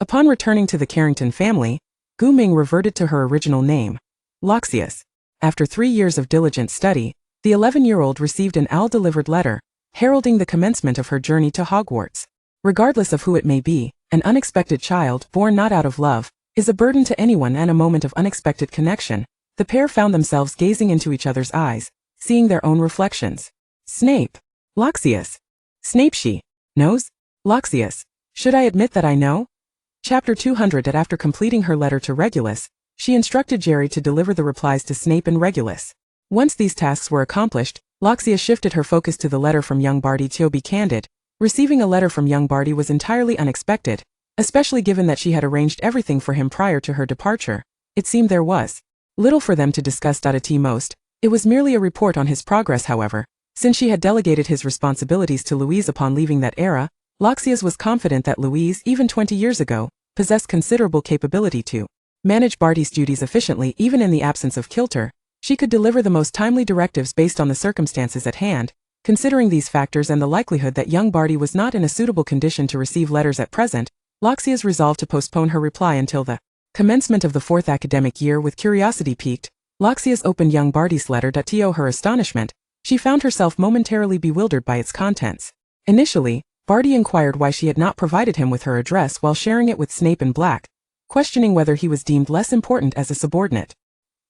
Upon returning to the Carrington family, Ming reverted to her original name, Loxis. After 3 years of diligent study, the 11-year-old received an owl-delivered letter, heralding the commencement of her journey to Hogwarts. Regardless of who it may be, an unexpected child, born not out of love, is a burden to anyone, and a moment of unexpected connection. The pair found themselves gazing into each other's eyes, seeing their own reflections. Snape. Loxias. Snape. She knows? Loxias. Should I admit that I know? Chapter 200. After completing her letter to Regulus, she instructed Jerry to deliver the replies to Snape and Regulus. Once these tasks were accomplished, Loxia shifted her focus to the letter from young Barty. To be candid, receiving a letter from young Barty was entirely unexpected, especially given that she had arranged everything for him prior to her departure. It seemed there was little for them to discuss. At most, it was merely a report on his progress. However, since she had delegated his responsibilities to Louise upon leaving that era, Loxias was confident that Louise, even 20 years ago, possessed considerable capability to manage Barty's duties efficiently. Even in the absence of Kilter, she could deliver the most timely directives based on the circumstances at hand. Considering these factors and the likelihood that young Barty was not in a suitable condition to receive letters at present, Loxias resolved to postpone her reply until the commencement of the 4th academic year. With curiosity piqued, Loxias opened young Barty's letter. To her astonishment, she found herself momentarily bewildered by its contents. Initially, Barty inquired why she had not provided him with her address while sharing it with Snape and Black, questioning whether he was deemed less important as a subordinate.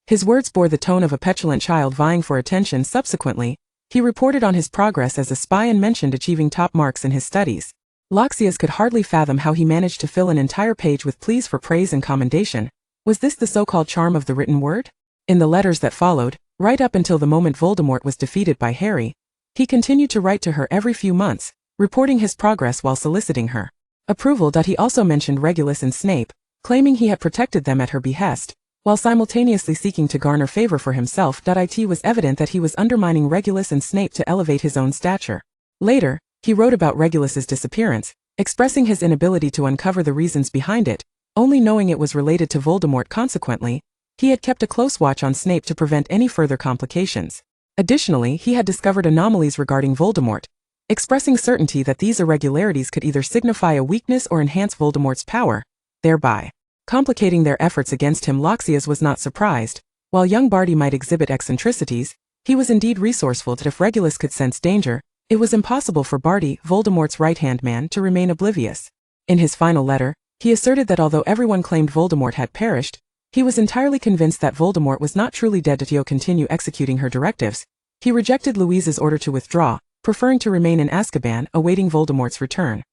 His words bore the tone of a petulant child vying for attention. Subsequently, he reported on his progress as a spy and mentioned achieving top marks in his studies. Loxias could hardly fathom how he managed to fill an entire page with pleas for praise and commendation. Was this the so-called charm of the written word? In the letters that followed, right up until the moment Voldemort was defeated by Harry, he continued to write to her every few months, reporting his progress while soliciting her approval. He also mentioned Regulus and Snape, claiming he had protected them at her behest, while simultaneously seeking to garner favor for himself. It was evident that he was undermining Regulus and Snape to elevate his own stature. Later, he wrote about Regulus's disappearance, expressing his inability to uncover the reasons behind it, only knowing it was related to Voldemort. Consequently, he had kept a close watch on Snape to prevent any further complications. Additionally, he had discovered anomalies regarding Voldemort, expressing certainty that these irregularities could either signify a weakness or enhance Voldemort's power, thereby complicating their efforts against him. Loxias was not surprised. While young Barty might exhibit eccentricities, he was indeed resourceful. If Regulus could sense danger, it was impossible for Barty, Voldemort's right-hand man, to remain oblivious. In his final letter, he asserted that although everyone claimed Voldemort had perished, he was entirely convinced that Voldemort was not truly dead. To continue executing her directives, he rejected Louise's order to withdraw, preferring to remain in Azkaban, awaiting Voldemort's return.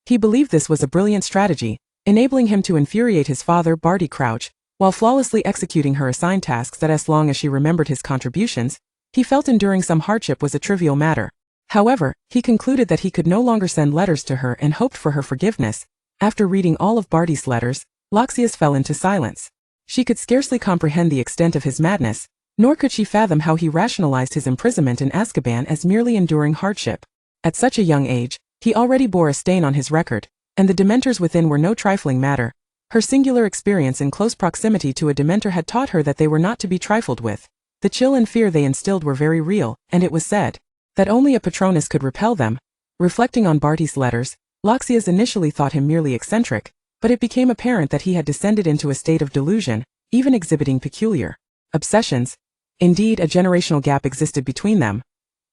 He believed this was a brilliant strategy, enabling him to infuriate his father, Barty Crouch, while flawlessly executing her assigned tasks. That as long as she remembered his contributions, he felt enduring some hardship was a trivial matter. However, he concluded that he could no longer send letters to her and hoped for her forgiveness. After reading all of Barty's letters, Loxias fell into silence. She could scarcely comprehend the extent of his madness, nor could she fathom how he rationalized his imprisonment in Azkaban as merely enduring hardship. At such a young age, he already bore a stain on his record, and the Dementors within were no trifling matter. Her singular experience in close proximity to a Dementor had taught her that they were not to be trifled with. The chill and fear they instilled were very real, and it was said that only a Patronus could repel them. Reflecting on Barty's letters, Loxias initially thought him merely eccentric, but it became apparent that he had descended into a state of delusion, even exhibiting peculiar obsessions. Indeed, a generational gap existed between them.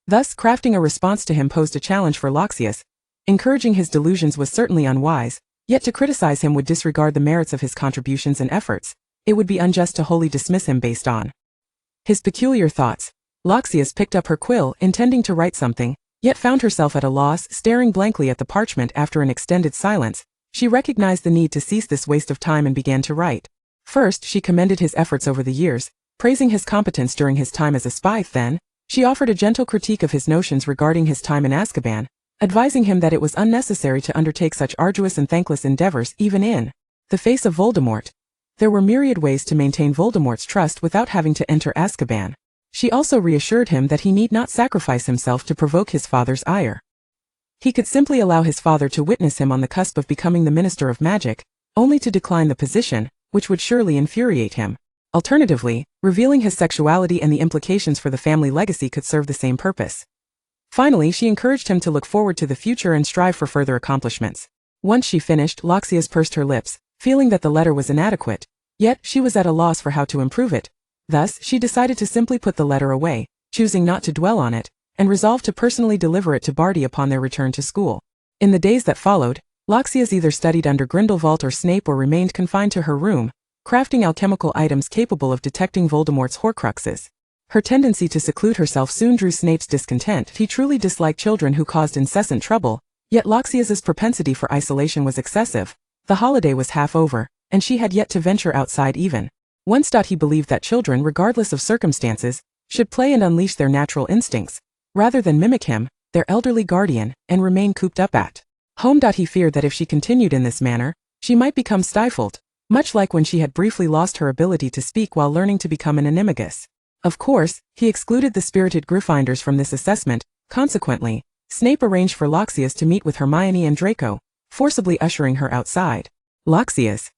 Thus, crafting a response to him posed a challenge for Loxias. Encouraging his delusions was certainly unwise, yet to criticize him would disregard the merits of his contributions and efforts. It would be unjust to wholly dismiss him based on his peculiar thoughts. Loxias picked up her quill, intending to write something, yet found herself at a loss, staring blankly at the parchment. After an extended silence, she recognized the need to cease this waste of time and began to write. First, she commended his efforts over the years, praising his competence during his time as a spy. Then, she offered a gentle critique of his notions regarding his time in Azkaban, advising him that it was unnecessary to undertake such arduous and thankless endeavors even in the face of Voldemort. There were myriad ways to maintain Voldemort's trust without having to enter Azkaban. She also reassured him that he need not sacrifice himself to provoke his father's ire. He could simply allow his father to witness him on the cusp of becoming the Minister of Magic, only to decline the position, which would surely infuriate him. Alternatively, revealing his sexuality and the implications for the family legacy could serve the same purpose. Finally, she encouraged him to look forward to the future and strive for further accomplishments. Once she finished, Loxias pursed her lips, feeling that the letter was inadequate, yet she was at a loss for how to improve it. Thus, she decided to simply put the letter away, choosing not to dwell on it, and resolved to personally deliver it to Barty upon their return to school. In the days that followed, Loxias either studied under Grindelwald or Snape or remained confined to her room, crafting alchemical items capable of detecting Voldemort's Horcruxes. Her tendency to seclude herself soon drew Snape's discontent. He truly disliked children who caused incessant trouble, yet Loxias's propensity for isolation was excessive. The holiday was half over, and she had yet to venture outside even. Once. He believed that children, regardless of circumstances, should play and unleash their natural instincts, rather than mimic him, their elderly guardian, and remain cooped up at home. He feared that if she continued in this manner, she might become stifled, much like when she had briefly lost her ability to speak while learning to become an animagus. Of course, he excluded the spirited Gryffindors from this assessment. Consequently, Snape arranged for Loxias to meet with Hermione and Draco, forcibly ushering her outside. Loxias.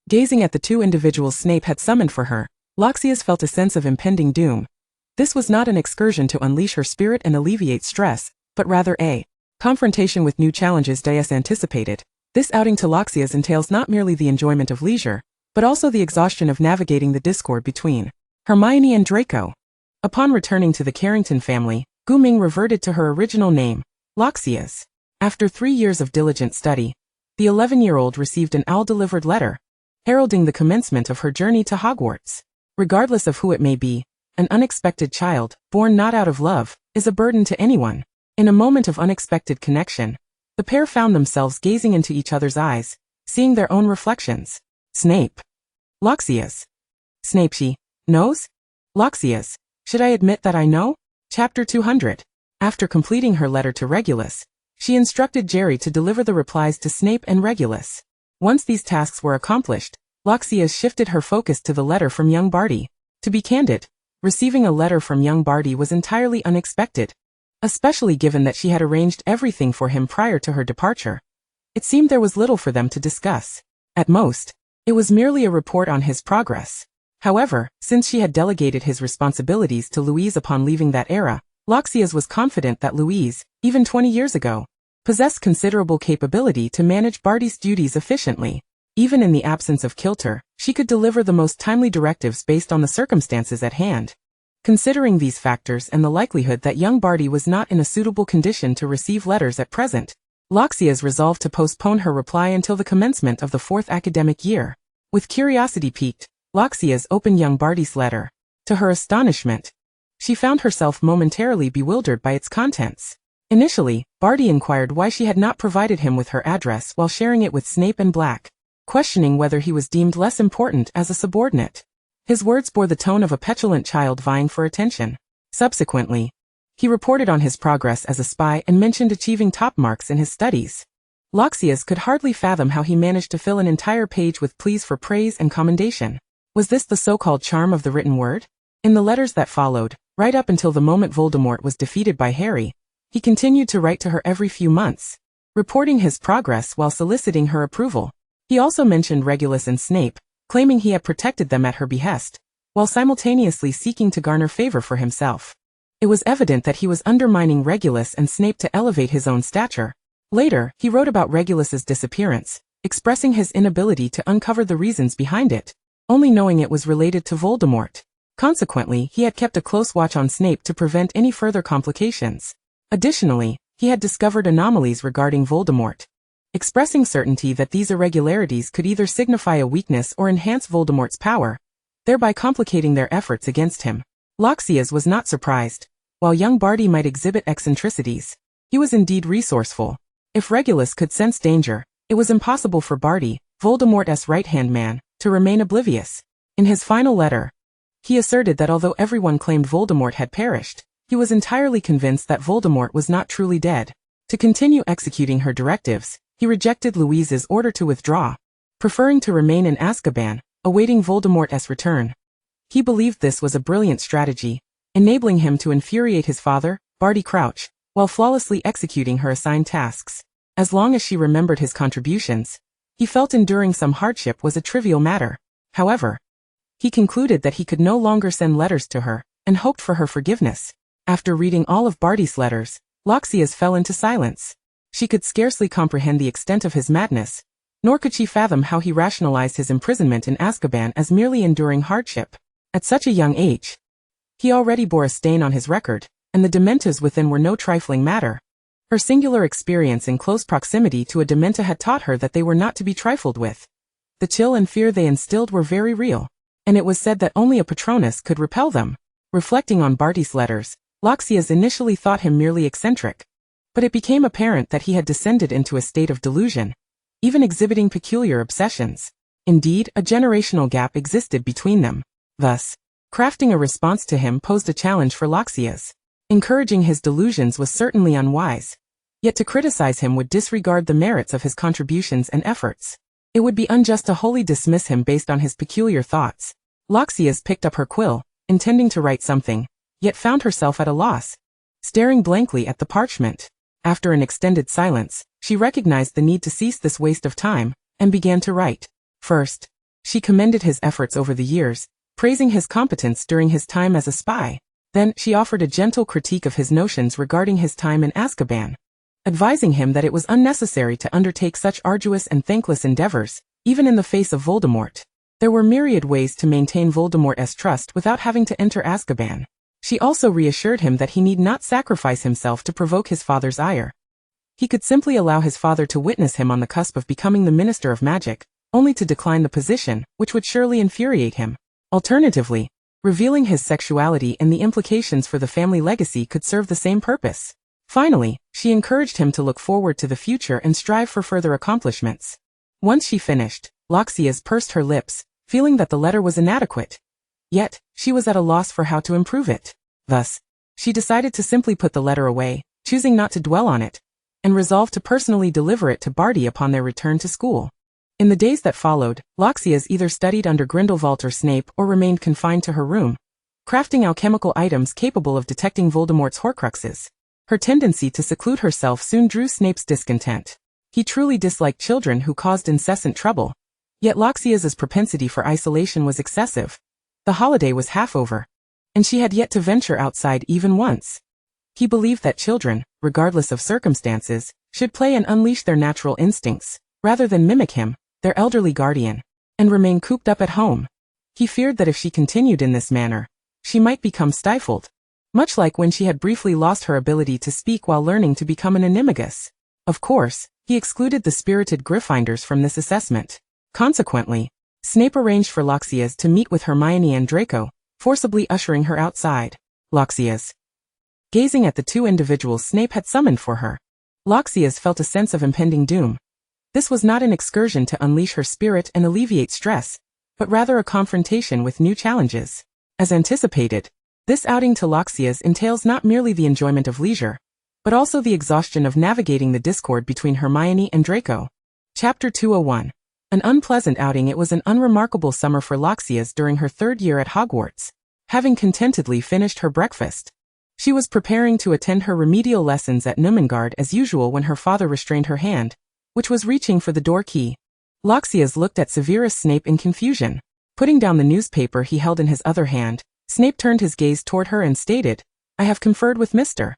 Gazing at the two individuals Snape had summoned for her, Loxias felt a sense of impending doom. This was not an excursion to unleash her spirit and alleviate stress, but rather a confrontation with new challenges. As anticipated, this outing to Loxias entails not merely the enjoyment of leisure, but also the exhaustion of navigating the discord between Hermione and Draco. Upon returning to the Carrington family, Ming reverted to her original name, Loxias. After 3 years of diligent study, the 11-year-old received an owl-delivered letter, heralding the commencement of her journey to Hogwarts. Regardless of who it may be, an unexpected child, born not out of love, is a burden to anyone. In a moment of unexpected connection, the pair found themselves gazing into each other's eyes, seeing their own reflections. Snape. Loxias. Snape. She knows? Loxias. Should I admit that I know? Chapter 200. After completing her letter to Regulus, she instructed Jerry to deliver the replies to Snape and Regulus. Once these tasks were accomplished, Loxias shifted her focus to the letter from young Barty. To be candid, receiving a letter from young Barty was entirely unexpected, especially given that she had arranged everything for him prior to her departure. It seemed there was little for them to discuss. At most, it was merely a report on his progress. However, since she had delegated his responsibilities to Louise upon leaving that era, Loxias was confident that Louise, even 20 years ago, possessed considerable capability to manage Barty's duties efficiently. Even in the absence of Kilter, she could deliver the most timely directives based on the circumstances at hand. Considering these factors and the likelihood that young Barty was not in a suitable condition to receive letters at present, Loxias resolved to postpone her reply until the commencement of the 4th academic year. With curiosity piqued, Loxias opened young Barty's letter. To her astonishment, she found herself momentarily bewildered by its contents. Initially, Barty inquired why she had not provided him with her address while sharing it with Snape and Black, questioning whether he was deemed less important as a subordinate. His words bore the tone of a petulant child vying for attention. Subsequently, he reported on his progress as a spy and mentioned achieving top marks in his studies. Loxias could hardly fathom how he managed to fill an entire page with pleas for praise and commendation. Was this the so-called charm of the written word? In the letters that followed, right up until the moment Voldemort was defeated by Harry, he continued to write to her every few months, reporting his progress while soliciting her approval. He also mentioned Regulus and Snape, claiming he had protected them at her behest, while simultaneously seeking to garner favor for himself. It was evident that he was undermining Regulus and Snape to elevate his own stature. Later, he wrote about Regulus's disappearance, expressing his inability to uncover the reasons behind it, only knowing it was related to Voldemort. Consequently, he had kept a close watch on Snape to prevent any further complications. Additionally, he had discovered anomalies regarding Voldemort, expressing certainty that these irregularities could either signify a weakness or enhance Voldemort's power, thereby complicating their efforts against him. Loxias was not surprised. While young Barty might exhibit eccentricities, he was indeed resourceful. If Regulus could sense danger, it was impossible for Barty, Voldemort's right-hand man, to remain oblivious. In his final letter, he asserted that although everyone claimed Voldemort had perished, he was entirely convinced that Voldemort was not truly dead. To continue executing her directives, he rejected Louise's order to withdraw, preferring to remain in Azkaban, awaiting Voldemort's return. He believed this was a brilliant strategy, enabling him to infuriate his father, Barty Crouch, while flawlessly executing her assigned tasks. As long as she remembered his contributions, he felt enduring some hardship was a trivial matter. However, he concluded that he could no longer send letters to her, and hoped for her forgiveness. After reading all of Barty's letters, Loxias fell into silence. She could scarcely comprehend the extent of his madness, nor could she fathom how he rationalized his imprisonment in Azkaban as merely enduring hardship. At such a young age, he already bore a stain on his record, and the Dementas within were no trifling matter. Her singular experience in close proximity to a Dementa had taught her that they were not to be trifled with. The chill and fear they instilled were very real, and it was said that only a Patronus could repel them. Reflecting on Barty's letters, Loxias initially thought him merely eccentric, but it became apparent that he had descended into a state of delusion, even exhibiting peculiar obsessions. Indeed, a generational gap existed between them. Thus, crafting a response to him posed a challenge for Loxias. Encouraging his delusions was certainly unwise, yet to criticize him would disregard the merits of his contributions and efforts. It would be unjust to wholly dismiss him based on his peculiar thoughts. Loxias picked up her quill, intending to write something, yet found herself at a loss, staring blankly at the parchment. After an extended silence, she recognized the need to cease this waste of time, and began to write. First, she commended his efforts over the years, praising his competence during his time as a spy. Then, she offered a gentle critique of his notions regarding his time in Azkaban, advising him that it was unnecessary to undertake such arduous and thankless endeavors, even in the face of Voldemort. There were myriad ways to maintain Voldemort's trust without having to enter Azkaban. She also reassured him that he need not sacrifice himself to provoke his father's ire. He could simply allow his father to witness him on the cusp of becoming the Minister of Magic, only to decline the position, which would surely infuriate him. Alternatively, revealing his sexuality and the implications for the family legacy could serve the same purpose. Finally, she encouraged him to look forward to the future and strive for further accomplishments. Once she finished, Loxias pursed her lips, feeling that the letter was inadequate. Yet, she was at a loss for how to improve it. Thus, she decided to simply put the letter away, choosing not to dwell on it, and resolved to personally deliver it to Barty upon their return to school. In the days that followed, Loxias either studied under Grindelwald or Snape or remained confined to her room, crafting alchemical items capable of detecting Voldemort's Horcruxes. Her tendency to seclude herself soon drew Snape's discontent. He truly disliked children who caused incessant trouble, yet Loxias's propensity for isolation was excessive. The holiday was half over, and she had yet to venture outside even once. He believed that children, regardless of circumstances, should play and unleash their natural instincts, rather than mimic him, their elderly guardian, and remain cooped up at home. He feared that if she continued in this manner, she might become stifled, much like when she had briefly lost her ability to speak while learning to become an animagus. Of course, he excluded the spirited Gryffindors from this assessment. Consequently, Snape arranged for Loxias to meet with Hermione and Draco, forcibly ushering her outside. Loxias, gazing at the two individuals Snape had summoned for her, Loxias felt a sense of impending doom. This was not an excursion to unleash her spirit and alleviate stress, but rather a confrontation with new challenges. As anticipated, this outing to Loxias entails not merely the enjoyment of leisure, but also the exhaustion of navigating the discord between Hermione and Draco. Chapter 201. An unpleasant outing. It was an unremarkable summer for Loxias during her third year at Hogwarts. Having contentedly finished her breakfast, she was preparing to attend her remedial lessons at Numengard as usual when her father restrained her hand, which was reaching for the door key. Loxias looked at Severus Snape in confusion. Putting down the newspaper he held in his other hand, Snape turned his gaze toward her and stated, "I have conferred with Mr.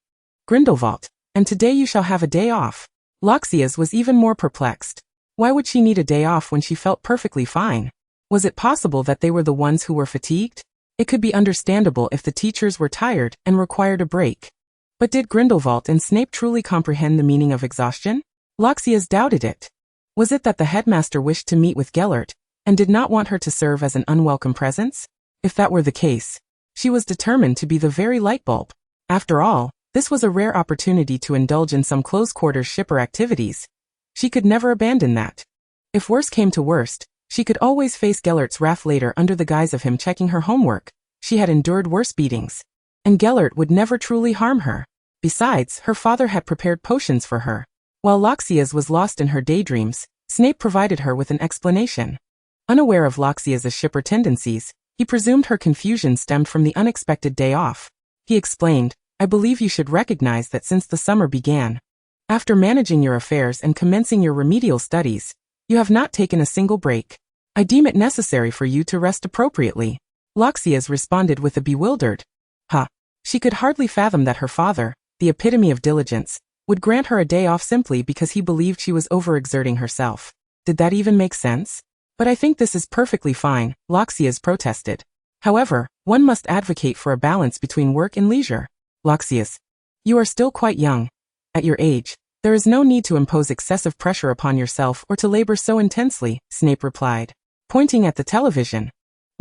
Grindelwald, and today you shall have a day off." Loxias was even more perplexed. Why would she need a day off when she felt perfectly fine? Was it possible that they were the ones who were fatigued? It could be understandable if the teachers were tired and required a break. But did Grindelwald and Snape truly comprehend the meaning of exhaustion? Loxias doubted it. Was it that the headmaster wished to meet with Gellert, and did not want her to serve as an unwelcome presence? If that were the case, she was determined to be the very light bulb. After all, this was a rare opportunity to indulge in some close-quarters shipper activities. She could never abandon that. If worse came to worst, she could always face Gellert's wrath later under the guise of him checking her homework. She had endured worse beatings, and Gellert would never truly harm her. Besides, her father had prepared potions for her. While Loxias was lost in her daydreams, Snape provided her with an explanation. Unaware of Loxias' shipper tendencies, he presumed her confusion stemmed from the unexpected day off. He explained, "I believe you should recognize that since the summer began, after managing your affairs and commencing your remedial studies, you have not taken a single break. I deem it necessary for you to rest appropriately." Loxias responded with a bewildered, "Huh." She could hardly fathom that her father, the epitome of diligence, would grant her a day off simply because he believed she was overexerting herself. Did that even make sense? But I think this is perfectly fine, Loxias protested. However, one must advocate for a balance between work and leisure. Loxias, you are still quite young. At your age, there is no need to impose excessive pressure upon yourself or to labor so intensely, Snape replied, pointing at the television.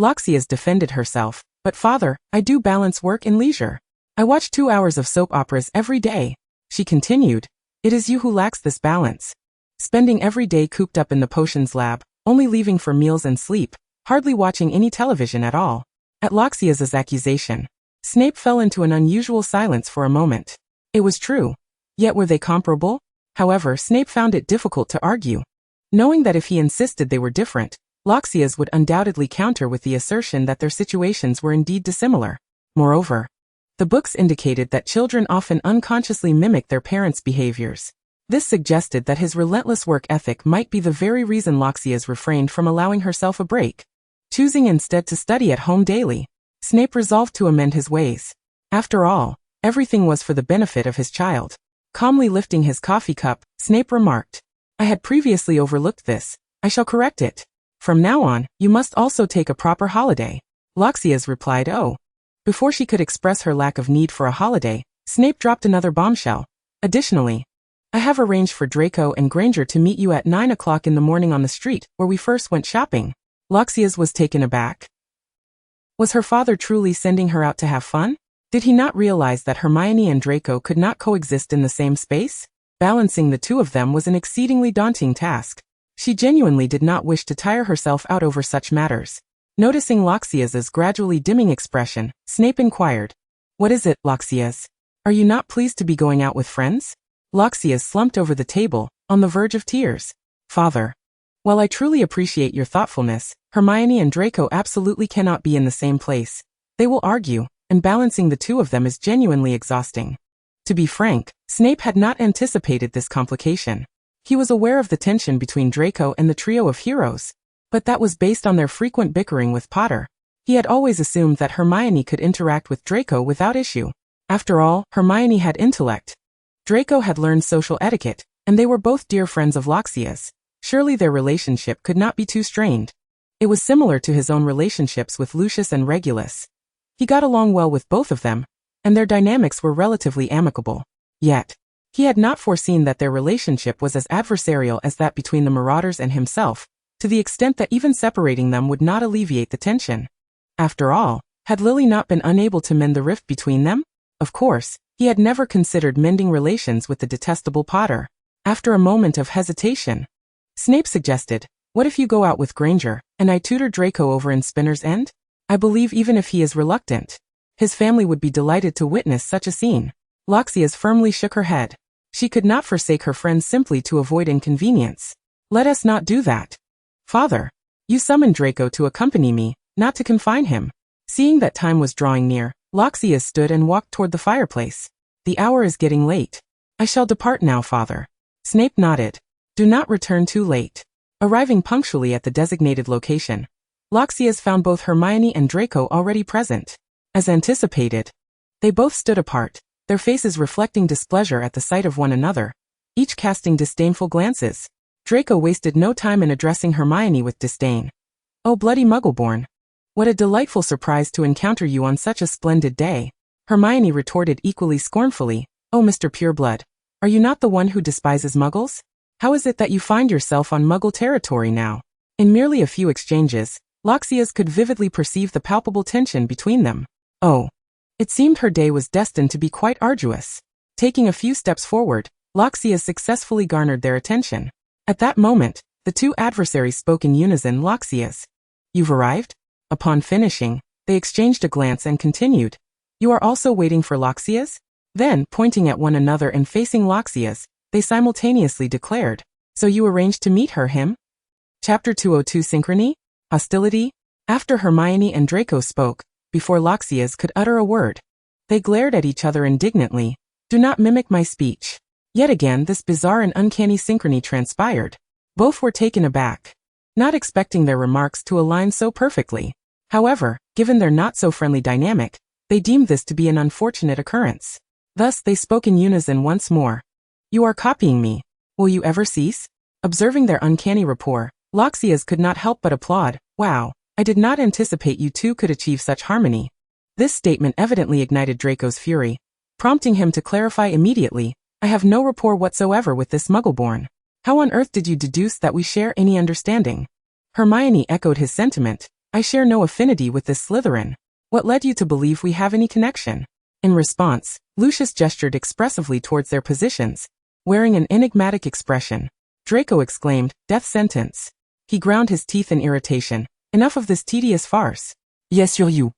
Loxias defended herself, but father, I do balance work and leisure. I watch 2 hours of soap operas every day. She continued, it is you who lacks this balance. Spending every day cooped up in the potions lab, only leaving for meals and sleep, hardly watching any television at all. At Loxias's accusation, Snape fell into an unusual silence for a moment. It was true. Yet were they comparable? However, Snape found it difficult to argue. Knowing that if he insisted they were different, Loxias would undoubtedly counter with the assertion that their situations were indeed dissimilar. Moreover, the books indicated that children often unconsciously mimic their parents' behaviors. This suggested that his relentless work ethic might be the very reason Loxias refrained from allowing herself a break. Choosing instead to study at home daily, Snape resolved to amend his ways. After all, everything was for the benefit of his child. Calmly lifting his coffee cup, Snape remarked, I had previously overlooked this. I shall correct it. From now on, you must also take a proper holiday. Loxias replied, oh. Before she could express her lack of need for a holiday, Snape dropped another bombshell. Additionally, I have arranged for Draco and Granger to meet you at 9 o'clock in the morning on the street where we first went shopping. Loxias was taken aback. Was her father truly sending her out to have fun? Did he not realize that Hermione and Draco could not coexist in the same space? Balancing the two of them was an exceedingly daunting task. She genuinely did not wish to tire herself out over such matters. Noticing Loxias's gradually dimming expression, Snape inquired, what is it, Loxias? Are you not pleased to be going out with friends? Loxias slumped over the table, on the verge of tears. Father, while I truly appreciate your thoughtfulness, Hermione and Draco absolutely cannot be in the same place. They will argue, and balancing the two of them is genuinely exhausting. To be frank, Snape had not anticipated this complication. He was aware of the tension between Draco and the trio of heroes, but that was based on their frequent bickering with Potter. He had always assumed that Hermione could interact with Draco without issue. After all, Hermione had intellect. Draco had learned social etiquette, and they were both dear friends of Loxias. Surely their relationship could not be too strained. It was similar to his own relationships with Lucius and Regulus. He got along well with both of them, and their dynamics were relatively amicable. Yet, he had not foreseen that their relationship was as adversarial as that between the Marauders and himself, to the extent that even separating them would not alleviate the tension. After all, had Lily not been unable to mend the rift between them? Of course, he had never considered mending relations with the detestable Potter. After a moment of hesitation, Snape suggested, what if you go out with Granger, and I tutor Draco over in Spinner's End? I believe even if he is reluctant, his family would be delighted to witness such a scene. Loxias firmly shook her head. She could not forsake her friends simply to avoid inconvenience. Let us not do that. Father, you summoned Draco to accompany me, not to confine him. Seeing that time was drawing near, Loxias stood and walked toward the fireplace. The hour is getting late. I shall depart now, father. Snape nodded. Do not return too late. Arriving punctually at the designated location, Loxias found both Hermione and Draco already present. As anticipated, they both stood apart, their faces reflecting displeasure at the sight of one another, each casting disdainful glances. Draco wasted no time in addressing Hermione with disdain. Oh, bloody Muggleborn! What a delightful surprise to encounter you on such a splendid day. Hermione retorted equally scornfully, Oh, Mr. Pureblood, are you not the one who despises Muggles? How is it that you find yourself on Muggle territory now? In merely a few exchanges, Loxias could vividly perceive the palpable tension between them. Oh, it seemed her day was destined to be quite arduous. Taking a few steps forward, Loxias successfully garnered their attention. At that moment, the two adversaries spoke in unison. Loxias, you've arrived? Upon finishing, they exchanged a glance and continued, You are also waiting for Loxias? Then, pointing at one another and facing Loxias, they simultaneously declared, So you arranged to meet him? Chapter 202 Synchrony? Hostility? After Hermione and Draco spoke, before Loxias could utter a word, they glared at each other indignantly. Do not mimic my speech. Yet again this bizarre and uncanny synchrony transpired. Both were taken aback, not expecting their remarks to align so perfectly. However, given their not-so-friendly dynamic, they deemed this to be an unfortunate occurrence. Thus they spoke in unison once more. You are copying me. Will you ever cease? Observing their uncanny rapport, Loxias could not help but applaud. Wow, I did not anticipate you two could achieve such harmony. This statement evidently ignited Draco's fury, prompting him to clarify immediately, I have no rapport whatsoever with this Muggleborn. How on earth did you deduce that we share any understanding? Hermione echoed his sentiment. I share no affinity with this Slytherin. What led you to believe we have any connection? In response, Lucius gestured expressively towards their positions, wearing an enigmatic expression. Draco exclaimed, death sentence. He ground his teeth in irritation. Enough of this tedious farce. Yes, you.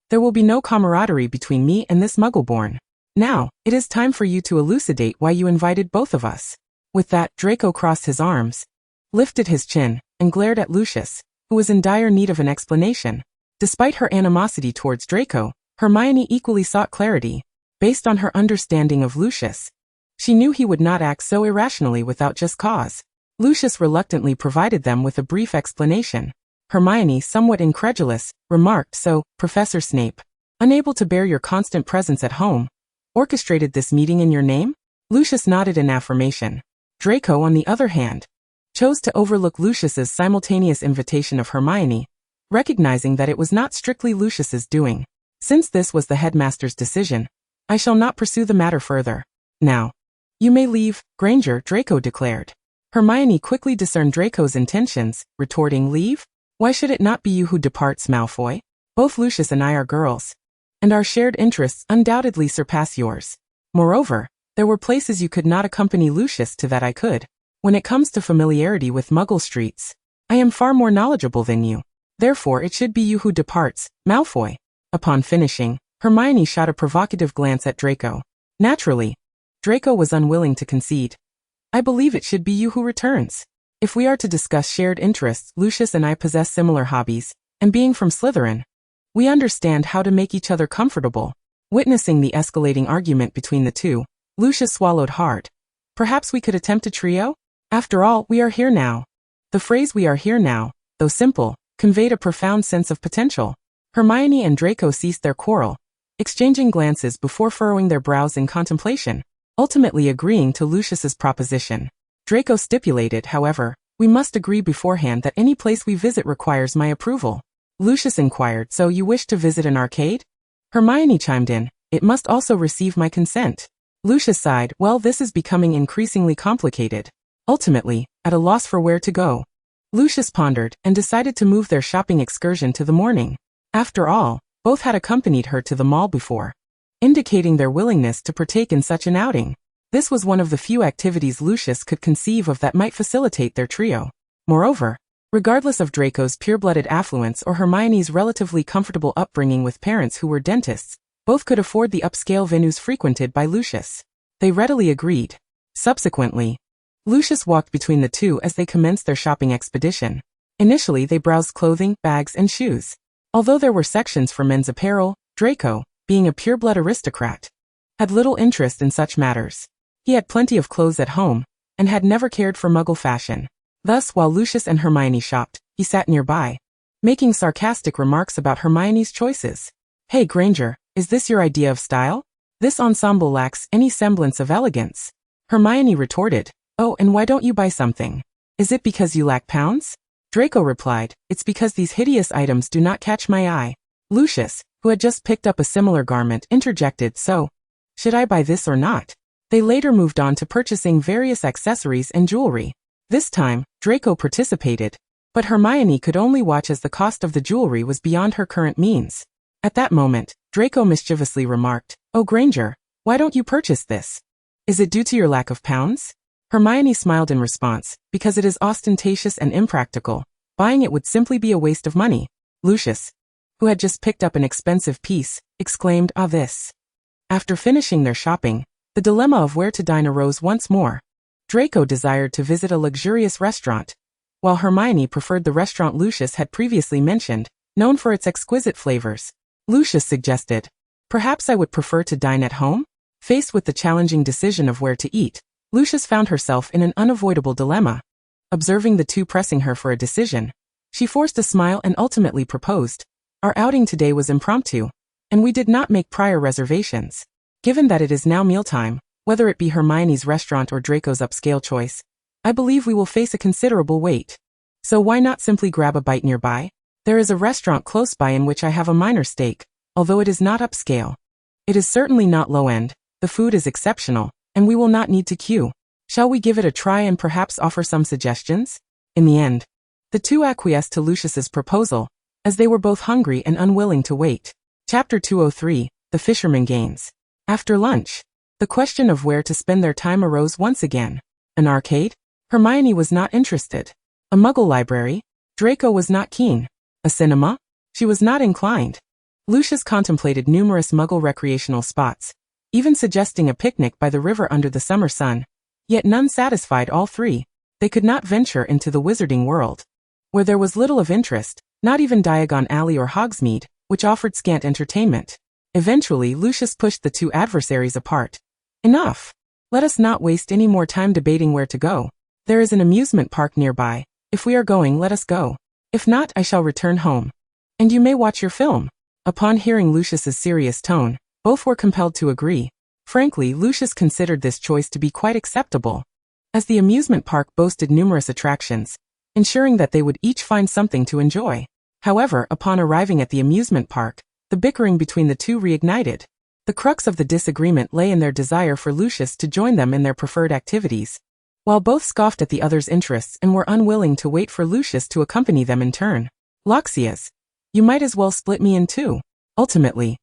There will be no camaraderie between me and this Muggleborn. Now, it is time for you to elucidate why you invited both of us. With that, Draco crossed his arms, lifted his chin, and glared at Lucius, who was in dire need of an explanation. Despite her animosity towards Draco, Hermione equally sought clarity. Based on her understanding of Lucius, she knew he would not act so irrationally without just cause. Lucius reluctantly provided them with a brief explanation. Hermione, somewhat incredulous, remarked, so, Professor Snape, unable to bear your constant presence at home, orchestrated this meeting in your name? Lucius nodded in affirmation. Draco, on the other hand, chose to overlook Lucius's simultaneous invitation of Hermione, recognizing that it was not strictly Lucius's doing. Since this was the headmaster's decision, I shall not pursue the matter further. Now, you may leave, Granger, Draco declared. Hermione quickly discerned Draco's intentions, retorting, leave? Why should it not be you who departs, Malfoy? Both Lucius and I are girls, and our shared interests undoubtedly surpass yours. Moreover, there were places you could not accompany Lucius to that I could. When it comes to familiarity with Muggle streets, I am far more knowledgeable than you. Therefore it should be you who departs, Malfoy. Upon finishing, Hermione shot a provocative glance at Draco. Naturally, Draco was unwilling to concede. I believe it should be you who returns. If we are to discuss shared interests, Lucius and I possess similar hobbies, and being from Slytherin, we understand how to make each other comfortable. Witnessing the escalating argument between the two, Lucius swallowed hard. Perhaps we could attempt a trio? After all, we are here now. The phrase we are here now, though simple, conveyed a profound sense of potential. Hermione and Draco ceased their quarrel, exchanging glances before furrowing their brows in contemplation, ultimately agreeing to Lucius's proposition. Draco stipulated, however, we must agree beforehand that any place we visit requires my approval. Lucius inquired, so you wish to visit an arcade? Hermione chimed in, it must also receive my consent. Lucius sighed, well, this is becoming increasingly complicated. Ultimately, at a loss for where to go, Lucius pondered and decided to move their shopping excursion to the morning. After all, both had accompanied her to the mall before, indicating their willingness to partake in such an outing. This was one of the few activities Lucius could conceive of that might facilitate their trio. Moreover, regardless of Draco's pure-blooded affluence or Hermione's relatively comfortable upbringing with parents who were dentists, both could afford the upscale venues frequented by Lucius. They readily agreed. Subsequently, Lucius walked between the two as they commenced their shopping expedition. Initially they browsed clothing, bags, and shoes. Although there were sections for men's apparel, Draco, being a pure-blood aristocrat, had little interest in such matters. He had plenty of clothes at home, and had never cared for Muggle fashion. Thus, while Lucius and Hermione shopped, he sat nearby, making sarcastic remarks about Hermione's choices. Hey Granger, is this your idea of style? This ensemble lacks any semblance of elegance. Hermione retorted, oh, and why don't you buy something? Is it because you lack pounds? Draco replied, it's because these hideous items do not catch my eye. Lucius, who had just picked up a similar garment, interjected, so, should I buy this or not? They later moved on to purchasing various accessories and jewelry. This time, Draco participated, but Hermione could only watch as the cost of the jewelry was beyond her current means. At that moment, Draco mischievously remarked, oh Granger, why don't you purchase this? Is it due to your lack of pounds? Hermione smiled in response, because it is ostentatious and impractical. Buying it would simply be a waste of money. Lucius, who had just picked up an expensive piece, exclaimed, ah this. After finishing their shopping, the dilemma of where to dine arose once more. Draco desired to visit a luxurious restaurant, while Hermione preferred the restaurant Lucius had previously mentioned, known for its exquisite flavors. Lucius suggested, perhaps I would prefer to dine at home? Faced with the challenging decision of where to eat, Lucius found herself in an unavoidable dilemma. Observing the two pressing her for a decision, she forced a smile and ultimately proposed, our outing today was impromptu, and we did not make prior reservations. Given that it is now mealtime, Whether it be Hermione's restaurant or Draco's upscale choice, I believe we will face a considerable wait. So why not simply grab a bite nearby? There is a restaurant close by in which I have a minor stake, although it is not upscale. It is certainly not low-end, the food is exceptional, and we will not need to queue. Shall we give it a try and perhaps offer some suggestions? In the end, the two acquiesced to Lucius's proposal, as they were both hungry and unwilling to wait. Chapter 203, The Fisherman Games. After lunch, the question of where to spend their time arose once again. An arcade? Hermione was not interested. A Muggle library? Draco was not keen. A cinema? She was not inclined. Lucius contemplated numerous Muggle recreational spots, even suggesting a picnic by the river under the summer sun. Yet none satisfied all three. They could not venture into the wizarding world, where there was little of interest, not even Diagon Alley or Hogsmeade, which offered scant entertainment. Eventually Lucius pushed the two adversaries apart. Enough! Let us not waste any more time debating where to go. There is an amusement park nearby. If we are going, let us go. If not, I shall return home. And you may watch your film. Upon hearing Lucius's serious tone, both were compelled to agree. Frankly, Lucius considered this choice to be quite acceptable, as the amusement park boasted numerous attractions, ensuring that they would each find something to enjoy. However, upon arriving at the amusement park, the bickering between the two reignited. The crux of the disagreement lay in their desire for Lucius to join them in their preferred activities, while both scoffed at the other's interests and were unwilling to wait for Lucius to accompany them in turn. Loxias, you might as well split me in two. Ultimately,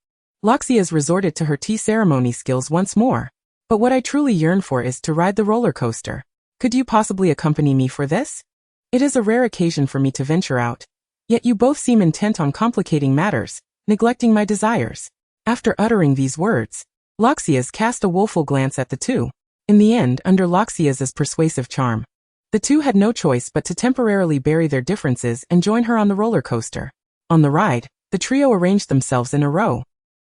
Loxias resorted to her tea ceremony skills once more. But what I truly yearn for is to ride the roller coaster. Could you possibly accompany me for this? It is a rare occasion for me to venture out, yet you both seem intent on complicating matters, neglecting my desires. After uttering these words, Loxias cast a woeful glance at the two. In the end, under Loxias's persuasive charm, the two had no choice but to temporarily bury their differences and join her on the roller coaster. On the ride, the trio arranged themselves in a row,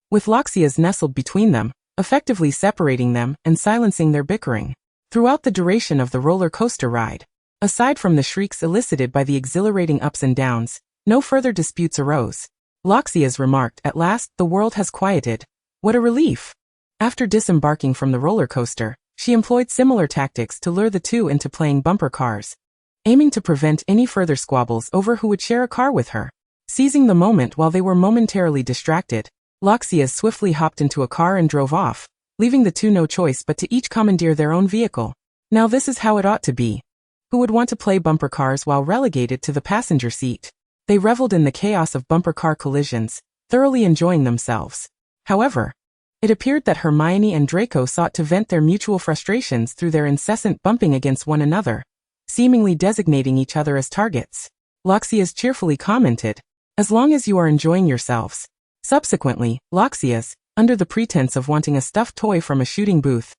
with Loxias nestled between them, effectively separating them and silencing their bickering. Throughout the duration of the roller coaster ride, aside from the shrieks elicited by the exhilarating ups and downs, no further disputes arose. Loxias remarked, "At last, the world has quieted. What a relief!" After disembarking from the roller coaster, she employed similar tactics to lure the two into playing bumper cars, aiming to prevent any further squabbles over who would share a car with her. Seizing the moment while they were momentarily distracted, Loxias swiftly hopped into a car and drove off, leaving the two no choice but to each commandeer their own vehicle. Now this is how it ought to be. Who would want to play bumper cars while relegated to the passenger seat? They reveled in the chaos of bumper car collisions, thoroughly enjoying themselves. However, it appeared that Hermione and Draco sought to vent their mutual frustrations through their incessant bumping against one another, seemingly designating each other as targets. Loxias cheerfully commented, "As long as you are enjoying yourselves." Subsequently, Loxias, under the pretense of wanting a stuffed toy from a shooting booth,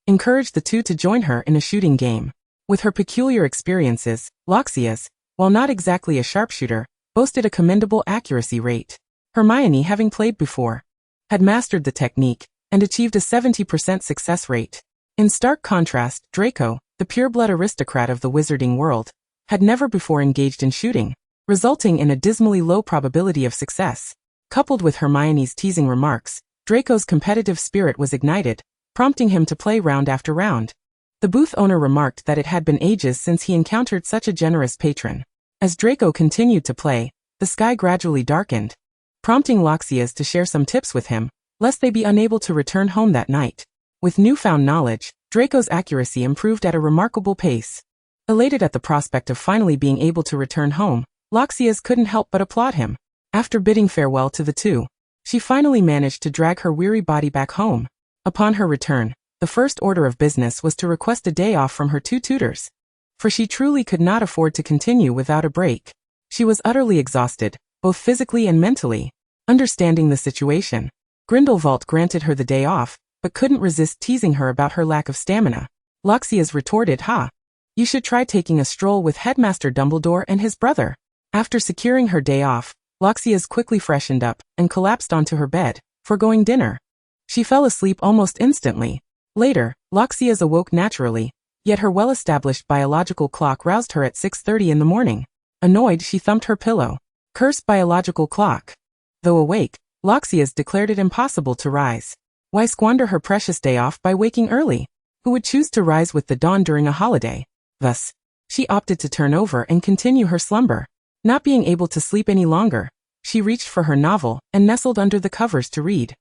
encouraged the two to join her in a shooting game. With her peculiar experiences, Loxias, while not exactly a sharpshooter, boasted a commendable accuracy rate. Hermione, having played before, had mastered the technique and achieved a 70% success rate. In stark contrast, Draco, the pureblood aristocrat of the wizarding world, had never before engaged in shooting, resulting in a dismally low probability of success. Coupled with Hermione's teasing remarks, Draco's competitive spirit was ignited, prompting him to play round after round. The booth owner remarked that it had been ages since he encountered such a generous patron. As Draco continued to play, the sky gradually darkened, prompting Loxias to share some tips with him, lest they be unable to return home that night. With newfound knowledge, Draco's accuracy improved at a remarkable pace. Elated at the prospect of finally being able to return home, Loxias couldn't help but applaud him. After bidding farewell to the two, she finally managed to drag her weary body back home. Upon her return, the first order of business was to request a day off from her two tutors, for she truly could not afford to continue without a break. She was utterly exhausted, both physically and mentally. Understanding the situation, Grindelwald granted her the day off, but couldn't resist teasing her about her lack of stamina. Loxias retorted, "Ha! You should try taking a stroll with Headmaster Dumbledore and his brother." After securing her day off, Loxias quickly freshened up and collapsed onto her bed, foregoing dinner. She fell asleep almost instantly. Later, Loxias awoke naturally, yet her well-established biological clock roused her at 6:30 in the morning. Annoyed, she thumped her pillow. Cursed biological clock. Though awake, Loxias declared it impossible to rise. Why squander her precious day off by waking early? who would choose to rise with the dawn during a holiday. Thus, she opted to turn over and continue her slumber. Not being able to sleep any longer, she reached for her novel and nestled under the covers to read.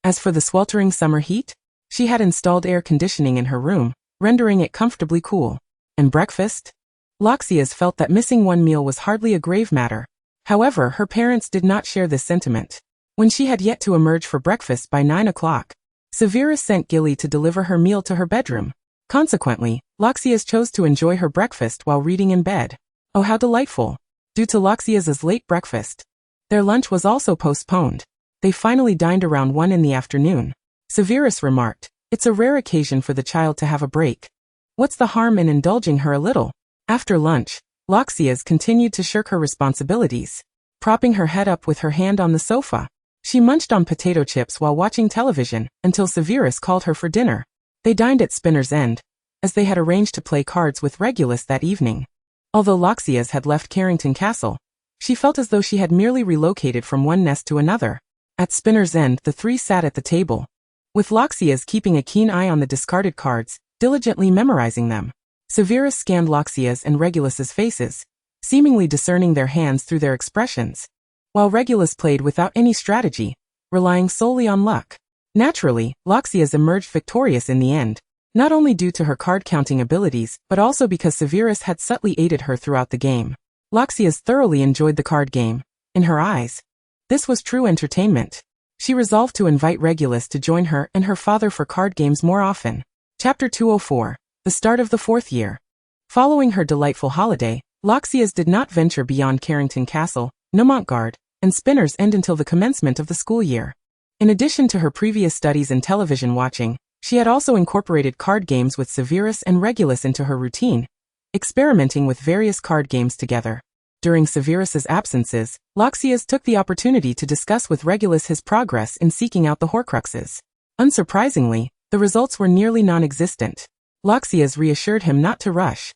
As for the sweltering summer heat, she had installed air conditioning in her room, rendering it comfortably cool. And breakfast? Loxias felt that missing one meal was hardly a grave matter. However, her parents did not share this sentiment. When she had yet to emerge for breakfast by 9 o'clock, Severus sent Gilly to deliver her meal to her bedroom. Consequently, Loxias chose to enjoy her breakfast while reading in bed. Oh, how delightful! Due to Loxias's late breakfast, their lunch was also postponed. They finally dined around 1 in the afternoon. Severus remarked, "It's a rare occasion for the child to have a break. What's the harm in indulging her a little?" After lunch, Loxias continued to shirk her responsibilities. Propping her head up with her hand on the sofa, she munched on potato chips while watching television until Severus called her for dinner. They dined at Spinner's End, as they had arranged to play cards with Regulus that evening. Although Loxias had left Carrington Castle, she felt as though she had merely relocated from one nest to another. At Spinner's End, the three sat at the table, with Loxias keeping a keen eye on the discarded cards, diligently memorizing them. Severus scanned Loxias and Regulus's faces, seemingly discerning their hands through their expressions, while Regulus played without any strategy, relying solely on luck. Naturally, Loxias emerged victorious in the end, not only due to her card-counting abilities, but also because Severus had subtly aided her throughout the game. Loxias thoroughly enjoyed the card game. In her eyes, this was true entertainment. She resolved to invite Regulus to join her and her father for card games more often. Chapter 204. The start of the 4th year. Following her delightful holiday, Loxias did not venture beyond Carrington Castle, Nomontgard, and Spinner's End until the commencement of the school year. In addition to her previous studies and television watching, she had also incorporated card games with Severus and Regulus into her routine, experimenting with various card games together. During Severus's absences, Loxias took the opportunity to discuss with Regulus his progress in seeking out the Horcruxes. Unsurprisingly, the results were nearly non-existent. Loxias reassured him not to rush,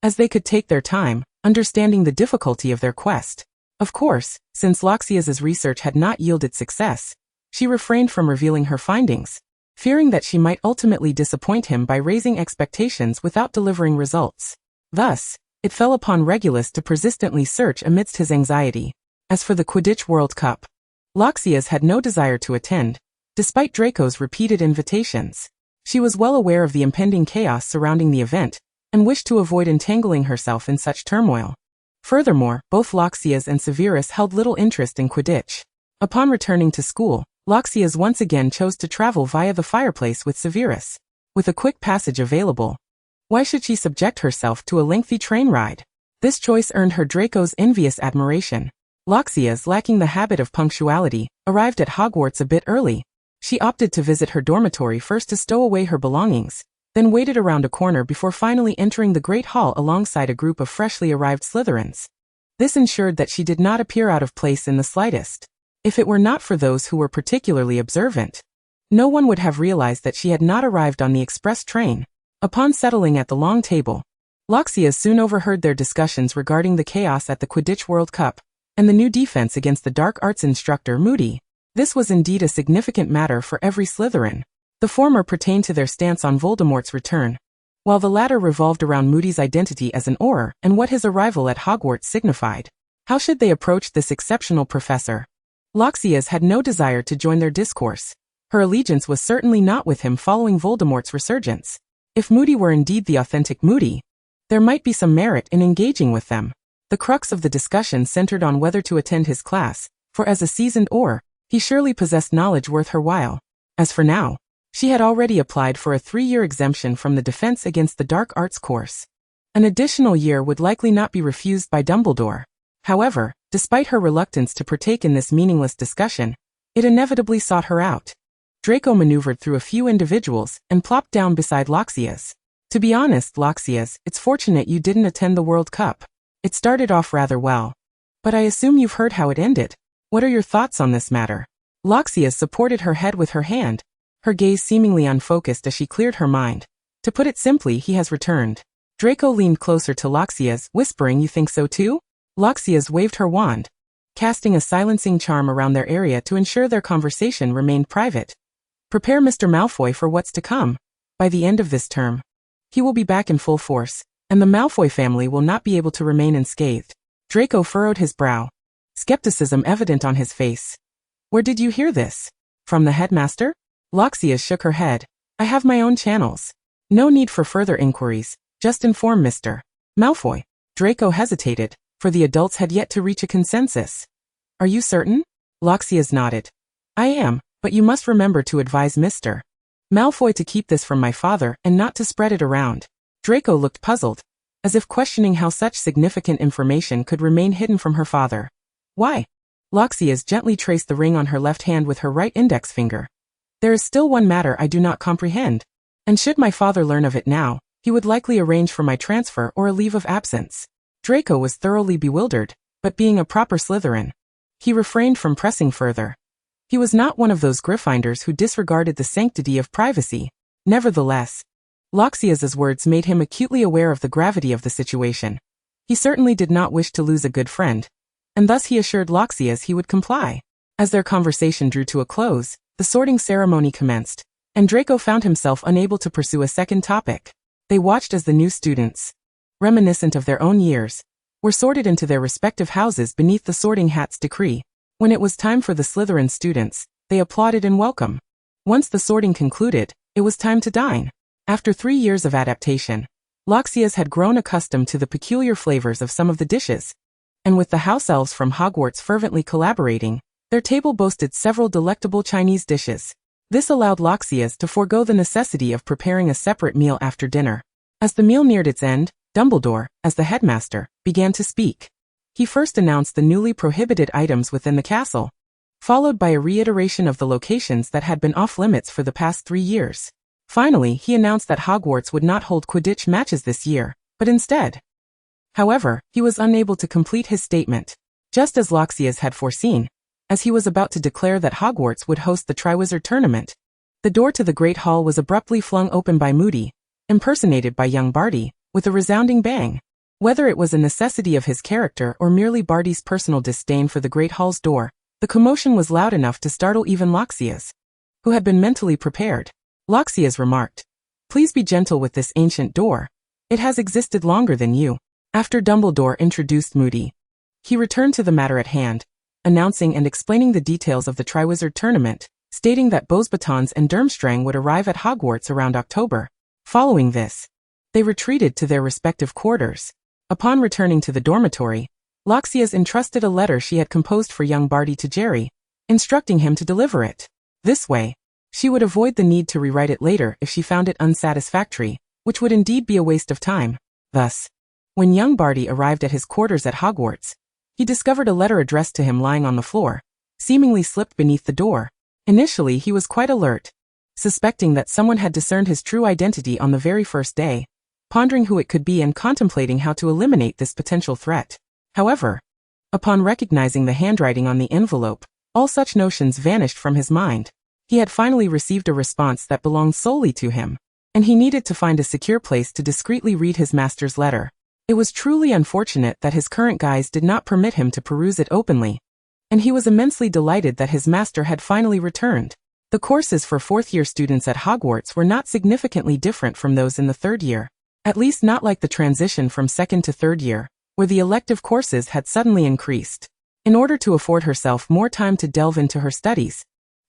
as they could take their time, understanding the difficulty of their quest. Of course, since Loxias's research had not yielded success, she refrained from revealing her findings, fearing that she might ultimately disappoint him by raising expectations without delivering results. Thus, it fell upon Regulus to persistently search amidst his anxiety. As for the Quidditch World Cup, Loxias had no desire to attend, despite Draco's repeated invitations. She was well aware of the impending chaos surrounding the event, and wished to avoid entangling herself in such turmoil. Furthermore, both Loxias and Severus held little interest in Quidditch. Upon returning to school, Loxias once again chose to travel via the fireplace with Severus. With a quick passage available, why should she subject herself to a lengthy train ride? This choice earned her Draco's envious admiration. Loxias, lacking the habit of punctuality, arrived at Hogwarts a bit early. She opted to visit her dormitory first to stow away her belongings, then waited around a corner before finally entering the Great Hall alongside a group of freshly arrived Slytherins. This ensured that she did not appear out of place in the slightest. If it were not for those who were particularly observant, no one would have realized that she had not arrived on the express train. Upon settling at the long table, Loxias soon overheard their discussions regarding the chaos at the Quidditch World Cup, and the new defense against the dark arts instructor Moody. This was indeed a significant matter for every Slytherin. The former pertained to their stance on Voldemort's return, while the latter revolved around Moody's identity as an Auror and what his arrival at Hogwarts signified. How should they approach this exceptional professor? Loxias had no desire to join their discourse. Her allegiance was certainly not with him following Voldemort's resurgence. If Moody were indeed the authentic Moody, there might be some merit in engaging with them. The crux of the discussion centered on whether to attend his class, for as a seasoned Auror, he surely possessed knowledge worth her while. As for now, she had already applied for a 3-year exemption from the Defense Against the Dark Arts course. An additional year would likely not be refused by Dumbledore. However, despite her reluctance to partake in this meaningless discussion, it inevitably sought her out. Draco maneuvered through a few individuals and plopped down beside Loxias. To be honest, Loxias, it's fortunate you didn't attend the World Cup. It started off rather well. But I assume you've heard how it ended. What are your thoughts on this matter? Loxias supported her head with her hand, her gaze seemingly unfocused as she cleared her mind. To put it simply, he has returned. Draco leaned closer to Loxias, whispering, "You think so too?" Loxias waved her wand, casting a silencing charm around their area to ensure their conversation remained private. "Prepare Mr. Malfoy for what's to come." By the end of this term, he will be back in full force, and the Malfoy family will not be able to remain unscathed. Draco furrowed his brow, skepticism evident on his face. Where did you hear this? From the headmaster? Loxia shook her head. I have my own channels. No need for further inquiries, just inform Mr. Malfoy. Draco hesitated, for the adults had yet to reach a consensus. Are you certain? Loxias nodded. I am, but you must remember to advise Mr. Malfoy to keep this from my father and not to spread it around. Draco looked puzzled, as if questioning how such significant information could remain hidden from her father. Why? Loxias gently traced the ring on her left hand with her right index finger. There is still one matter I do not comprehend, and should my father learn of it now, he would likely arrange for my transfer or a leave of absence. Draco was thoroughly bewildered, but being a proper Slytherin, he refrained from pressing further. He was not one of those Gryffindors who disregarded the sanctity of privacy. Nevertheless, Loxias's words made him acutely aware of the gravity of the situation. He certainly did not wish to lose a good friend, and thus he assured Loxias he would comply. As their conversation drew to a close, the sorting ceremony commenced, and Draco found himself unable to pursue a second topic. They watched as the new students, reminiscent of their own years, were sorted into their respective houses beneath the Sorting Hat's decree. When it was time for the Slytherin students, they applauded in welcome. Once the sorting concluded, it was time to dine. After 3 years of adaptation, Loxias had grown accustomed to the peculiar flavors of some of the dishes, and with the house elves from Hogwarts fervently collaborating, their table boasted several delectable Chinese dishes. This allowed Loxias to forego the necessity of preparing a separate meal after dinner. As the meal neared its end, Dumbledore, as the headmaster, began to speak. He first announced the newly prohibited items within the castle, followed by a reiteration of the locations that had been off-limits for the past 3 years. Finally, he announced that Hogwarts would not hold Quidditch matches this year, but instead. However, he was unable to complete his statement, just as Loxias had foreseen, as he was about to declare that Hogwarts would host the Triwizard Tournament. The door to the Great Hall was abruptly flung open by Moody, impersonated by young Barty, with a resounding bang. Whether it was a necessity of his character or merely Barty's personal disdain for the Great Hall's door, the commotion was loud enough to startle even Loxias, who had been mentally prepared. Loxias remarked, "Please be gentle with this ancient door. It has existed longer than you." After Dumbledore introduced Moody, he returned to the matter at hand, announcing and explaining the details of the Triwizard Tournament, stating that Beauxbatons and Durmstrang would arrive at Hogwarts around October. Following this, they retreated to their respective quarters. Upon returning to the dormitory, Loxias entrusted a letter she had composed for young Barty to Jerry, instructing him to deliver it. This way, she would avoid the need to rewrite it later if she found it unsatisfactory, which would indeed be a waste of time. Thus, when young Barty arrived at his quarters at Hogwarts, he discovered a letter addressed to him lying on the floor, seemingly slipped beneath the door. Initially, he was quite alert, suspecting that someone had discerned his true identity on the very first day, pondering who it could be and contemplating how to eliminate this potential threat. However, upon recognizing the handwriting on the envelope, all such notions vanished from his mind. He had finally received a response that belonged solely to him, and he needed to find a secure place to discreetly read his master's letter. It was truly unfortunate that his current guise did not permit him to peruse it openly, and he was immensely delighted that his master had finally returned. The courses for fourth-year students at Hogwarts were not significantly different from those in the third year, at least not like the transition from second to third year, where the elective courses had suddenly increased. In order to afford herself more time to delve into her studies,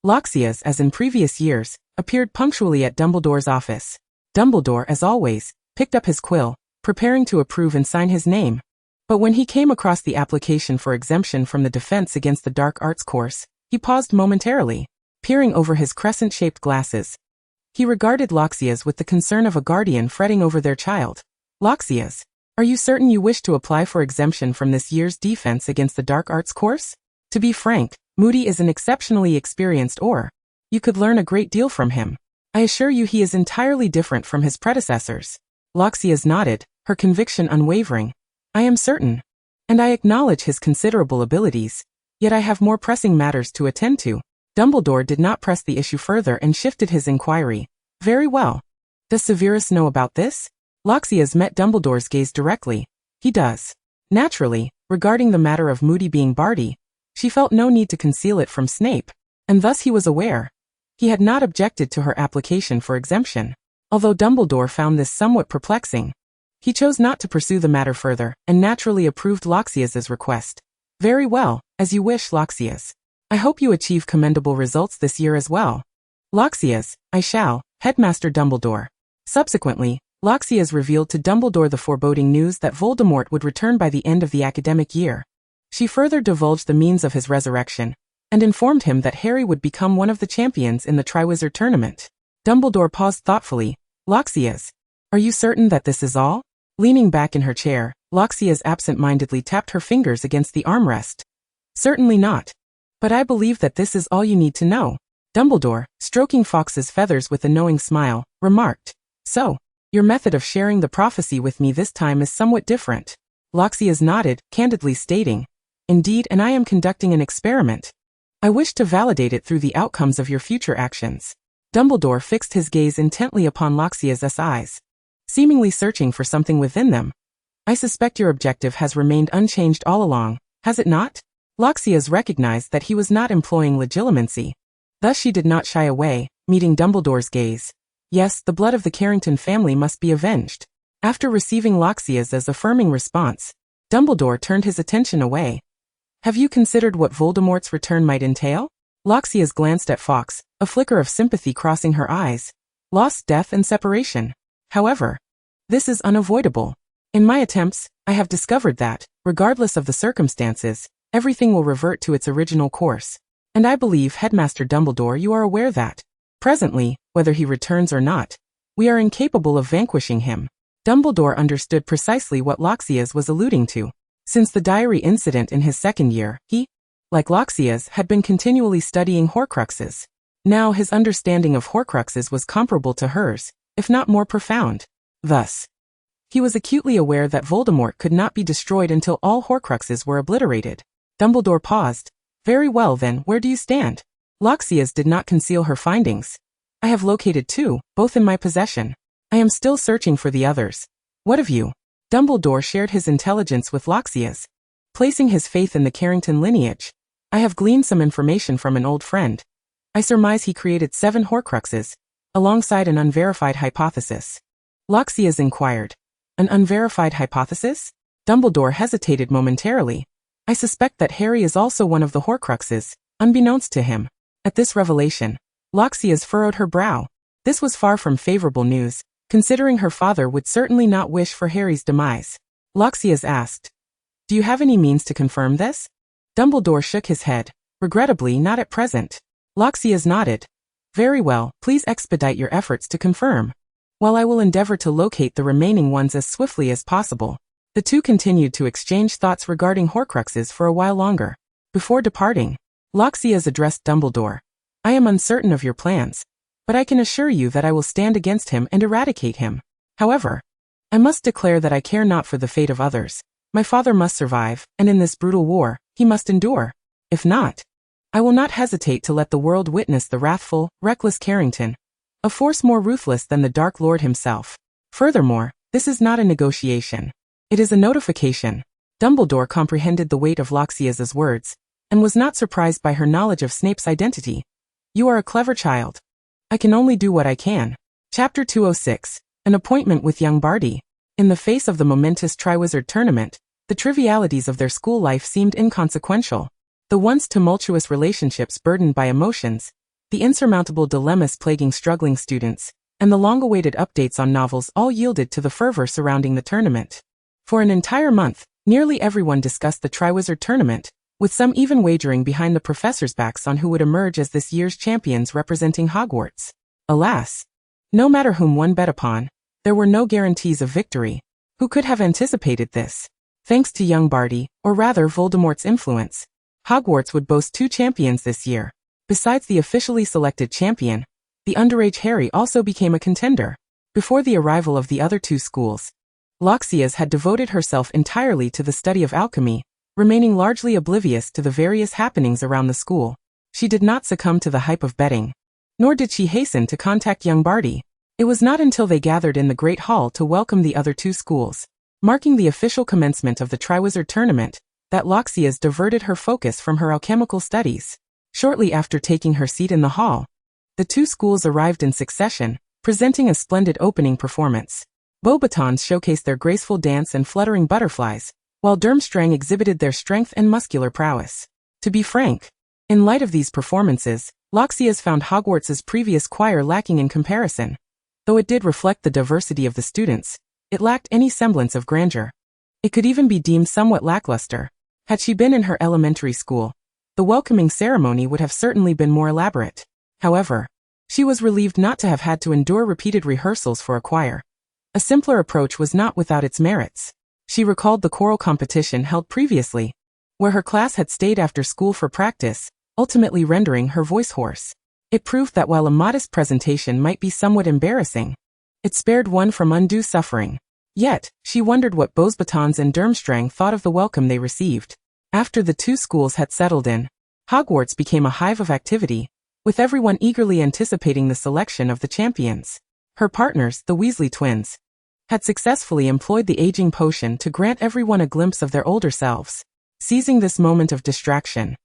Loxias, as in previous years, appeared punctually at Dumbledore's office. Dumbledore, as always, picked up his quill, preparing to approve and sign his name. But when he came across the application for exemption from the Defense Against the Dark Arts course, he paused momentarily, peering over his crescent-shaped glasses. He regarded Loxias with the concern of a guardian fretting over their child. "Loxias, are you certain you wish to apply for exemption from this year's Defense Against the Dark Arts course? To be frank, Moody is an exceptionally experienced Auror. You could learn a great deal from him. I assure you he is entirely different from his predecessors." Loxias nodded, her conviction unwavering. "I am certain, and I acknowledge his considerable abilities, yet I have more pressing matters to attend to." Dumbledore did not press the issue further and shifted his inquiry. "Very well. Does Severus know about this?" Loxias met Dumbledore's gaze directly. "He does." Naturally, regarding the matter of Moody being Barty, she felt no need to conceal it from Snape, and thus he was aware. He had not objected to her application for exemption. Although Dumbledore found this somewhat perplexing, he chose not to pursue the matter further, and naturally approved Loxias's request. Very well, as you wish, Loxias. I hope you achieve commendable results this year as well. Loxias, I shall, Headmaster Dumbledore. Subsequently, Loxias revealed to Dumbledore the foreboding news that Voldemort would return by the end of the academic year. She further divulged the means of his resurrection, and informed him that Harry would become one of the champions in the Triwizard Tournament. Dumbledore paused thoughtfully. Loxias, are you certain that this is all? Leaning back in her chair, Loxias absent-mindedly tapped her fingers against the armrest. Certainly not. But I believe that this is all you need to know. Dumbledore, stroking Fawkes's feathers with a knowing smile, remarked. So, your method of sharing the prophecy with me this time is somewhat different. Loxias nodded, candidly stating, Indeed, and I am conducting an experiment. I wish to validate it through the outcomes of your future actions. Dumbledore fixed his gaze intently upon Loxias's eyes, seemingly searching for something within them. I suspect your objective has remained unchanged all along, has it not? Loxias recognized that he was not employing legilimency. Thus she did not shy away, meeting Dumbledore's gaze. Yes, the blood of the Carrington family must be avenged. After receiving Loxias's affirming response, Dumbledore turned his attention away. Have you considered what Voldemort's return might entail? Loxias glanced at Fawkes, a flicker of sympathy crossing her eyes. Loss, death, and separation. However, this is unavoidable. In my attempts, I have discovered that, regardless of the circumstances, everything will revert to its original course. And I believe, Headmaster Dumbledore, you are aware that, presently, whether he returns or not, we are incapable of vanquishing him. Dumbledore understood precisely what Loxias was alluding to. Since the diary incident in his second year, he, like Loxias, had been continually studying Horcruxes. Now his understanding of Horcruxes was comparable to hers, if not more profound. Thus, he was acutely aware that Voldemort could not be destroyed until all Horcruxes were obliterated. Dumbledore paused. Very well then, where do you stand? Loxias did not conceal her findings. I have located two, both in my possession. I am still searching for the others. What of you? Dumbledore shared his intelligence with Loxias. Placing his faith in the Carrington lineage, I have gleaned some information from an old friend. I surmise he created 7 Horcruxes, alongside an unverified hypothesis. Loxias inquired. An unverified hypothesis? Dumbledore hesitated momentarily. I suspect that Harry is also one of the Horcruxes, unbeknownst to him. At this revelation, Loxias furrowed her brow. This was far from favorable news, considering her father would certainly not wish for Harry's demise. Loxias asked, Do you have any means to confirm this? Dumbledore shook his head. Regrettably, not at present. Loxias nodded. Very well, please expedite your efforts to confirm, while I will endeavor to locate the remaining ones as swiftly as possible. The two continued to exchange thoughts regarding Horcruxes for a while longer. Before departing, Loxias addressed Dumbledore. I am uncertain of your plans, but I can assure you that I will stand against him and eradicate him. However, I must declare that I care not for the fate of others. My father must survive, and in this brutal war, he must endure. If not, I will not hesitate to let the world witness the wrathful, reckless Carrington, a force more ruthless than the Dark Lord himself. Furthermore, this is not a negotiation. It is a notification. Dumbledore comprehended the weight of Loxias's words, and was not surprised by her knowledge of Snape's identity. You are a clever child. I can only do what I can. Chapter 206. An appointment with young Barty. In the face of the momentous Triwizard Tournament, the trivialities of their school life seemed inconsequential. The once tumultuous relationships burdened by emotions, the insurmountable dilemmas plaguing struggling students, and the long-awaited updates on novels all yielded to the fervor surrounding the tournament. For an entire month, nearly everyone discussed the Triwizard Tournament, with some even wagering behind the professors' backs on who would emerge as this year's champions representing Hogwarts. Alas, no matter whom one bet upon, there were no guarantees of victory. Who could have anticipated this? Thanks to young Barty, or rather Voldemort's influence, Hogwarts would boast 2 champions this year. Besides the officially selected champion, the underage Harry also became a contender. Before the arrival of the other 2 schools, Loxias had devoted herself entirely to the study of alchemy, remaining largely oblivious to the various happenings around the school. She did not succumb to the hype of betting, nor did she hasten to contact young Barty. It was not until they gathered in the Great Hall to welcome the other 2 schools, marking the official commencement of the Triwizard Tournament, that Loxias diverted her focus from her alchemical studies. Shortly after taking her seat in the hall, the 2 schools arrived in succession, presenting a splendid opening performance. Beauxbatons showcased their graceful dance and fluttering butterflies, while Durmstrang exhibited their strength and muscular prowess. To be frank, in light of these performances, Loxias found Hogwarts's previous choir lacking in comparison. Though it did reflect the diversity of the students, it lacked any semblance of grandeur. It could even be deemed somewhat lackluster. Had she been in her elementary school, the welcoming ceremony would have certainly been more elaborate. However, she was relieved not to have had to endure repeated rehearsals for a choir. A simpler approach was not without its merits. She recalled the choral competition held previously, where her class had stayed after school for practice, ultimately rendering her voice hoarse. It proved that while a modest presentation might be somewhat embarrassing, it spared one from undue suffering. Yet, she wondered what Beauxbatons and Durmstrang thought of the welcome they received. After the two schools had settled in, Hogwarts became a hive of activity, with everyone eagerly anticipating the selection of the champions. Her partners, the Weasley twins, had successfully employed the aging potion to grant everyone a glimpse of their older selves. Seizing this moment of distraction,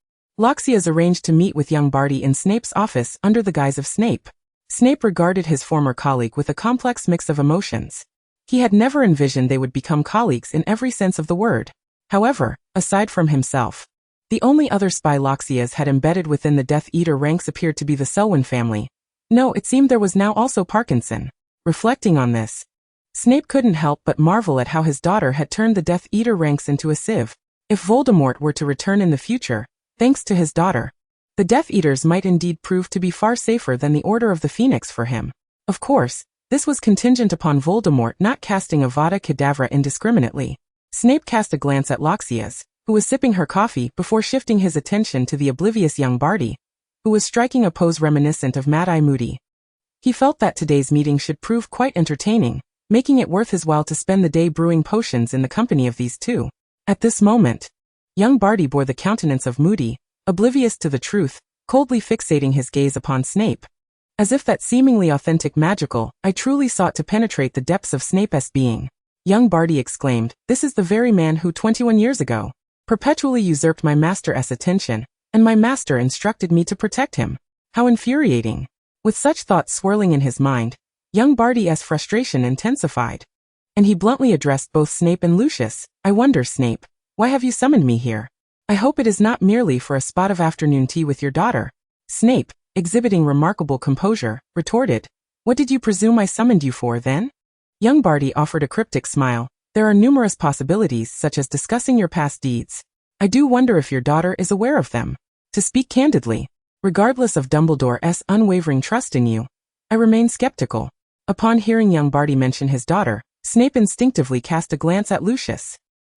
Loxias arranged to meet with young Barty in Snape's office under the guise of Snape. Snape regarded his former colleague with a complex mix of emotions. He had never envisioned they would become colleagues in every sense of the word. However, aside from himself, the only other spy Loxias had embedded within the Death Eater ranks appeared to be the Selwyn family. No, it seemed there was now also Parkinson. Reflecting on this, Snape couldn't help but marvel at how his daughter had turned the Death Eater ranks into a sieve. If Voldemort were to return in the future, thanks to his daughter, the Death Eaters might indeed prove to be far safer than the Order of the Phoenix for him. Of course, this was contingent upon Voldemort not casting Avada Kedavra indiscriminately. Snape cast a glance at Loxias, who was sipping her coffee before shifting his attention to the oblivious young Barty, who was striking a pose reminiscent of Mad-Eye Moody. He felt that today's meeting should prove quite entertaining, making it worth his while to spend the day brewing potions in the company of these two. At this moment, young Barty bore the countenance of Moody, oblivious to the truth, coldly fixating his gaze upon Snape. As if that seemingly authentic magical, I truly sought to penetrate the depths of Snape's being. Young Barty exclaimed, "This is the very man who 21 years ago perpetually usurped my master's attention, and my master instructed me to protect him. How infuriating." With such thoughts swirling in his mind, young Barty's frustration intensified, and he bluntly addressed both Snape and Lucius. "I wonder, Snape, why have you summoned me here? I hope it is not merely for a spot of afternoon tea with your daughter." Snape, exhibiting remarkable composure, retorted, "What did you presume I summoned you for, then?" Young Barty offered a cryptic smile. "There are numerous possibilities, such as discussing your past deeds. I do wonder if your daughter is aware of them. To speak candidly, regardless of Dumbledore's unwavering trust in you, I remain skeptical." Upon hearing young Barty mention his daughter, Snape instinctively cast a glance at Lucius.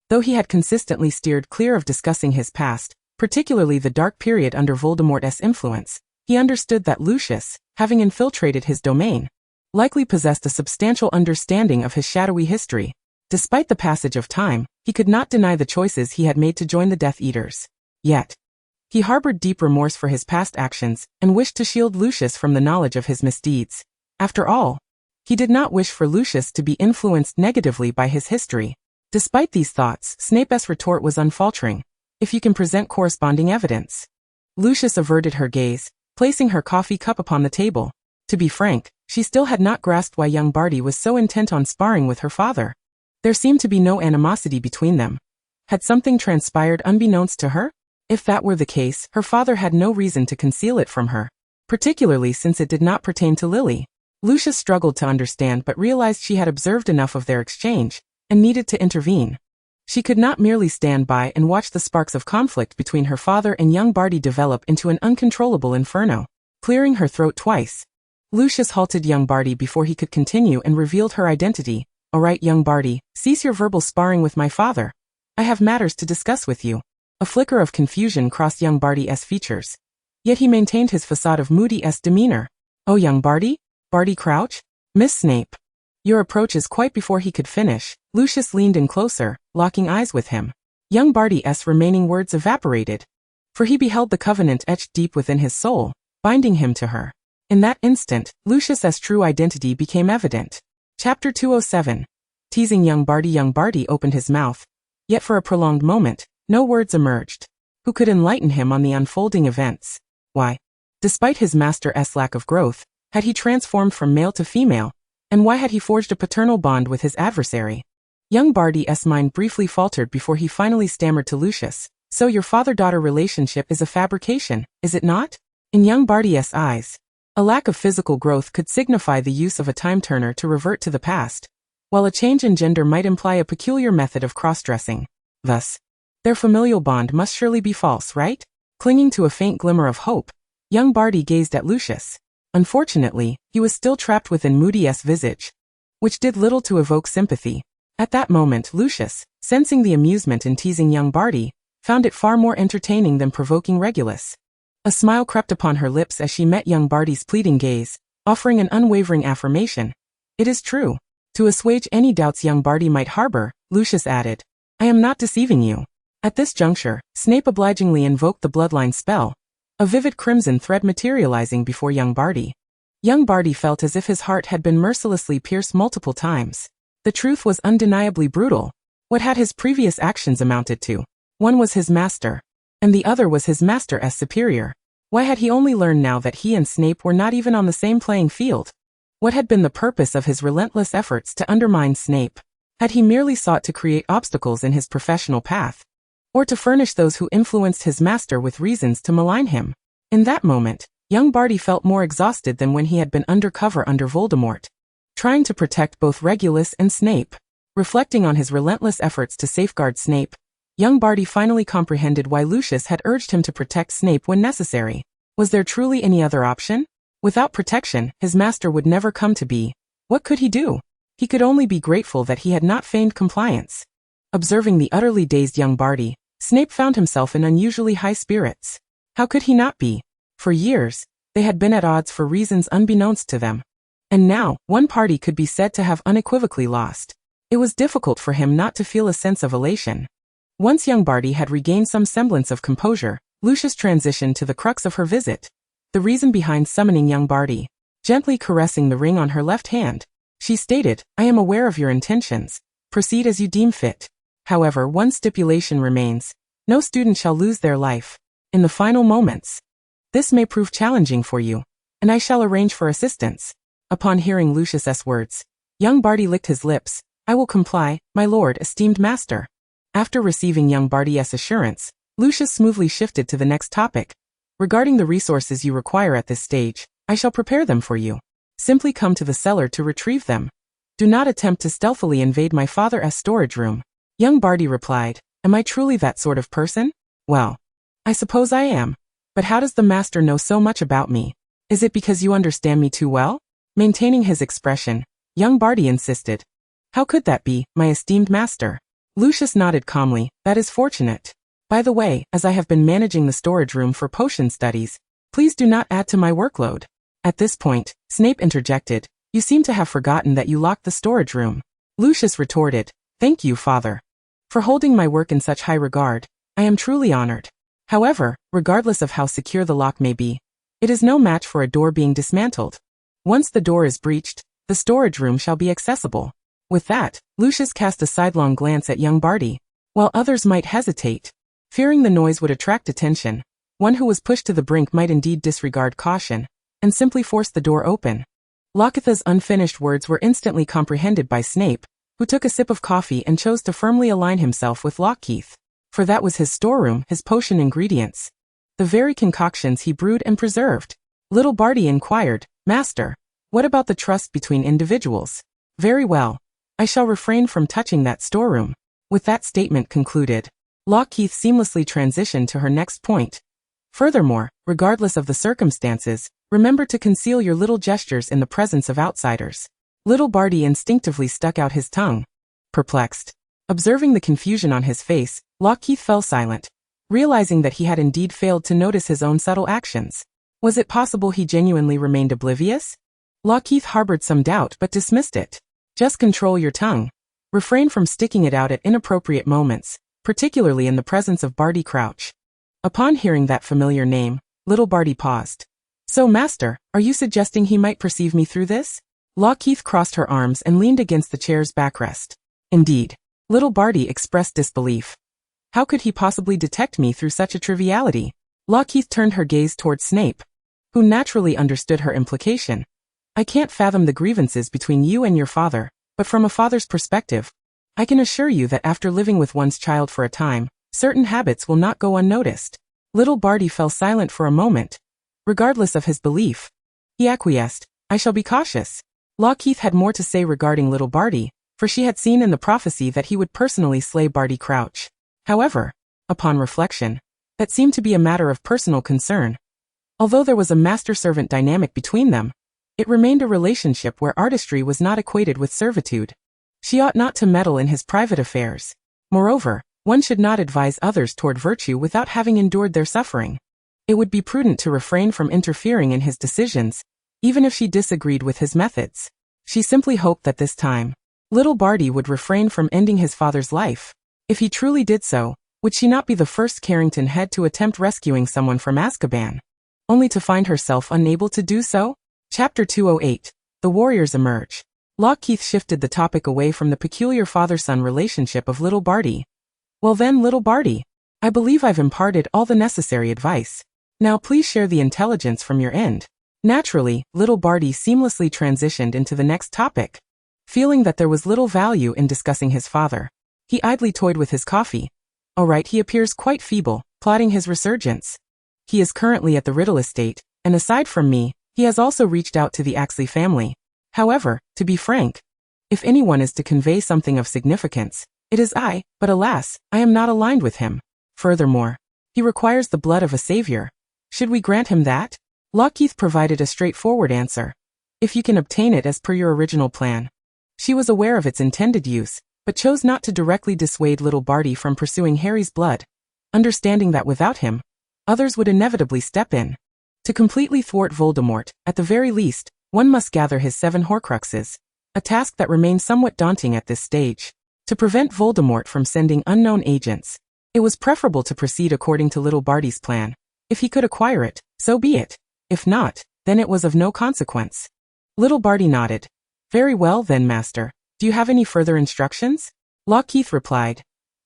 Though he had consistently steered clear of discussing his past, particularly the dark period under Voldemort's influence, he understood that Lucius, having infiltrated his domain, likely possessed a substantial understanding of his shadowy history. Despite the passage of time, he could not deny the choices he had made to join the Death Eaters. Yet, he harbored deep remorse for his past actions and wished to shield Lucius from the knowledge of his misdeeds. After all, he did not wish for Lucius to be influenced negatively by his history. Despite these thoughts, Snape's retort was unfaltering. "If you can present corresponding evidence." Lucius averted her gaze, placing her coffee cup upon the table. To be frank, she still had not grasped why young Barty was so intent on sparring with her father. There seemed to be no animosity between them. Had something transpired unbeknownst to her? If that were the case, her father had no reason to conceal it from her, particularly since it did not pertain to Lily. Lucius struggled to understand but realized she had observed enough of their exchange, and needed to intervene. She could not merely stand by and watch the sparks of conflict between her father and young Barty develop into an uncontrollable inferno. Clearing her throat twice, Lucius halted young Barty before he could continue and revealed her identity. "All right, young Barty, cease your verbal sparring with my father. I have matters to discuss with you." A flicker of confusion crossed young Barty's features. Yet he maintained his facade of moody-esque demeanor. "Oh, young Barty? Barty Crouch? Miss Snape. Your approach is quite." Before he could finish, Lucius leaned in closer, locking eyes with him. Young Barty's remaining words evaporated, for he beheld the covenant etched deep within his soul, binding him to her. In that instant, Lucius's true identity became evident. Chapter 207. Teasing young Barty. Young Barty opened his mouth, yet for a prolonged moment, no words emerged. Who could enlighten him on the unfolding events? Why, despite his master's lack of growth, Had he transformed from male to female? And why had he forged a paternal bond with his adversary? Young Barty's mind briefly faltered before he finally stammered to Lucius. So your father-daughter relationship is a fabrication, is it not? In young Barty's eyes, a lack of physical growth could signify the use of a time-turner to revert to the past, while a change in gender might imply a peculiar method of cross-dressing. Thus, their familial bond must surely be false, right? Clinging to a faint glimmer of hope, young Barty gazed at Lucius. Unfortunately, he was still trapped within Moody's visage, which did little to evoke sympathy. At that moment, Lucius, sensing the amusement in teasing young Barty, found it far more entertaining than provoking Regulus. A smile crept upon her lips as she met young Barty's pleading gaze, offering an unwavering affirmation. It is true. To assuage any doubts young Barty might harbor, Lucius added, I am not deceiving you. At this juncture, Snape obligingly invoked the bloodline spell, a vivid crimson thread materializing before young Barty. Young Barty felt as if his heart had been mercilessly pierced multiple times. The truth was undeniably brutal. What had his previous actions amounted to? One was his master, and the other was his master as superior. Why had he only learned now that he and Snape were not even on the same playing field? What had been the purpose of his relentless efforts to undermine Snape? Had he merely sought to create obstacles in his professional path, or to furnish those who influenced his master with reasons to malign him? In that moment, young Barty felt more exhausted than when he had been undercover under Voldemort, trying to protect both Regulus and Snape. Reflecting on his relentless efforts to safeguard Snape, young Barty finally comprehended why Lucius had urged him to protect Snape when necessary. Was there truly any other option? Without protection, his master would never come to be. What could he do? He could only be grateful that he had not feigned compliance. Observing the utterly dazed young Barty, Snape found himself in unusually high spirits. How could he not be? For years, they had been at odds for reasons unbeknownst to them. And now, one party could be said to have unequivocally lost. It was difficult for him not to feel a sense of elation. Once young Barty had regained some semblance of composure, Lucius transitioned to the crux of her visit. The reason behind summoning young Barty. Gently caressing the ring on her left hand, she stated, I am aware of your intentions. Proceed as you deem fit. However, one stipulation remains. No student shall lose their life in the final moments. This may prove challenging for you, and I shall arrange for assistance. Upon hearing Lucius's words, young Barty licked his lips. I will comply, my lord, esteemed master. After receiving young Barty's assurance, Lucius smoothly shifted to the next topic. Regarding the resources you require at this stage, I shall prepare them for you. Simply come to the cellar to retrieve them. Do not attempt to stealthily invade my father's storage room. Young Barty replied, Am I truly that sort of person? Well, I suppose I am. But how does the master know so much about me? Is it because you understand me too well? Maintaining his expression, young Barty insisted. How could that be, my esteemed master? Lucius nodded calmly, that is fortunate. By the way, as I have been managing the storage room for potion studies, please do not add to my workload. At this point, Snape interjected, You seem to have forgotten that you locked the storage room. Lucius retorted, Thank you, father. For holding my work in such high regard, I am truly honored. However, regardless of how secure the lock may be, it is no match for a door being dismantled. Once the door is breached, the storage room shall be accessible. With that, Lucius cast a sidelong glance at young Barty. While others might hesitate, fearing the noise would attract attention, one who was pushed to the brink might indeed disregard caution, and simply force the door open. Loxis's unfinished words were instantly comprehended by Snape, who took a sip of coffee and chose to firmly align himself with Loxis. For that was his storeroom, his potion ingredients. The very concoctions he brewed and preserved. Little Barty inquired, Master, what about the trust between individuals? Very well. I shall refrain from touching that storeroom. With that statement concluded, Loxis seamlessly transitioned to her next point. Furthermore, regardless of the circumstances, remember to conceal your little gestures in the presence of outsiders. Little Barty instinctively stuck out his tongue. Perplexed. Observing the confusion on his face, Loxis fell silent, realizing that he had indeed failed to notice his own subtle actions. Was it possible he genuinely remained oblivious? Loxis harbored some doubt but dismissed it. Just control your tongue. Refrain from sticking it out at inappropriate moments, particularly in the presence of Barty Crouch. Upon hearing that familiar name, little Barty paused. So, master, are you suggesting he might perceive me through this? Loxis crossed her arms and leaned against the chair's backrest. Indeed. Little Barty expressed disbelief. How could he possibly detect me through such a triviality? Loxis turned her gaze towards Snape, who naturally understood her implication. I can't fathom the grievances between you and your father, but from a father's perspective, I can assure you that after living with one's child for a time, certain habits will not go unnoticed. Little Barty fell silent for a moment. Regardless of his belief, he acquiesced. I shall be cautious. Lockheath had more to say regarding little Barty, for she had seen in the prophecy that he would personally slay Barty Crouch. However, upon reflection, that seemed to be a matter of personal concern. Although there was a master-servant dynamic between them, it remained a relationship where artistry was not equated with servitude. She ought not to meddle in his private affairs. Moreover, one should not advise others toward virtue without having endured their suffering. It would be prudent to refrain from interfering in his decisions, even if she disagreed with his methods. She simply hoped that this time, little Barty would refrain from ending his father's life. If he truly did so, would she not be the first Carrington head to attempt rescuing someone from Azkaban, only to find herself unable to do so? Chapter 208. The Warriors Emerge. Lockheath shifted the topic away from the peculiar father-son relationship of little Barty. Well then, little Barty, I believe I've imparted all the necessary advice. Now please share the intelligence from your end. Naturally, little Barty seamlessly transitioned into the next topic. Feeling that there was little value in discussing his father, he idly toyed with his coffee. Alright, he appears quite feeble, plotting his resurgence. He is currently at the Riddle estate, and aside from me, he has also reached out to the Axley family. However, to be frank, if anyone is to convey something of significance, it is I, but alas, I am not aligned with him. Furthermore, he requires the blood of a savior. Should we grant him that? Lockheath provided a straightforward answer. If you can obtain it as per your original plan. She was aware of its intended use, but chose not to directly dissuade little Barty from pursuing Harry's blood, understanding that without him, others would inevitably step in. To completely thwart Voldemort, at the very least, one must gather his 7 Horcruxes, a task that remained somewhat daunting at this stage. To prevent Voldemort from sending unknown agents, it was preferable to proceed according to little Barty's plan. If he could acquire it, so be it. If not, then it was of no consequence. Little Barty nodded. Very well then, Master. Do you have any further instructions? Lockheath replied.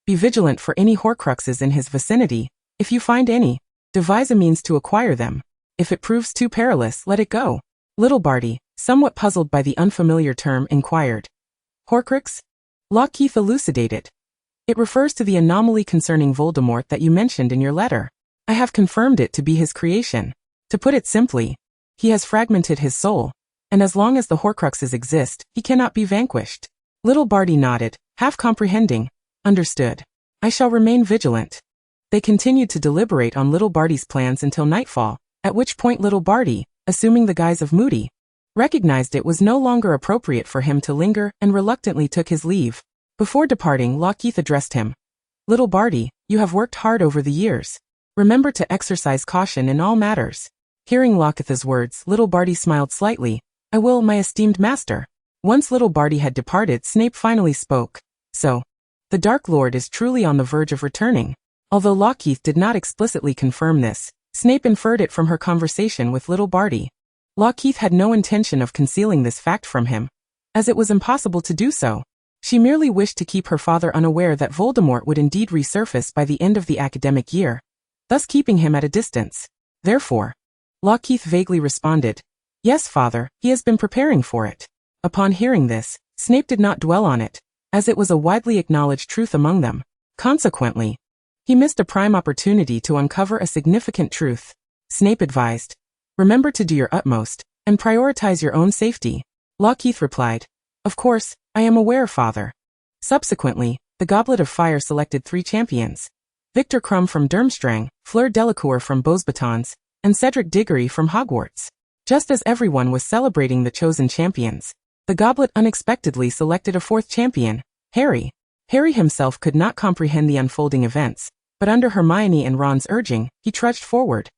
Be vigilant for any Horcruxes in his vicinity. If you find any, devise a means to acquire them. If it proves too perilous, let it go. Little Barty, somewhat puzzled by the unfamiliar term, inquired. Horcrux? Lockheath elucidated. It refers to the anomaly concerning Voldemort that you mentioned in your letter. I have confirmed it to be his creation. To put it simply, he has fragmented his soul, and as long as the Horcruxes exist, he cannot be vanquished. Little Barty nodded, half comprehending. Understood. I shall remain vigilant. They continued to deliberate on little Barty's plans until nightfall, at which point little Barty, assuming the guise of Moody, recognized it was no longer appropriate for him to linger and reluctantly took his leave. Before departing, Lockheath addressed him. Little Barty, you have worked hard over the years. Remember to exercise caution in all matters. Hearing Lockheath's words, little Barty smiled slightly. I will, my esteemed master. Once little Barty had departed, Snape finally spoke. So, the Dark Lord is truly on the verge of returning. Although Lockheath did not explicitly confirm this, Snape inferred it from her conversation with little Barty. Lockheath had no intention of concealing this fact from him, as it was impossible to do so. She merely wished to keep her father unaware that Voldemort would indeed resurface by the end of the academic year, thus keeping him at a distance. Therefore, Lockheath vaguely responded, Yes, father, he has been preparing for it. Upon hearing this, Snape did not dwell on it, as it was a widely acknowledged truth among them. Consequently, he missed a prime opportunity to uncover a significant truth. Snape advised, Remember to do your utmost, and prioritize your own safety. Lockheath replied, Of course, I am aware, father. Subsequently, the Goblet of Fire selected 3 champions. Victor Crumb from Durmstrang, Fleur Delacour from Beauxbatons, and Cedric Diggory from Hogwarts. Just as everyone was celebrating the chosen champions, the Goblet unexpectedly selected a 4th champion, Harry. Harry himself could not comprehend the unfolding events, but under Hermione and Ron's urging, he trudged forward,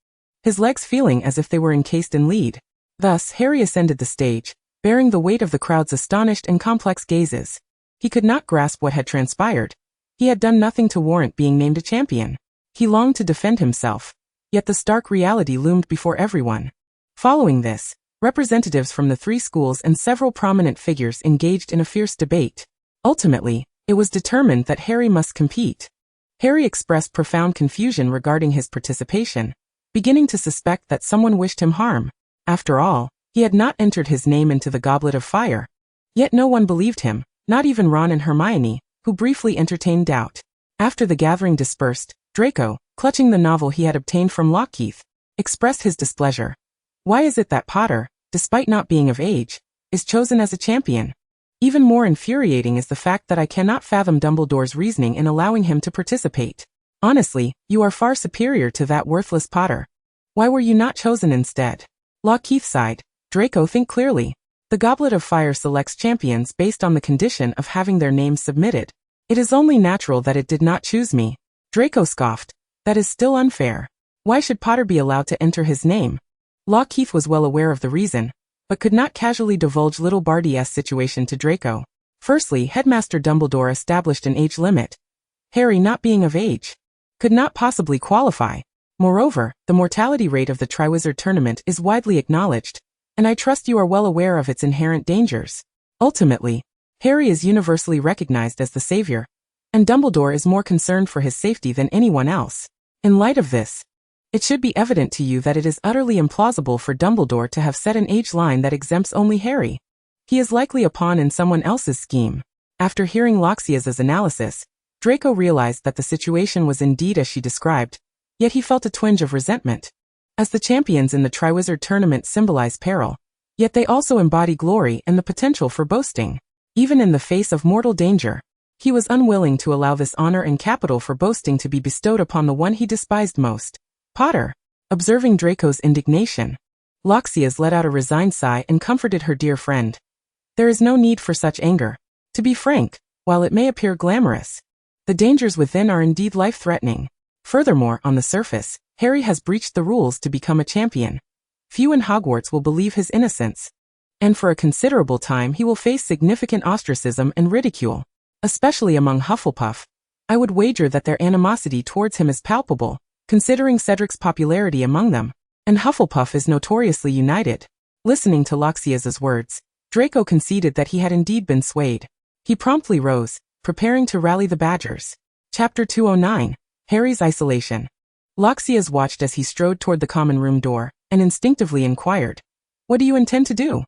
his legs feeling as if they were encased in lead. Thus, Harry ascended the stage, bearing the weight of the crowd's astonished and complex gazes. He could not grasp what had transpired. He had done nothing to warrant being named a champion. He longed to defend himself, yet the stark reality loomed before everyone. Following this, representatives from the 3 schools and several prominent figures engaged in a fierce debate. Ultimately, it was determined that Harry must compete. Harry expressed profound confusion regarding his participation, beginning to suspect that someone wished him harm. After all, He had not entered his name into the Goblet of Fire. Yet no one believed him, not even Ron and Hermione, who briefly entertained doubt. After the gathering dispersed, Draco, clutching the novel he had obtained from Lockheath, expressed his displeasure. Why is it that Potter, despite not being of age, is chosen as a champion? Even more infuriating is the fact that I cannot fathom Dumbledore's reasoning in allowing him to participate. Honestly, you are far superior to that worthless Potter. Why were you not chosen instead? Lockheath sighed. Draco, think clearly. The Goblet of Fire selects champions based on the condition of having their names submitted. It is only natural that it did not choose me. Draco scoffed. That is still unfair. Why should Potter be allowed to enter his name? Lockheath was well aware of the reason, but could not casually divulge little Barty's situation to Draco. Firstly, Headmaster Dumbledore established an age limit. Harry, not being of age, could not possibly qualify. Moreover, the mortality rate of the Triwizard Tournament is widely acknowledged, and I trust you are well aware of its inherent dangers. Ultimately, Harry is universally recognized as the savior, and Dumbledore is more concerned for his safety than anyone else. In light of this, it should be evident to you that it is utterly implausible for Dumbledore to have set an age line that exempts only Harry. He is likely a pawn in someone else's scheme. After hearing Loxia's analysis, Draco realized that the situation was indeed as she described, yet he felt a twinge of resentment. As the champions in the Triwizard Tournament symbolize peril, yet they also embody glory and the potential for boasting. Even in the face of mortal danger, he was unwilling to allow this honor and capital for boasting to be bestowed upon the one he despised most. Potter. Observing Draco's indignation, Loxias let out a resigned sigh and comforted her dear friend. There is no need for such anger. To be frank, while it may appear glamorous, the dangers within are indeed life-threatening. Furthermore, on the surface, Harry has breached the rules to become a champion. Few in Hogwarts will believe his innocence, and for a considerable time he will face significant ostracism and ridicule, especially among Hufflepuff. I would wager that their animosity towards him is palpable, considering Cedric's popularity among them, and Hufflepuff is notoriously united. Listening to Loxias's words, Draco conceded that he had indeed been swayed. He promptly rose, preparing to rally the Badgers. Chapter 209. Harry's Isolation. Loxias watched as he strode toward the common room door, and instinctively inquired, "What do you intend to do?"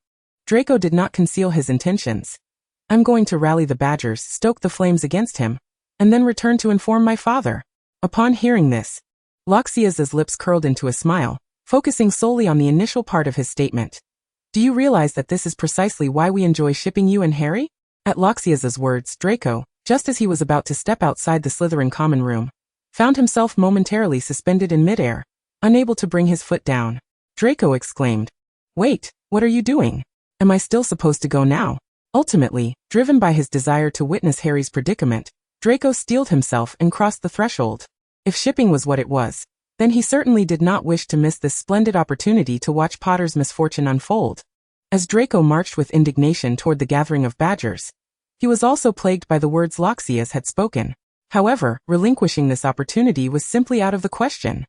Draco did not conceal his intentions. "I'm going to rally the Badgers, stoke the flames against him, and then return to inform my father." Upon hearing this, Loxias's lips curled into a smile, focusing solely on the initial part of his statement. "Do you realize that this is precisely why we enjoy shipping you and Harry?" At Loxias's words, Draco, just as he was about to step outside the Slytherin common room, found himself momentarily suspended in midair, unable to bring his foot down. Draco exclaimed, "Wait, what are you doing? Am I still supposed to go now?" Ultimately, driven by his desire to witness Harry's predicament, Draco steeled himself and crossed the threshold. If shipping was what it was, then he certainly did not wish to miss this splendid opportunity to watch Potter's misfortune unfold. As Draco marched with indignation toward the gathering of Badgers, he was also plagued by the words Loxias had spoken. However, relinquishing this opportunity was simply out of the question.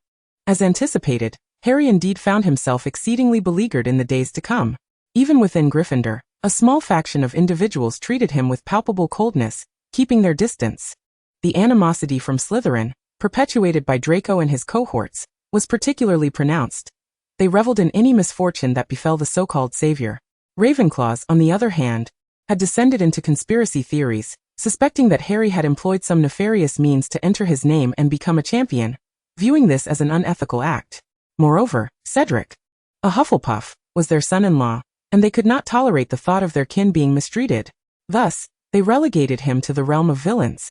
As anticipated, Harry indeed found himself exceedingly beleaguered in the days to come. Even within Gryffindor, a small faction of individuals treated him with palpable coldness, keeping their distance. The animosity from Slytherin, perpetuated by Draco and his cohorts, was particularly pronounced. They reveled in any misfortune that befell the so-called savior. Ravenclaws, on the other hand, had descended into conspiracy theories, suspecting that Harry had employed some nefarious means to enter his name and become a champion, viewing this as an unethical act. Moreover, Cedric, a Hufflepuff, was their son-in-law, and they could not tolerate the thought of their kin being mistreated. Thus, they relegated him to the realm of villains.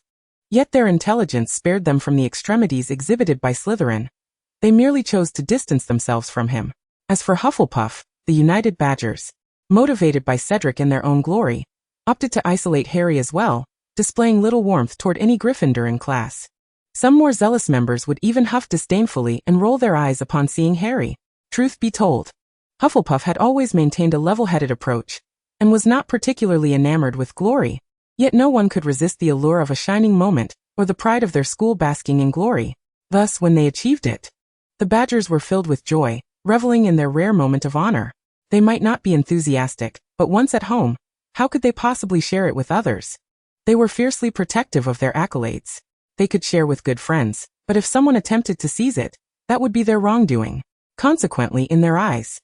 Yet their intelligence spared them from the extremities exhibited by Slytherin. They merely chose to distance themselves from him. As for Hufflepuff, the United Badgers, motivated by Cedric in their own glory, opted to isolate Harry as well, displaying little warmth toward any Gryffindor in class. Some more zealous members would even huff disdainfully and roll their eyes upon seeing Harry. Truth be told, Hufflepuff had always maintained a level-headed approach, and was not particularly enamored with glory. Yet no one could resist the allure of a shining moment, or the pride of their school basking in glory. Thus, when they achieved it, the Badgers were filled with joy, reveling in their rare moment of honor. They might not be enthusiastic, but once at home, how could they possibly share it with others? They were fiercely protective of their accolades. They could share with good friends, but if someone attempted to seize it, that would be their wrongdoing. Consequently, in their eyes,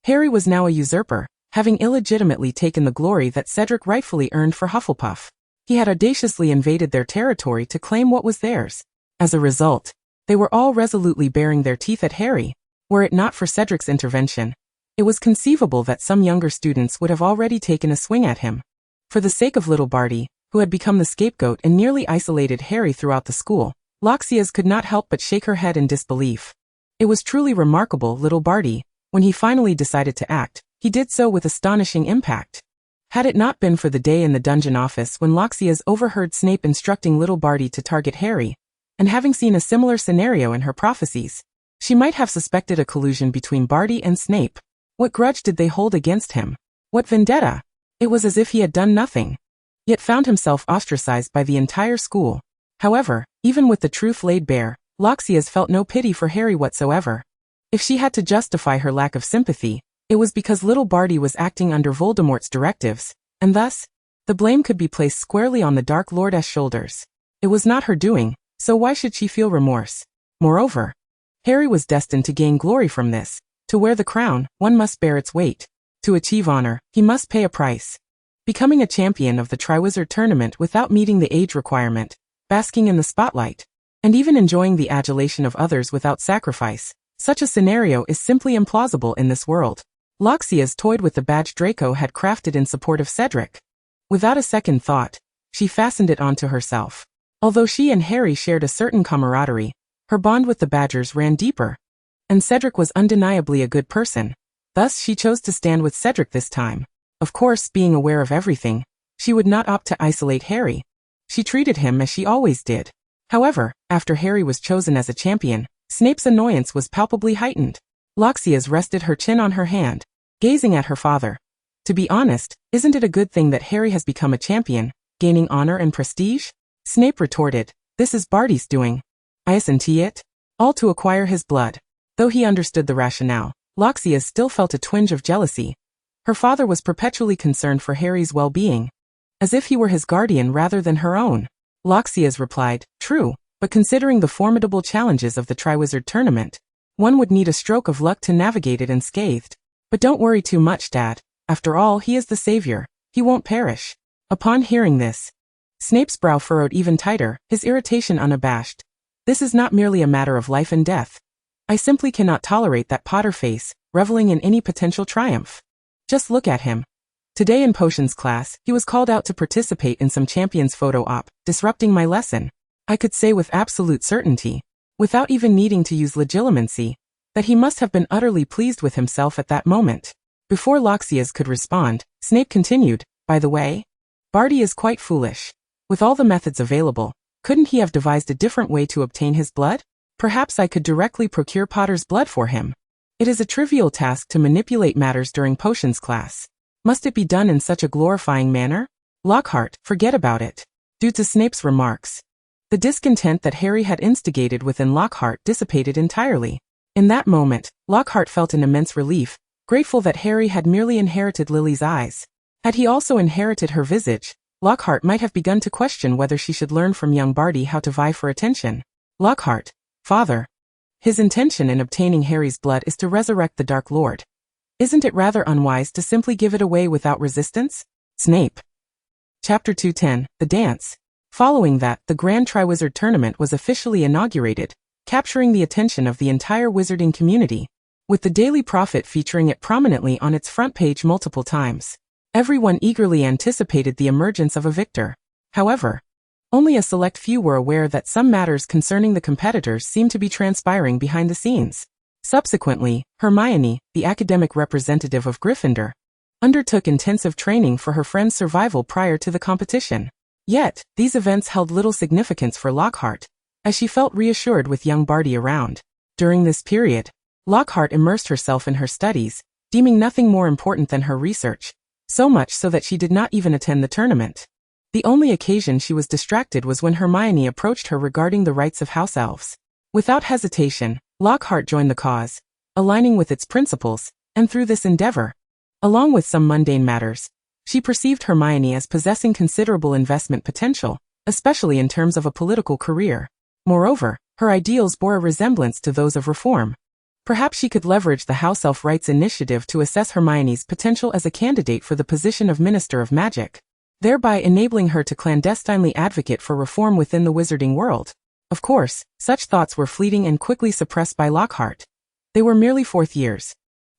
Harry was now a usurper, having illegitimately taken the glory that Cedric rightfully earned for Hufflepuff. He had audaciously invaded their territory to claim what was theirs. As a result, they were all resolutely baring their teeth at Harry. Were it not for Cedric's intervention, it was conceivable that some younger students would have already taken a swing at him. For the sake of little Barty, who had become the scapegoat and nearly isolated Harry throughout the school, Loxis could not help but shake her head in disbelief. It was truly remarkable, little Barty. When he finally decided to act, he did so with astonishing impact. Had it not been for the day in the dungeon office when Loxis overheard Snape instructing little Barty to target Harry, and having seen a similar scenario in her prophecies, she might have suspected a collusion between Barty and Snape. What grudge did they hold against him? What vendetta? It was as if he had done nothing, yet found himself ostracized by the entire school. However, even with the truth laid bare, Loxis felt no pity for Harry whatsoever. If she had to justify her lack of sympathy, it was because little Barty was acting under Voldemort's directives, and thus, the blame could be placed squarely on the Dark Lord's shoulders. It was not her doing, so why should she feel remorse? Moreover, Harry was destined to gain glory from this. To wear the crown, one must bear its weight. To achieve honor, he must pay a price. Becoming a champion of the Triwizard Tournament without meeting the age requirement, basking in the spotlight, and even enjoying the adulation of others without sacrifice, such a scenario is simply implausible in this world. Loxis toyed with the badge Draco had crafted in support of Cedric. Without a second thought, she fastened it onto herself. Although she and Harry shared a certain camaraderie, her bond with the Badgers ran deeper. And Cedric was undeniably a good person. Thus she chose to stand with Cedric this time. Of course, being aware of everything, she would not opt to isolate Harry. She treated him as she always did. However, after Harry was chosen as a champion, Snape's annoyance was palpably heightened. Loxis rested her chin on her hand, gazing at her father. To be honest, isn't it a good thing that Harry has become a champion, gaining honor and prestige? Snape retorted, this is Barty's doing. Isn't it? All to acquire his blood. Though he understood the rationale, Loxis still felt a twinge of jealousy. Her father was perpetually concerned for Harry's well-being, as if he were his guardian rather than her own. Loxis replied, true, but considering the formidable challenges of the Triwizard Tournament, one would need a stroke of luck to navigate it unscathed. But don't worry too much, Dad. After all, he is the savior. He won't perish. Upon hearing this, Snape's brow furrowed even tighter, his irritation unabashed. This is not merely a matter of life and death. I simply cannot tolerate that Potter face, reveling in any potential triumph. Just look at him. Today in potions class, he was called out to participate in some champion's photo op, disrupting my lesson. I could say with absolute certainty, without even needing to use legilimency, that he must have been utterly pleased with himself at that moment. Before Loxis could respond, Snape continued, by the way, Barty is quite foolish. With all the methods available, couldn't he have devised a different way to obtain his blood? Perhaps I could directly procure Potter's blood for him. It is a trivial task to manipulate matters during potions class. Must it be done in such a glorifying manner? Lockhart, forget about it. Due to Snape's remarks, the discontent that Harry had instigated within Lockhart dissipated entirely. In that moment, Lockhart felt an immense relief, grateful that Harry had merely inherited Lily's eyes. Had he also inherited her visage, Lockhart might have begun to question whether she should learn from young Barty how to vie for attention. Lockhart, father. His intention in obtaining Harry's blood is to resurrect the Dark Lord. Isn't it rather unwise to simply give it away without resistance? Snape. Chapter 210, The Dance. Following that, the Grand Triwizard Tournament was officially inaugurated, capturing the attention of the entire wizarding community, with the Daily Prophet featuring it prominently on its front page multiple times. Everyone eagerly anticipated the emergence of a victor. However, only a select few were aware that some matters concerning the competitors seemed to be transpiring behind the scenes. Subsequently, Hermione, the academic representative of Gryffindor, undertook intensive training for her friend's survival prior to the competition. Yet, these events held little significance for Lockhart, as she felt reassured with young Barty around. During this period, Lockhart immersed herself in her studies, deeming nothing more important than her research, so much so that she did not even attend the tournament. The only occasion she was distracted was when Hermione approached her regarding the rights of house elves. Without hesitation, Lockhart joined the cause, aligning with its principles, and through this endeavor, along with some mundane matters, she perceived Hermione as possessing considerable investment potential, especially in terms of a political career. Moreover, her ideals bore a resemblance to those of reform. Perhaps she could leverage the House Elf Rights Initiative to assess Hermione's potential as a candidate for the position of Minister of Magic, thereby enabling her to clandestinely advocate for reform within the wizarding world. Of course, such thoughts were fleeting and quickly suppressed by Lockhart. They were merely fourth years,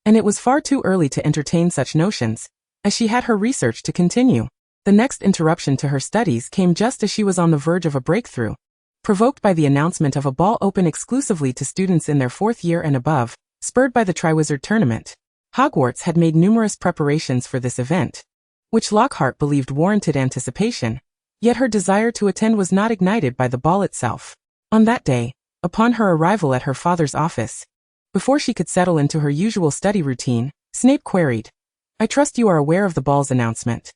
and it was far too early to entertain such notions, as she had her research to continue. The next interruption to her studies came just as she was on the verge of a breakthrough, provoked by the announcement of a ball open exclusively to students in their fourth year and above, spurred by the Triwizard Tournament. Hogwarts had made numerous preparations for this event, which Lockhart believed warranted anticipation, yet her desire to attend was not ignited by the ball itself. On that day, upon her arrival at her father's office, before she could settle into her usual study routine, Snape queried, "I trust you are aware of the ball's announcement.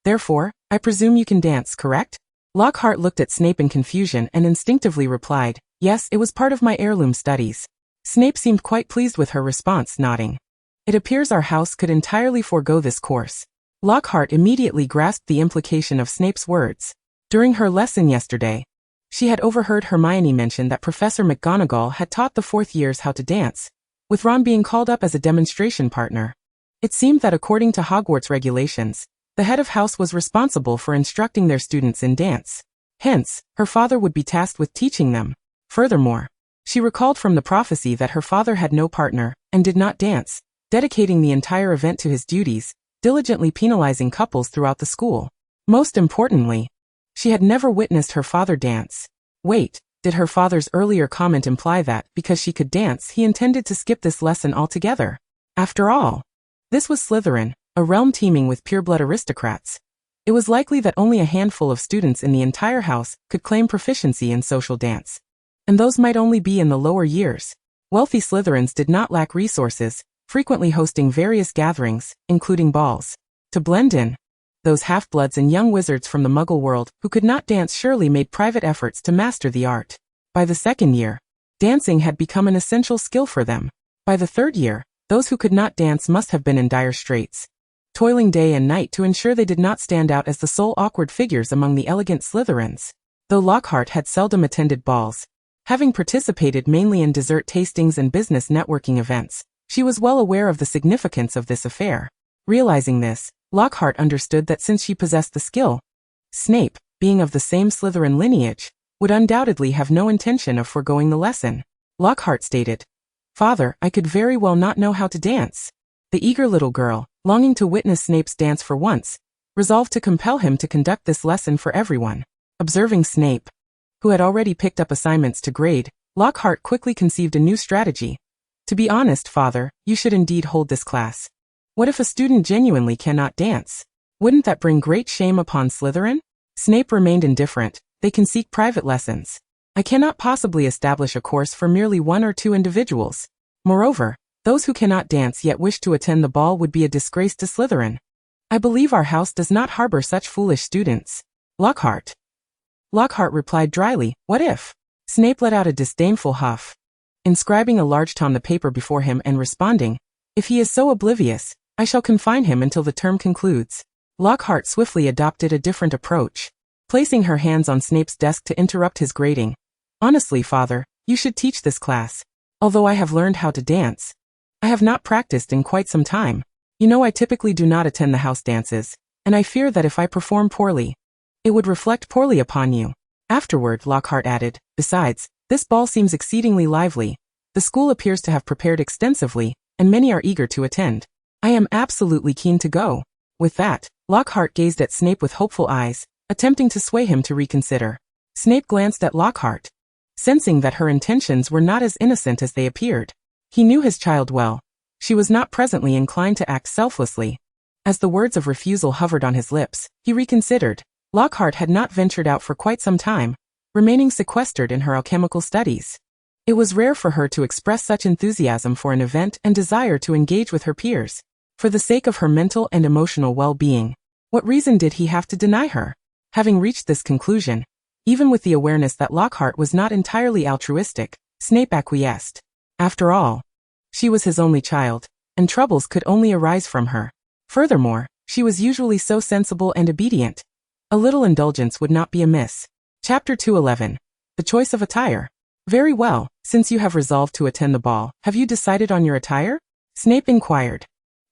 Therefore, I presume you can dance, correct?" Lockhart looked at Snape in confusion and instinctively replied, "Yes, it was part of my heirloom studies." Snape seemed quite pleased with her response, nodding. "It appears our house could entirely forego this course." Lockhart immediately grasped the implication of Snape's words. During her lesson yesterday, she had overheard Hermione mention that Professor McGonagall had taught the fourth years how to dance, with Ron being called up as a demonstration partner. It seemed that according to Hogwarts regulations, the head of house was responsible for instructing their students in dance. Hence, her father would be tasked with teaching them. Furthermore, she recalled from the prophecy that her father had no partner and did not dance, dedicating the entire event to his duties, diligently penalizing couples throughout the school. Most importantly, she had never witnessed her father dance. Wait, did her father's earlier comment imply that, because she could dance, he intended to skip this lesson altogether? After all, this was Slytherin, a realm teeming with pureblood aristocrats. It was likely that only a handful of students in the entire house could claim proficiency in social dance, and those might only be in the lower years. Wealthy Slytherins did not lack resources, frequently hosting various gatherings, including balls. To blend in, those half-bloods and young wizards from the Muggle world who could not dance surely made private efforts to master the art. By the second year, dancing had become an essential skill for them. By the third year, those who could not dance must have been in dire straits, toiling day and night to ensure they did not stand out as the sole awkward figures among the elegant Slytherins. Though Lockhart had seldom attended balls, having participated mainly in dessert tastings and business networking events, she was well aware of the significance of this affair. Realizing this, Lockhart understood that since she possessed the skill, Snape, being of the same Slytherin lineage, would undoubtedly have no intention of foregoing the lesson. Lockhart stated, "Father, I could very well not know how to dance." The eager little girl, longing to witness Snape's dance for once, resolved to compel him to conduct this lesson for everyone. Observing Snape, who had already picked up assignments to grade, Lockhart quickly conceived a new strategy. "To be honest, Father, you should indeed hold this class. What if a student genuinely cannot dance? Wouldn't that bring great shame upon Slytherin?" Snape remained indifferent. "They can seek private lessons. I cannot possibly establish a course for merely one or two individuals. Moreover, those who cannot dance yet wish to attend the ball would be a disgrace to Slytherin. I believe our house does not harbor such foolish students." Lockhart replied dryly, "What if?" Snape let out a disdainful huff, inscribing a large tom the paper before him and responding, "If he is so oblivious, I shall confine him until the term concludes." Lockhart swiftly adopted a different approach, placing her hands on Snape's desk to interrupt his grading. "Honestly, Father, you should teach this class. Although I have learned how to dance, I have not practiced in quite some time. You know I typically do not attend the house dances, and I fear that if I perform poorly, it would reflect poorly upon you." Afterward, Lockhart added, "Besides, this ball seems exceedingly lively. The school appears to have prepared extensively, and many are eager to attend. I am absolutely keen to go." With that, Lockhart gazed at Snape with hopeful eyes, attempting to sway him to reconsider. Snape glanced at Lockhart, sensing that her intentions were not as innocent as they appeared. He knew his child well. She was not presently inclined to act selflessly. As the words of refusal hovered on his lips, he reconsidered. Lockhart had not ventured out for quite some time, remaining sequestered in her alchemical studies. It was rare for her to express such enthusiasm for an event and desire to engage with her peers, for the sake of her mental and emotional well-being. What reason did he have to deny her? Having reached this conclusion, even with the awareness that Lockhart was not entirely altruistic, Snape acquiesced. After all, she was his only child, and troubles could only arise from her. Furthermore, she was usually so sensible and obedient. A little indulgence would not be amiss. Chapter 211. The Choice of Attire. "Very well," Since you have resolved to attend the ball, have you decided on your attire? Snape inquired.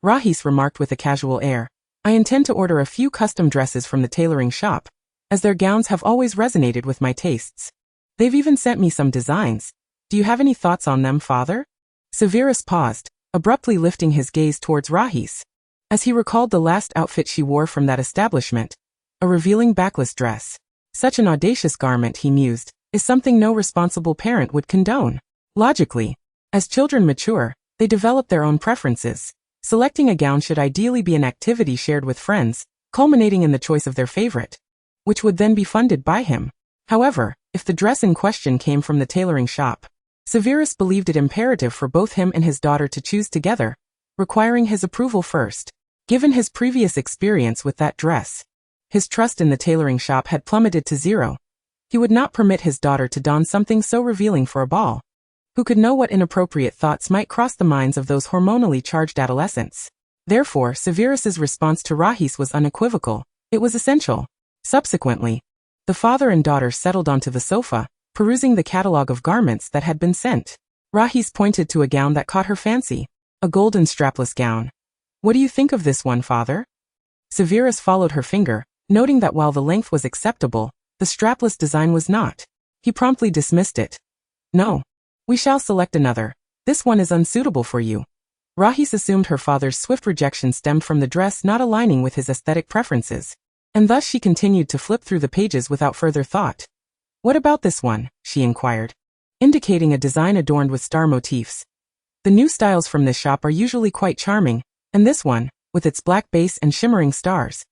Rahis remarked with a casual air. I intend to order a few custom dresses from the tailoring shop, as their gowns have always resonated with my tastes. They've even sent me some designs. Do you have any thoughts on them, father? Severus paused, abruptly lifting his gaze towards Rahis, as he recalled the last outfit she wore from that establishment, a revealing backless dress. Such an audacious garment, he mused, is something no responsible parent would condone. Logically, as children mature, they develop their own preferences. Selecting a gown should ideally be an activity shared with friends, culminating in the choice of their favorite, which would then be funded by him. However, if the dress in question came from the tailoring shop, Severus believed it imperative for both him and his daughter to choose together, requiring his approval first. Given his previous experience with that dress, his trust in the tailoring shop had plummeted to zero. He would not permit his daughter to don something so revealing for a ball. Who could know what inappropriate thoughts might cross the minds of those hormonally charged adolescents? Therefore, Severus's response to Rahis was unequivocal. It was essential. Subsequently, the father and daughter settled onto the sofa, perusing the catalogue of garments that had been sent. Rahis pointed to a gown that caught her fancy, a golden strapless gown. What do you think of this one, father? Severus followed her finger, noting that while the length was acceptable, the strapless design was not. He promptly dismissed it. No. We shall select another. This one is unsuitable for you. Rahis assumed her father's swift rejection stemmed from the dress not aligning with his aesthetic preferences, and thus she continued to flip through the pages without further thought. What about this one? She inquired, indicating a design adorned with star motifs. The new styles from this shop are usually quite charming, and this one, with its black base and shimmering stars,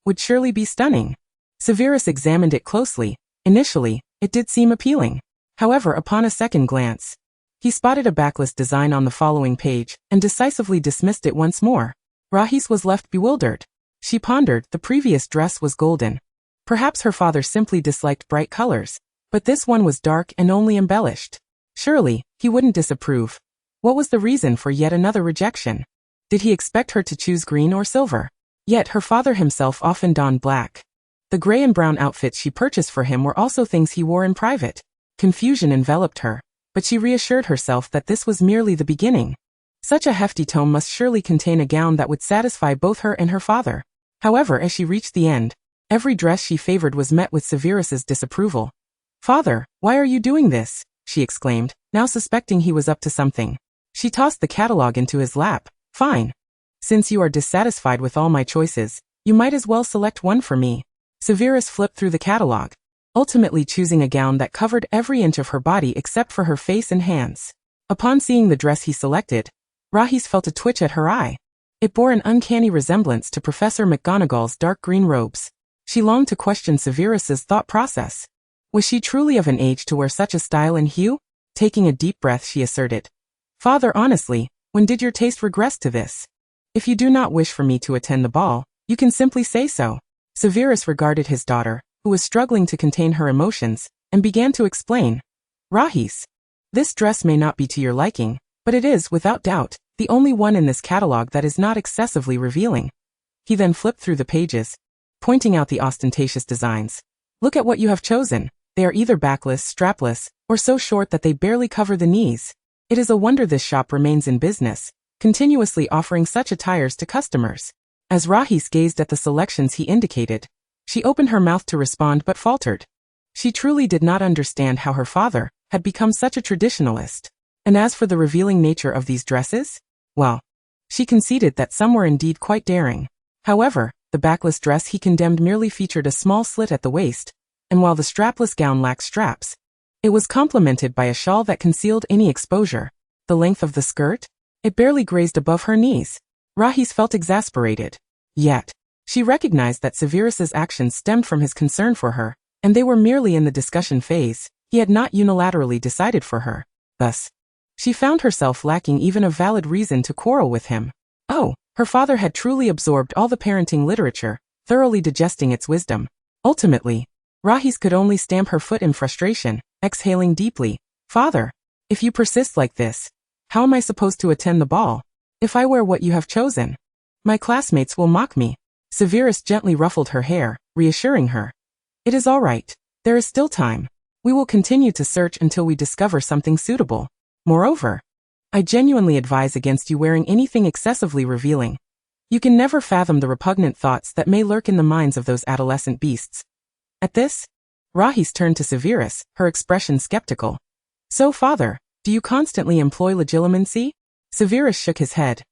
would surely be stunning. Severus examined it closely. Initially, it did seem appealing. However, upon a second glance, he spotted a backless design on the following page, and decisively dismissed it once more. Rahis was left bewildered. She pondered, the previous dress was golden. Perhaps her father simply disliked bright colors, but this one was dark and only embellished. Surely, he wouldn't disapprove. What was the reason for yet another rejection? Did he expect her to choose green or silver? Yet her father himself often donned black. The gray and brown outfits she purchased for him were also things he wore in private. Confusion enveloped her, but she reassured herself that this was merely the beginning. Such a hefty tome must surely contain a gown that would satisfy both her and her father. However, as she reached the end, every dress she favored was met with Severus's disapproval. Father, why are you doing this? She exclaimed, now suspecting he was up to something. She tossed the catalogue into his lap. Fine. Since you are dissatisfied with all my choices, you might as well select one for me. Severus flipped through the catalogue, ultimately choosing a gown that covered every inch of her body except for her face and hands. Upon seeing the dress he selected, Rahis felt a twitch at her eye. It bore an uncanny resemblance to Professor McGonagall's dark green robes. She longed to question Severus's thought process. Was she truly of an age to wear such a style and hue? Taking a deep breath, she asserted, Father, honestly, when did your taste regress to this? If you do not wish for me to attend the ball, you can simply say so. Severus regarded his daughter, who was struggling to contain her emotions, and began to explain. Rahis, this dress may not be to your liking, but it is, without doubt, the only one in this catalogue that is not excessively revealing. He then flipped through the pages, pointing out the ostentatious designs. Look at what you have chosen. They are either backless, strapless, or so short that they barely cover the knees. It is a wonder this shop remains in business, continuously offering such attires to customers. As Rahis gazed at the selections he indicated, she opened her mouth to respond but faltered. She truly did not understand how her father had become such a traditionalist. And as for the revealing nature of these dresses, well, she conceded that some were indeed quite daring. However, the backless dress he condemned merely featured a small slit at the waist, and while the strapless gown lacked straps, it was complemented by a shawl that concealed any exposure. The length of the skirt? It barely grazed above her knees. Rahis felt exasperated. Yet, she recognized that Severus's actions stemmed from his concern for her, and they were merely in the discussion phase. He had not unilaterally decided for her. Thus, she found herself lacking even a valid reason to quarrel with him. Oh, her father had truly absorbed all the parenting literature, thoroughly digesting its wisdom. Ultimately, Rahis could only stamp her foot in frustration, exhaling deeply. Father, if you persist like this, how am I supposed to attend the ball? If I wear what you have chosen, my classmates will mock me. Severus gently ruffled her hair, reassuring her. It is all right. There is still time. We will continue to search until we discover something suitable. Moreover, I genuinely advise against you wearing anything excessively revealing. You can never fathom the repugnant thoughts that may lurk in the minds of those adolescent beasts. At this, Rahis turned to Severus, her expression skeptical. So, father, do you constantly employ legilimency? Severus shook his head.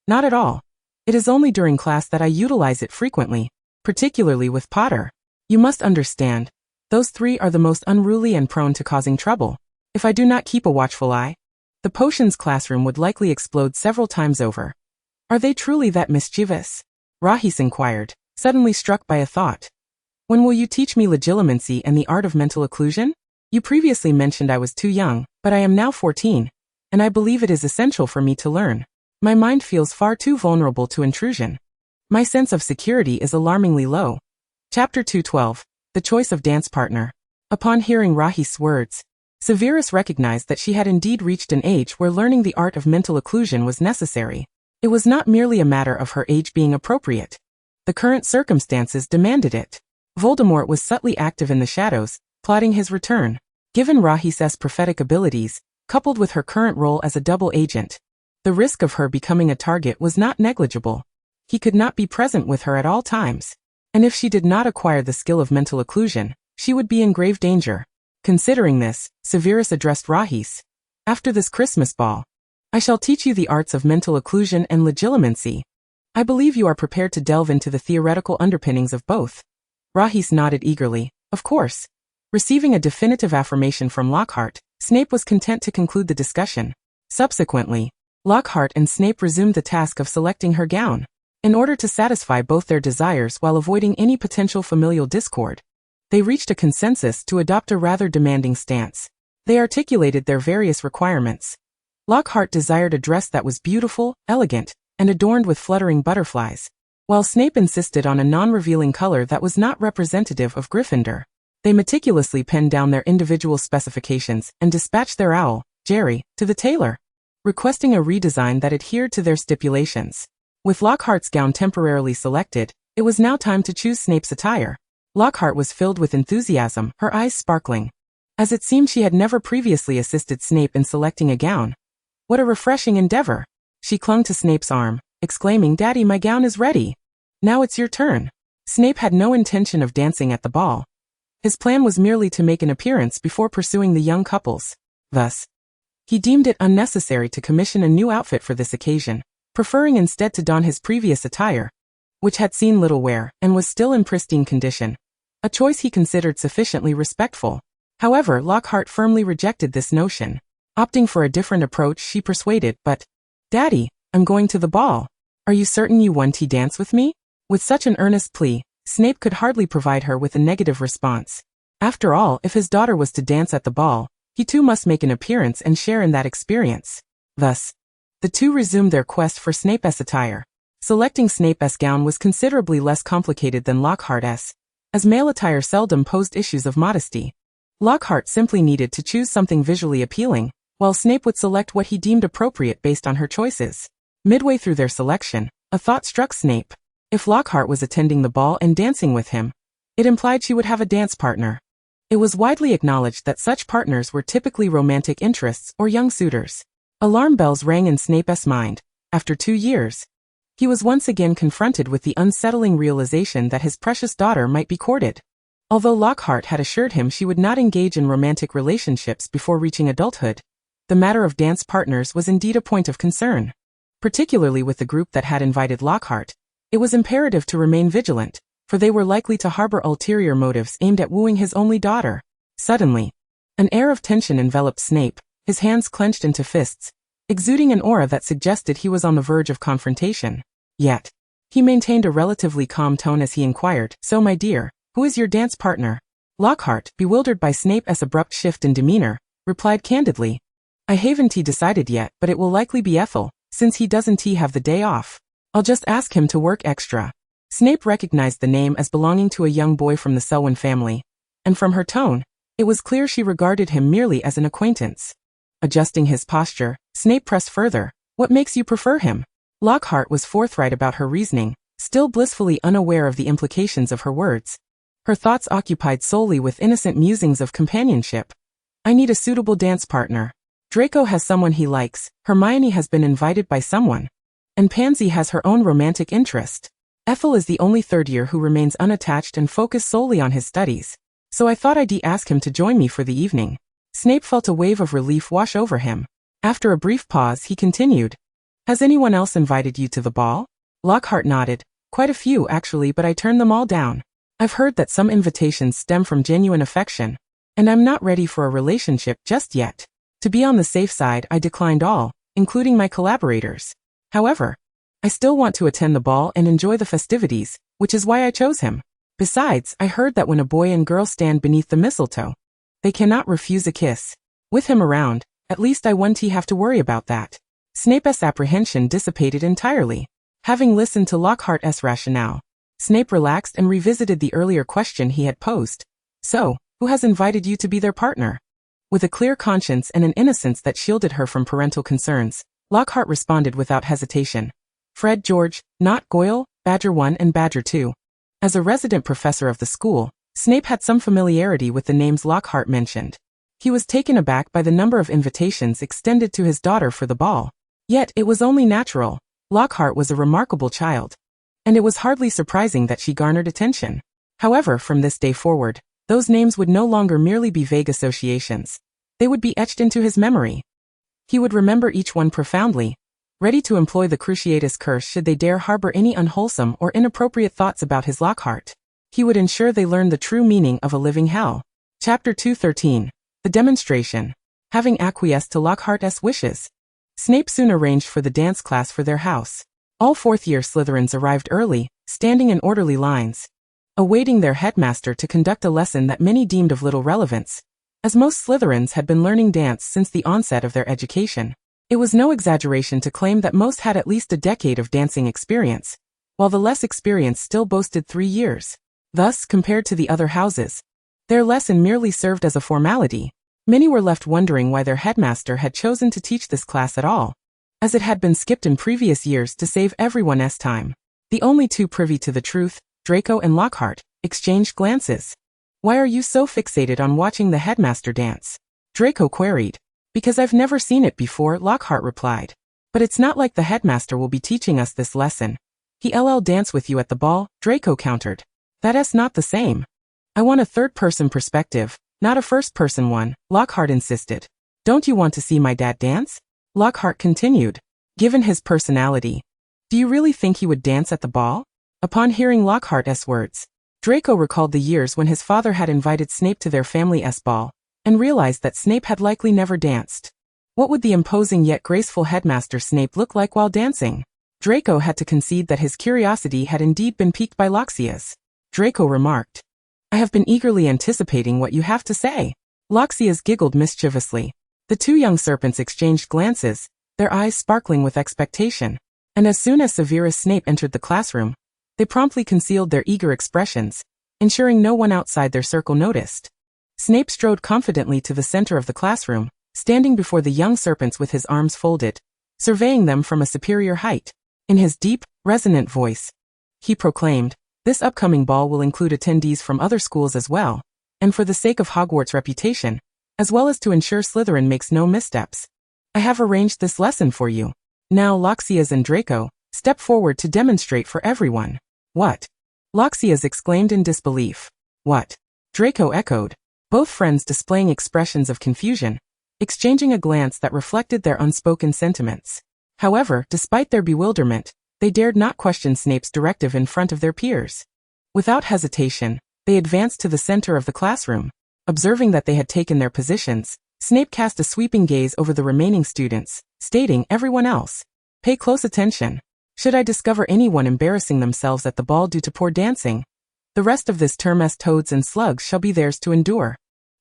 Not at all. It is only during class that I utilize it frequently, particularly with Potter. You must understand, those three are the most unruly and prone to causing trouble. If I do not keep a watchful eye, the potions classroom would likely explode several times over. Are they truly that mischievous? Rahis inquired, suddenly struck by a thought. When will you teach me legilimency and the art of mental occlusion? You previously mentioned I was too young, but I am now 14, and I believe it is essential for me to learn. My mind feels far too vulnerable to intrusion. My sense of security is alarmingly low. Chapter 212. The Choice of Dance Partner. Upon hearing Rahis' words, Severus recognized that she had indeed reached an age where learning the art of mental occlusion was necessary. It was not merely a matter of her age being appropriate. The current circumstances demanded it. Voldemort was subtly active in the shadows, plotting his return. Given Rahis's prophetic abilities, coupled with her current role as a double agent, the risk of her becoming a target was not negligible. He could not be present with her at all times, and if she did not acquire the skill of mental occlusion, she would be in grave danger. Considering this, Severus addressed Rahis. After this Christmas ball, I shall teach you the arts of mental occlusion and legilimency. I believe you are prepared to delve into the theoretical underpinnings of both. Rahis nodded eagerly. Of course. Receiving a definitive affirmation from Lockhart, Snape was content to conclude the discussion. Subsequently, Lockhart and Snape resumed the task of selecting her gown. In order to satisfy both their desires while avoiding any potential familial discord, they reached a consensus to adopt a rather demanding stance. They articulated their various requirements. Lockhart desired a dress that was beautiful, elegant, and adorned with fluttering butterflies, while Snape insisted on a non-revealing color that was not representative of Gryffindor. They meticulously penned down their individual specifications and dispatched their owl, Jerry, to the tailor, requesting a redesign that adhered to their stipulations. With Lockhart's gown temporarily selected, it was now time to choose Snape's attire. Lockhart was filled with enthusiasm, her eyes sparkling. As it seemed she had never previously assisted Snape in selecting a gown. What a refreshing endeavor! She clung to Snape's arm, exclaiming, "Daddy, my gown is ready. Now it's your turn." Snape had no intention of dancing at the ball. His plan was merely to make an appearance before pursuing the young couples. Thus, he deemed it unnecessary to commission a new outfit for this occasion, preferring instead to don his previous attire, which had seen little wear and was still in pristine condition, a choice he considered sufficiently respectful. However, Lockhart firmly rejected this notion. Opting for a different approach, she persuaded, "But, Daddy, I'm going to the ball. Are you certain you want to dance with me?" With such an earnest plea, Snape could hardly provide her with a negative response. After all, if his daughter was to dance at the ball, he too must make an appearance and share in that experience. Thus, the two resumed their quest for Snape's attire. Selecting Snape's gown was considerably less complicated than Lockhart's, as male attire seldom posed issues of modesty. Lockhart simply needed to choose something visually appealing, while Snape would select what he deemed appropriate based on her choices. Midway through their selection, a thought struck Snape. If Lockhart was attending the ball and dancing with him, it implied she would have a dance partner. It was widely acknowledged that such partners were typically romantic interests or young suitors. Alarm bells rang in Snape's mind. After 2 years, he was once again confronted with the unsettling realization that his precious daughter might be courted. Although Lockhart had assured him she would not engage in romantic relationships before reaching adulthood, the matter of dance partners was indeed a point of concern. Particularly with the group that had invited Lockhart, it was imperative to remain vigilant, for they were likely to harbor ulterior motives aimed at wooing his only daughter. Suddenly, an air of tension enveloped Snape, his hands clenched into fists, exuding an aura that suggested he was on the verge of confrontation. Yet, he maintained a relatively calm tone as he inquired, "So my dear, who is your dance partner?" Lockhart, bewildered by Snape's abrupt shift in demeanor, replied candidly, "I haven't decided yet, but it will likely be Ethel, since he doesn't have the day off. I'll just ask him to work extra." Snape recognized the name as belonging to a young boy from the Selwyn family, and from her tone, it was clear she regarded him merely as an acquaintance. Adjusting his posture, Snape pressed further, "What makes you prefer him?" Lockhart was forthright about her reasoning, still blissfully unaware of the implications of her words. her thoughts occupied solely with innocent musings of companionship. I need a suitable dance partner. Draco has someone he likes, Hermione has been invited by someone, and Pansy has her own romantic interest. Ethel is the only third year who remains unattached and focused solely on his studies, so I thought I'd ask him to join me for the evening. Snape felt a wave of relief wash over him. After a brief pause, he continued, Has anyone else invited you to the ball? Lockhart nodded. Quite a few, actually, but I turned them all down. I've heard that some invitations stem from genuine affection, and I'm not ready for a relationship just yet. To be on the safe side, I declined all, including my collaborators. However, I still want to attend the ball and enjoy the festivities, which is why I chose him. Besides, I heard that when a boy and girl stand beneath the mistletoe, they cannot refuse a kiss. With him around, at least I won't have to worry about that. Snape's apprehension dissipated entirely. Having listened to Lockhart's rationale, Snape relaxed and revisited the earlier question he had posed. So, who has invited you to be their partner? With a clear conscience and an innocence that shielded her from parental concerns, Lockhart responded without hesitation. Fred George, not Goyle, Badger 1 and Badger 2. As a resident professor of the school, Snape had some familiarity with the names Lockhart mentioned. He was taken aback by the number of invitations extended to his daughter for the ball. Yet it was only natural. Lockhart was a remarkable child, and it was hardly surprising that she garnered attention. However, from this day forward, those names would no longer merely be vague associations. They would be etched into his memory. He would remember each one profoundly, ready to employ the Cruciatus curse should they dare harbor any unwholesome or inappropriate thoughts about his Lockhart. He would ensure they learned the true meaning of a living hell. Chapter 213. The Demonstration. Having acquiesced to Lockhart's wishes, Snape soon arranged for the dance class for their house. All fourth-year Slytherins arrived early, standing in orderly lines, awaiting their headmaster to conduct a lesson that many deemed of little relevance, as most Slytherins had been learning dance since the onset of their education. It was no exaggeration to claim that most had at least a decade of dancing experience, while the less experienced still boasted 3 years. Thus, compared to the other houses, their lesson merely served as a formality. Many were left wondering why their headmaster had chosen to teach this class at all, as it had been skipped in previous years to save everyone's time. The only two privy to the truth, Draco and Lockhart, exchanged glances. Why are you so fixated on watching the headmaster dance? Draco queried. Because I've never seen it before, Lockhart replied. But it's not like the headmaster will be teaching us this lesson. He'll dance with you at the ball, Draco countered. That's not the same. I want a third-person perspective, not a first-person one, Lockhart insisted. Don't you want to see my dad dance? Lockhart continued. Given his personality, do you really think he would dance at the ball? Upon hearing Lockhart's words, Draco recalled the years when his father had invited Snape to their family's ball, and realized that Snape had likely never danced. What would the imposing yet graceful headmaster Snape look like while dancing? Draco had to concede that his curiosity had indeed been piqued by Loxias. Draco remarked, I have been eagerly anticipating what you have to say. Loxias giggled mischievously. The two young serpents exchanged glances, their eyes sparkling with expectation. And as soon as Severus Snape entered the classroom, they promptly concealed their eager expressions, ensuring no one outside their circle noticed. Snape strode confidently to the center of the classroom, standing before the young serpents with his arms folded, surveying them from a superior height. In his deep, resonant voice, he proclaimed, this upcoming ball will include attendees from other schools as well, and for the sake of Hogwarts' reputation, as well as to ensure Slytherin makes no missteps, I have arranged this lesson for you. Now Loxias and Draco, step forward to demonstrate for everyone. What? Loxias exclaimed in disbelief. What? Draco echoed, both friends displaying expressions of confusion, exchanging a glance that reflected their unspoken sentiments. However, despite their bewilderment, they dared not question Snape's directive in front of their peers. Without hesitation, they advanced to the center of the classroom. Observing that they had taken their positions, Snape cast a sweeping gaze over the remaining students, stating, everyone else, pay close attention. Should I discover anyone embarrassing themselves at the ball due to poor dancing, the rest of this term's toads and slugs shall be theirs to endure.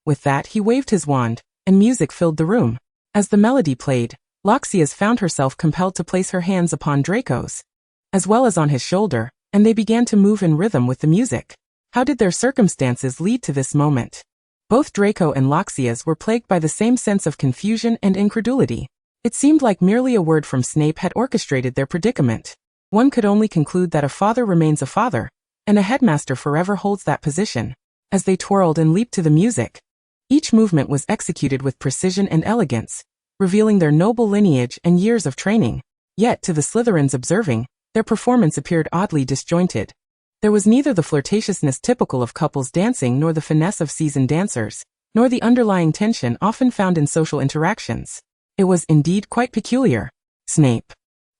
With that, he waved his wand, and music filled the room. As the melody played, Loxias found herself compelled to place her hands upon Draco's, as well as on his shoulder, and they began to move in rhythm with the music. How did their circumstances lead to this moment? Both Draco and Loxias were plagued by the same sense of confusion and incredulity. It seemed like merely a word from Snape had orchestrated their predicament. One could only conclude that a father remains a father, and a headmaster forever holds that position. As they twirled and leaped to the music, each movement was executed with precision and elegance, revealing their noble lineage and years of training. Yet, to the Slytherins observing, their performance appeared oddly disjointed. There was neither the flirtatiousness typical of couples dancing nor the finesse of seasoned dancers, nor the underlying tension often found in social interactions. It was indeed quite peculiar. Snape,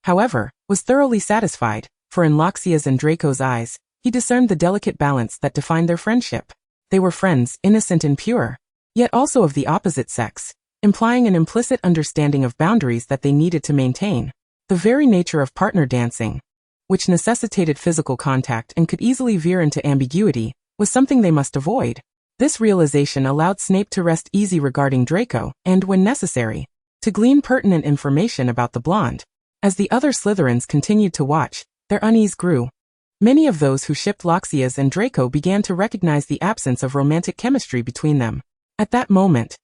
however, was thoroughly satisfied, for in Loxia's and Draco's eyes, he discerned the delicate balance that defined their friendship. They were friends, innocent and pure, yet also of the opposite sex, implying an implicit understanding of boundaries that they needed to maintain. The very nature of partner dancing, which necessitated physical contact and could easily veer into ambiguity, was something they must avoid. This realization allowed Snape to rest easy regarding Draco, and, when necessary, to glean pertinent information about the blonde. As the other Slytherins continued to watch, their unease grew. Many of those who shipped Loxias and Draco began to recognize the absence of romantic chemistry between them. At that moment,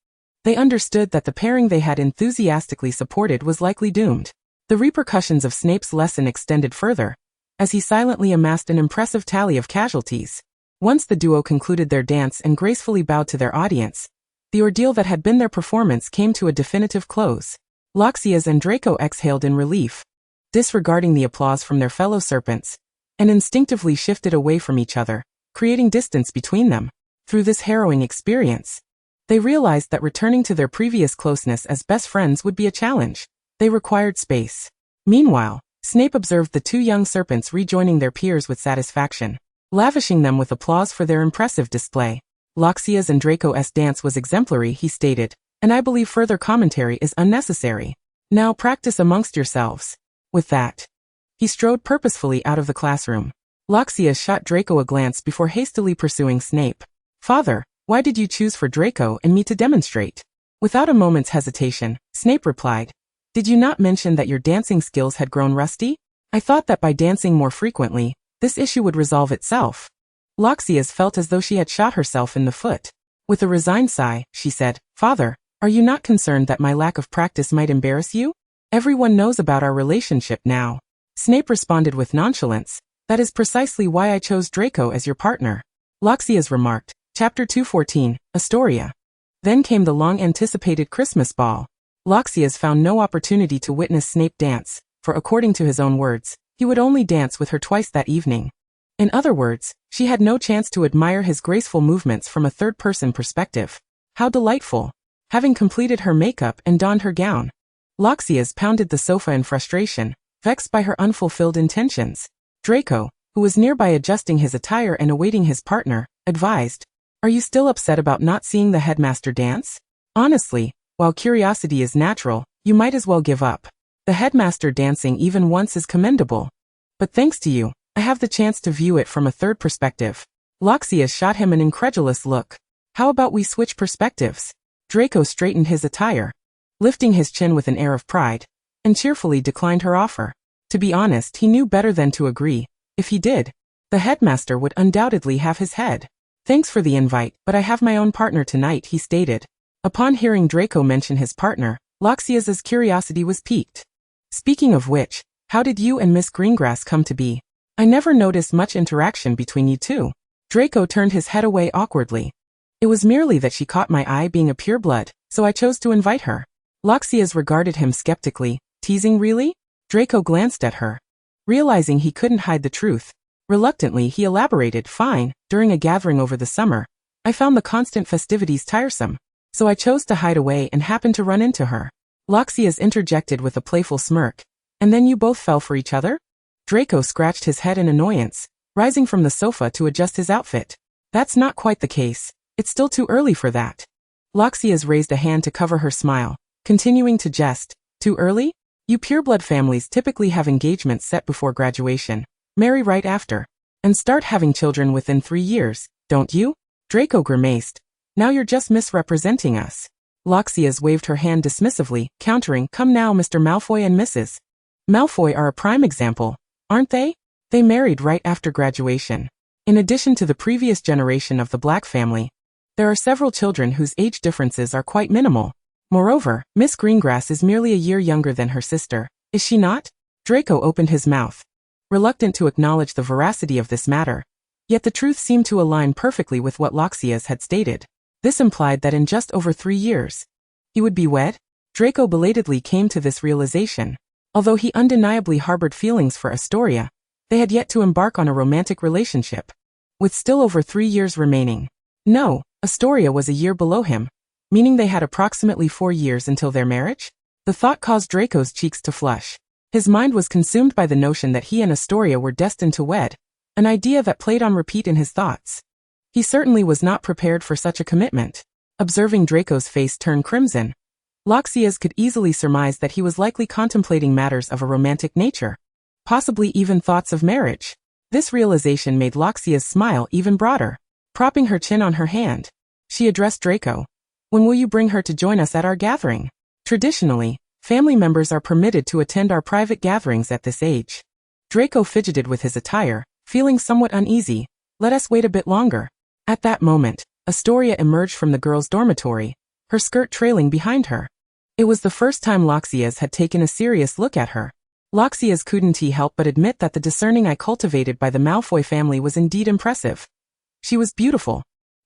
they understood that the pairing they had enthusiastically supported was likely doomed. The repercussions of Snape's lesson extended further, as he silently amassed an impressive tally of casualties. Once the duo concluded their dance and gracefully bowed to their audience, the ordeal that had been their performance came to a definitive close. Loxias and Draco exhaled in relief, disregarding the applause from their fellow serpents, and instinctively shifted away from each other, creating distance between them. Through this harrowing experience, they realized that returning to their previous closeness as best friends would be a challenge. They required space. Meanwhile, Snape observed the two young serpents rejoining their peers with satisfaction, lavishing them with applause for their impressive display. Loxias and Draco's dance was exemplary, he stated, and I believe further commentary is unnecessary. Now practice amongst yourselves. With that, he strode purposefully out of the classroom. Loxias shot Draco a glance before hastily pursuing Snape. Father, why did you choose for Draco and me to demonstrate? Without a moment's hesitation, Snape replied, did you not mention that your dancing skills had grown rusty? I thought that by dancing more frequently, this issue would resolve itself. Loxias felt as though she had shot herself in the foot. With a resigned sigh, she said, Father, are you not concerned that my lack of practice might embarrass you? Everyone knows about our relationship now. Snape responded with nonchalance, that is precisely why I chose Draco as your partner. Loxias remarked, Chapter 214, Astoria. Then came the long-anticipated Christmas ball. Loxias found no opportunity to witness Snape dance, for according to his own words, he would only dance with her twice that evening. In other words, she had no chance to admire his graceful movements from a third-person perspective. How delightful! Having completed her makeup and donned her gown, Loxias pounded the sofa in frustration, vexed by her unfulfilled intentions. Draco, who was nearby adjusting his attire and awaiting his partner, advised, Are you still upset about not seeing the headmaster dance? Honestly, while curiosity is natural, you might as well give up. The headmaster dancing even once is commendable. But thanks to you, I have the chance to view it from a third perspective. Loxias shot him an incredulous look. How about we switch perspectives? Draco straightened his attire, lifting his chin with an air of pride, and cheerfully declined her offer. To be honest, he knew better than to agree. If he did, the headmaster would undoubtedly have his head. Thanks for the invite, but I have my own partner tonight, he stated. Upon hearing Draco mention his partner, Loxias's curiosity was piqued. Speaking of which, how did you and Miss Greengrass come to be? I never noticed much interaction between you two. Draco turned his head away awkwardly. It was merely that she caught my eye being a pureblood, so I chose to invite her. Loxias regarded him skeptically. Teasing really? Draco glanced at her, realizing he couldn't hide the truth. Reluctantly, he elaborated, Fine, during a gathering over the summer, I found the constant festivities tiresome, so I chose to hide away and happened to run into her. Loxias interjected with a playful smirk. And then you both fell for each other? Draco scratched his head in annoyance, rising from the sofa to adjust his outfit. That's not quite the case. It's still too early for that. Loxias raised a hand to cover her smile, continuing to jest. Too early? You pureblood families typically have engagements set before graduation, marry right after, and start having children within 3 years, don't you? Draco grimaced. Now you're just misrepresenting us. Loxias waved her hand dismissively, countering, Come now, Mr. Malfoy and Mrs. Malfoy are a prime example, aren't they? They married right after graduation. In addition to the previous generation of the Black family, there are several children whose age differences are quite minimal. Moreover, Miss Greengrass is merely a year younger than her sister, is she not? Draco opened his mouth, reluctant to acknowledge the veracity of this matter, Yet the truth seemed to align perfectly with what Loxias had stated. This implied that in just over 3 years, he would be wed? Draco belatedly came to this realization. Although he undeniably harbored feelings for Astoria, they had yet to embark on a romantic relationship. With still over 3 years remaining. No, Astoria was a year below him, meaning they had approximately 4 years until their marriage? The thought caused Draco's cheeks to flush. His mind was consumed by the notion that he and Astoria were destined to wed, an idea that played on repeat in his thoughts. He certainly was not prepared for such a commitment. Observing Draco's face turn crimson, Loxias could easily surmise that he was likely contemplating matters of a romantic nature, possibly even thoughts of marriage. This realization made Loxias smile even broader. Propping her chin on her hand, she addressed Draco. When will you bring her to join us at our gathering? Traditionally, family members are permitted to attend our private gatherings at this age. Draco fidgeted with his attire, feeling somewhat uneasy. Let us wait a bit longer. At that moment, Astoria emerged from the girls' dormitory, her skirt trailing behind her. It was the first time Loxias had taken a serious look at her. Loxias couldn't help but admit that the discerning eye cultivated by the Malfoy family was indeed impressive. She was beautiful,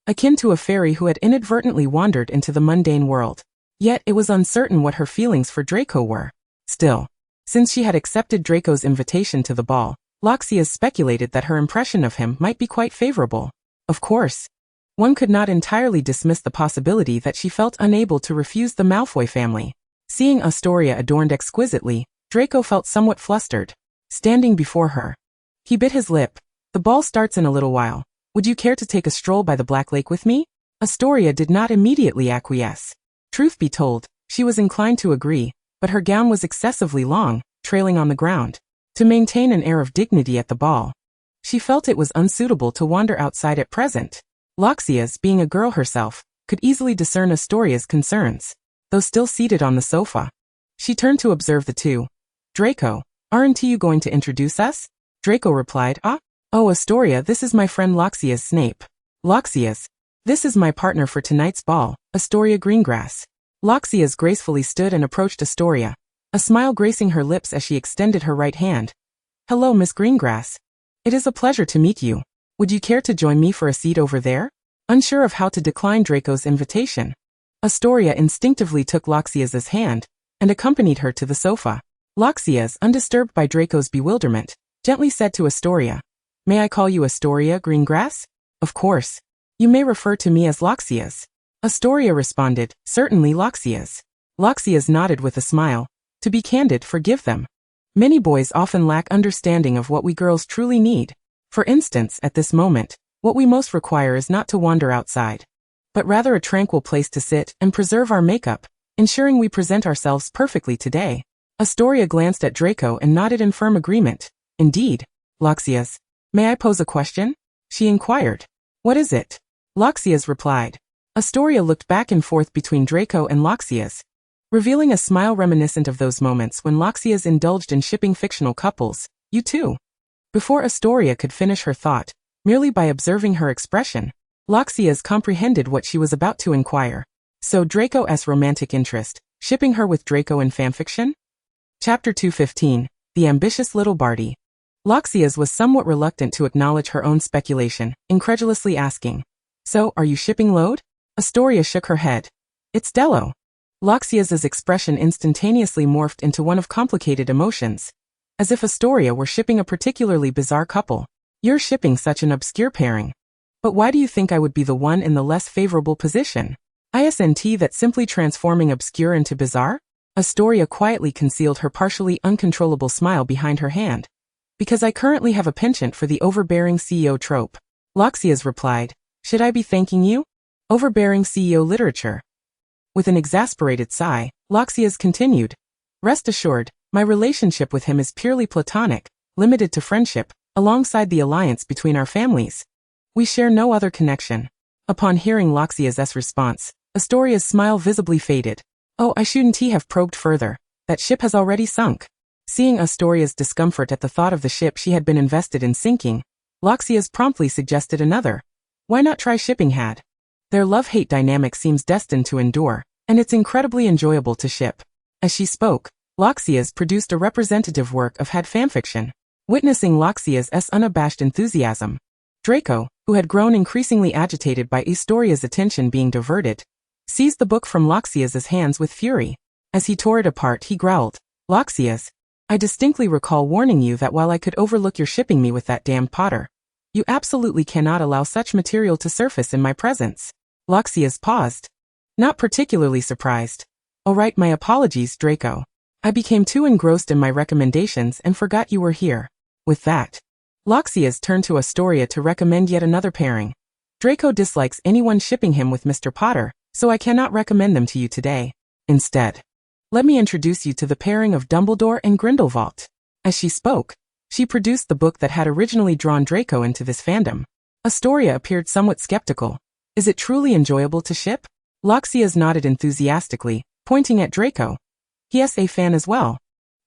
akin to a fairy who had inadvertently wandered into the mundane world. Yet it was uncertain what her feelings for Draco were. Still, since she had accepted Draco's invitation to the ball, Loxias speculated that her impression of him might be quite favorable. Of course, one could not entirely dismiss the possibility that she felt unable to refuse the Malfoy family. Seeing Astoria adorned exquisitely, Draco felt somewhat flustered. Standing before her, he bit his lip. The ball starts in a little while. Would you care to take a stroll by the Black Lake with me? Astoria did not immediately acquiesce. Truth be told, she was inclined to agree, but her gown was excessively long, trailing on the ground. To maintain an air of dignity at the ball, she felt it was unsuitable to wander outside at present. Loxias, being a girl herself, could easily discern Astoria's concerns. Though still seated on the sofa, she turned to observe the two. Draco, aren't you going to introduce us? Draco replied, Oh, Astoria, this is my friend Loxias Snape. Loxias, this is my partner for tonight's ball, Astoria Greengrass. Loxias gracefully stood and approached Astoria, a smile gracing her lips as she extended her right hand. Hello, Miss Greengrass. It is a pleasure to meet you. Would you care to join me for a seat over there? Unsure of how to decline Draco's invitation, Astoria instinctively took Loxias's hand and accompanied her to the sofa. Loxias, undisturbed by Draco's bewilderment, gently said to Astoria, May I call you Astoria Greengrass? Of course. You may refer to me as Loxias. Astoria responded, Certainly, Loxias. Loxias nodded with a smile. To be candid, forgive them. Many boys often lack understanding of what we girls truly need. For instance, at this moment, what we most require is not to wander outside, but rather a tranquil place to sit and preserve our makeup, ensuring we present ourselves perfectly today. Astoria glanced at Draco and nodded in firm agreement. Indeed. Loxias, may I pose a question? She inquired. What is it? Loxias replied. Astoria looked back and forth between Draco and Loxias, revealing a smile reminiscent of those moments when Loxias indulged in shipping fictional couples. You too. Before Astoria could finish her thought, merely by observing her expression, Loxias comprehended what she was about to inquire. So Draco's romantic interest, shipping her with Draco in fanfiction? Chapter 215, The Ambitious Little Barty. Loxias was somewhat reluctant to acknowledge her own speculation, incredulously asking, So, are you shipping load? Astoria shook her head. It's Dello. Loxias's expression instantaneously morphed into one of complicated emotions, as if Astoria were shipping a particularly bizarre couple. You're shipping such an obscure pairing. But why do you think I would be the one in the less favorable position? Isn't that simply transforming obscure into bizarre? Astoria quietly concealed her partially uncontrollable smile behind her hand. Because I currently have a penchant for the overbearing CEO trope. Loxias replied, Should I be thanking you? Overbearing CEO literature. With an exasperated sigh, Loxias continued, Rest assured, my relationship with him is purely platonic, limited to friendship, alongside the alliance between our families. We share no other connection. Upon hearing Loxias's response, Astoria's smile visibly faded. Oh, I shouldn't have probed further. That ship has already sunk. Seeing Astoria's discomfort at the thought of the ship she had been invested in sinking, Loxias promptly suggested another. Why not try shipping Had? Their love-hate dynamic seems destined to endure, and it's incredibly enjoyable to ship. As she spoke, Loxias produced a representative work of Had fanfiction. Witnessing Loxias's unabashed enthusiasm, Draco, who had grown increasingly agitated by Astoria's attention being diverted, seized the book from Loxias's hands with fury. As he tore it apart, he growled, "Loxias, I distinctly recall warning you that while I could overlook your shipping me with that damned Potter, you absolutely cannot allow such material to surface in my presence." Loxias paused, not particularly surprised. "Oh right, my apologies, Draco. I became too engrossed in my recommendations and forgot you were here." With that, Loxias turned to Astoria to recommend yet another pairing. "Draco dislikes anyone shipping him with Mr. Potter, so I cannot recommend them to you today. Instead, let me introduce you to the pairing of Dumbledore and Grindelwald." As she spoke, she produced the book that had originally drawn Draco into this fandom. Astoria appeared somewhat skeptical. "Is it truly enjoyable to ship?" Loxias nodded enthusiastically, pointing at Draco. "Yes, a fan as well."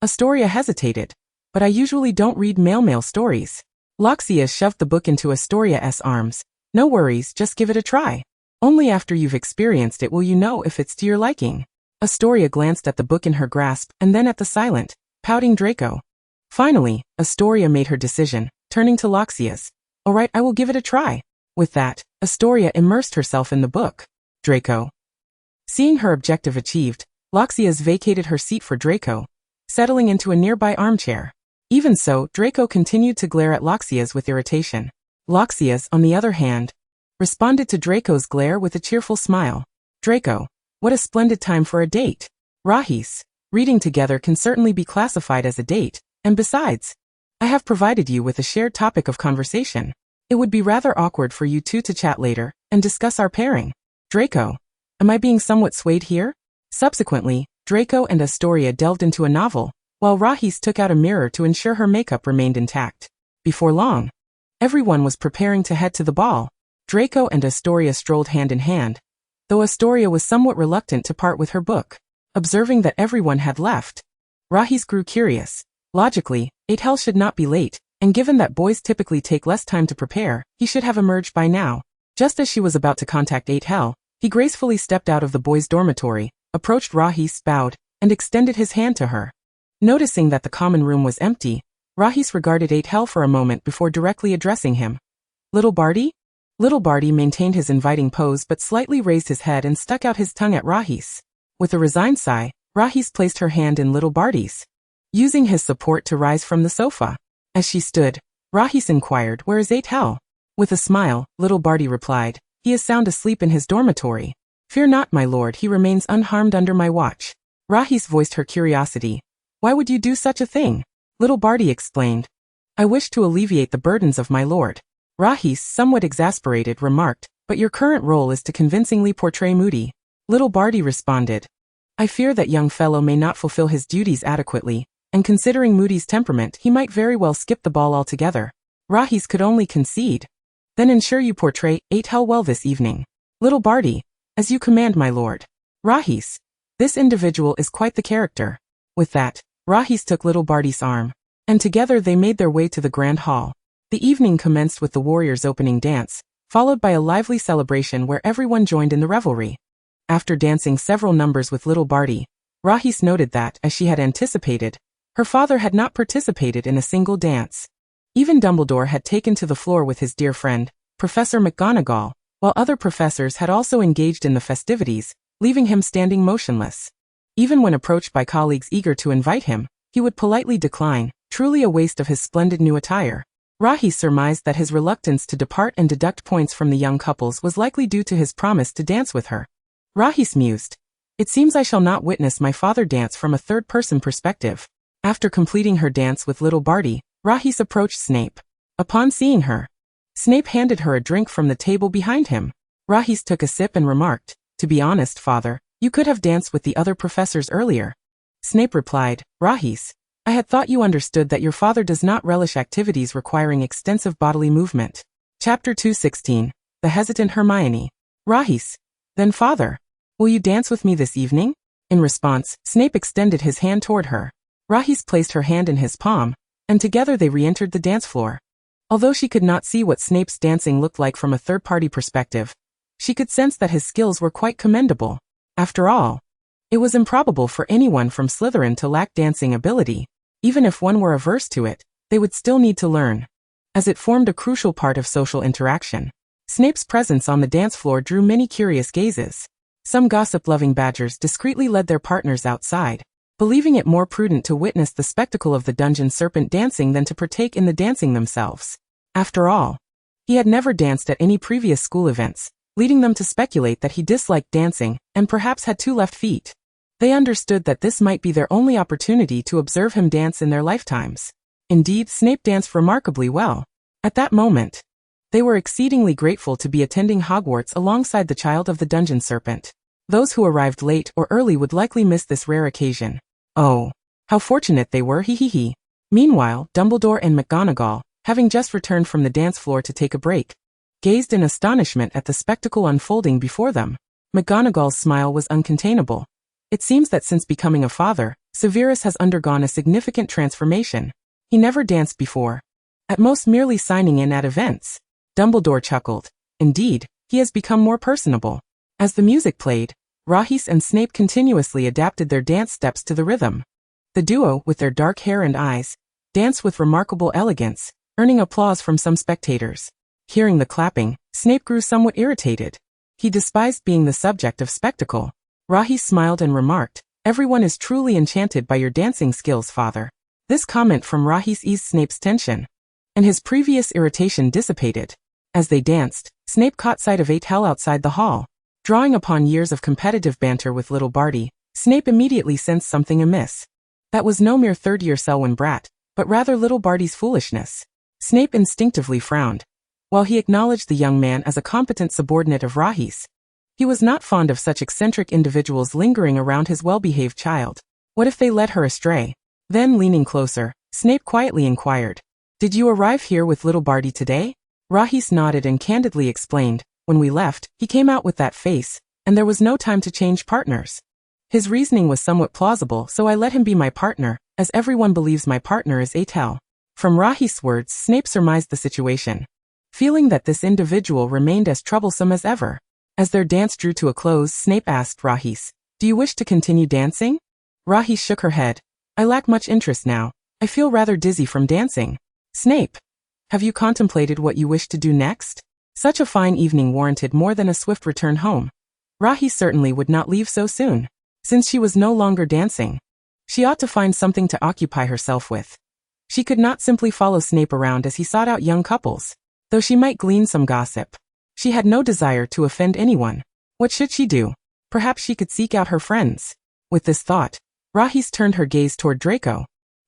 Astoria hesitated. "But I usually don't read male stories." Loxias shoved the book into Astoria's arms. "No worries, just give it a try. Only after you've experienced it will you know if it's to your liking." Astoria glanced at the book in her grasp and then at the silent, pouting Draco. Finally, Astoria made her decision, turning to Loxias. "All right, I will give it a try." With that, Astoria immersed herself in the book. Draco. Seeing her objective achieved, Loxias vacated her seat for Draco, settling into a nearby armchair. Even so, Draco continued to glare at Loxias with irritation. Loxias, on the other hand, responded to Draco's glare with a cheerful smile. "Draco, what a splendid time for a date. Rahis, reading together can certainly be classified as a date, and besides, I have provided you with a shared topic of conversation. It would be rather awkward for you two to chat later and discuss our pairing. Draco, am I being somewhat swayed here?" Subsequently, Draco and Astoria delved into a novel, while Rahis took out a mirror to ensure her makeup remained intact. Before long, everyone was preparing to head to the ball. Draco and Astoria strolled hand in hand, though Astoria was somewhat reluctant to part with her book. Observing that everyone had left, Rahis grew curious. Logically, Athel should not be late, and given that boys typically take less time to prepare, he should have emerged by now. Just as she was about to contact Athel, he gracefully stepped out of the boys' dormitory, approached Rahis, bowed, and extended his hand to her. Noticing that the common room was empty, Rahis regarded Athel for a moment before directly addressing him. "Little Barty?" Little Barty maintained his inviting pose but slightly raised his head and stuck out his tongue at Rahis. With a resigned sigh, Rahis placed her hand in Little Barty's, using his support to rise from the sofa. As she stood, Rahis inquired, "Where is Athel?" With a smile, Little Barty replied, "He is sound asleep in his dormitory. Fear not, my lord, he remains unharmed under my watch." Rahis voiced her curiosity. "Why would you do such a thing?" Little Barty explained, "I wish to alleviate the burdens of my lord." Rahis, somewhat exasperated, remarked, "But your current role is to convincingly portray Moody." Little Barty responded, "I fear that young fellow may not fulfill his duties adequately, and considering Moody's temperament he might very well skip the ball altogether." Rahis could only concede. "Then ensure you portray Athel well this evening." Little Barty, "As you command, my lord." Rahis, "This individual is quite the character." With that, Rahis took Little Barty's arm, and together they made their way to the grand hall. The evening commenced with the Warriors' opening dance, followed by a lively celebration where everyone joined in the revelry. After dancing several numbers with Little Barty, Rahis noted that, as she had anticipated, her father had not participated in a single dance. Even Dumbledore had taken to the floor with his dear friend, Professor McGonagall, while other professors had also engaged in the festivities, leaving him standing motionless. Even when approached by colleagues eager to invite him, he would politely decline, truly a waste of his splendid new attire. Rahis surmised that his reluctance to depart and deduct points from the young couples was likely due to his promise to dance with her. Rahis mused, "It seems I shall not witness my father dance from a third-person perspective." After completing her dance with Little Barty, Rahis approached Snape. Upon seeing her, Snape handed her a drink from the table behind him. Rahis took a sip and remarked, "To be honest, father, you could have danced with the other professors earlier." Snape replied, "Rahis, I had thought you understood that your father does not relish activities requiring extensive bodily movement." Chapter 216, The Hesitant Hermione. Rahis, "Then father, will you dance with me this evening?" In response, Snape extended his hand toward her. Rahis placed her hand in his palm, and together they re-entered the dance floor. Although she could not see what Snape's dancing looked like from a third-party perspective, she could sense that his skills were quite commendable. After all, it was improbable for anyone from Slytherin to lack dancing ability. Even if one were averse to it, they would still need to learn. as it formed a crucial part of social interaction. Snape's presence on the dance floor drew many curious gazes. Some gossip-loving badgers discreetly led their partners outside, believing it more prudent to witness the spectacle of the dungeon serpent dancing than to partake in the dancing themselves. After all, he had never danced at any previous school events, leading them to speculate that he disliked dancing and perhaps had 2 left feet. They understood that this might be their only opportunity to observe him dance in their lifetimes. Indeed, Snape danced remarkably well. At that moment, they were exceedingly grateful to be attending Hogwarts alongside the child of the dungeon serpent. Those who arrived late or early would likely miss this rare occasion. Oh, how fortunate they were, he. Meanwhile, Dumbledore and McGonagall, having just returned from the dance floor to take a break, gazed in astonishment at the spectacle unfolding before them. McGonagall's smile was uncontainable. It seems that since becoming a father, Severus has undergone a significant transformation. He never danced before, at most merely signing in at events. Dumbledore chuckled. Indeed, he has become more personable. As the music played, Loxis and Snape continuously adapted their dance steps to the rhythm. The duo, with their dark hair and eyes, danced with remarkable elegance, earning applause from some spectators. Hearing the clapping, Snape grew somewhat irritated. He despised being the subject of spectacle. Loxis smiled and remarked, "Everyone is truly enchanted by your dancing skills, father." This comment from Loxis eased Snape's tension, and his previous irritation dissipated. As they danced, Snape caught sight of Atel outside the hall. Drawing upon years of competitive banter with little Barty, Snape immediately sensed something amiss. That was no mere third-year Selwyn brat, but rather little Barty's foolishness. Snape instinctively frowned. While he acknowledged the young man as a competent subordinate of Loxis, he was not fond of such eccentric individuals lingering around his well-behaved child. What if they led her astray? Then, leaning closer, Snape quietly inquired, "Did you arrive here with little Barty today?" Loxis nodded and candidly explained, "When we left, he came out with that face, and there was no time to change partners. His reasoning was somewhat plausible, so I let him be my partner, as everyone believes my partner is Atel." From Loxis' words, Snape surmised the situation, feeling that this individual remained as troublesome as ever. As their dance drew to a close, Snape asked Loxis, "Do you wish to continue dancing?" Loxis shook her head. "I lack much interest now. I feel rather dizzy from dancing." "Snape, have you contemplated what you wish to do next?" Such a fine evening warranted more than a swift return home. Loxis certainly would not leave so soon. Since she was no longer dancing, she ought to find something to occupy herself with. She could not simply follow Snape around as he sought out young couples, though she might glean some gossip. She had no desire to offend anyone. What should she do? Perhaps she could seek out her friends. With this thought, Loxis turned her gaze toward Draco,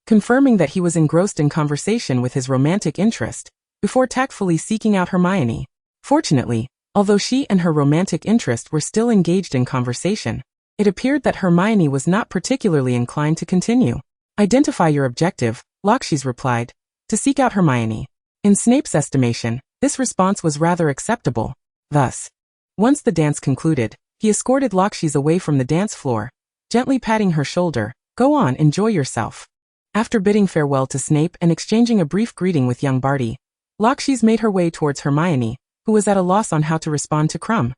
confirming that he was engrossed in conversation with his romantic interest, before tactfully seeking out Hermione. Fortunately, although she and her romantic interest were still engaged in conversation, it appeared that Hermione was not particularly inclined to continue. "Identify your objective," Loxis replied, "to seek out Hermione." In Snape's estimation, this response was rather acceptable. Thus, once the dance concluded, he escorted Loxis away from the dance floor, gently patting her shoulder. "Go on, enjoy yourself." After bidding farewell to Snape and exchanging a brief greeting with young Barty, Loxis made her way towards Hermione, who was at a loss on how to respond to Krum.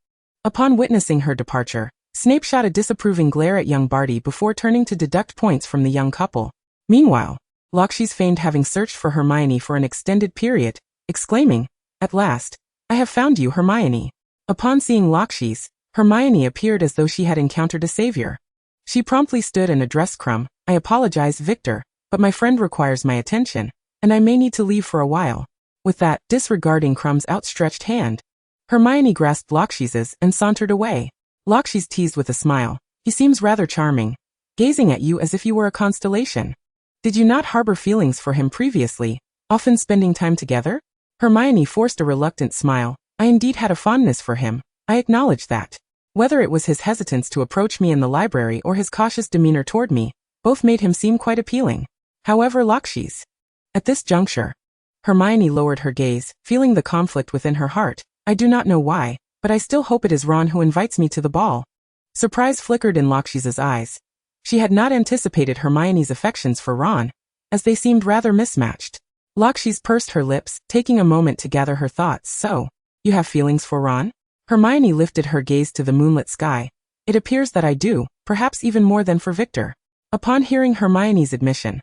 Upon witnessing her departure, Snape shot a disapproving glare at young Barty before turning to deduct points from the young couple. Meanwhile, Loxis feigned having searched for Hermione for an extended period, exclaiming, "At last, I have found you, Hermione." Upon seeing Loxis, Hermione appeared as though she had encountered a savior. She promptly stood and addressed Krum, "I apologize, Victor, but my friend requires my attention, and I may need to leave for a while." With that, disregarding Krum's outstretched hand, Hermione grasped Loxis's and sauntered away. Loxis teased with a smile, "He seems rather charming, gazing at you as if you were a constellation. Did you not harbor feelings for him previously, often spending time together?" Hermione forced a reluctant smile. "I indeed had a fondness for him, I acknowledge that. Whether it was his hesitance to approach me in the library or his cautious demeanor toward me, both made him seem quite appealing. However, Loxis..." At this juncture, Hermione lowered her gaze, feeling the conflict within her heart. "I do not know why, but I still hope it is Ron who invites me to the ball." Surprise flickered in Loxis's eyes. She had not anticipated Hermione's affections for Ron, as they seemed rather mismatched. Loxis pursed her lips, taking a moment to gather her thoughts. "So, you have feelings for Ron?" Hermione lifted her gaze to the moonlit sky. "It appears that I do, perhaps even more than for Victor." Upon hearing Hermione's admission,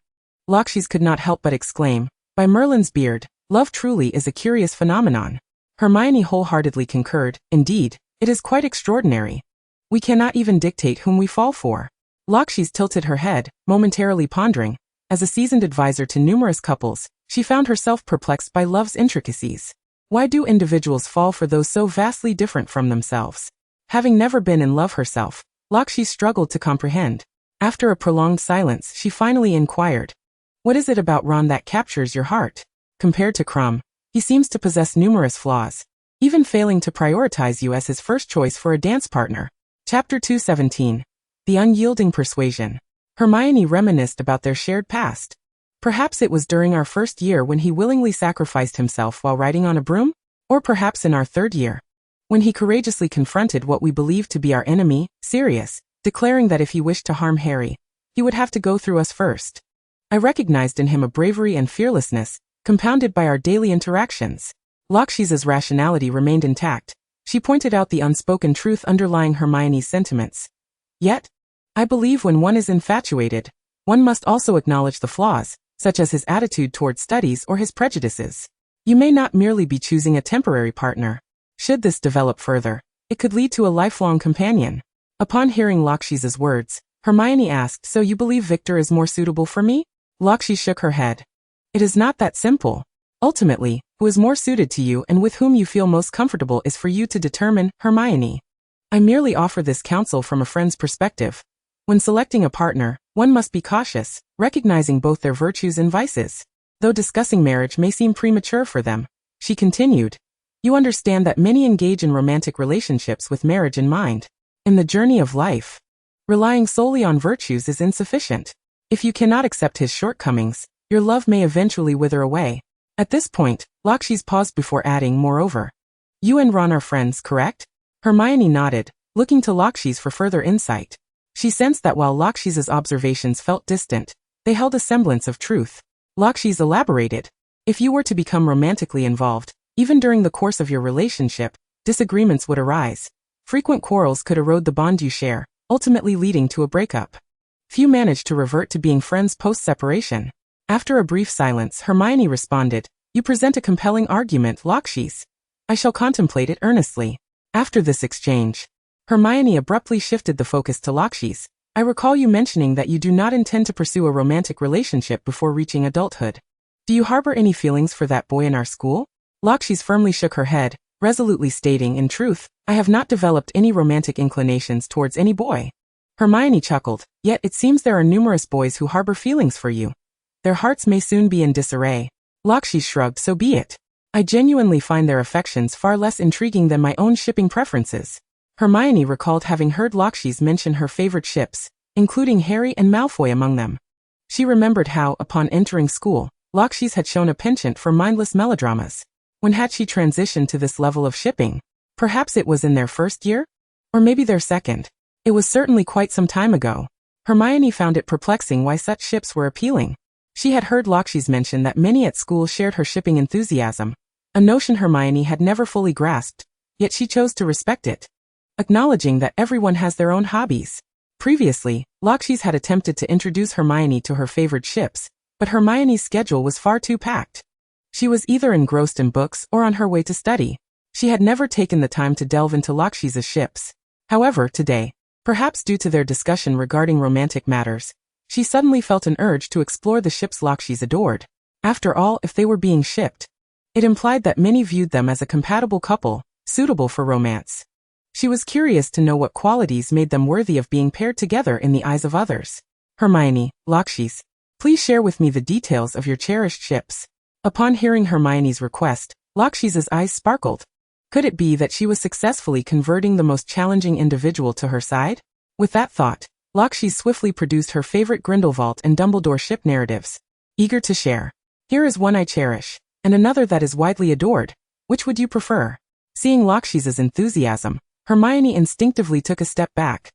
Loxis could not help but exclaim, "By Merlin's beard, Love truly is a curious phenomenon. Hermione wholeheartedly concurred. Indeed, it is quite extraordinary. We cannot even dictate whom we fall for. Loxis tilted her head, momentarily pondering. As a seasoned advisor to numerous couples, she found herself perplexed by love's intricacies. Why do individuals fall for those so vastly different from themselves? Having never been in love herself, Loxis struggled to comprehend. After a prolonged silence, she finally inquired, "What is it about Ron that captures your heart? Compared to Crumb, he seems to possess numerous flaws, even failing to prioritize you as his first choice for a dance partner." Chapter 217. The Unyielding Persuasion. Hermione reminisced about their shared past. Perhaps it was during our first year when he willingly sacrificed himself while riding on a broom? Or perhaps in our third year, when he courageously confronted what we believed to be our enemy, Sirius, declaring that if he wished to harm Harry, he would have to go through us first. I recognized in him a bravery and fearlessness, compounded by our daily interactions. Loxis's rationality remained intact. She pointed out the unspoken truth underlying Hermione's sentiments. Yet, I believe when one is infatuated, one must also acknowledge the flaws, such as his attitude toward studies or his prejudices. You may not merely be choosing a temporary partner. Should this develop further, it could lead to a lifelong companion. Upon hearing Loxis's words, Hermione asked, "So you believe Victor is more suitable for me?" Loxis shook her head. "It is not that simple. Ultimately, who is more suited to you and with whom you feel most comfortable is for you to determine, Hermione. I merely offer this counsel from a friend's perspective. When selecting a partner, one must be cautious, recognizing both their virtues and vices. Though discussing marriage may seem premature for them," she continued, "you understand that many engage in romantic relationships with marriage in mind. In the journey of life, relying solely on virtues is insufficient. If you cannot accept his shortcomings, your love may eventually wither away." At this point, Loxis paused before adding, "Moreover, you and Ron are friends, correct?" Hermione nodded, looking to Loxis for further insight. She sensed that while Loxis's observations felt distant, they held a semblance of truth. Loxis elaborated, "If you were to become romantically involved, even during the course of your relationship, disagreements would arise. Frequent quarrels could erode the bond you share, ultimately leading to a breakup. Few manage to revert to being friends post-separation." After a brief silence, Hermione responded, "You present a compelling argument, Loxis. I shall contemplate it earnestly." After this exchange, Hermione abruptly shifted the focus to Loxis. "I recall you mentioning that you do not intend to pursue a romantic relationship before reaching adulthood. Do you harbor any feelings for that boy in our school?" Loxis firmly shook her head, resolutely stating, "In truth, I have not developed any romantic inclinations towards any boy." Hermione chuckled, "Yet it seems there are numerous boys who harbor feelings for you. Their hearts may soon be in disarray." Loxis shrugged, "So be it. I genuinely find their affections far less intriguing than my own shipping preferences." Hermione recalled having heard Loxis mention her favorite ships, including Harry and Malfoy among them. She remembered how, upon entering school, Loxis had shown a penchant for mindless melodramas. When had she transitioned to this level of shipping? Perhaps it was in their first year? Or maybe their second. It was certainly quite some time ago. Hermione found it perplexing why such ships were appealing. She had heard Loxis mention that many at school shared her shipping enthusiasm, a notion Hermione had never fully grasped, yet she chose to respect it, acknowledging that everyone has their own hobbies. Previously, Loxis had attempted to introduce Hermione to her favorite ships, but Hermione's schedule was far too packed. She was either engrossed in books or on her way to study. She had never taken the time to delve into Loxis's ships. However, today, perhaps due to their discussion regarding romantic matters, she suddenly felt an urge to explore the ships Loxis adored. After all, if they were being shipped, it implied that many viewed them as a compatible couple, suitable for romance. She was curious to know what qualities made them worthy of being paired together in the eyes of others. "Hermione, Loxis, please share with me the details of your cherished ships." Upon hearing Hermione's request, Loxis's eyes sparkled. Could it be that she was successfully converting the most challenging individual to her side? With that thought, Loxis swiftly produced her favorite Grindelwald and Dumbledore ship narratives, eager to share. "Here is one I cherish, and another that is widely adored. Which would you prefer?" Seeing Loxis's enthusiasm, Hermione instinctively took a step back.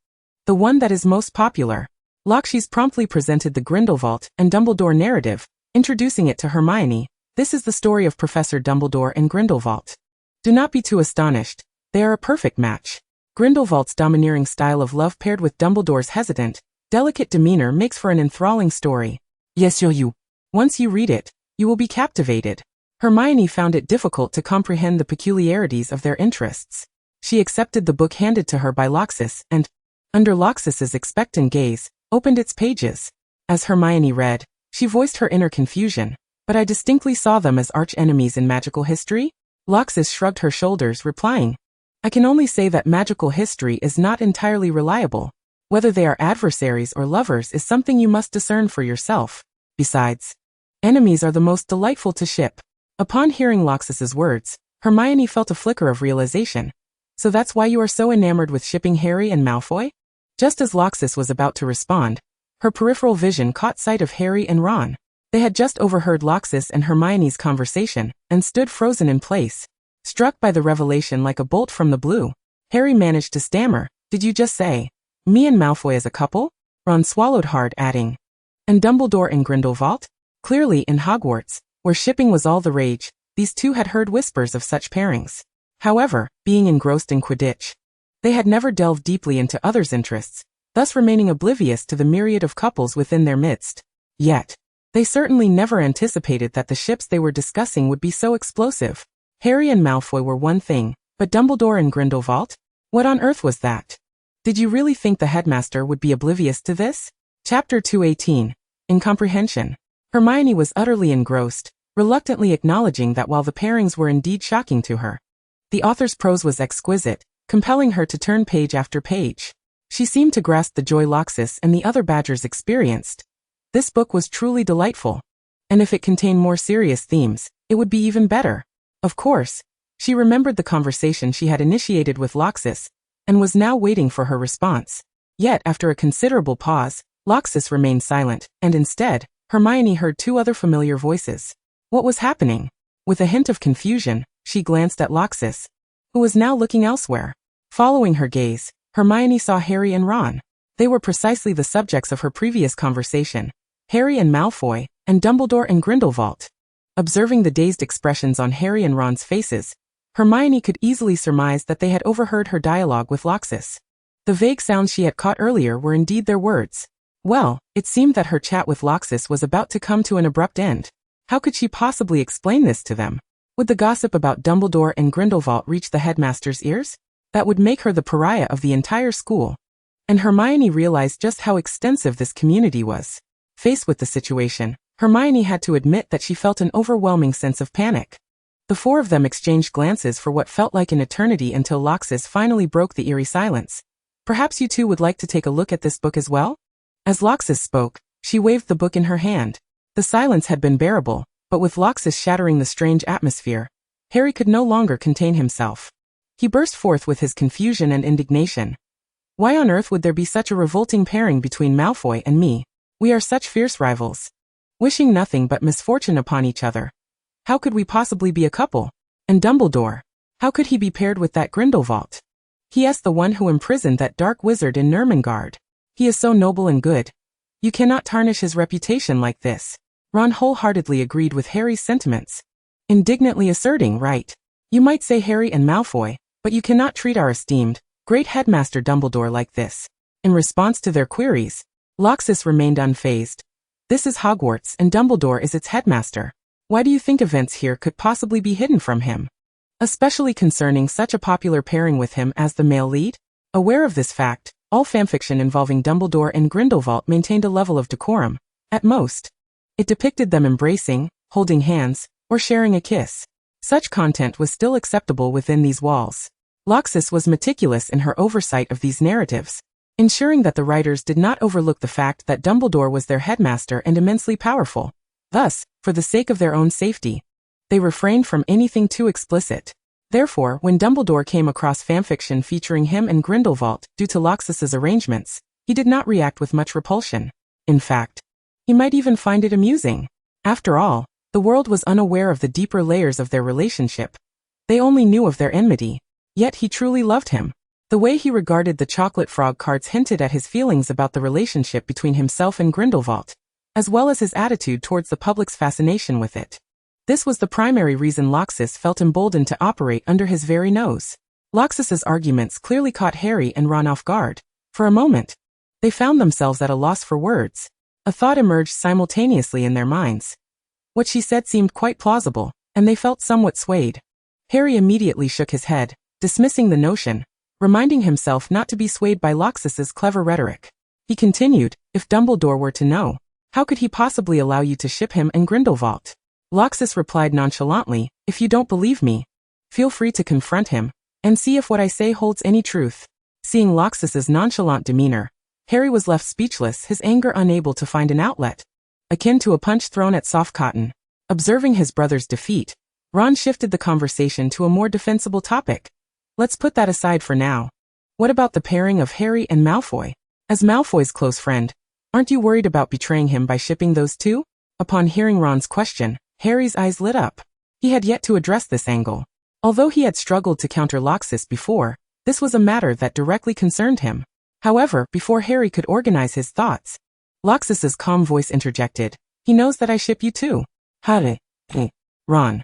"The one that is most popular." Loxis promptly presented the Grindelwald and Dumbledore narrative, introducing it to Hermione. "This is the story of Professor Dumbledore and Grindelwald. Do not be too astonished, they are a perfect match. Grindelwald's domineering style of love paired with Dumbledore's hesitant, delicate demeanor makes for an enthralling story. Yes, you. Once you read it, you will be captivated." Hermione found it difficult to comprehend the peculiarities of their interests. She accepted the book handed to her by Loxis and, under Loxis's expectant gaze, opened its pages. As Hermione read, she voiced her inner confusion. But I distinctly saw them as arch-enemies in magical history? Loxis shrugged her shoulders, replying, I can only say that magical history is not entirely reliable. Whether they are adversaries or lovers is something you must discern for yourself. Besides, enemies are the most delightful to ship. Upon hearing Loxis's words, Hermione felt a flicker of realization. So that's why you are so enamored with shipping Harry and Malfoy? Just as Loxis was about to respond, her peripheral vision caught sight of Harry and Ron. They had just overheard Loxis and Hermione's conversation, and stood frozen in place. Struck by the revelation like a bolt from the blue, Harry managed to stammer, Did you just say, me and Malfoy as a couple? Ron swallowed hard, adding, And Dumbledore and Grindelwald? Clearly in Hogwarts, where shipping was all the rage, these two had heard whispers of such pairings. However, being engrossed in Quidditch, they had never delved deeply into others' interests, thus remaining oblivious to the myriad of couples within their midst. Yet, they certainly never anticipated that the ships they were discussing would be so explosive. Harry and Malfoy were one thing, but Dumbledore and Grindelwald? What on earth was that? Did you really think the headmaster would be oblivious to this? Chapter 218. Incomprehension. Hermione was utterly engrossed, reluctantly acknowledging that while the pairings were indeed shocking to her, the author's prose was exquisite, compelling her to turn page after page. She seemed to grasp the joy Loxis and the other Badgers experienced. This book was truly delightful. And if it contained more serious themes, it would be even better. Of course, she remembered the conversation she had initiated with Loxis, and was now waiting for her response. Yet, after a considerable pause, Loxis remained silent, and instead, Hermione heard two other familiar voices. What was happening? With a hint of confusion, she glanced at Loxis, who was now looking elsewhere. Following her gaze, Hermione saw Harry and Ron. They were precisely the subjects of her previous conversation. Harry and Malfoy, and Dumbledore and Grindelwald. Observing the dazed expressions on Harry and Ron's faces, Hermione could easily surmise that they had overheard her dialogue with Loxis. The vague sounds she had caught earlier were indeed their words. Well, it seemed that her chat with Loxis was about to come to an abrupt end. How could she possibly explain this to them? Would the gossip about Dumbledore and Grindelwald reach the headmaster's ears? That would make her the pariah of the entire school. And Hermione realized just how extensive this community was. Faced with the situation, Hermione had to admit that she felt an overwhelming sense of panic. The four of them exchanged glances for what felt like an eternity until Loxis finally broke the eerie silence. Perhaps you two would like to take a look at this book as well? As Loxis spoke, she waved the book in her hand. The silence had been bearable, but with Loxis shattering the strange atmosphere, Harry could no longer contain himself. He burst forth with his confusion and indignation. Why on earth would there be such a revolting pairing between Malfoy and me? We are such fierce rivals, wishing nothing but misfortune upon each other. How could we possibly be a couple? And Dumbledore, how could he be paired with that Grindelwald? He is the one who imprisoned that dark wizard in Nurmengard. He is so noble and good. You cannot tarnish his reputation like this. Ron wholeheartedly agreed with Harry's sentiments, indignantly asserting, right, you might say Harry and Malfoy, but you cannot treat our esteemed, great headmaster Dumbledore like this. In response to their queries, Loxis remained unfazed. This is Hogwarts and Dumbledore is its headmaster. Why do you think events here could possibly be hidden from him? Especially concerning such a popular pairing with him as the male lead? Aware of this fact, all fanfiction involving Dumbledore and Grindelwald maintained a level of decorum. At most, it depicted them embracing, holding hands, or sharing a kiss. Such content was still acceptable within these walls. Loxis was meticulous in her oversight of these narratives, ensuring that the writers did not overlook the fact that Dumbledore was their headmaster and immensely powerful. Thus, for the sake of their own safety, they refrained from anything too explicit. Therefore, when Dumbledore came across fanfiction featuring him and Grindelwald due to Loxis's arrangements, he did not react with much repulsion. In fact, he might even find it amusing. After all, the world was unaware of the deeper layers of their relationship. They only knew of their enmity. Yet he truly loved him. The way he regarded the chocolate frog cards hinted at his feelings about the relationship between himself and Grindelwald, as well as his attitude towards the public's fascination with it. This was the primary reason Loxis felt emboldened to operate under his very nose. Loxis's arguments clearly caught Harry and Ron off guard. For a moment, they found themselves at a loss for words. A thought emerged simultaneously in their minds. What she said seemed quite plausible. and they felt somewhat swayed. Harry immediately shook his head, dismissing the notion, reminding himself not to be swayed by Loxis's clever rhetoric. He continued, if Dumbledore were to know, how could he possibly allow you to ship him and Grindelwald? Loxis replied nonchalantly, if you don't believe me, feel free to confront him, and see if what I say holds any truth. Seeing Loxis's nonchalant demeanor, Harry was left speechless, his anger unable to find an outlet, akin to a punch thrown at soft cotton. Observing his brother's defeat, Ron shifted the conversation to a more defensible topic. Let's put that aside for now. What about the pairing of Harry and Malfoy? As Malfoy's close friend, aren't you worried about betraying him by shipping those two? Upon hearing Ron's question, Harry's eyes lit up. He had yet to address this angle. Although he had struggled to counter Loxis before, this was a matter that directly concerned him. However, before Harry could organize his thoughts, Loxis's calm voice interjected, he knows that I ship you too. Harry. Ron.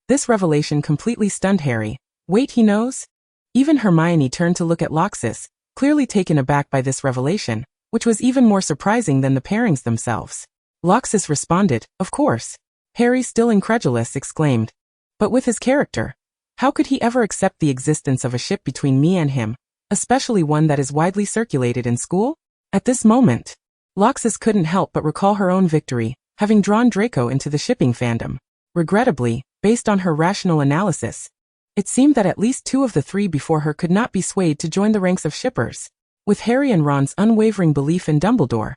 This revelation completely stunned Harry. Wait, he knows? Even Hermione turned to look at Loxis, clearly taken aback by this revelation, which was even more surprising than the pairings themselves. Loxis responded, of course. Harry, still incredulous, exclaimed, but with his character, how could he ever accept the existence of a ship between me and him, especially one that is widely circulated in school? At this moment, Loxis couldn't help but recall her own victory, having drawn Draco into the shipping fandom. Regrettably, based on her rational analysis, it seemed that at least two of the three before her could not be swayed to join the ranks of shippers. With Harry and Ron's unwavering belief in Dumbledore,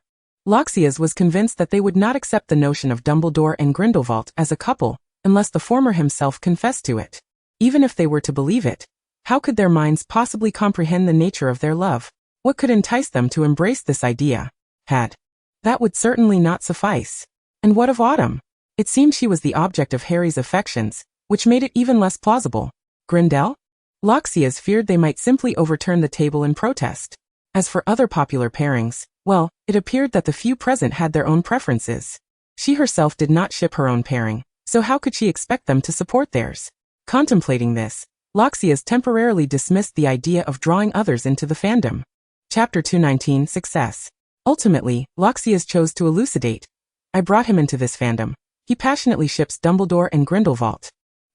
Loxias was convinced that they would not accept the notion of Dumbledore and Grindelwald as a couple, unless the former himself confessed to it. Even if they were to believe it, how could their minds possibly comprehend the nature of their love? What could entice them to embrace this idea? That would certainly not suffice. And what of Autumn? It seemed she was the object of Harry's affections, which made it even less plausible. Grindel? Loxias feared they might simply overturn the table in protest. As for other popular pairings, well, it appeared that the few present had their own preferences. She herself did not ship her own pairing, so how could she expect them to support theirs? Contemplating this, Loxias temporarily dismissed the idea of drawing others into the fandom. Chapter 219 Success. Ultimately, Loxias chose to elucidate. I brought him into this fandom. He passionately ships Dumbledore and Grindelwald.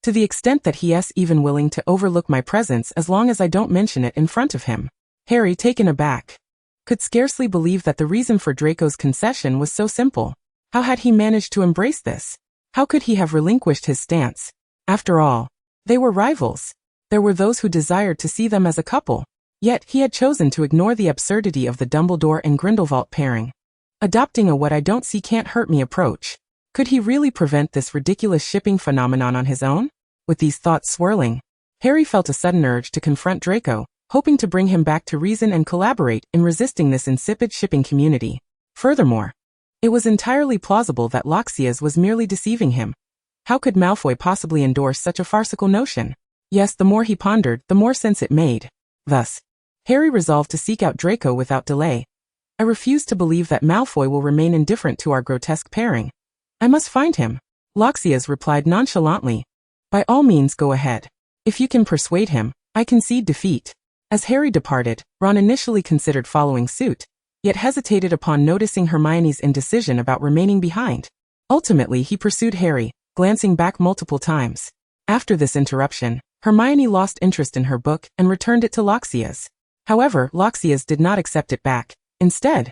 To the extent that he is even willing to overlook my presence as long as I don't mention it in front of him. Harry, taken aback, could scarcely believe that the reason for Draco's concession was so simple. How had he managed to embrace this? How could he have relinquished his stance? After all, they were rivals. There were those who desired to see them as a couple. Yet, he had chosen to ignore the absurdity of the Dumbledore and Grindelwald pairing, adopting a what I don't see can't hurt me approach. Could he really prevent this ridiculous shipping phenomenon on his own? With these thoughts swirling, Harry felt a sudden urge to confront Draco, hoping to bring him back to reason and collaborate in resisting this insipid shipping community. Furthermore, it was entirely plausible that Loxias was merely deceiving him. How could Malfoy possibly endorse such a farcical notion? Yes, the more he pondered, the more sense it made. Thus, Harry resolved to seek out Draco without delay. I refuse to believe that Malfoy will remain indifferent to our grotesque pairing. I must find him. Loxias replied nonchalantly. By all means, go ahead. If you can persuade him, I concede defeat. As Harry departed, Ron initially considered following suit, yet hesitated upon noticing Hermione's indecision about remaining behind. Ultimately, he pursued Harry, glancing back multiple times. After this interruption, Hermione lost interest in her book and returned it to Loxias. However, Loxias did not accept it back. Instead,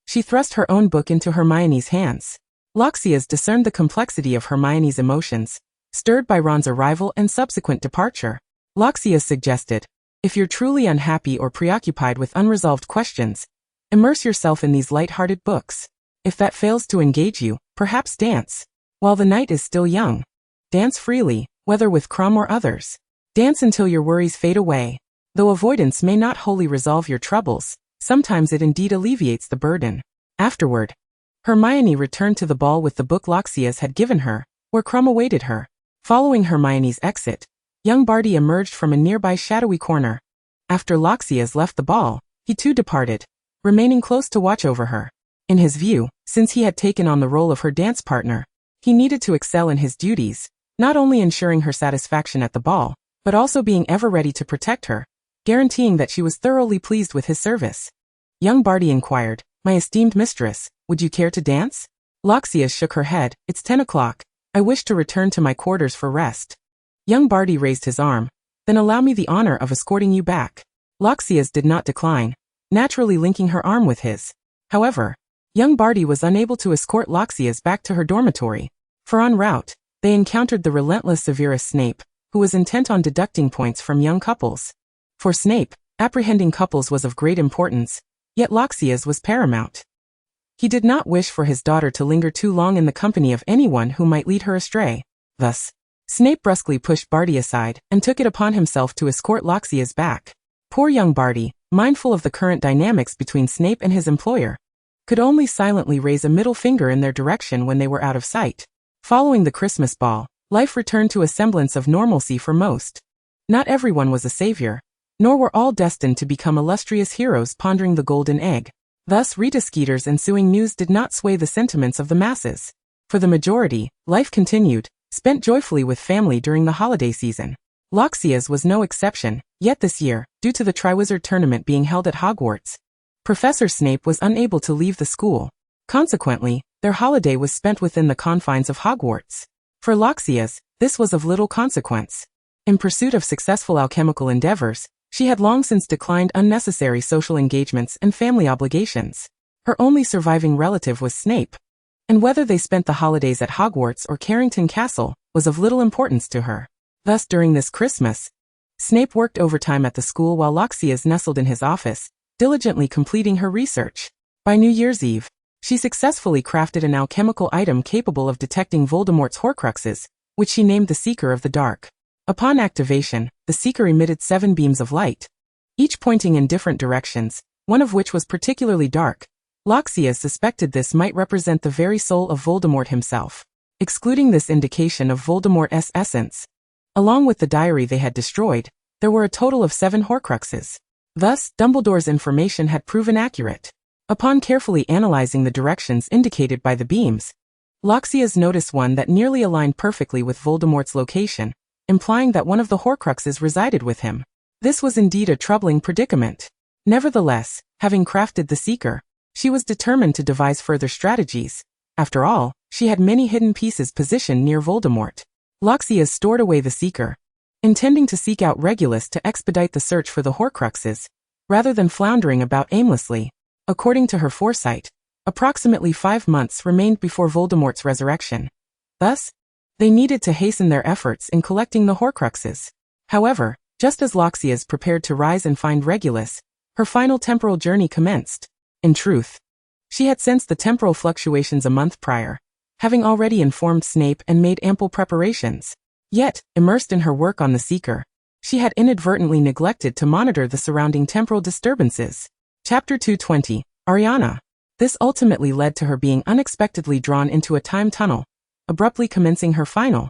she thrust her own book into Hermione's hands. Loxias discerned the complexity of Hermione's emotions, stirred by Ron's arrival and subsequent departure. Loxias suggested, if you're truly unhappy or preoccupied with unresolved questions, immerse yourself in these light-hearted books. If that fails to engage you, perhaps dance. While the night is still young, dance freely, whether with Crumb or others. Dance until your worries fade away. Though avoidance may not wholly resolve your troubles, sometimes it indeed alleviates the burden. Afterward, Hermione returned to the ball with the book Loxias had given her, where Crumb awaited her. Following Hermione's exit, young Barty emerged from a nearby shadowy corner. After Loxias left the ball, he too departed, remaining close to watch over her. In his view, since he had taken on the role of her dance partner, he needed to excel in his duties, not only ensuring her satisfaction at the ball, but also being ever ready to protect her, guaranteeing that she was thoroughly pleased with his service. Young Barty inquired, my esteemed mistress, would you care to dance? Loxias shook her head, it's 10 o'clock, I wish to return to my quarters for rest. Young Barty raised his arm. Then allow me the honor of escorting you back. Loxias did not decline, naturally linking her arm with his. However, young Barty was unable to escort Loxias back to her dormitory, for en route, they encountered the relentless Severus Snape, who was intent on deducting points from young couples. For Snape, apprehending couples was of great importance, yet Loxias was paramount. He did not wish for his daughter to linger too long in the company of anyone who might lead her astray. Thus, Snape brusquely pushed Barty aside and took it upon himself to escort Loxias back. Poor young Barty, mindful of the current dynamics between Snape and his employer, could only silently raise a middle finger in their direction when they were out of sight. Following the Christmas ball, life returned to a semblance of normalcy for most. Not everyone was a savior, nor were all destined to become illustrious heroes pondering the golden egg. Thus Rita Skeeter's ensuing news did not sway the sentiments of the masses. For the majority, life continued, spent joyfully with family during the holiday season. Loxias was no exception, yet this year, due to the Triwizard Tournament being held at Hogwarts, Professor Snape was unable to leave the school. Consequently, their holiday was spent within the confines of Hogwarts. For Loxias, this was of little consequence. In pursuit of successful alchemical endeavors, she had long since declined unnecessary social engagements and family obligations. Her only surviving relative was Snape, and whether they spent the holidays at Hogwarts or Carrington Castle was of little importance to her. Thus during this Christmas, Snape worked overtime at the school while Loxias nestled in his office, diligently completing her research. By New Year's Eve, she successfully crafted an alchemical item capable of detecting Voldemort's Horcruxes, which she named the Seeker of the Dark. Upon activation, the Seeker emitted 7 beams of light, each pointing in different directions, one of which was particularly dark. Loxias suspected this might represent the very soul of Voldemort himself. Excluding this indication of Voldemort's essence, along with the diary they had destroyed, there were a total of 7 Horcruxes. Thus, Dumbledore's information had proven accurate. Upon carefully analyzing the directions indicated by the beams, Loxias noticed one that nearly aligned perfectly with Voldemort's location, implying that one of the Horcruxes resided with him. This was indeed a troubling predicament. Nevertheless, having crafted the Seeker, she was determined to devise further strategies. After all, she had many hidden pieces positioned near Voldemort. Loxias stored away the Seeker, intending to seek out Regulus to expedite the search for the Horcruxes, rather than floundering about aimlessly. According to her foresight, approximately 5 months remained before Voldemort's resurrection. Thus, they needed to hasten their efforts in collecting the Horcruxes. However, just as Loxias prepared to rise and find Regulus, her final temporal journey commenced. In truth, she had sensed the temporal fluctuations a month prior, having already informed Snape and made ample preparations. Yet, immersed in her work on the Seeker, she had inadvertently neglected to monitor the surrounding temporal disturbances. Chapter 220, Ariana. This ultimately led to her being unexpectedly drawn into a time tunnel, abruptly commencing her final,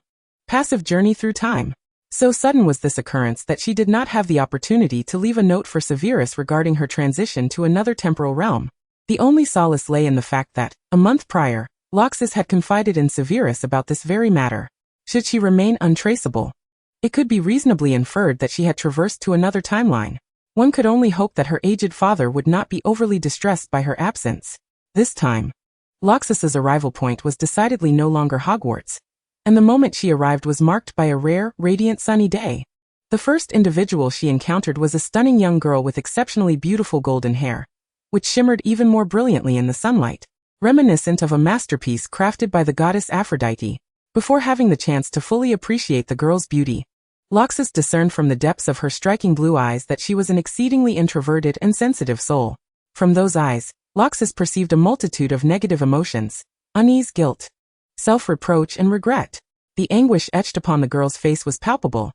passive journey through time. So sudden was this occurrence that she did not have the opportunity to leave a note for Severus regarding her transition to another temporal realm. The only solace lay in the fact that, a month prior, Loxis had confided in Severus about this very matter. Should she remain untraceable, it could be reasonably inferred that she had traversed to another timeline. One could only hope that her aged father would not be overly distressed by her absence. This time, Loxis's arrival point was decidedly no longer Hogwarts, and the moment she arrived was marked by a rare, radiant sunny day. The first individual she encountered was a stunning young girl with exceptionally beautiful golden hair, which shimmered even more brilliantly in the sunlight, reminiscent of a masterpiece crafted by the goddess Aphrodite. Before having the chance to fully appreciate the girl's beauty, Loxis discerned from the depths of her striking blue eyes that she was an exceedingly introverted and sensitive soul. From those eyes, Loxis perceived a multitude of negative emotions: unease, guilt, self-reproach, and regret. The anguish etched upon the girl's face was palpable,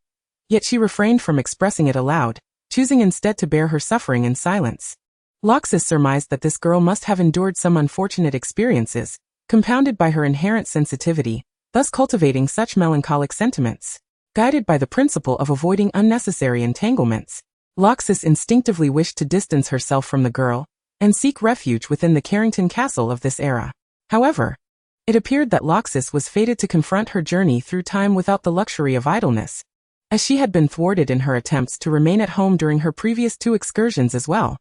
yet she refrained from expressing it aloud, choosing instead to bear her suffering in silence. Loxis surmised that this girl must have endured some unfortunate experiences, compounded by her inherent sensitivity, thus cultivating such melancholic sentiments. Guided by the principle of avoiding unnecessary entanglements, Loxis instinctively wished to distance herself from the girl and seek refuge within the Carrington castle of this era. However, it appeared that Loxis was fated to confront her journey through time without the luxury of idleness, as she had been thwarted in her attempts to remain at home during her previous 2 excursions as well.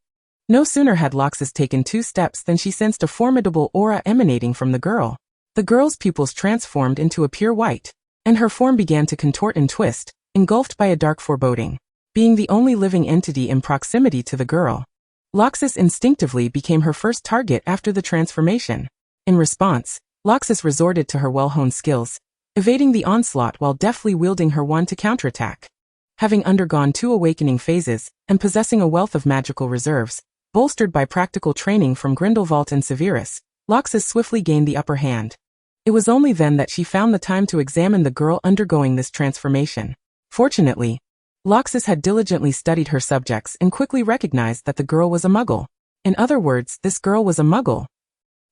No sooner had Loxis taken 2 steps than she sensed a formidable aura emanating from the girl. The girl's pupils transformed into a pure white, and her form began to contort and twist, engulfed by a dark foreboding. Being the only living entity in proximity to the girl, Loxis instinctively became her first target after the transformation. In response, Loxis resorted to her well-honed skills, evading the onslaught while deftly wielding her wand to counterattack. Having undergone 2 awakening phases, and possessing a wealth of magical reserves, bolstered by practical training from Grindelwald and Severus, Loxis swiftly gained the upper hand. It was only then that she found the time to examine the girl undergoing this transformation. Fortunately, Loxis had diligently studied her subjects and quickly recognized that the girl was a muggle. In other words, this girl was a muggle.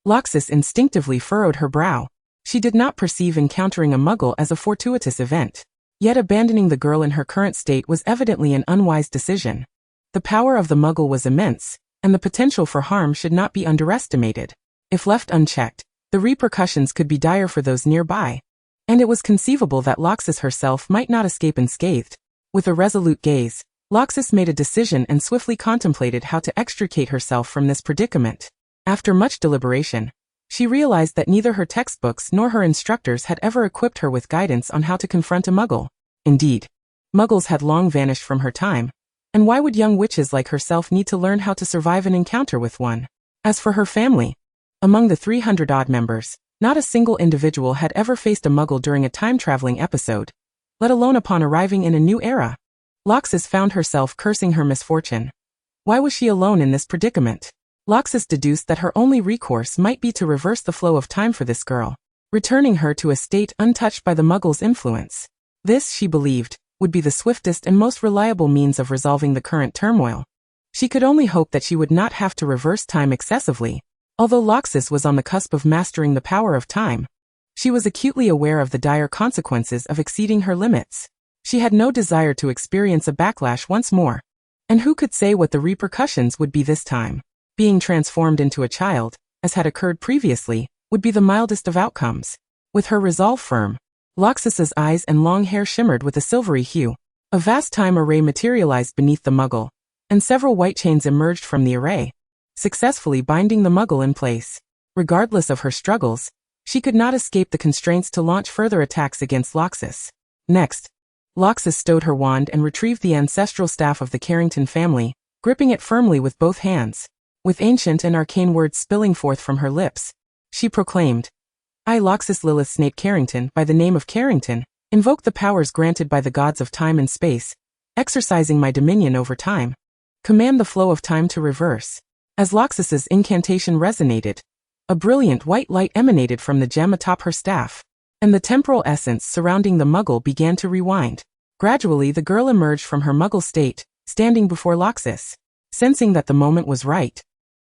Loxis instinctively furrowed her brow. She did not perceive encountering a muggle as a fortuitous event. Yet abandoning the girl in her current state was evidently an unwise decision. The power of the muggle was immense, and the potential for harm should not be underestimated. If left unchecked, the repercussions could be dire for those nearby. And it was conceivable that Loxis herself might not escape unscathed. With a resolute gaze, Loxis made a decision and swiftly contemplated how to extricate herself from this predicament. After much deliberation, she realized that neither her textbooks nor her instructors had ever equipped her with guidance on how to confront a muggle. Indeed, muggles had long vanished from her time, and why would young witches like herself need to learn how to survive an encounter with one? As for her family, among the 300-odd members, not a single individual had ever faced a muggle during a time-traveling episode, let alone upon arriving in a new era. Loxis found herself cursing her misfortune. Why was she alone in this predicament? Loxis deduced that her only recourse might be to reverse the flow of time for this girl, returning her to a state untouched by the muggle's influence. This, she believed, would be the swiftest and most reliable means of resolving the current turmoil. She could only hope that she would not have to reverse time excessively. Although Loxis was on the cusp of mastering the power of time, she was acutely aware of the dire consequences of exceeding her limits. She had no desire to experience a backlash once more. And who could say what the repercussions would be this time? Being transformed into a child, as had occurred previously, would be the mildest of outcomes. With her resolve firm, Loxis's eyes and long hair shimmered with a silvery hue. A vast time array materialized beneath the muggle, and several white chains emerged from the array, successfully binding the muggle in place. Regardless of her struggles, she could not escape the constraints to launch further attacks against Loxis. Next, Loxis stowed her wand and retrieved the ancestral staff of the Carrington family, gripping it firmly with both hands. With ancient and arcane words spilling forth from her lips, she proclaimed, "I, Loxis Lilith Snape Carrington, by the name of Carrington, invoke the powers granted by the gods of time and space, exercising my dominion over time. Command the flow of time to reverse." As Loxis's incantation resonated, a brilliant white light emanated from the gem atop her staff, and the temporal essence surrounding the muggle began to rewind. Gradually the girl emerged from her muggle state, standing before Loxis. Sensing that the moment was right,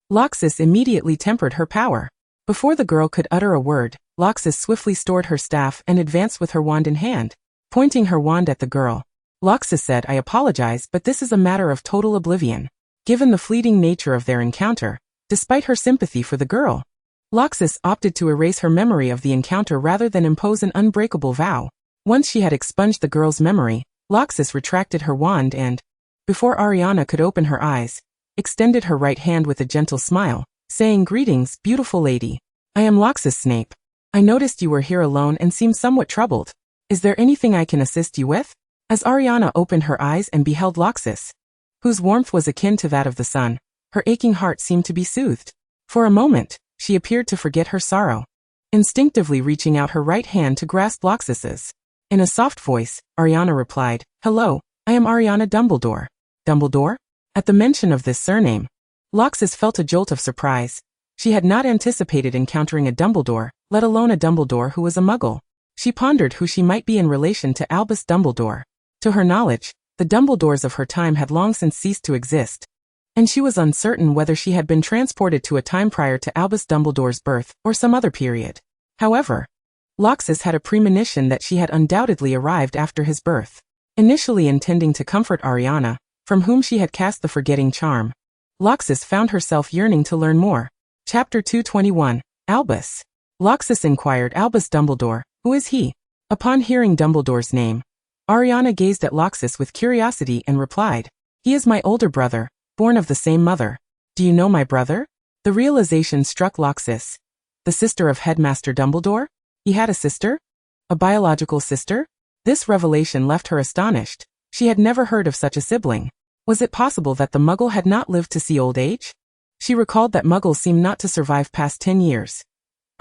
Loxis immediately tempered her power. Before the girl could utter a word, Loxis swiftly stored her staff and advanced with her wand in hand. Pointing her wand at the girl, Loxis said, "I apologize, but this is a matter of total oblivion." Given the fleeting nature of their encounter, despite her sympathy for the girl, Loxis opted to erase her memory of the encounter rather than impose an unbreakable vow. Once she had expunged the girl's memory, Loxis retracted her wand and, before Ariana could open her eyes, extended her right hand with a gentle smile, saying, "Greetings, beautiful lady. I am Loxis Snape. I noticed you were here alone and seemed somewhat troubled. Is there anything I can assist you with?" As Ariana opened her eyes and beheld Loxis, whose warmth was akin to that of the sun, her aching heart seemed to be soothed. For a moment, she appeared to forget her sorrow, instinctively reaching out her right hand to grasp Loxis's. In a soft voice, Ariana replied, "Hello, I am Ariana Dumbledore." Dumbledore? At the mention of this surname, Loxis felt a jolt of surprise. She had not anticipated encountering a Dumbledore, let alone a Dumbledore who was a muggle. She pondered who she might be in relation to Albus Dumbledore. To her knowledge, the Dumbledores of her time had long since ceased to exist, and she was uncertain whether she had been transported to a time prior to Albus Dumbledore's birth or some other period. However, Loxis had a premonition that she had undoubtedly arrived after his birth. Initially intending to comfort Ariana, from whom she had cast the forgetting charm, Loxis found herself yearning to learn more. Chapter 221, Albus. Loxis inquired, "Albus Dumbledore, who is he?" Upon hearing Dumbledore's name, Ariana gazed at Loxis with curiosity and replied, "He is my older brother, born of the same mother." "Do you know my brother?" The realization struck Loxis. The sister of Headmaster Dumbledore? He had a sister? A biological sister? This revelation left her astonished. She had never heard of such a sibling. Was it possible that the Muggle had not lived to see old age? She recalled that Muggles seem not to survive past 10 years.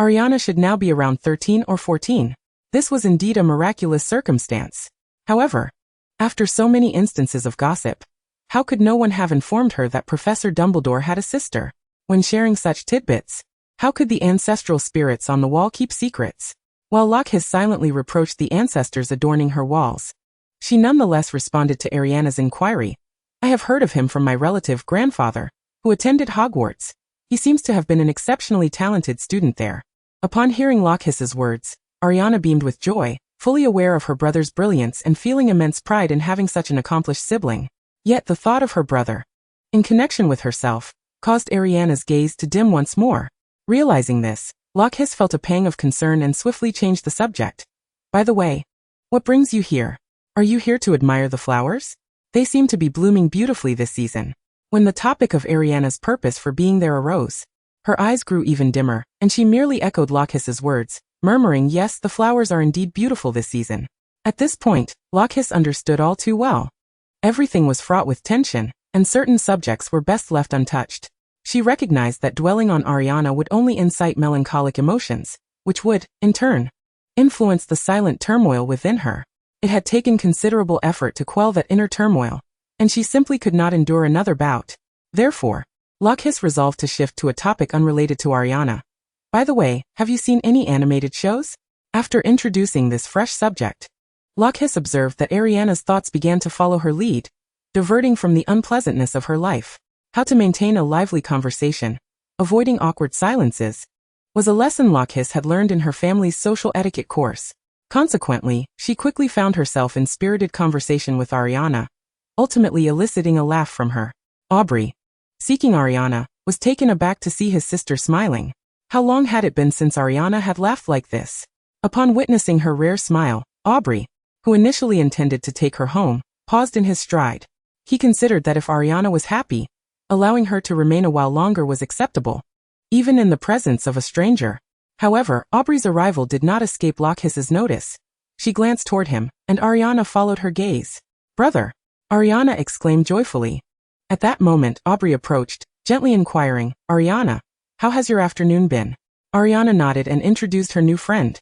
Ariana should now be around 13 or 14. This was indeed a miraculous circumstance. However, after so many instances of gossip, how could no one have informed her that Professor Dumbledore had a sister? When sharing such tidbits, how could the ancestral spirits on the wall keep secrets? While Loxis silently reproached the ancestors adorning her walls, she nonetheless responded to Ariana's inquiry. I have heard of him from my relative grandfather, who attended Hogwarts. He seems to have been an exceptionally talented student there. Upon hearing Loxis's words, Ariana beamed with joy, fully aware of her brother's brilliance and feeling immense pride in having such an accomplished sibling. Yet the thought of her brother, in connection with herself, caused Ariana's gaze to dim once more. Realizing this, Loxis felt a pang of concern and swiftly changed the subject. By the way, what brings you here? Are you here to admire the flowers? They seem to be blooming beautifully this season. When the topic of Ariana's purpose for being there arose, her eyes grew even dimmer, and she merely echoed Loxis's words, murmuring, yes, the flowers are indeed beautiful this season. At this point, Loxis understood all too well. Everything was fraught with tension, and certain subjects were best left untouched. She recognized that dwelling on Ariana would only incite melancholic emotions, which would, in turn, influence the silent turmoil within her. It had taken considerable effort to quell that inner turmoil, and she simply could not endure another bout. Therefore, Loxis resolved to shift to a topic unrelated to Ariana. By the way, have you seen any animated shows? After introducing this fresh subject, Loxis observed that Ariana's thoughts began to follow her lead, diverting from the unpleasantness of her life. How to maintain a lively conversation, avoiding awkward silences, was a lesson Loxis had learned in her family's social etiquette course. Consequently, she quickly found herself in spirited conversation with Ariana, ultimately eliciting a laugh from her. Aubrey, seeking Ariana, was taken aback to see his sister smiling. How long had it been since Ariana had laughed like this? Upon witnessing her rare smile, Aubrey, who initially intended to take her home, paused in his stride. He considered that if Ariana was happy, allowing her to remain a while longer was acceptable, even in the presence of a stranger. However, Aubrey's arrival did not escape Loxis's notice. She glanced toward him, and Ariana followed her gaze. Brother! Ariana exclaimed joyfully. At that moment, Aubrey approached, gently inquiring, Ariana, how has your afternoon been? Ariana nodded and introduced her new friend.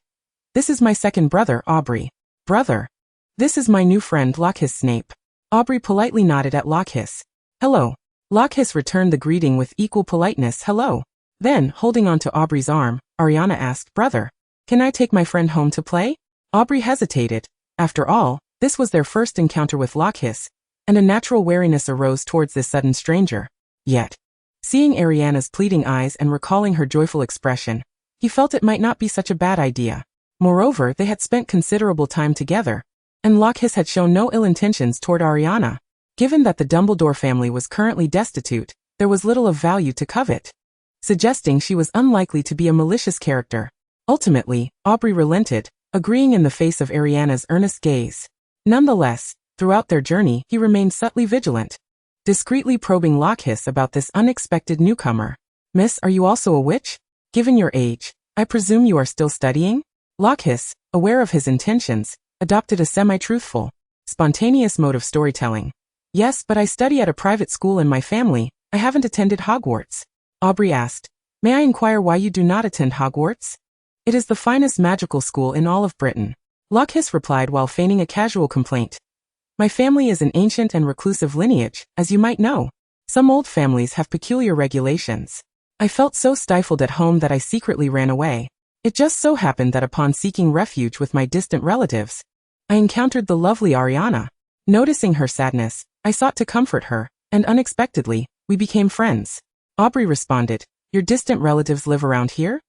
This is my second brother, Aubrey. Brother. This is my new friend, Loxis Snape. Aubrey politely nodded at Loxis. Hello. Loxis returned the greeting with equal politeness, hello. Then, holding on to Aubrey's arm, Ariana asked, Brother, can I take my friend home to play? Aubrey hesitated. After all, this was their first encounter with Loxis, and a natural wariness arose towards this sudden stranger. Yet, seeing Ariana's pleading eyes and recalling her joyful expression, he felt it might not be such a bad idea. Moreover, they had spent considerable time together, and Loxis had shown no ill intentions toward Ariana. Given that the Dumbledore family was currently destitute, there was little of value to covet, suggesting she was unlikely to be a malicious character. Ultimately, Aubrey relented, agreeing in the face of Ariana's earnest gaze. Nonetheless, throughout their journey, he remained subtly vigilant, discreetly probing Loxis about this unexpected newcomer. Miss, are you also a witch? Given your age, I presume you are still studying? Loxis, aware of his intentions, adopted a semi-truthful, spontaneous mode of storytelling. Yes, but I study at a private school in my family. I haven't attended Hogwarts. Aubrey asked, May I inquire why you do not attend Hogwarts? It is the finest magical school in all of Britain. Loxis replied while feigning a casual complaint. My family is an ancient and reclusive lineage, as you might know. Some old families have peculiar regulations. I felt so stifled at home that I secretly ran away. It just so happened that upon seeking refuge with my distant relatives, I encountered the lovely Ariana. Noticing her sadness, I sought to comfort her, and unexpectedly, we became friends. Aubrey responded, Your distant relatives live around here?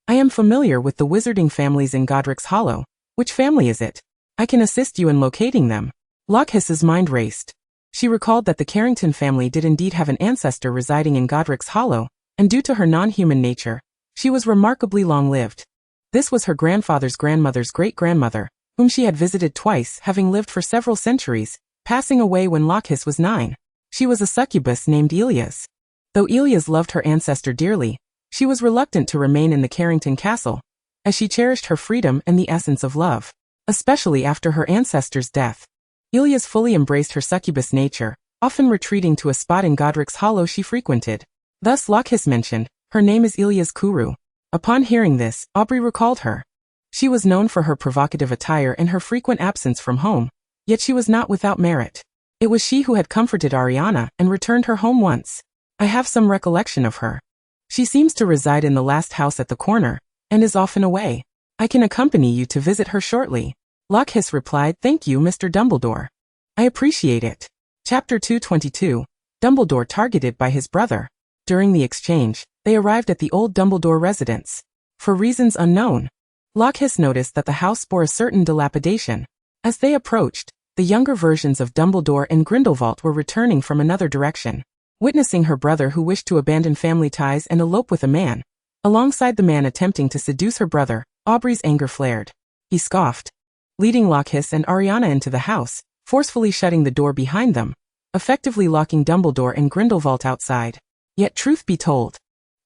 I am familiar with the wizarding families in Godric's Hollow. Which family is it? I can assist you in locating them. Loxis's mind raced. She recalled that the Carrington family did indeed have an ancestor residing in Godric's Hollow, and due to her non-human nature, she was remarkably long-lived. This was her grandfather's grandmother's great-grandmother, whom she had visited twice, having lived for several centuries, passing away when Loxis was 9. She was a succubus named Elias. Though Elias loved her ancestor dearly, she was reluctant to remain in the Carrington castle, as she cherished her freedom and the essence of love, especially after her ancestor's death. Ilias fully embraced her succubus nature, often retreating to a spot in Godric's Hollow she frequented. Thus Loxis mentioned, her name is Ilias Kuru. Upon hearing this, Aubrey recalled her. She was known for her provocative attire and her frequent absence from home, yet she was not without merit. It was she who had comforted Ariana and returned her home once. I have some recollection of her. She seems to reside in the last house at the corner, and is often away. I can accompany you to visit her shortly. Loxis replied, "Thank you, Mr. Dumbledore. I appreciate it." Chapter 222. Dumbledore targeted by his brother. During the exchange, they arrived at the old Dumbledore residence. For reasons unknown, Loxis noticed that the house bore a certain dilapidation. As they approached, the younger versions of Dumbledore and Grindelwald were returning from another direction. Witnessing her brother who wished to abandon family ties and elope with a man, alongside the man attempting to seduce her brother, Aubrey's anger flared. He scoffed, leading Loxis and Ariana into the house, forcefully shutting the door behind them, effectively locking Dumbledore and Grindelwald outside. Yet truth be told,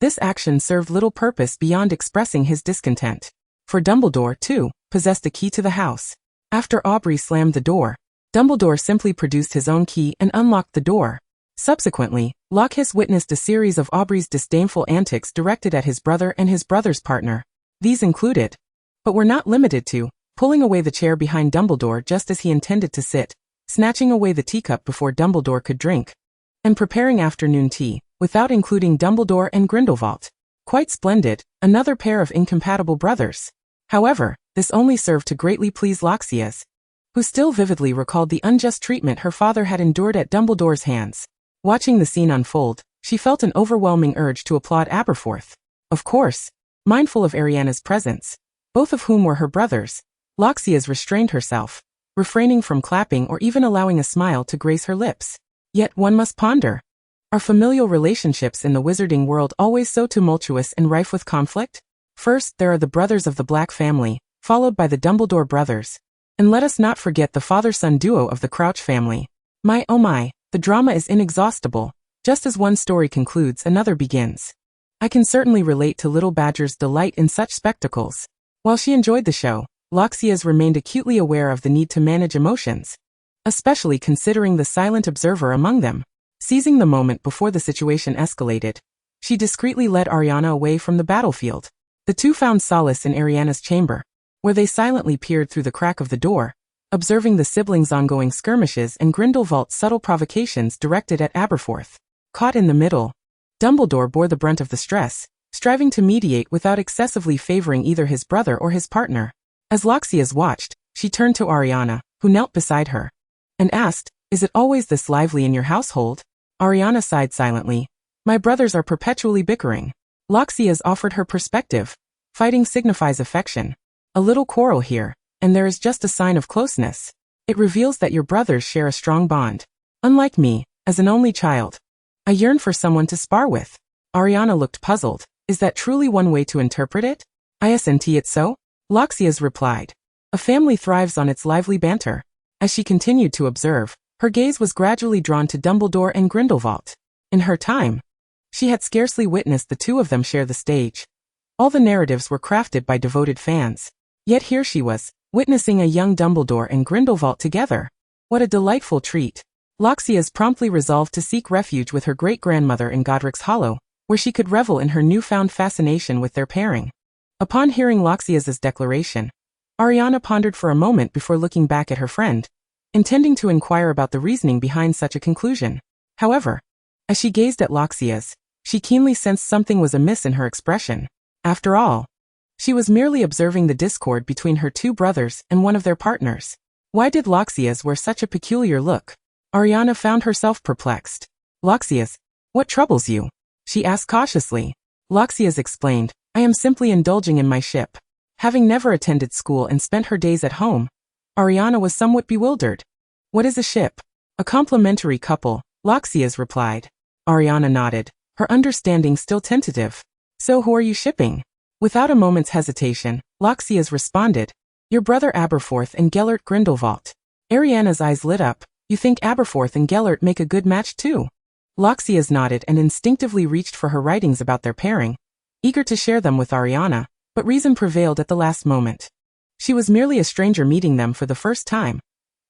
this action served little purpose beyond expressing his discontent. For Dumbledore, too, possessed a key to the house. After Aubrey slammed the door, Dumbledore simply produced his own key and unlocked the door. Subsequently, Loxis witnessed a series of Aubrey's disdainful antics directed at his brother and his brother's partner. These included, but were not limited to, pulling away the chair behind Dumbledore just as he intended to sit, snatching away the teacup before Dumbledore could drink, and preparing afternoon tea, without including Dumbledore and Grindelwald. Quite splendid, another pair of incompatible brothers. However, this only served to greatly please Loxias, who still vividly recalled the unjust treatment her father had endured at Dumbledore's hands. Watching the scene unfold, she felt an overwhelming urge to applaud Aberforth. Of course, mindful of Ariana's presence, both of whom were her brothers, Loxias restrained herself, refraining from clapping or even allowing a smile to grace her lips. Yet one must ponder. Are familial relationships in the wizarding world always so tumultuous and rife with conflict? First, there are the brothers of the Black family, followed by the Dumbledore brothers. And let us not forget the father-son duo of the Crouch family. My oh my, the drama is inexhaustible. Just as one story concludes, another begins. I can certainly relate to Little Badger's delight in such spectacles. While she enjoyed the show, Loxias remained acutely aware of the need to manage emotions, especially considering the silent observer among them. Seizing the moment before the situation escalated, she discreetly led Ariana away from the battlefield. The two found solace in Ariana's chamber, where they silently peered through the crack of the door, observing the siblings' ongoing skirmishes and Grindelwald's subtle provocations directed at Aberforth. Caught in the middle, Dumbledore bore the brunt of the stress, striving to mediate without excessively favoring either his brother or his partner. As Loxias watched, she turned to Ariana, who knelt beside her, and asked, "Is it always this lively in your household?" Ariana sighed silently. "My brothers are perpetually bickering." Loxias offered her perspective. Fighting signifies affection. A little quarrel here, and there is just a sign of closeness. It reveals that your brothers share a strong bond. Unlike me, as an only child, I yearn for someone to spar with. Ariana looked puzzled. Is that truly one way to interpret it? Isn't it so? Loxias replied. A family thrives on its lively banter. As she continued to observe, her gaze was gradually drawn to Dumbledore and Grindelwald. In her time, she had scarcely witnessed the two of them share the stage. All the narratives were crafted by devoted fans. Yet here she was, witnessing a young Dumbledore and Grindelwald together. What a delightful treat. Loxias promptly resolved to seek refuge with her great-grandmother in Godric's Hollow, where she could revel in her newfound fascination with their pairing. Upon hearing Loxias's declaration, Ariana pondered for a moment before looking back at her friend, intending to inquire about the reasoning behind such a conclusion. However, as she gazed at Loxias, she keenly sensed something was amiss in her expression. After all, she was merely observing the discord between her two brothers and one of their partners. Why did Loxias wear such a peculiar look? Ariana found herself perplexed. Loxias, what troubles you? She asked cautiously. Loxias explained, I am simply indulging in my ship. Having never attended school and spent her days at home, Ariana was somewhat bewildered. What is a ship? A complementary couple, Loxias replied. Ariana nodded, her understanding still tentative. So who are you shipping? Without a moment's hesitation, Loxias responded, your brother Aberforth and Gellert Grindelwald. Ariana's eyes lit up. You think Aberforth and Gellert make a good match too? Loxias nodded and instinctively reached for her writings about their pairing, eager to share them with Ariana, but reason prevailed at the last moment. She was merely a stranger meeting them for the first time.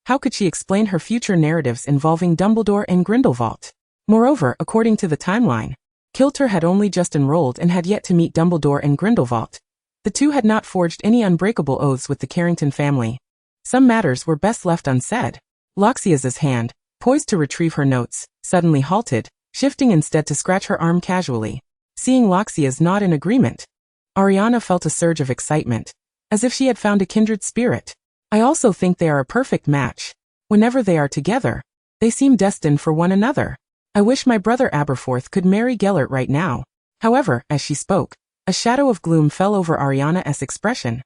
How could she explain her future narratives involving Dumbledore and Grindelwald? Moreover, according to the timeline, Kilter had only just enrolled and had yet to meet Dumbledore and Grindelwald. The two had not forged any unbreakable oaths with the Carrington family. Some matters were best left unsaid. Loxias's hand, poised to retrieve her notes, suddenly halted, shifting instead to scratch her arm casually. Seeing Loxias nod in agreement, Ariana felt a surge of excitement, as if she had found a kindred spirit. I also think they are a perfect match. Whenever they are together, they seem destined for one another. I wish my brother Aberforth could marry Gellert right now. However, as she spoke, a shadow of gloom fell over Ariana's expression.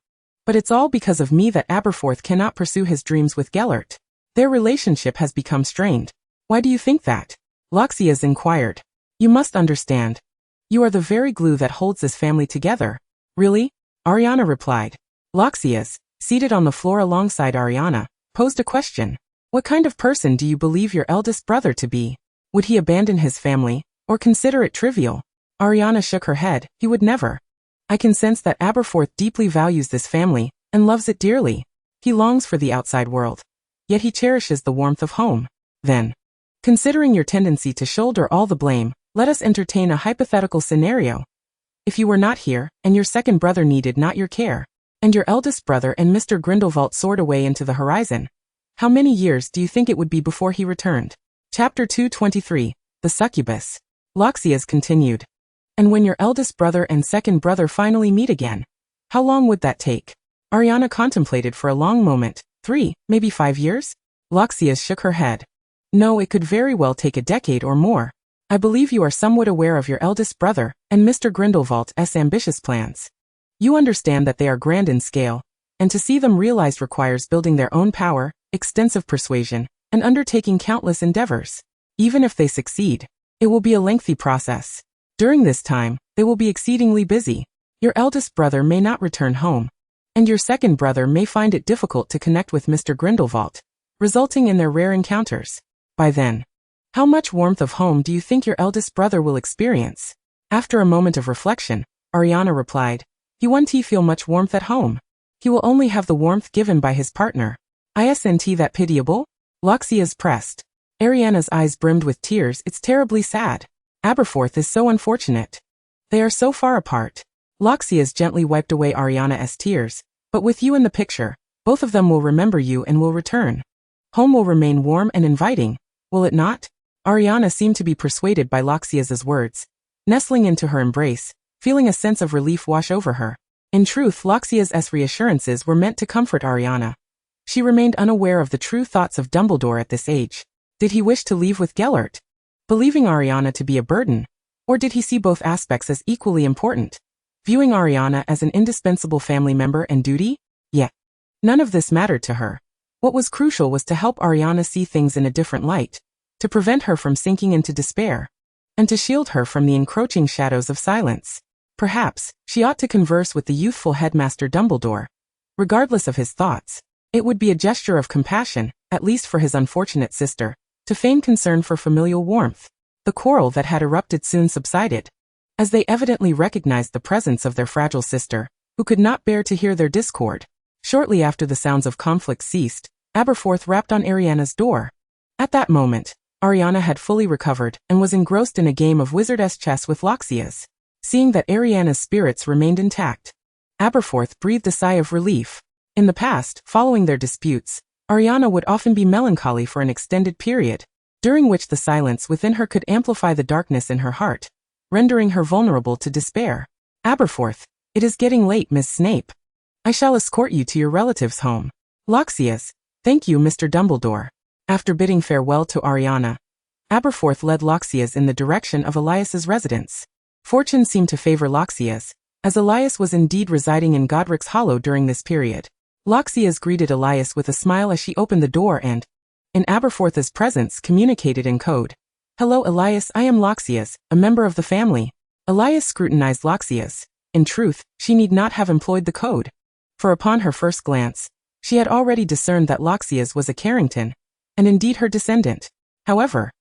But it's all because of me that Aberforth cannot pursue his dreams with Gellert. Their relationship has become strained. Why do you think that? Loxias inquired. You must understand. You are the very glue that holds this family together. Really? Ariana replied. Loxias, seated on the floor alongside Ariana, posed a question. What kind of person do you believe your eldest brother to be? Would he abandon his family, or consider it trivial? Ariana shook her head. He would never. I can sense that Aberforth deeply values this family, and loves it dearly. He longs for the outside world. Yet he cherishes the warmth of home. Then, considering your tendency to shoulder all the blame, let us entertain a hypothetical scenario. If you were not here, and your second brother needed not your care, and your eldest brother and Mr. Grindelwald soared away into the horizon, how many years do you think it would be before he returned? Chapter 223, The Succubus. Loxias continued. And when your eldest brother and second brother finally meet again, how long would that take? Ariana contemplated for a long moment. 3, maybe 5 years? Loxias shook her head. No, it could very well take a decade or more. I believe you are somewhat aware of your eldest brother and Mr. Grindelwald's ambitious plans. You understand that they are grand in scale, and to see them realized requires building their own power, extensive persuasion, and undertaking countless endeavors. Even if they succeed, it will be a lengthy process. During this time, they will be exceedingly busy. Your eldest brother may not return home, and your second brother may find it difficult to connect with Mr. Grindelwald, resulting in their rare encounters. By then, how much warmth of home do you think your eldest brother will experience? After a moment of reflection, Ariana replied, He won't feel much warmth at home. He will only have the warmth given by his partner. Isn't that pitiable? Loxias pressed. Ariana's eyes brimmed with tears. It's terribly sad. Aberforth is so unfortunate. They are so far apart. Loxias gently wiped away Ariana's tears. But with you in the picture, both of them will remember you and will return. Home will remain warm and inviting, will it not? Ariana seemed to be persuaded by Loxias's words, nestling into her embrace, feeling a sense of relief wash over her. In truth, Loxias's reassurances were meant to comfort Ariana. She remained unaware of the true thoughts of Dumbledore at this age. Did he wish to leave with Gellert, believing Ariana to be a burden, or did he see both aspects as equally important, viewing Ariana as an indispensable family member and duty? Yet, none of this mattered to her. What was crucial was to help Ariana see things in a different light, to prevent her from sinking into despair, and to shield her from the encroaching shadows of silence. Perhaps, she ought to converse with the youthful headmaster Dumbledore. Regardless of his thoughts, it would be a gesture of compassion, at least for his unfortunate sister, to feign concern for familial warmth. The quarrel that had erupted soon subsided, as they evidently recognized the presence of their fragile sister, who could not bear to hear their discord. Shortly after the sounds of conflict ceased, Aberforth rapped on Ariana's door. At that moment, Ariana had fully recovered and was engrossed in a game of wizardess chess with Loxias. Seeing that Ariana's spirits remained intact, Aberforth breathed a sigh of relief. In the past, following their disputes, Ariana would often be melancholy for an extended period, during which the silence within her could amplify the darkness in her heart, rendering her vulnerable to despair. Aberforth, it is getting late, Miss Snape. I shall escort you to your relative's home. Loxias, thank you, Mr. Dumbledore. After bidding farewell to Ariana, Aberforth led Loxias in the direction of Elias's residence. Fortune seemed to favor Loxias, as Elias was indeed residing in Godric's Hollow during this period. Loxias greeted Elias with a smile as she opened the door and, in Aberforth's presence, communicated in code. Hello Elias, I am Loxias, a member of the family. Elias scrutinized Loxias. In truth, she need not have employed the code, for upon her first glance, she had already discerned that Loxias was a Carrington, and indeed her descendant. However,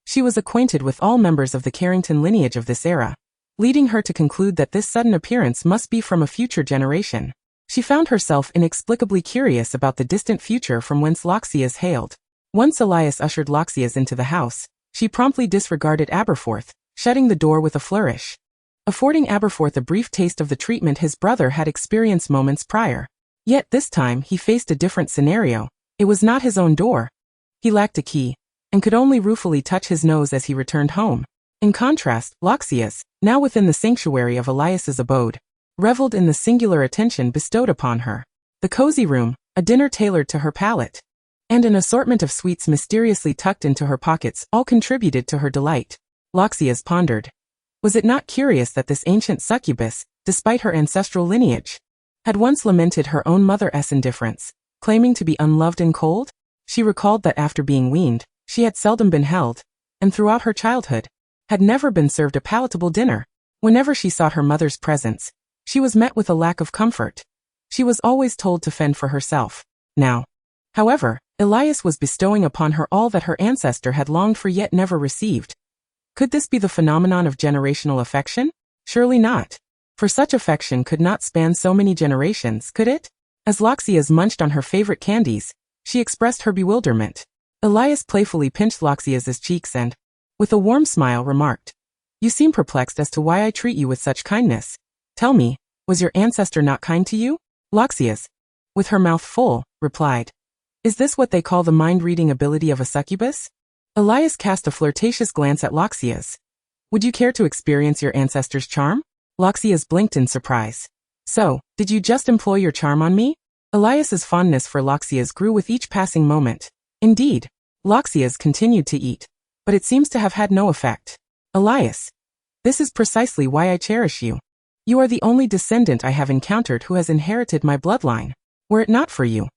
she was acquainted with all members of the Carrington lineage of this era. leading her to conclude that this sudden appearance must be from a future generation. She found herself inexplicably curious about the distant future from whence Loxias hailed. Once Elias ushered Loxias into the house, she promptly disregarded Aberforth, shutting the door with a flourish, affording Aberforth a brief taste of the treatment his brother had experienced moments prior. Yet this time he faced a different scenario. It was not his own door. He lacked a key, and could only ruefully touch his nose as he returned home. In contrast, Loxias, now within the sanctuary of Elias's abode, reveled in the singular attention bestowed upon her. The cozy room, a dinner tailored to her palate, and an assortment of sweets mysteriously tucked into her pockets all contributed to her delight. Loxias pondered. Was it not curious that this ancient succubus, despite her ancestral lineage, had once lamented her own mother's indifference, claiming to be unloved and cold? She recalled that after being weaned, she had seldom been held, and throughout her childhood, had never been served a palatable dinner. Whenever she sought her mother's presence, she was met with a lack of comfort. She was always told to fend for herself. Now, however, Elias was bestowing upon her all that her ancestor had longed for yet never received. Could this be the phenomenon of generational affection? Surely not. For such affection could not span so many generations, could it? As Loxias munched on her favorite candies, she expressed her bewilderment. Elias playfully pinched Loxias's cheeks and, with a warm smile, remarked, "You seem perplexed as to why I treat you with such kindness. Tell me, was your ancestor not kind to you?" Loxias, with her mouth full, replied, "Is this what they call the mind-reading ability of a succubus?" Elias cast a flirtatious glance at Loxias. "Would you care to experience your ancestor's charm?" Loxias blinked in surprise. "So, did you just employ your charm on me?" Elias's fondness for Loxias grew with each passing moment. Indeed, Loxias continued to eat, but it seems to have had no effect. "Elias, this is precisely why I cherish you. You are the only descendant I have encountered who has inherited my bloodline. Were it not for you,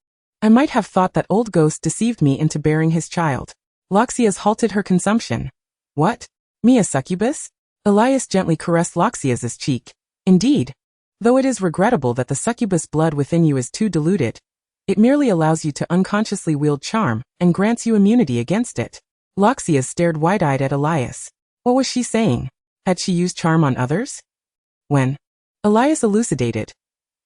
I might have thought that old ghost deceived me into bearing his child." Loxias halted her consumption. "What? Me a succubus?" Elias gently caressed Loxias's cheek. "Indeed. Though it is regrettable that the succubus blood within you is too diluted, it merely allows you to unconsciously wield charm, and grants you immunity against it." Loxias stared wide-eyed at Elias. What was she saying? Had she used charm on others? When? Elias elucidated.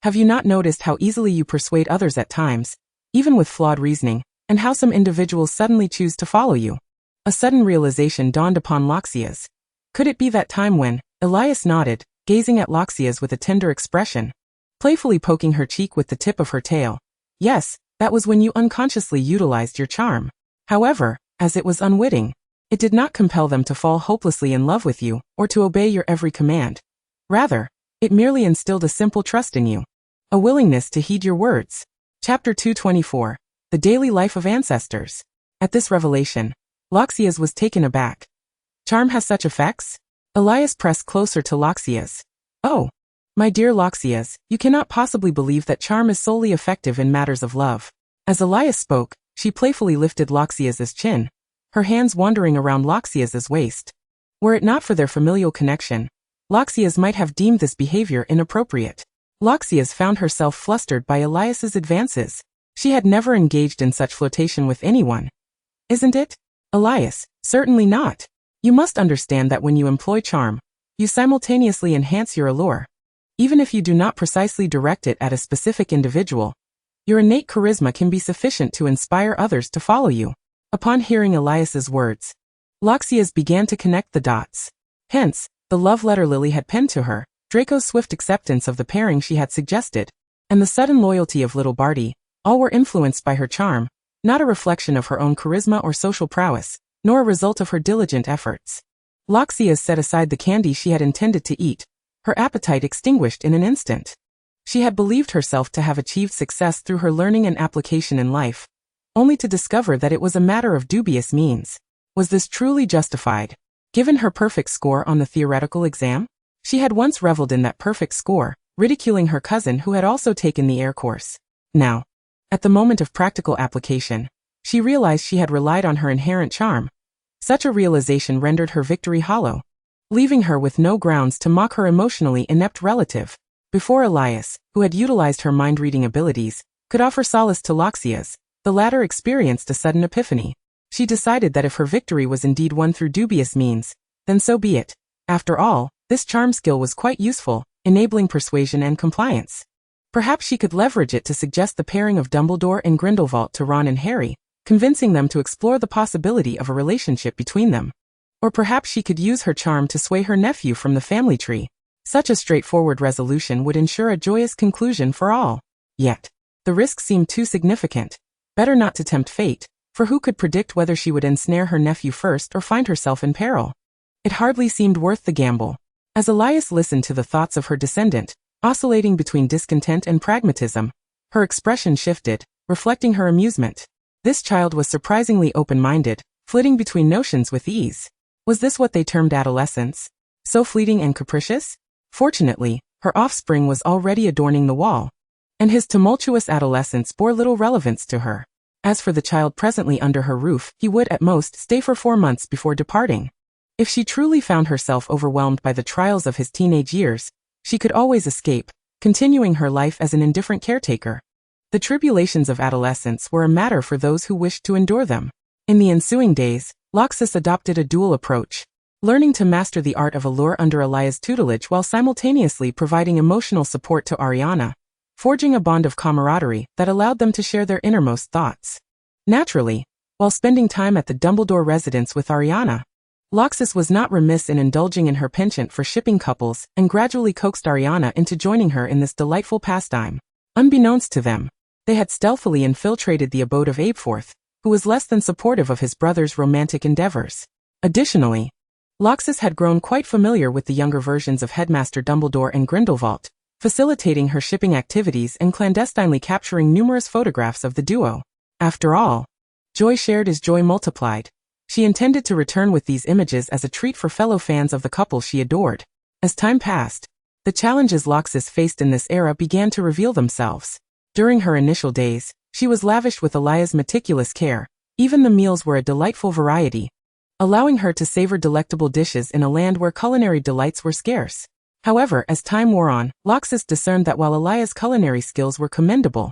"Have you not noticed how easily you persuade others at times, even with flawed reasoning, and how some individuals suddenly choose to follow you?" A sudden realization dawned upon Loxias. Could it be that time when? Elias nodded, gazing at Loxias with a tender expression, playfully poking her cheek with the tip of her tail. "Yes, that was when you unconsciously utilized your charm. However, as it was unwitting, it did not compel them to fall hopelessly in love with you, or to obey your every command. Rather, it merely instilled a simple trust in you, a willingness to heed your words." Chapter 224. The Daily Life of Ancestors. At this revelation, Loxias was taken aback. "Charm has such effects?" Elias pressed closer to Loxias. "Oh, my dear Loxias, you cannot possibly believe that charm is solely effective in matters of love." As Elias spoke, she playfully lifted Loxias's chin, her hands wandering around Loxias's waist. Were it not for their familial connection, Loxias might have deemed this behavior inappropriate. Loxias found herself flustered by Elias's advances. She had never engaged in such flirtation with anyone. "Isn't it?" "Elias, certainly not. You must understand that when you employ charm, you simultaneously enhance your allure. Even if you do not precisely direct it at a specific individual, your innate charisma can be sufficient to inspire others to follow you." Upon hearing Elias's words, Loxias began to connect the dots. Hence, the love letter Lily had penned to her, Draco's swift acceptance of the pairing she had suggested, and the sudden loyalty of little Barty, all were influenced by her charm, not a reflection of her own charisma or social prowess, nor a result of her diligent efforts. Loxias set aside the candy she had intended to eat, her appetite extinguished in an instant. She had believed herself to have achieved success through her learning and application in life, only to discover that it was a matter of dubious means. Was this truly justified, given her perfect score on the theoretical exam? She had once reveled in that perfect score, ridiculing her cousin who had also taken the air course. Now, at the moment of practical application, she realized she had relied on her inherent charm. Such a realization rendered her victory hollow, leaving her with no grounds to mock her emotionally inept relative. Before Elias, who had utilized her mind-reading abilities, could offer solace to Loxias, the latter experienced a sudden epiphany. She decided that if her victory was indeed won through dubious means, then so be it. After all, This charm skill was quite useful, enabling persuasion and compliance. Perhaps she could leverage it to suggest the pairing of Dumbledore and Grindelwald to Ron and Harry, convincing them to explore the possibility of a relationship between them. Or perhaps she could use her charm to sway her nephew from the family tree. Such a straightforward resolution would ensure a joyous conclusion for all. Yet, the risk seemed too significant. Better not to tempt fate, for who could predict whether she would ensnare her nephew first or find herself in peril? It hardly seemed worth the gamble. As Elias listened to the thoughts of her descendant, oscillating between discontent and pragmatism, her expression shifted, reflecting her amusement. This child was surprisingly open-minded, flitting between notions with ease. Was this what they termed adolescence? So fleeting and capricious? Fortunately, her offspring was already adorning the wall, and his tumultuous adolescence bore little relevance to her. As for the child presently under her roof, he would at most stay for 4 months before departing. If she truly found herself overwhelmed by the trials of his teenage years, she could always escape, continuing her life as an indifferent caretaker. The tribulations of adolescence were a matter for those who wished to endure them. In the ensuing days, Loxis adopted a dual approach, learning to master the art of allure under Elia's tutelage while simultaneously providing emotional support to Ariana, forging a bond of camaraderie that allowed them to share their innermost thoughts. Naturally, while spending time at the Dumbledore residence with Ariana, Loxis was not remiss in indulging in her penchant for shipping couples and gradually coaxed Ariana into joining her in this delightful pastime. Unbeknownst to them, they had stealthily infiltrated the abode of Abeforth, who was less than supportive of his brother's romantic endeavors. Additionally, Loxis had grown quite familiar with the younger versions of Headmaster Dumbledore and Grindelwald, facilitating her shipping activities and clandestinely capturing numerous photographs of the duo. After all, joy shared is joy multiplied. She intended to return with these images as a treat for fellow fans of the couple she adored. As time passed, the challenges Loxis faced in this era began to reveal themselves. During her initial days, she was lavished with Elia's meticulous care. Even the meals were a delightful variety, allowing her to savor delectable dishes in a land where culinary delights were scarce. However, as time wore on, Loxis discerned that while Elia's culinary skills were commendable,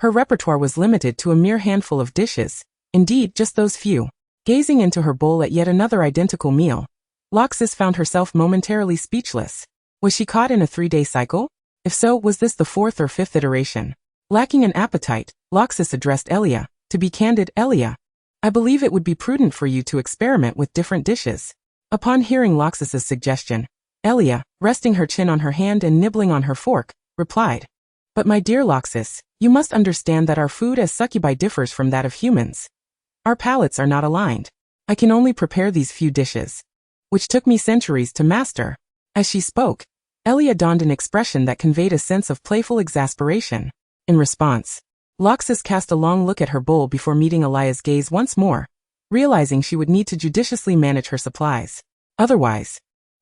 her repertoire was limited to a mere handful of dishes, indeed just those few. Gazing into her bowl at yet another identical meal, Loxis found herself momentarily speechless. Was she caught in a 3-day cycle? If so, was this the 4th or 5th iteration? Lacking an appetite, Loxis addressed Elia. To be candid, Elia, I believe it would be prudent for you to experiment with different dishes. Upon hearing Loxis's suggestion, Elia, resting her chin on her hand and nibbling on her fork, replied, But my dear Loxis, you must understand that our food as succubi differs from that of humans. Our palates are not aligned. I can only prepare these few dishes, which took me centuries to master. As she spoke, Elia donned an expression that conveyed a sense of playful exasperation. In response, Loxis cast a long look at her bowl before meeting Elia's gaze once more, realizing she would need to judiciously manage her supplies. Otherwise,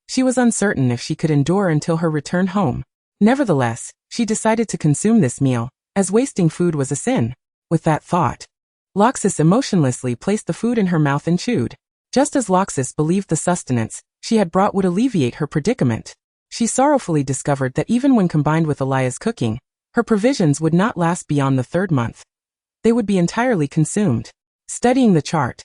she was uncertain if she could endure until her return home. Nevertheless, she decided to consume this meal, as wasting food was a sin. With that thought, Loxis emotionlessly placed the food in her mouth and chewed. Just as Loxis believed the sustenance she had brought would alleviate her predicament, she sorrowfully discovered that even when combined with Elia's cooking, her provisions would not last beyond the 3rd month. They would be entirely consumed. Studying the chart,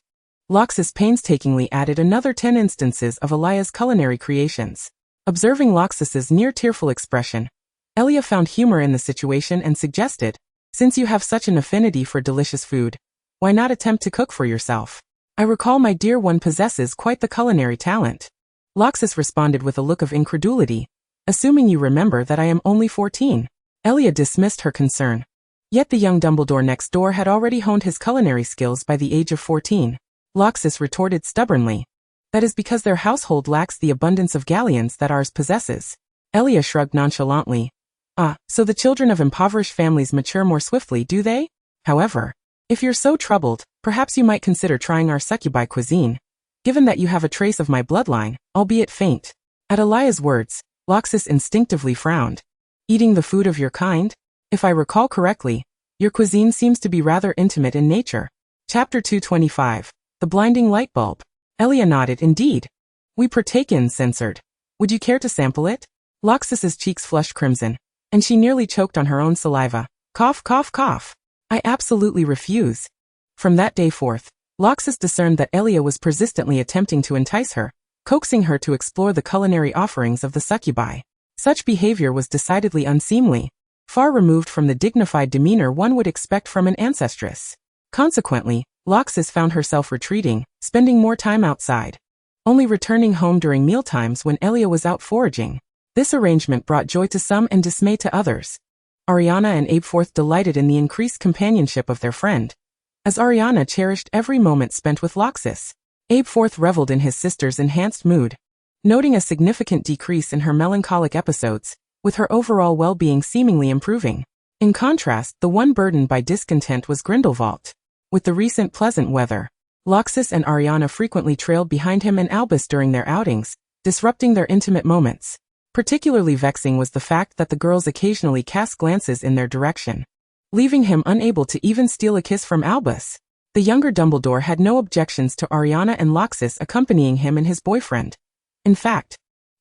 Loxis painstakingly added another 10 instances of Elia's culinary creations. Observing Loxis's near-tearful expression, Elia found humor in the situation and suggested, Since you have such an affinity for delicious food, why not attempt to cook for yourself? I recall my dear one possesses quite the culinary talent. Loxis responded with a look of incredulity, assuming you remember that I am only 14. Elia dismissed her concern. Yet the young Dumbledore next door had already honed his culinary skills by the age of 14. Loxis retorted stubbornly. That is because their household lacks the abundance of galleons that ours possesses. Elia shrugged nonchalantly. Ah, so the children of impoverished families mature more swiftly, do they? However, if you're so troubled, perhaps you might consider trying our succubi cuisine, given that you have a trace of my bloodline, albeit faint. At Elia's words, Loxis instinctively frowned. Eating the food of your kind? If I recall correctly, your cuisine seems to be rather intimate in nature. Chapter 225. The Blinding Light Bulb. Elia nodded. Indeed. We partake in censored. Would you care to sample it? Loxis's cheeks flushed crimson, and she nearly choked on her own saliva. Cough, cough, cough. I absolutely refuse. From that day forth, Loxis discerned that Elia was persistently attempting to entice her, coaxing her to explore the culinary offerings of the succubi. Such behavior was decidedly unseemly, far removed from the dignified demeanor one would expect from an ancestress. Consequently, Loxis found herself retreating, spending more time outside, only returning home during mealtimes when Elia was out foraging. This arrangement brought joy to some and dismay to others. Ariana and Abeforth delighted in the increased companionship of their friend, as Ariana cherished every moment spent with Loxis. Abeforth reveled in his sister's enhanced mood, noting a significant decrease in her melancholic episodes, with her overall well-being seemingly improving. In contrast, the one burdened by discontent was Grindelwald. With the recent pleasant weather, Loxis and Ariana frequently trailed behind him and Albus during their outings, disrupting their intimate moments. Particularly vexing was the fact that the girls occasionally cast glances in their direction, leaving him unable to even steal a kiss from Albus. The younger Dumbledore had no objections to Ariana and Loxis accompanying him and his boyfriend. In fact,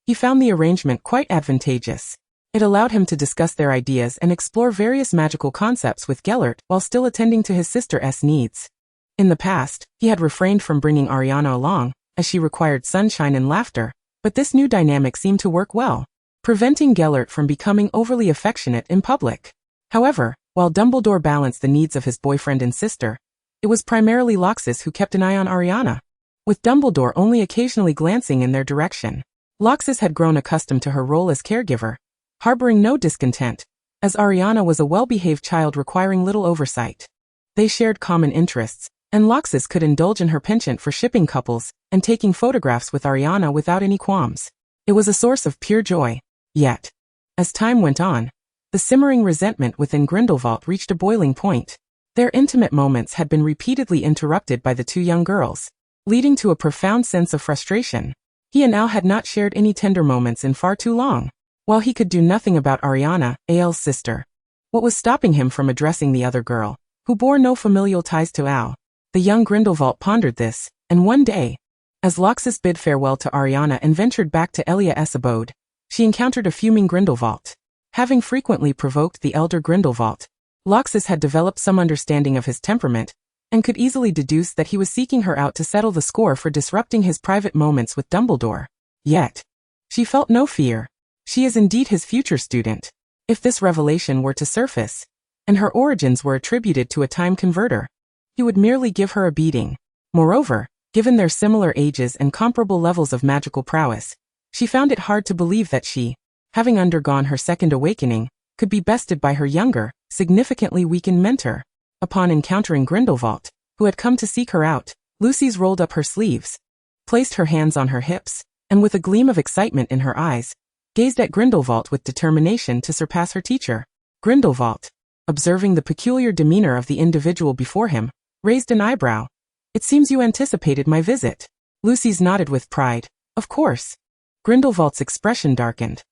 he found the arrangement quite advantageous. It allowed him to discuss their ideas and explore various magical concepts with Gellert while still attending to his sister's needs. In the past, he had refrained from bringing Ariana along, as she required sunshine and laughter, but this new dynamic seemed to work well, preventing Gellert from becoming overly affectionate in public. However, while Dumbledore balanced the needs of his boyfriend and sister, it was primarily Loxis who kept an eye on Ariana, with Dumbledore only occasionally glancing in their direction. Loxis had grown accustomed to her role as caregiver, harboring no discontent, as Ariana was a well-behaved child requiring little oversight. They shared common interests, and Loxis could indulge in her penchant for shipping couples and taking photographs with Ariana without any qualms. It was a source of pure joy. Yet, as time went on, the simmering resentment within Grindelwald reached a boiling point. Their intimate moments had been repeatedly interrupted by the two young girls, leading to a profound sense of frustration. He and Al had not shared any tender moments in far too long. While he could do nothing about Ariana, Al's sister, what was stopping him from addressing the other girl, who bore no familial ties to Al? The young Grindelwald pondered this, and one day, as Loxis bid farewell to Ariana and ventured back to Elia's abode, she encountered a fuming Grindelwald. Having frequently provoked the elder Grindelwald, Loxis had developed some understanding of his temperament, and could easily deduce that he was seeking her out to settle the score for disrupting his private moments with Dumbledore. Yet, she felt no fear. She is indeed his future student. If this revelation were to surface, and her origins were attributed to a time converter, he would merely give her a beating. Moreover, given their similar ages and comparable levels of magical prowess, she found it hard to believe that she, having undergone her second awakening, could be bested by her younger, significantly weakened mentor. Upon encountering Grindelwald, who had come to seek her out, Lucy's rolled up her sleeves, placed her hands on her hips, and with a gleam of excitement in her eyes, gazed at Grindelwald with determination to surpass her teacher. Grindelwald, observing the peculiar demeanor of the individual before him, raised an eyebrow. "It seems you anticipated my visit." Lucy's nodded with pride. "Of course." Grindelwald's expression darkened.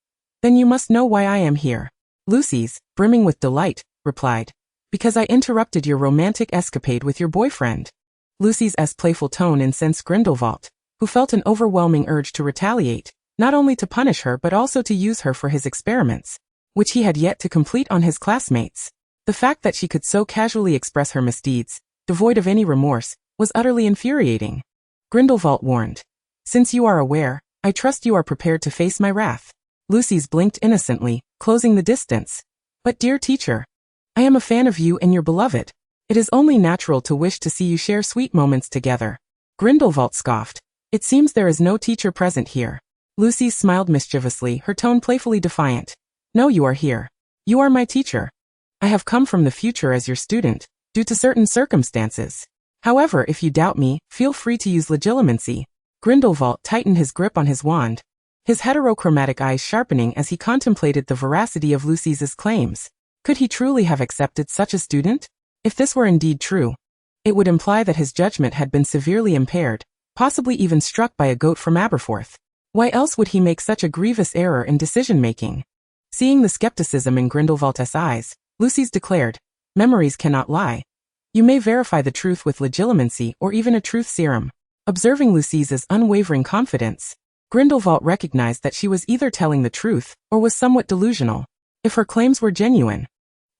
"Then you must know why I am here." Lucy's, brimming with delight, replied, "Because I interrupted your romantic escapade with your boyfriend." Lucy's playful tone incensed Grindelwald, who felt an overwhelming urge to retaliate, not only to punish her but also to use her for his experiments, which he had yet to complete on his classmates. The fact that she could so casually express her misdeeds, devoid of any remorse, was utterly infuriating. Grindelwald warned, "Since you are aware, I trust you are prepared to face my wrath." Lucy's blinked innocently, closing the distance. "But dear teacher, I am a fan of you and your beloved. It is only natural to wish to see you share sweet moments together." Grindelwald scoffed. "It seems there is no teacher present here." Lucy smiled mischievously, her tone playfully defiant. "No, you are here. You are my teacher. I have come from the future as your student, due to certain circumstances. However, if you doubt me, feel free to use legilimency." Grindelwald tightened his grip on his wand, his heterochromatic eyes sharpening as he contemplated the veracity of Lucy's claims. Could he truly have accepted such a student? If this were indeed true, it would imply that his judgment had been severely impaired, possibly even struck by a goat from Aberforth. Why else would he make such a grievous error in decision-making? Seeing the skepticism in Grindelwald's eyes, Lucy's declared, "Memories cannot lie. You may verify the truth with legilimency or even a truth serum." Observing Lucy's unwavering confidence, Grindelwald recognized that she was either telling the truth or was somewhat delusional. If her claims were genuine,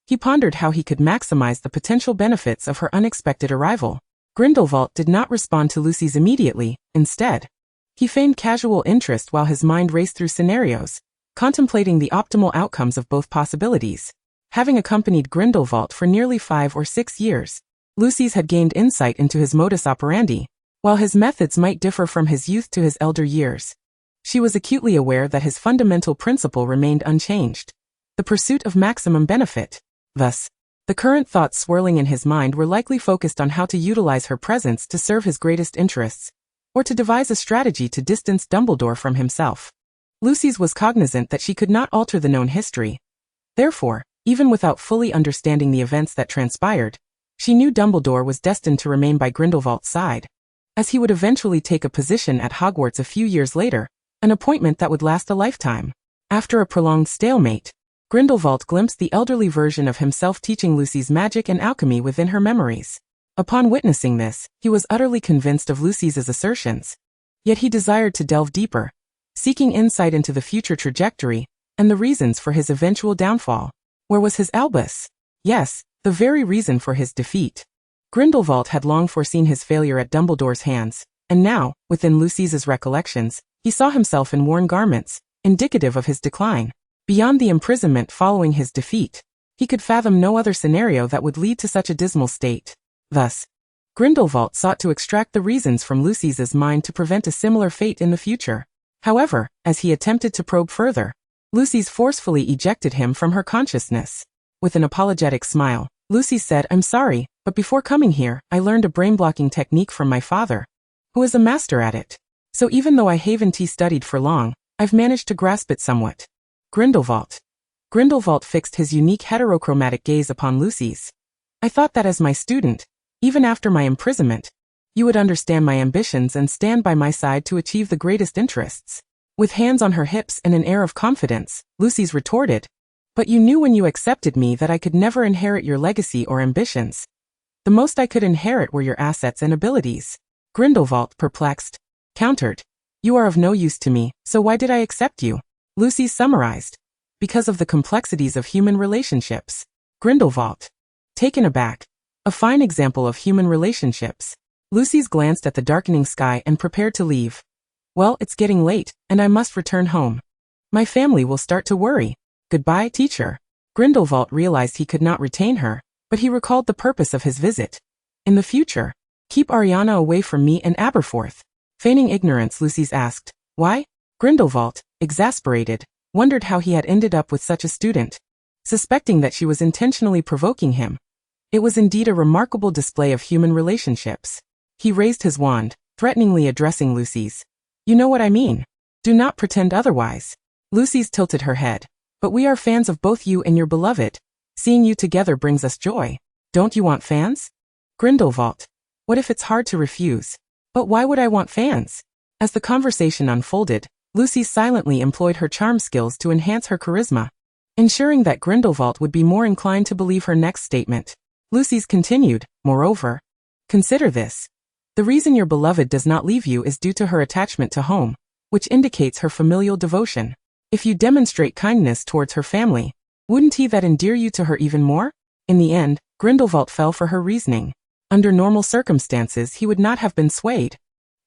he pondered how he could maximize the potential benefits of her unexpected arrival. Grindelwald did not respond to Lucy's immediately. Instead, He feigned casual interest while his mind raced through scenarios, contemplating the optimal outcomes of both possibilities. Having accompanied Grindelwald for nearly 5 or 6 years, Lucy's had gained insight into his modus operandi, while his methods might differ from his youth to his elder years. She was acutely aware that his fundamental principle remained unchanged: the pursuit of maximum benefit. Thus, the current thoughts swirling in his mind were likely focused on how to utilize her presence to serve his greatest interests, or to devise a strategy to distance Dumbledore from himself. Lucy's was cognizant that she could not alter the known history. Therefore, even without fully understanding the events that transpired, she knew Dumbledore was destined to remain by Grindelwald's side, as he would eventually take a position at Hogwarts a few years later, an appointment that would last a lifetime. After a prolonged stalemate, Grindelwald glimpsed the elderly version of himself teaching Lucy's magic and alchemy within her memories. Upon witnessing this, he was utterly convinced of Lucy's assertions. Yet he desired to delve deeper, seeking insight into the future trajectory and the reasons for his eventual downfall. Where was his Albus? Yes, the very reason for his defeat. Grindelwald had long foreseen his failure at Dumbledore's hands, and now, within Lucy's recollections, he saw himself in worn garments, indicative of his decline. Beyond the imprisonment following his defeat, he could fathom no other scenario that would lead to such a dismal state. Thus, Grindelwald sought to extract the reasons from Lucy's mind to prevent a similar fate in the future. However, as he attempted to probe further, Lucy's forcefully ejected him from her consciousness. With an apologetic smile, Lucy said, "I'm sorry, but before coming here, I learned a brain-blocking technique from my father, who is a master at it. So even though I haven't studied for long, I've managed to grasp it somewhat." Grindelwald fixed his unique heterochromatic gaze upon Lucy's. "I thought that as my student, even after my imprisonment, you would understand my ambitions and stand by my side to achieve the greatest interests." With hands on her hips and an air of confidence, Lucy's retorted, "But you knew when you accepted me that I could never inherit your legacy or ambitions. The most I could inherit were your assets and abilities." Grindelwald, perplexed, countered, "You are of no use to me, so why did I accept you?" Lucy summarized, "Because of the complexities of human relationships." Grindelwald, taken aback, "A fine example of human relationships." Lucy's glanced at the darkening sky and prepared to leave. "Well, it's getting late, and I must return home. My family will start to worry. Goodbye, teacher." Grindelwald realized he could not retain her, but he recalled the purpose of his visit. "In the future, keep Ariana away from me and Aberforth." Feigning ignorance, Lucy's asked, "Why?" Grindelwald, exasperated, wondered how he had ended up with such a student, suspecting that she was intentionally provoking him. It was indeed a remarkable display of human relationships. He raised his wand, threateningly addressing Lucy's. "You know what I mean. Do not pretend otherwise." Lucy's tilted her head. "But we are fans of both you and your beloved. Seeing you together brings us joy. Don't you want fans?" Grindelwald, "What if it's hard to refuse?" "But why would I want fans?" As the conversation unfolded, Lucy silently employed her charm skills to enhance her charisma, ensuring that Grindelwald would be more inclined to believe her next statement. Lucy's continued, "Moreover, consider this. The reason your beloved does not leave you is due to her attachment to home, which indicates her familial devotion. If you demonstrate kindness towards her family, wouldn't that endear you to her even more?" In the end, Grindelwald fell for her reasoning. Under normal circumstances he would not have been swayed.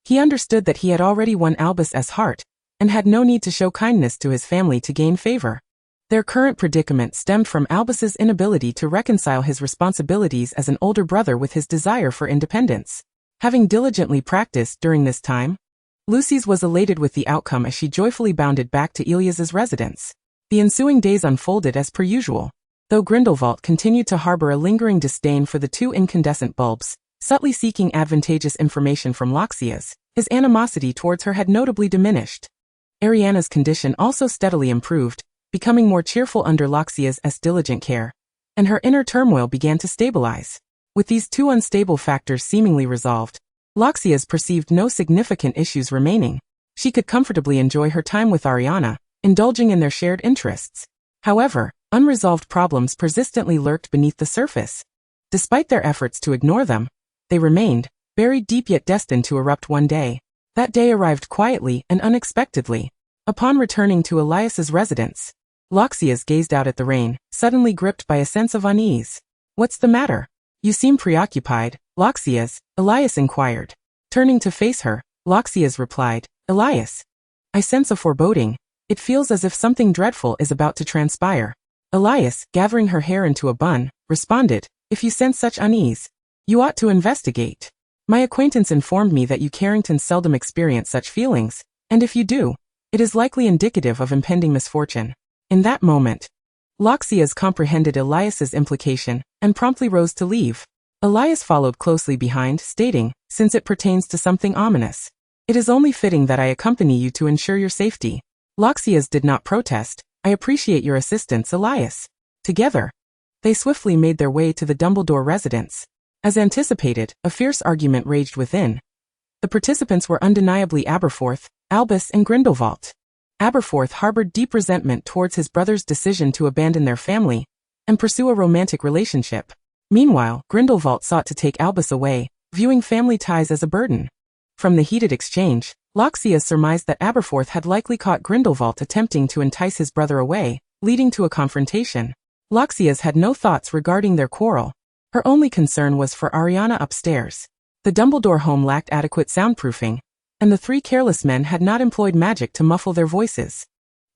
He understood that he had already won Albus's heart, and had no need to show kindness to his family to gain favor. Their current predicament stemmed from Albus's inability to reconcile his responsibilities as an older brother with his desire for independence. Having diligently practiced during this time, Lucy's was elated with the outcome as she joyfully bounded back to Elias's residence. The ensuing days unfolded as per usual, though Grindelwald continued to harbor a lingering disdain for the 2 incandescent bulbs, subtly seeking advantageous information from Loxis. His animosity towards her had notably diminished. Ariana's condition also steadily improved, becoming more cheerful under Loxis' diligent care, and her inner turmoil began to stabilize. With these 2 unstable factors seemingly resolved, Loxis perceived no significant issues remaining. She could comfortably enjoy her time with Ariana, indulging in their shared interests. However, unresolved problems persistently lurked beneath the surface. Despite their efforts to ignore them, they remained, buried deep yet destined to erupt one day. That day arrived quietly and unexpectedly. Upon returning to Elias's residence, Loxis gazed out at the rain, suddenly gripped by a sense of unease. "What's the matter? You seem preoccupied, Loxis," Elias inquired. Turning to face her, Loxis replied, Elias. I sense a foreboding. It feels as if something dreadful is about to transpire. Elias, gathering her hair into a bun, responded, if you sense such unease, you ought to investigate. My acquaintance informed me that you Carrington seldom experience such feelings, and if you do, it is likely indicative of impending misfortune. In that moment, Loxias comprehended Elias's implication, and promptly rose to leave. Elias followed closely behind, stating, since it pertains to something ominous, it is only fitting that I accompany you to ensure your safety. Loxias did not protest. I appreciate your assistance, Elias. Together, they swiftly made their way to the Dumbledore residence. As anticipated, a fierce argument raged within. The participants were undeniably Aberforth, Albus, and Grindelwald. Aberforth harbored deep resentment towards his brother's decision to abandon their family and pursue a romantic relationship. Meanwhile, Grindelwald sought to take Albus away, viewing family ties as a burden. From the heated exchange, Loxias surmised that Aberforth had likely caught Grindelwald attempting to entice his brother away, leading to a confrontation. Loxias had no thoughts regarding their quarrel. Her only concern was for Ariana upstairs. The Dumbledore home lacked adequate soundproofing, and the three careless men had not employed magic to muffle their voices.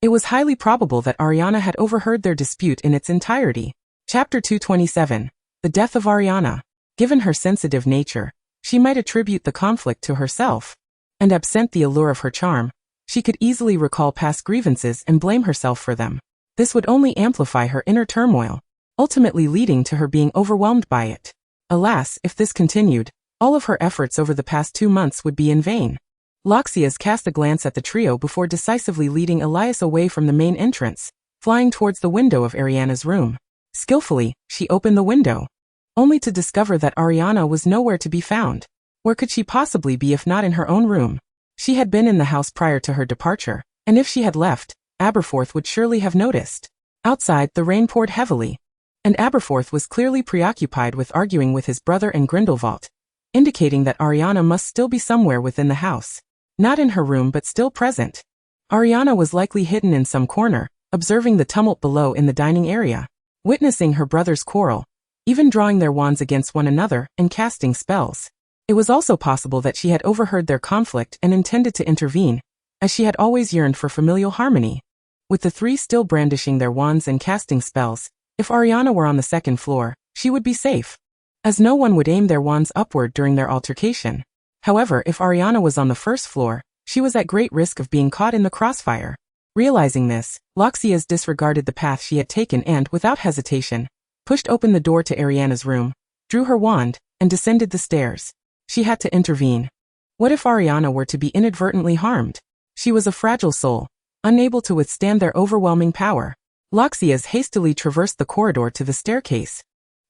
It was highly probable that Ariana had overheard their dispute in its entirety. Chapter 227. The Death of Ariana. Given her sensitive nature, she might attribute the conflict to herself, and absent the allure of her charm, she could easily recall past grievances and blame herself for them. This would only amplify her inner turmoil, ultimately leading to her being overwhelmed by it. Alas, if this continued, all of her efforts over the past 2 months would be in vain. Loxias cast a glance at the trio before decisively leading Elias away from the main entrance, flying towards the window of Ariana's room. Skillfully, she opened the window, only to discover that Ariana was nowhere to be found. Where could she possibly be if not in her own room? She had been in the house prior to her departure, and if she had left, Aberforth would surely have noticed. Outside, the rain poured heavily, and Aberforth was clearly preoccupied with arguing with his brother and Grindelwald, indicating that Ariana must still be somewhere within the house. Not in her room but still present. Ariana was likely hidden in some corner, observing the tumult below in the dining area, witnessing her brother's quarrel, even drawing their wands against one another and casting spells. It was also possible that she had overheard their conflict and intended to intervene, as she had always yearned for familial harmony. With the three still brandishing their wands and casting spells, if Ariana were on the second floor, she would be safe, as no one would aim their wands upward during their altercation. However, if Ariana was on the first floor, she was at great risk of being caught in the crossfire. Realizing this, Loxias disregarded the path she had taken and, without hesitation, pushed open the door to Ariana's room, drew her wand, and descended the stairs. She had to intervene. What if Ariana were to be inadvertently harmed? She was a fragile soul, unable to withstand their overwhelming power. Loxias hastily traversed the corridor to the staircase,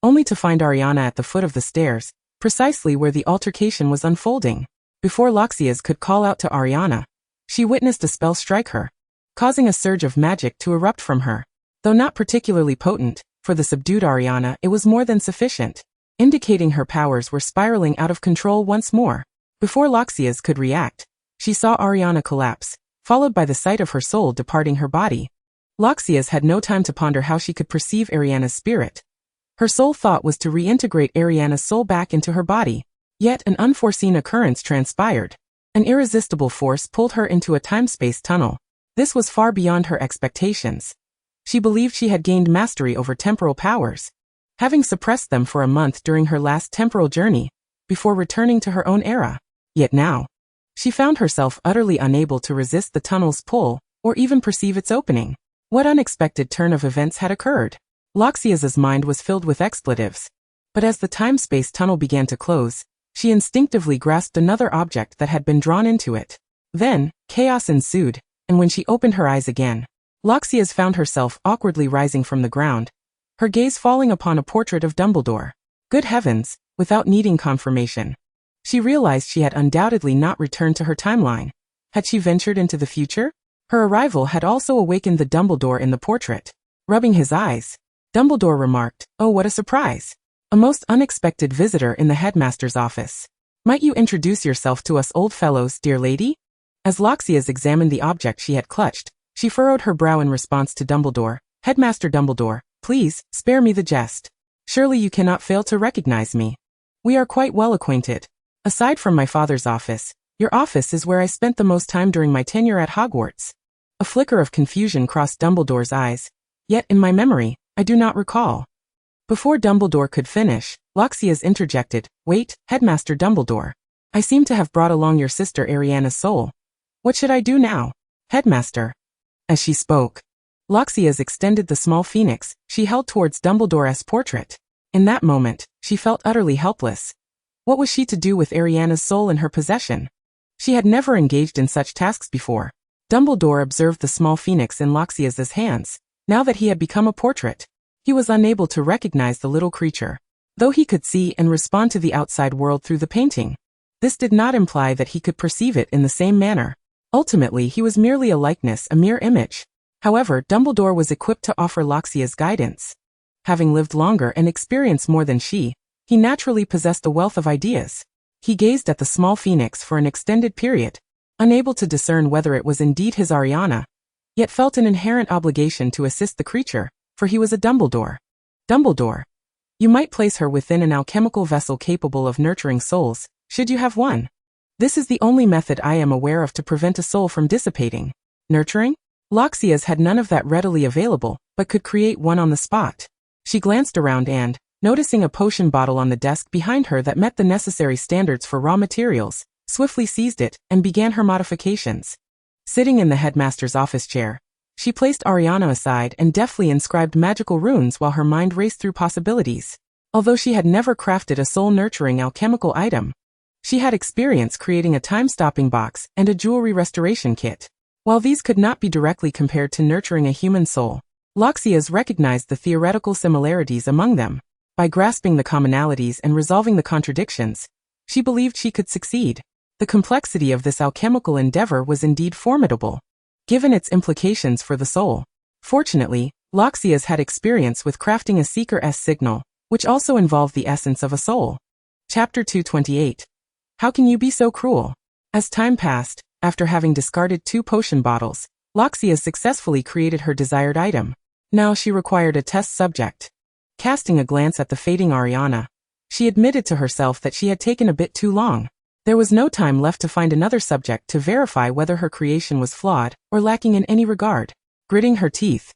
only to find Ariana at the foot of the stairs, precisely where the altercation was unfolding. Before Loxias could call out to Ariana, she witnessed a spell strike her, causing a surge of magic to erupt from her. Though not particularly potent, for the subdued Ariana it was more than sufficient, indicating her powers were spiraling out of control once more. Before Loxias could react, she saw Ariana collapse, followed by the sight of her soul departing her body. Loxias had no time to ponder how she could perceive Ariana's spirit. Her sole thought was to reintegrate Ariana's soul back into her body. Yet an unforeseen occurrence transpired. An irresistible force pulled her into a time-space tunnel. This was far beyond her expectations. She believed she had gained mastery over temporal powers, having suppressed them for a month during her last temporal journey, before returning to her own era. Yet now, she found herself utterly unable to resist the tunnel's pull, or even perceive its opening. What unexpected turn of events had occurred? Loxias's mind was filled with expletives. But as the time-space tunnel began to close, she instinctively grasped another object that had been drawn into it. Then, chaos ensued, and when she opened her eyes again, Loxias found herself awkwardly rising from the ground, her gaze falling upon a portrait of Dumbledore. Good heavens, without needing confirmation, she realized she had undoubtedly not returned to her timeline. Had she ventured into the future? Her arrival had also awakened the Dumbledore in the portrait. Rubbing his eyes, Dumbledore remarked, "Oh, what a surprise. A most unexpected visitor in the headmaster's office. Might you introduce yourself to us old fellows, dear lady?" As Loxias examined the object she had clutched, she furrowed her brow in response to Dumbledore. "Headmaster Dumbledore, please, spare me the jest. Surely you cannot fail to recognize me. We are quite well acquainted. Aside from my father's office, Your office is where I spent the most time during my tenure at Hogwarts. A flicker of confusion crossed Dumbledore's eyes. Yet, in my memory, I do not recall. Before Dumbledore could finish, Loxias interjected, "Wait, Headmaster Dumbledore. I seem to have brought along your sister Ariana's soul. What should I do now, Headmaster?" As she spoke, Loxias extended the small phoenix she held towards Dumbledore's portrait. In that moment, she felt utterly helpless. What was she to do with Ariana's soul in her possession? She had never engaged in such tasks before. Dumbledore observed the small phoenix in Loxias's hands. Now that he had become a portrait, he was unable to recognize the little creature. Though he could see and respond to the outside world through the painting, this did not imply that he could perceive it in the same manner. Ultimately, he was merely a likeness, a mere image. However, Dumbledore was equipped to offer Loxias guidance. Having lived longer and experienced more than she, he naturally possessed a wealth of ideas. He gazed at the small phoenix for an extended period, unable to discern whether it was indeed his Ariana, yet felt an inherent obligation to assist the creature, for he was a Dumbledore. Dumbledore. You might place her within an alchemical vessel capable of nurturing souls, should you have one. This is the only method I am aware of to prevent a soul from dissipating. Nurturing? Loxias had none of that readily available, but could create one on the spot. She glanced around and, noticing a potion bottle on the desk behind her that met the necessary standards for raw materials, swiftly seized it and began her modifications. Sitting in the headmaster's office chair, she placed Ariana aside and deftly inscribed magical runes while her mind raced through possibilities. Although she had never crafted a soul-nurturing alchemical item, she had experience creating a time-stopping box and a jewelry restoration kit. While these could not be directly compared to nurturing a human soul, Loxias recognized the theoretical similarities among them. By grasping the commonalities and resolving the contradictions, she believed she could succeed. The complexity of this alchemical endeavor was indeed formidable, given its implications for the soul. Fortunately, Loxias had experience with crafting a Seeker-S signal, which also involved the essence of a soul. Chapter 228. How can you be so cruel? As time passed, after having discarded 2 potion bottles, Loxias successfully created her desired item. Now she required a test subject. Casting a glance at the fading Ariana, she admitted to herself that she had taken a bit too long. There was no time left to find another subject to verify whether her creation was flawed or lacking in any regard. Gritting her teeth,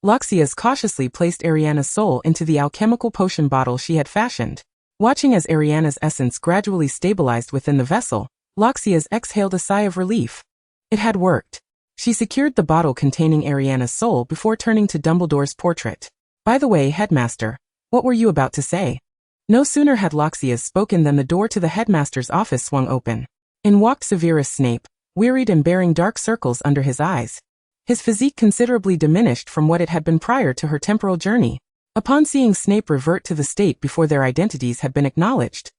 Loxias cautiously placed Ariana's soul into the alchemical potion bottle she had fashioned. Watching as Ariana's essence gradually stabilized within the vessel, Loxias exhaled a sigh of relief. It had worked. She secured the bottle containing Ariana's soul before turning to Dumbledore's portrait. By the way, Headmaster, what were you about to say? No sooner had Loxias spoken than the door to the headmaster's office swung open. In walked Severus Snape, wearied and bearing dark circles under his eyes. His physique considerably diminished from what it had been prior to her temporal journey. Upon seeing Snape revert to the state before their identities had been acknowledged,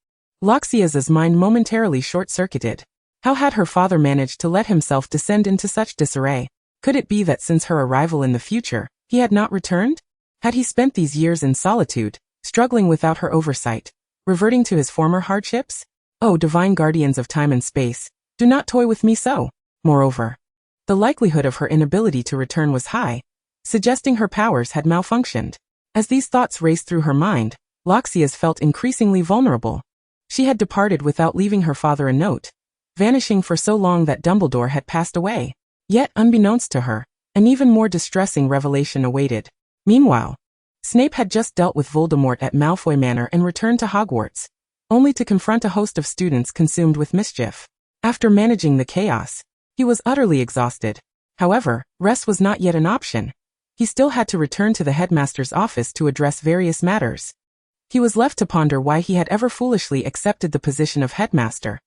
Loxias's mind momentarily short-circuited. How had her father managed to let himself descend into such disarray? Could it be that since her arrival in the future, he had not returned? Had he spent these years in solitude, struggling without her oversight, reverting to his former hardships? Oh, divine guardians of time and space, do not toy with me so. Moreover, the likelihood of her inability to return was high, suggesting her powers had malfunctioned. As these thoughts raced through her mind, Loxias felt increasingly vulnerable. She had departed without leaving her father a note, vanishing for so long that Dumbledore had passed away. Yet, unbeknownst to her, an even more distressing revelation awaited. Meanwhile, Snape had just dealt with Voldemort at Malfoy Manor and returned to Hogwarts, only to confront a host of students consumed with mischief. After managing the chaos, he was utterly exhausted. However, rest was not yet an option. He still had to return to the headmaster's office to address various matters. He was left to ponder why he had ever foolishly accepted the position of headmaster.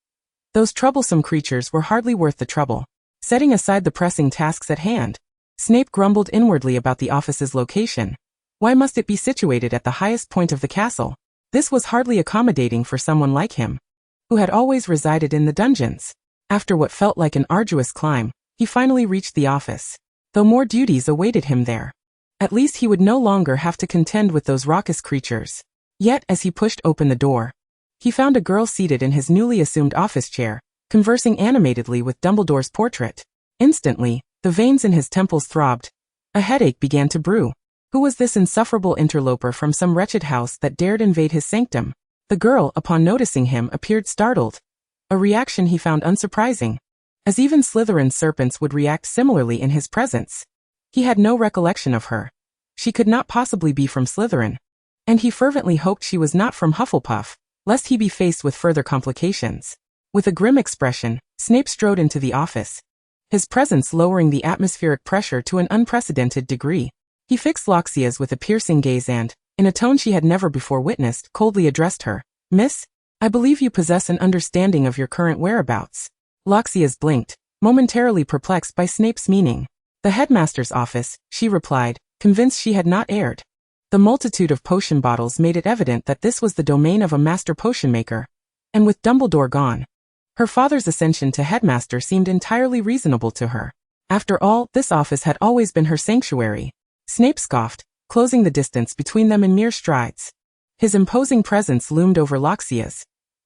Those troublesome creatures were hardly worth the trouble. Setting aside the pressing tasks at hand, Snape grumbled inwardly about the office's location. Why must it be situated at the highest point of the castle? This was hardly accommodating for someone like him, who had always resided in the dungeons. After what felt like an arduous climb, he finally reached the office. Though more duties awaited him there, at least he would no longer have to contend with those raucous creatures. Yet, as he pushed open the door, he found a girl seated in his newly assumed office chair, conversing animatedly with Dumbledore's portrait. Instantly, the veins in his temples throbbed. A headache began to brew. Who was this insufferable interloper from some wretched house that dared invade his sanctum? The girl, upon noticing him, appeared startled. a reaction he found unsurprising, as even Slytherin's serpents would react similarly in his presence. He had no recollection of her. She could not possibly be from Slytherin, and he fervently hoped she was not from Hufflepuff, lest he be faced with further complications. With a grim expression, Snape strode into the office, his presence lowering the atmospheric pressure to an unprecedented degree. He fixed Loxias with a piercing gaze and, in a tone she had never before witnessed, coldly addressed her. "Miss, I believe you possess an understanding of your current whereabouts." Loxias blinked, momentarily perplexed by Snape's meaning. "The headmaster's office," she replied, convinced she had not erred. The multitude of potion bottles made it evident that this was the domain of a master potion maker, and with Dumbledore gone, her father's ascension to headmaster seemed entirely reasonable to her. After all, this office had always been her sanctuary. Snape scoffed, closing the distance between them in mere strides. His imposing presence loomed over Loxias,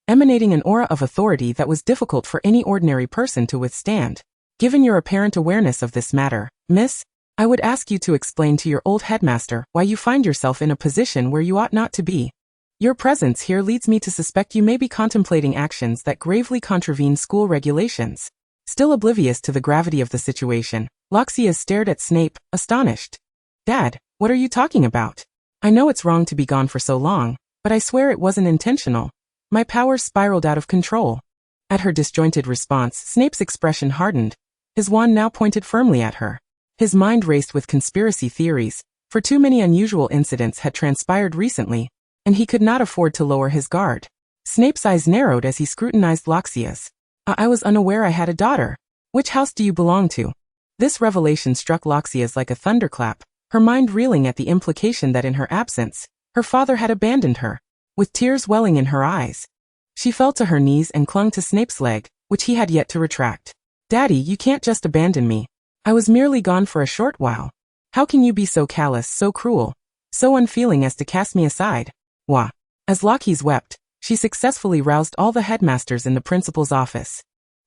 emanating an aura of authority that was difficult for any ordinary person to withstand. "Given your apparent awareness of this matter, miss, I would ask you to explain to your old headmaster why you find yourself in a position where you ought not to be. Your presence here leads me to suspect you may be contemplating actions that gravely contravene school regulations." Still oblivious to the gravity of the situation, Loxias stared at Snape, astonished. "Dad, what are you talking about? I know it's wrong to be gone for so long, but I swear it wasn't intentional. My powers spiraled out of control." At her disjointed response, Snape's expression hardened, his wand now pointed firmly at her. His mind raced with conspiracy theories, for too many unusual incidents had transpired recently, and he could not afford to lower his guard. Snape's eyes narrowed as he scrutinized Loxias. I was unaware I had a daughter. Which house do you belong to?" This revelation struck Loxias like a thunderclap, her mind reeling at the implication that in her absence, her father had abandoned her. With tears welling in her eyes, she fell to her knees and clung to Snape's leg, which he had yet to retract. "Daddy, you can't just abandon me. I was merely gone for a short while. How can you be so callous, so cruel, so unfeeling as to cast me aside?" Wah. As Loxias wept, she successfully roused all the headmasters in the principal's office.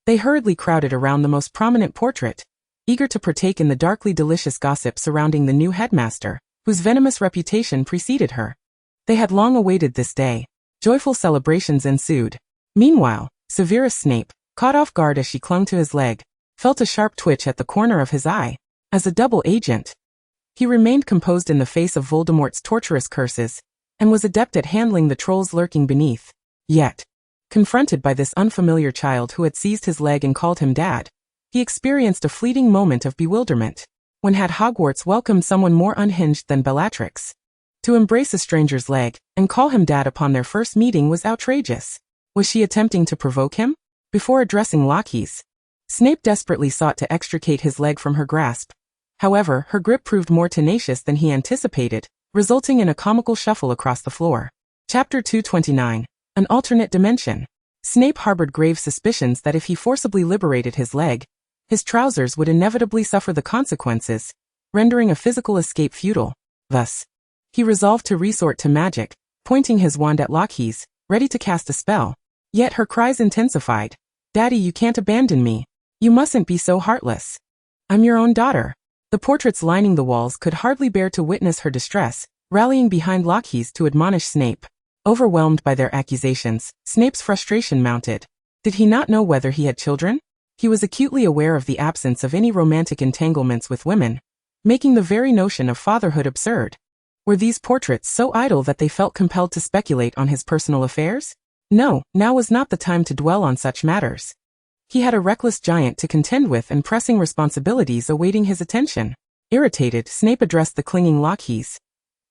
They hurriedly crowded around the most prominent portrait, eager to partake in the darkly delicious gossip surrounding the new headmaster, whose venomous reputation preceded her. They had long awaited this day. Joyful celebrations ensued. Meanwhile, Severus Snape, caught off guard as she clung to his leg, felt a sharp twitch at the corner of his eye. As a double agent, he remained composed in the face of Voldemort's torturous curses, and was adept at handling the trolls lurking beneath. Yet, confronted by this unfamiliar child who had seized his leg and called him Dad, he experienced a fleeting moment of bewilderment. When had Hogwarts welcomed someone more unhinged than Bellatrix? To embrace a stranger's leg and call him Dad upon their first meeting was outrageous. Was she attempting to provoke him? Before addressing Loxias, Snape desperately sought to extricate his leg from her grasp. However, her grip proved more tenacious than he anticipated, resulting in a comical shuffle across the floor. Chapter 229. An alternate dimension. Snape harbored grave suspicions that if he forcibly liberated his leg, his trousers would inevitably suffer the consequences, rendering a physical escape futile. Thus, he resolved to resort to magic, pointing his wand at Loxias, ready to cast a spell. Yet her cries intensified. "Daddy, you can't abandon me. You mustn't be so heartless. I'm your own daughter." The portraits lining the walls could hardly bear to witness her distress, rallying behind Loxias to admonish Snape. Overwhelmed by their accusations, Snape's frustration mounted. Did he not know whether he had children? He was acutely aware of the absence of any romantic entanglements with women, making the very notion of fatherhood absurd. Were these portraits so idle that they felt compelled to speculate on his personal affairs? No, now was not the time to dwell on such matters. He had a reckless giant to contend with and pressing responsibilities awaiting his attention. Irritated, Snape addressed the clinging Loxias.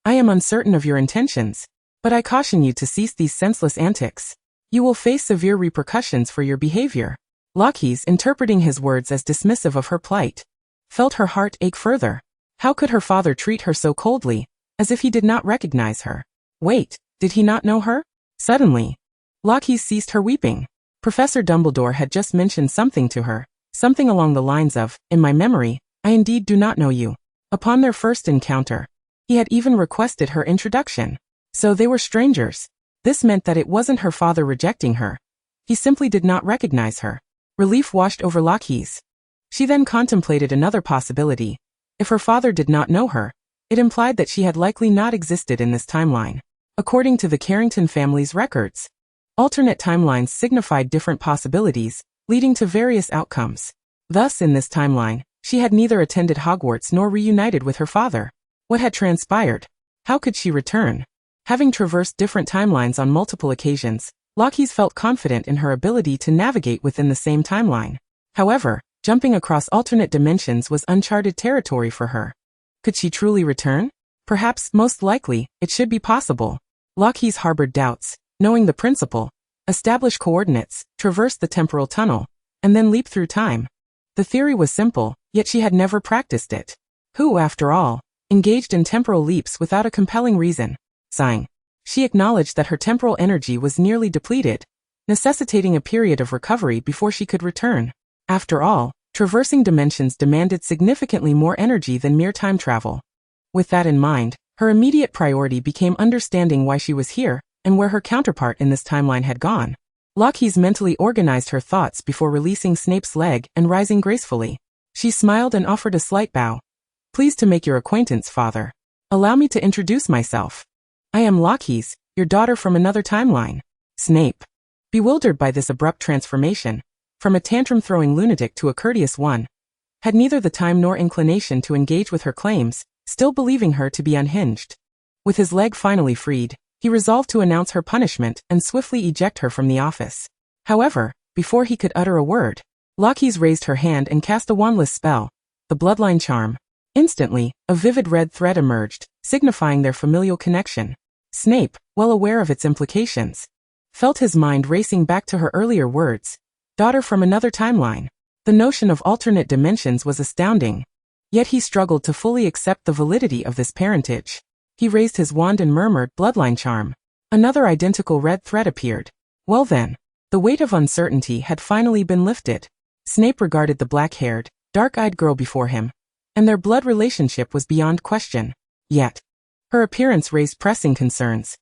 "I am uncertain of your intentions, but I caution you to cease these senseless antics. You will face severe repercussions for your behavior." Loxias, interpreting his words as dismissive of her plight, felt her heart ache further. How could her father treat her so coldly, as if he did not recognize her? Wait, did he not know her? Suddenly, Loxias ceased her weeping. Professor Dumbledore had just mentioned something to her, something along the lines of, "In my memory, I indeed do not know you." Upon their first encounter, he had even requested her introduction. So they were strangers. This meant that it wasn't her father rejecting her. He simply did not recognize her. Relief washed over Loxias. She then contemplated another possibility. If her father did not know her, it implied that she had likely not existed in this timeline. According to the Carrington family's records, Alternate timelines signified different possibilities, leading to various outcomes. Thus, in this timeline, she had neither attended Hogwarts nor reunited with her father. What had transpired? How could she return? Having traversed different timelines on multiple occasions, Loxis felt confident in her ability to navigate within the same timeline. However, jumping across alternate dimensions was uncharted territory for her. Could she truly return? Perhaps, most likely, it should be possible. Loxis harbored doubts, knowing the principle: establish coordinates, traverse the temporal tunnel, and then leap through time. The theory was simple, yet she had never practiced it. Who, after all, engaged in temporal leaps without a compelling reason? Sighing, she acknowledged that her temporal energy was nearly depleted, necessitating a period of recovery before she could return. After all, traversing dimensions demanded significantly more energy than mere time travel. With that in mind, her immediate priority became understanding why she was here and where her counterpart in this timeline had gone. Loxis mentally organized her thoughts before releasing Snape's leg and rising gracefully. She smiled and offered a slight bow. Pleased to make your acquaintance, Father. Allow me to introduce myself. I am Loxis, your daughter from another timeline. Snape, bewildered by this abrupt transformation, from a tantrum-throwing lunatic to a courteous one, had neither the time nor inclination to engage with her claims, still believing her to be unhinged. With his leg finally freed, he resolved to announce her punishment and swiftly eject her from the office. However, before he could utter a word, Loxis raised her hand and cast a wandless spell, the bloodline charm. Instantly, a vivid red thread emerged, signifying their familial connection. Snape, well aware of its implications, felt his mind racing back to her earlier words. Daughter from another timeline. The notion of alternate dimensions was astounding. Yet he struggled to fully accept the validity of this parentage. He raised his wand and murmured, bloodline charm. Another identical red thread appeared. Well then, the weight of uncertainty had finally been lifted. Snape regarded the black-haired, dark-eyed girl before him, and their blood relationship was beyond question. Yet, her appearance raised pressing concerns.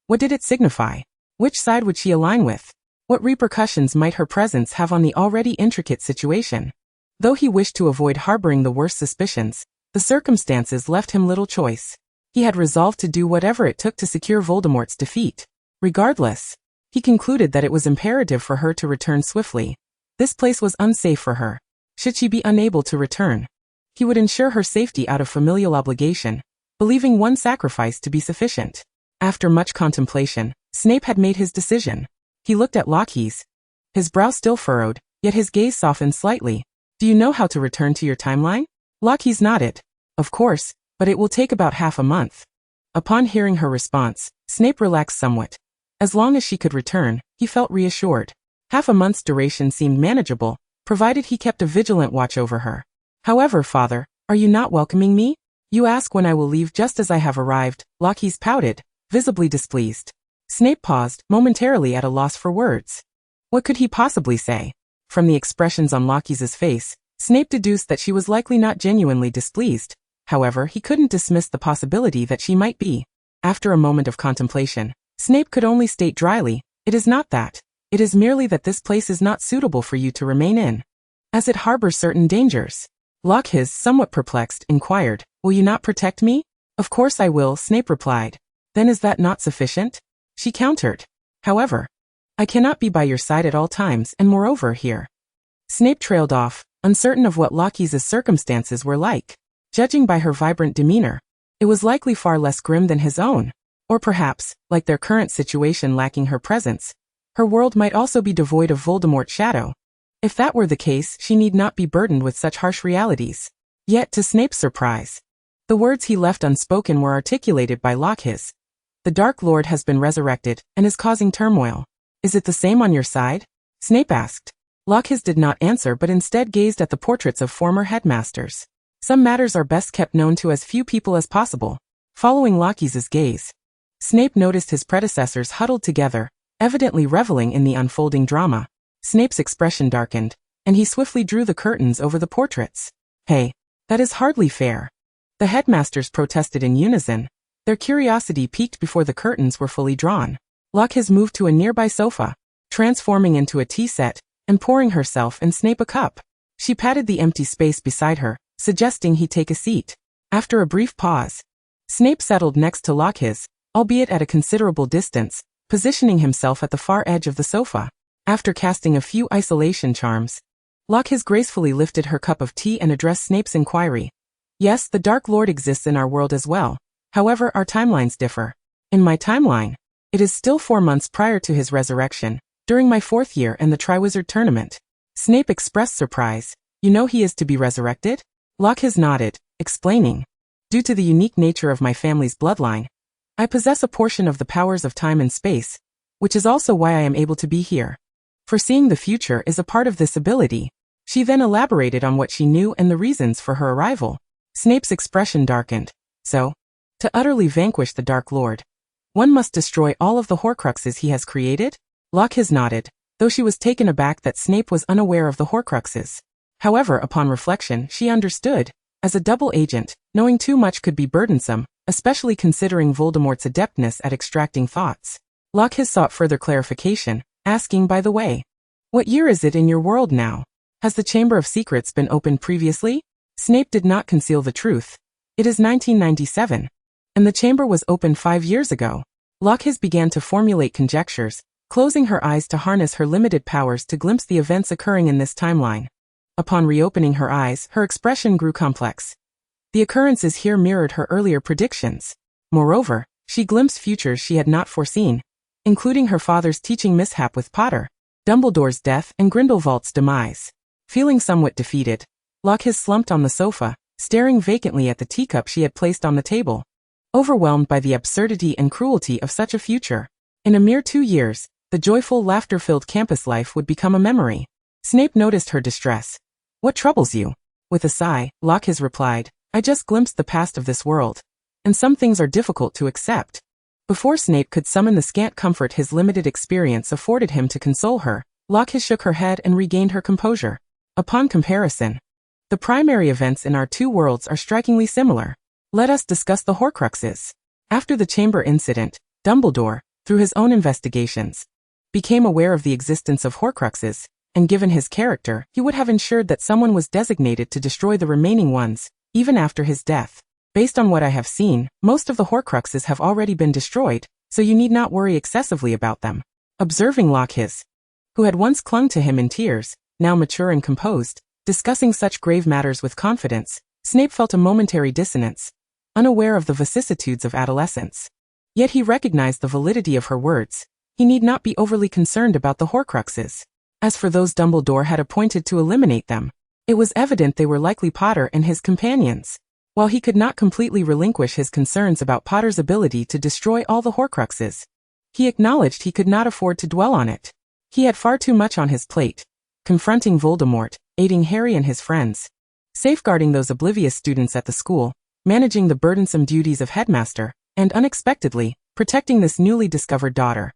What did it signify? Which side would she align with? What repercussions might her presence have on the already intricate situation? Though he wished to avoid harboring the worst suspicions, the circumstances left him little choice. He had resolved to do whatever it took to secure Voldemort's defeat. Regardless, he concluded that it was imperative for her to return swiftly. This place was unsafe for her. Should she be unable to return, he would ensure her safety out of familial obligation, believing one sacrifice to be sufficient. After much contemplation, Snape had made his decision. He looked at Loxis. His brow still furrowed, yet his gaze softened slightly. Do you know how to return to your timeline? Loxis nodded. Of course, but it will take about half a month. Upon hearing her response, Snape relaxed somewhat. As long as she could return, he felt reassured. Half a month's duration seemed manageable, provided he kept a vigilant watch over her. However, Father, are you not welcoming me? You ask when I will leave just as I have arrived. Loxis pouted, visibly displeased. Snape paused, momentarily at a loss for words. What could he possibly say? From the expressions on Loxis's face, Snape deduced that she was likely not genuinely displeased. However, he couldn't dismiss the possibility that she might be. After a moment of contemplation, Snape could only state dryly, it is not that. It is merely that this place is not suitable for you to remain in, as it harbors certain dangers. Loxis, somewhat perplexed, inquired, will you not protect me? Of course I will, Snape replied. Then is that not sufficient? She countered. However, I cannot be by your side at all times, and moreover here. Snape trailed off, uncertain of what Loxis's circumstances were like. Judging by her vibrant demeanor, it was likely far less grim than his own. Or perhaps, like their current situation lacking her presence, her world might also be devoid of Voldemort's shadow. If that were the case, she need not be burdened with such harsh realities. Yet, to Snape's surprise, the words he left unspoken were articulated by Loxis. The Dark Lord has been resurrected, and is causing turmoil. Is it the same on your side? Snape asked. Loxis did not answer but instead gazed at the portraits of former headmasters. Some matters are best kept known to as few people as possible. Following Loxis's gaze, Snape noticed his predecessors huddled together, evidently reveling in the unfolding drama. Snape's expression darkened, and he swiftly drew the curtains over the portraits. Hey, that is hardly fair. The headmasters protested in unison, their curiosity piqued before the curtains were fully drawn. Loxis moved to a nearby sofa, transforming into a tea set, and pouring herself and Snape a cup. She patted the empty space beside her, suggesting he take a seat. After a brief pause, Snape settled next to Loxis, albeit at a considerable distance, positioning himself at the far edge of the sofa. After casting a few isolation charms, Loxis gracefully lifted her cup of tea and addressed Snape's inquiry. Yes, the Dark Lord exists in our world as well. However, our timelines differ. In my timeline, it is still 4 months prior to his resurrection, during my 4th year and the Triwizard Tournament. Snape expressed surprise. You know he is to be resurrected? Loxis nodded, explaining. Due to the unique nature of my family's bloodline, I possess a portion of the powers of time and space, which is also why I am able to be here. Foreseeing the future is a part of this ability. She then elaborated on what she knew and the reasons for her arrival. Snape's expression darkened. So, to utterly vanquish the Dark Lord, one must destroy all of the Horcruxes he has created? Loxis nodded, though she was taken aback that Snape was unaware of the Horcruxes. However, upon reflection, she understood. As a double agent, knowing too much could be burdensome, especially considering Voldemort's adeptness at extracting thoughts. Loxis sought further clarification, asking, by the way, what year is it in your world now? Has the Chamber of Secrets been opened previously? Snape did not conceal the truth. It is 1997. And the chamber was opened 5 years ago. Loxis began to formulate conjectures, closing her eyes to harness her limited powers to glimpse the events occurring in this timeline. Upon reopening her eyes, her expression grew complex. The occurrences here mirrored her earlier predictions. Moreover, she glimpsed futures she had not foreseen, including her father's teaching mishap with Potter, Dumbledore's death, and Grindelwald's demise. Feeling somewhat defeated, Loxis slumped on the sofa, staring vacantly at the teacup she had placed on the table. Overwhelmed by the absurdity and cruelty of such a future. In a mere 2 years, the joyful, laughter-filled campus life would become a memory. Snape noticed her distress. What troubles you? With a sigh, Loxis replied, I just glimpsed the past of this world. And some things are difficult to accept. Before Snape could summon the scant comfort his limited experience afforded him to console her, Loxis shook her head and regained her composure. Upon comparison, the primary events in our 2 worlds are strikingly similar. Let us discuss the Horcruxes. After the chamber incident, Dumbledore, through his own investigations, became aware of the existence of Horcruxes, and given his character, he would have ensured that someone was designated to destroy the remaining ones, even after his death. Based on what I have seen, most of the Horcruxes have already been destroyed, so you need not worry excessively about them. Observing Loxis, who had once clung to him in tears, now mature and composed, discussing such grave matters with confidence, Snape felt a momentary dissonance, unaware of the vicissitudes of adolescence. Yet he recognized the validity of her words. He need not be overly concerned about the Horcruxes. As for those Dumbledore had appointed to eliminate them, it was evident they were likely Potter and his companions. While he could not completely relinquish his concerns about Potter's ability to destroy all the Horcruxes, he acknowledged he could not afford to dwell on it. He had far too much on his plate. Confronting Voldemort, aiding Harry and his friends, safeguarding those oblivious students at the school, managing the burdensome duties of headmaster, and unexpectedly, protecting this newly discovered daughter.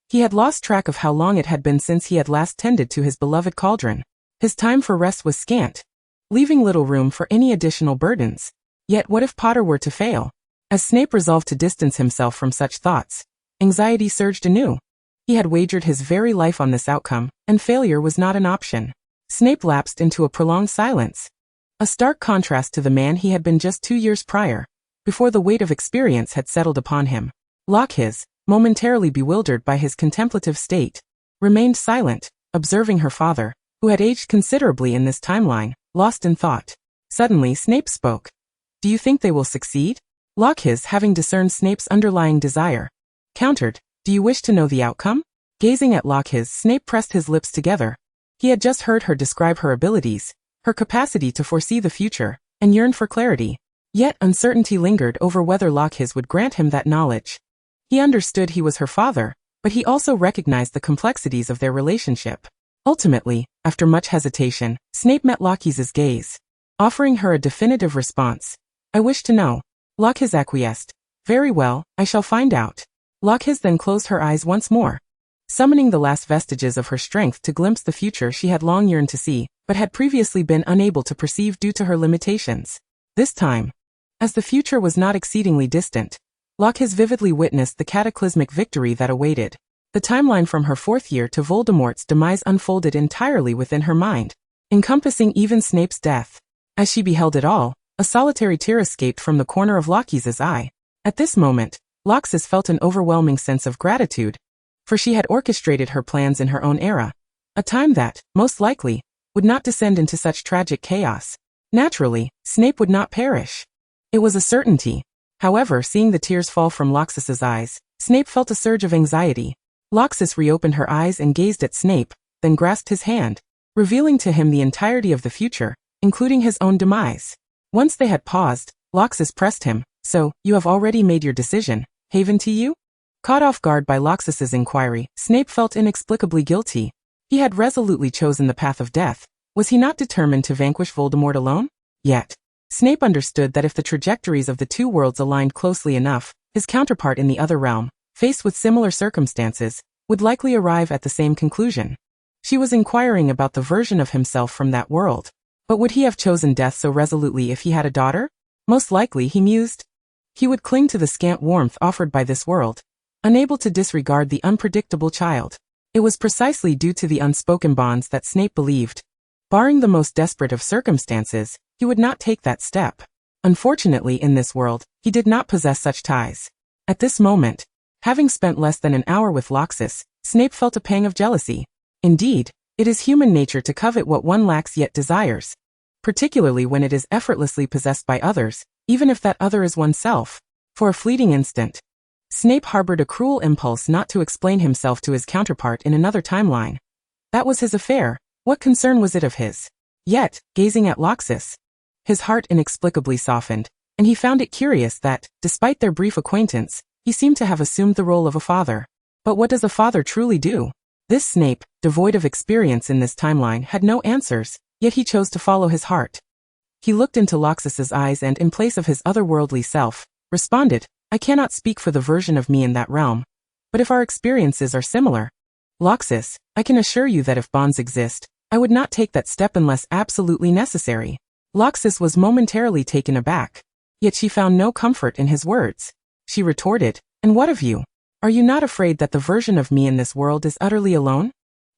He had lost track of how long it had been since he had last tended to his beloved cauldron. His time for rest was scant, leaving little room for any additional burdens. Yet what if Potter were to fail? As Snape resolved to distance himself from such thoughts, anxiety surged anew. He had wagered his very life on this outcome, and failure was not an option. Snape lapsed into a prolonged silence. A stark contrast to the man he had been just 2 years prior, before the weight of experience had settled upon him. Loxis, momentarily bewildered by his contemplative state, remained silent, observing her father, who had aged considerably in this timeline, lost in thought. Suddenly Snape spoke. Do you think they will succeed? Loxis, having discerned Snape's underlying desire, countered, do you wish to know the outcome? Gazing at Loxis, Snape pressed his lips together. He had just heard her describe her abilities, her capacity to foresee the future, and yearned for clarity. Yet uncertainty lingered over whether Loxis would grant him that knowledge. He understood he was her father, but he also recognized the complexities of their relationship. Ultimately, after much hesitation, Snape met Loxis's gaze, offering her a definitive response. I wish to know. Loxis acquiesced. Very well, I shall find out. Loxis then closed her eyes once more, summoning the last vestiges of her strength to glimpse the future she had long yearned to see, but had previously been unable to perceive due to her limitations. This time, as the future was not exceedingly distant, Loxis vividly witnessed the cataclysmic victory that awaited. The timeline from her 4th year to Voldemort's demise unfolded entirely within her mind, encompassing even Snape's death. As she beheld it all, a solitary tear escaped from the corner of Loxis's eye. At this moment, Loxis felt an overwhelming sense of gratitude. for she had orchestrated her plans in her own era, a time that, most likely, would not descend into such tragic chaos. Naturally, Snape would not perish. It was a certainty. However, seeing the tears fall from Loxis's eyes, Snape felt a surge of anxiety. Loxis reopened her eyes and gazed at Snape, then grasped his hand, revealing to him the entirety of the future, including his own demise. Once they had paused, Loxis pressed him. So, you have already made your decision, Haven to you? Caught off guard by Loxis's inquiry, Snape felt inexplicably guilty. He had resolutely chosen the path of death. Was he not determined to vanquish Voldemort alone? Yet, Snape understood that if the trajectories of the two worlds aligned closely enough, his counterpart in the other realm, faced with similar circumstances, would likely arrive at the same conclusion. She was inquiring about the version of himself from that world. But would he have chosen death so resolutely if he had a daughter? Most likely, he mused. He would cling to the scant warmth offered by this world, unable to disregard the unpredictable child. It was precisely due to the unspoken bonds that Snape believed. Barring the most desperate of circumstances, he would not take that step. Unfortunately, in this world, he did not possess such ties. At this moment, having spent less than an hour with Loxis, Snape felt a pang of jealousy. Indeed, it is human nature to covet what one lacks yet desires, particularly when it is effortlessly possessed by others, even if that other is oneself. For a fleeting instant, Snape harbored a cruel impulse not to explain himself to his counterpart in another timeline. That was his affair. What concern was it of his? Yet, gazing at Loxis, his heart inexplicably softened, and he found it curious that, despite their brief acquaintance, he seemed to have assumed the role of a father. But what does a father truly do? This Snape, devoid of experience in this timeline, had no answers, yet he chose to follow his heart. He looked into Loxis's eyes and, in place of his otherworldly self, responded, I cannot speak for the version of me in that realm. But if our experiences are similar, Loxis, I can assure you that if bonds exist, I would not take that step unless absolutely necessary. Loxis was momentarily taken aback. Yet she found no comfort in his words. She retorted, and what of you? Are you not afraid that the version of me in this world is utterly alone?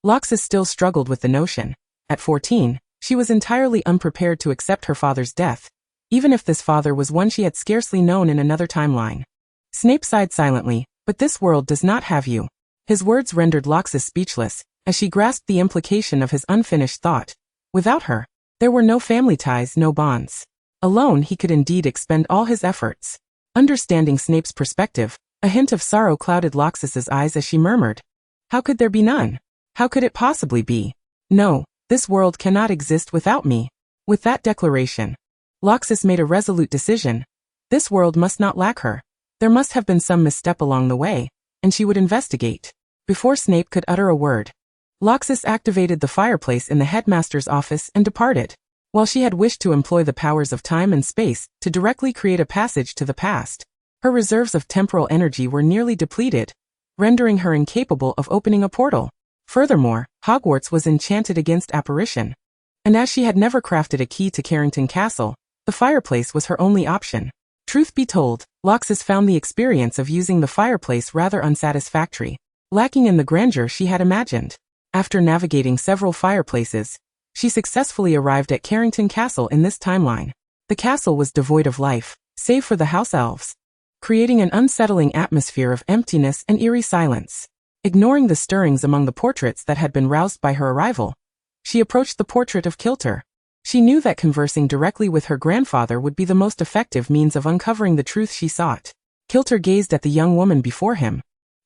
Loxis still struggled with the notion. At 14, she was entirely unprepared to accept her father's death, even if this father was one she had scarcely known in another timeline. Snape sighed silently, but this world does not have you. His words rendered Loxis speechless, as she grasped the implication of his unfinished thought. Without her, there were no family ties, no bonds. Alone he could indeed expend all his efforts. Understanding Snape's perspective, a hint of sorrow clouded Loxis's eyes as she murmured, how could there be none? How could it possibly be? No, this world cannot exist without me. With that declaration, Loxis made a resolute decision. This world must not lack her. There must have been some misstep along the way, and she would investigate. Before Snape could utter a word, Loxis activated the fireplace in the headmaster's office and departed. While she had wished to employ the powers of time and space to directly create a passage to the past, her reserves of temporal energy were nearly depleted, rendering her incapable of opening a portal. Furthermore, Hogwarts was enchanted against apparition, and as she had never crafted a key to Carrington Castle, the fireplace was her only option. Truth be told, Loxis found the experience of using the fireplace rather unsatisfactory, lacking in the grandeur she had imagined. After navigating several fireplaces, she successfully arrived at Carrington Castle in this timeline. The castle was devoid of life, save for the house elves, creating an unsettling atmosphere of emptiness and eerie silence. Ignoring the stirrings among the portraits that had been roused by her arrival, she approached the portrait of Kilter. She knew that conversing directly with her grandfather would be the most effective means of uncovering the truth she sought. Kilter gazed at the young woman before him,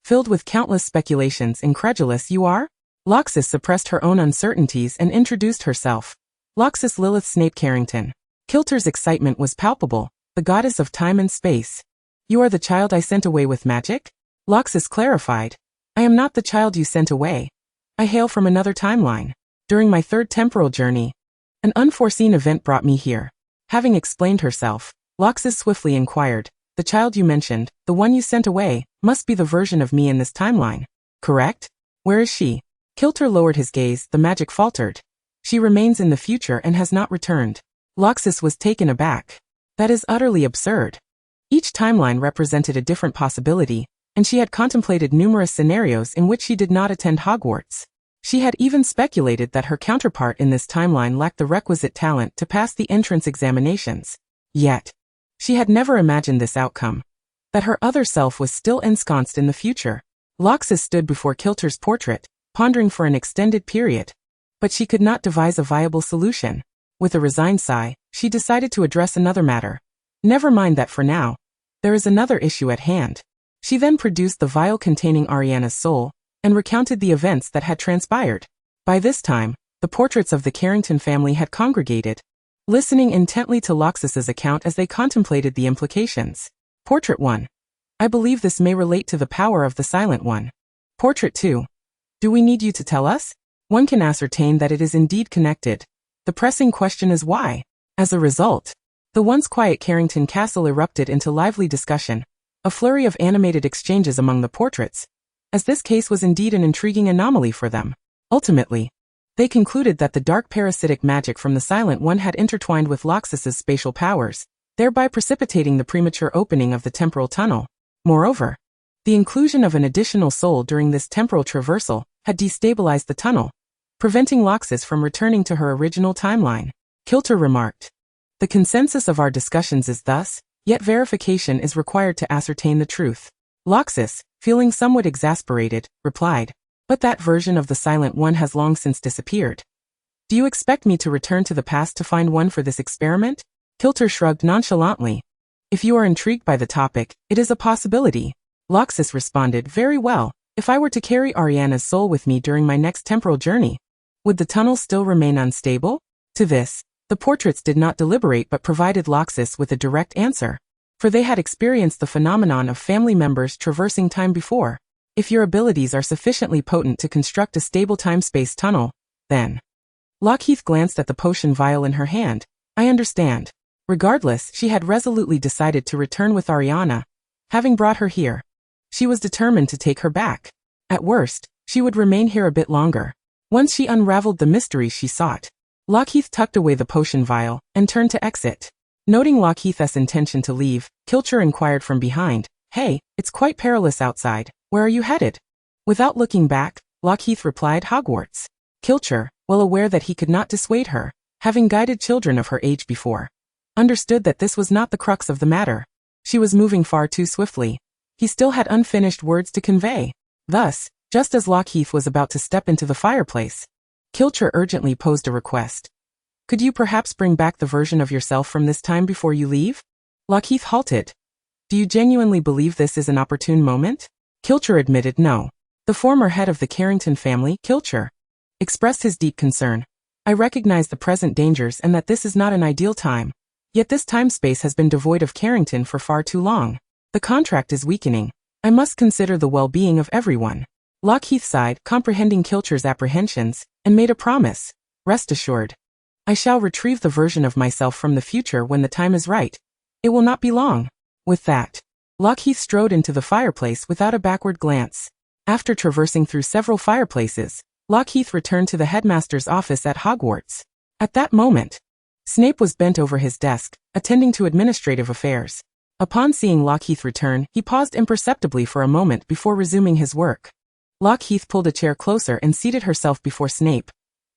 filled with countless speculations. Incredulous you are? Loxis suppressed her own uncertainties and introduced herself. Loxis Lilith Snape Carrington. Kilter's excitement was palpable, the goddess of time and space. You are the child I sent away with magic? Loxis clarified. I am not the child you sent away. I hail from another timeline. During my third temporal journey, an unforeseen event brought me here. Having explained herself, Loxis swiftly inquired, the child you mentioned, the one you sent away, must be the version of me in this timeline, correct? Where is she? Kilter lowered his gaze, the magic faltered. She remains in the future and has not returned. Loxis was taken aback. That is utterly absurd. Each timeline represented a different possibility, and she had contemplated numerous scenarios in which she did not attend Hogwarts. She had even speculated that her counterpart in this timeline lacked the requisite talent to pass the entrance examinations. Yet, she had never imagined this outcome, that her other self was still ensconced in the future. Loxis stood before Kilter's portrait, pondering for an extended period. But she could not devise a viable solution. With a resigned sigh, she decided to address another matter. Never mind that for now. There is another issue at hand. She then produced the vial containing Ariana's soul, and recounted the events that had transpired. By this time, the portraits of the Carrington family had congregated, listening intently to Loxis's account as they contemplated the implications. Portrait 1. I believe this may relate to the power of the Silent One. Portrait 2. Do we need you to tell us? One can ascertain that it is indeed connected. The pressing question is why? As a result, the once quiet Carrington castle erupted into lively discussion, a flurry of animated exchanges among the portraits, as this case was indeed an intriguing anomaly for them. Ultimately, they concluded that the dark parasitic magic from the Silent One had intertwined with Loxis's spatial powers, thereby precipitating the premature opening of the temporal tunnel. Moreover, the inclusion of an additional soul during this temporal traversal had destabilized the tunnel, preventing Loxis from returning to her original timeline. Kilter remarked, the consensus of our discussions is thus, yet verification is required to ascertain the truth. Loxis, feeling somewhat exasperated, replied, but that version of the Silent One has long since disappeared. Do you expect me to return to the past to find one for this experiment? Kilter shrugged nonchalantly. If you are intrigued by the topic, it is a possibility. Loxis responded, very well. If I were to carry Ariana's soul with me during my next temporal journey, would the tunnel still remain unstable? To this, the portraits did not deliberate but provided Loxis with a direct answer, for they had experienced the phenomenon of family members traversing time before. If your abilities are sufficiently potent to construct a stable time-space tunnel, then... Lockheath glanced at the potion vial in her hand. I understand. Regardless, she had resolutely decided to return with Ariana, having brought her here. She was determined to take her back. At worst, she would remain here a bit longer. Once she unraveled the mystery she sought, Lockheath tucked away the potion vial and turned to exit. Noting Lockheath's intention to leave, Kilcher inquired from behind, Hey, it's quite perilous outside. Where are you headed? Without looking back, Lockheath replied, Hogwarts. Kilcher, well aware that he could not dissuade her, having guided children of her age before, understood that this was not the crux of the matter. She was moving far too swiftly. He still had unfinished words to convey. Thus, just as Lockheath was about to step into the fireplace, Kilcher urgently posed a request. Could you perhaps bring back the version of yourself from this time before you leave? Lockheath halted. Do you genuinely believe this is an opportune moment? Kilcher admitted no. The former head of the Carrington family, Kilcher, expressed his deep concern. I recognize the present dangers and that this is not an ideal time. Yet this time-space has been devoid of Carrington for far too long. The contract is weakening. I must consider the well-being of everyone. Lockheath sighed, comprehending Kilcher's apprehensions, and made a promise. Rest assured. I shall retrieve the version of myself from the future when the time is right. It will not be long. With that, Lockheath strode into the fireplace without a backward glance. After traversing through several fireplaces, Lockheath returned to the headmaster's office at Hogwarts. At that moment, Snape was bent over his desk, attending to administrative affairs. Upon seeing Lockheath return, he paused imperceptibly for a moment before resuming his work. Lockheath pulled a chair closer and seated herself before Snape.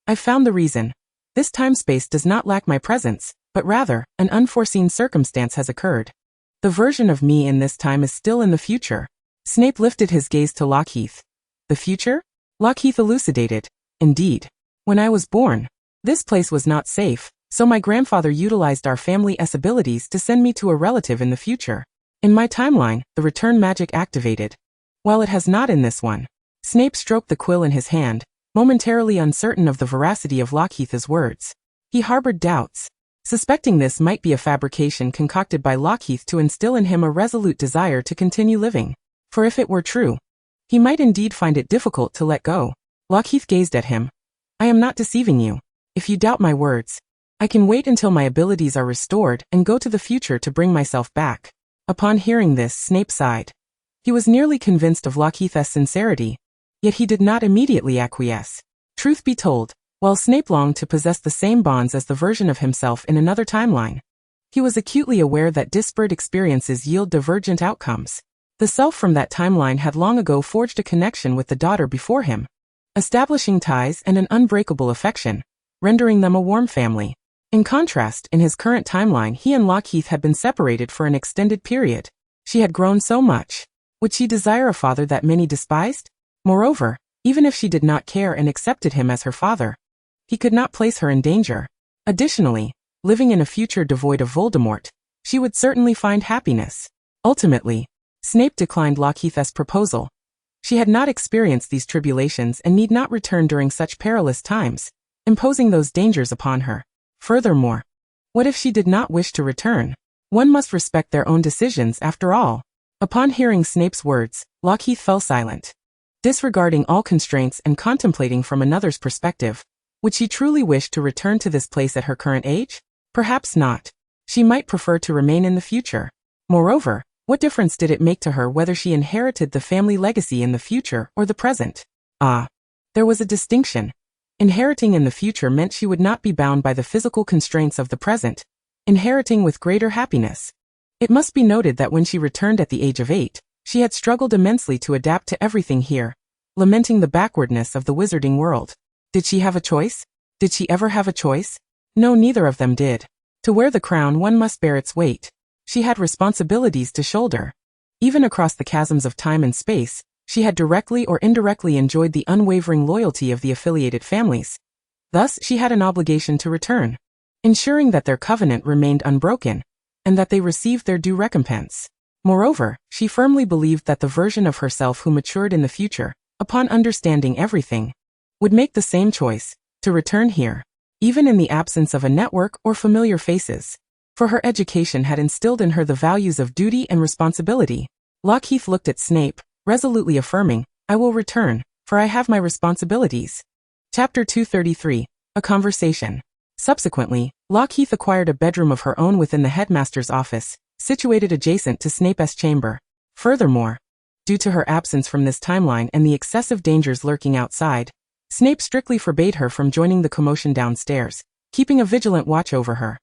I've found the reason. This time-space does not lack my presence, but rather, an unforeseen circumstance has occurred. The version of me in this time is still in the future. Snape lifted his gaze to Lockheath. The future? Lockheath elucidated. Indeed. When I was born, this place was not safe, so my grandfather utilized our family's abilities to send me to a relative in the future. In my timeline, the return magic activated. While it has not in this one. Snape stroked the quill in his hand, momentarily uncertain of the veracity of Lockheath's words. He harbored doubts, suspecting this might be a fabrication concocted by Lockheath to instill in him a resolute desire to continue living. For if it were true, he might indeed find it difficult to let go. Lockheath gazed at him. I am not deceiving you. If you doubt my words, I can wait until my abilities are restored and go to the future to bring myself back. Upon hearing this, Snape sighed. He was nearly convinced of Lockheath's sincerity, yet he did not immediately acquiesce. Truth be told, while Snape longed to possess the same bonds as the version of himself in another timeline, he was acutely aware that disparate experiences yield divergent outcomes. The self from that timeline had long ago forged a connection with the daughter before him, establishing ties and an unbreakable affection, rendering them a warm family. In contrast, in his current timeline, he and Lockheath had been separated for an extended period. She had grown so much. Would she desire a father that many despised? Moreover, even if she did not care and accepted him as her father, he could not place her in danger. Additionally, living in a future devoid of Voldemort, she would certainly find happiness. Ultimately, Snape declined Lockheath's proposal. She had not experienced these tribulations and need not return during such perilous times, imposing those dangers upon her. Furthermore, what if she did not wish to return? One must respect their own decisions after all. Upon hearing Snape's words, Lockheath fell silent. Disregarding all constraints and contemplating from another's perspective, would she truly wish to return to this place at her current age? Perhaps not. She might prefer to remain in the future. Moreover, what difference did it make to her whether she inherited the family legacy in the future or the present? There was a distinction. Inheriting in the future meant she would not be bound by the physical constraints of the present, inheriting with greater happiness. It must be noted that when she returned at the age of 8, she had struggled immensely to adapt to everything here, lamenting the backwardness of the wizarding world. Did she have a choice? Did she ever have a choice? No, neither of them did. To wear the crown one must bear its weight. She had responsibilities to shoulder. Even across the chasms of time and space, she had directly or indirectly enjoyed the unwavering loyalty of the affiliated families. Thus, she had an obligation to return, ensuring that their covenant remained unbroken, and that they received their due recompense. Moreover, she firmly believed that the version of herself who matured in the future, upon understanding everything, would make the same choice, to return here, even in the absence of a network or familiar faces. For her education had instilled in her the values of duty and responsibility. Lockheath looked at Snape, resolutely affirming, "I will return, for I have my responsibilities." Chapter 233, A Conversation. Subsequently, Lockheath acquired a bedroom of her own within the headmaster's office, situated adjacent to Snape's chamber. Furthermore, due to her absence from this timeline and the excessive dangers lurking outside, Snape strictly forbade her from joining the commotion downstairs, keeping a vigilant watch over her.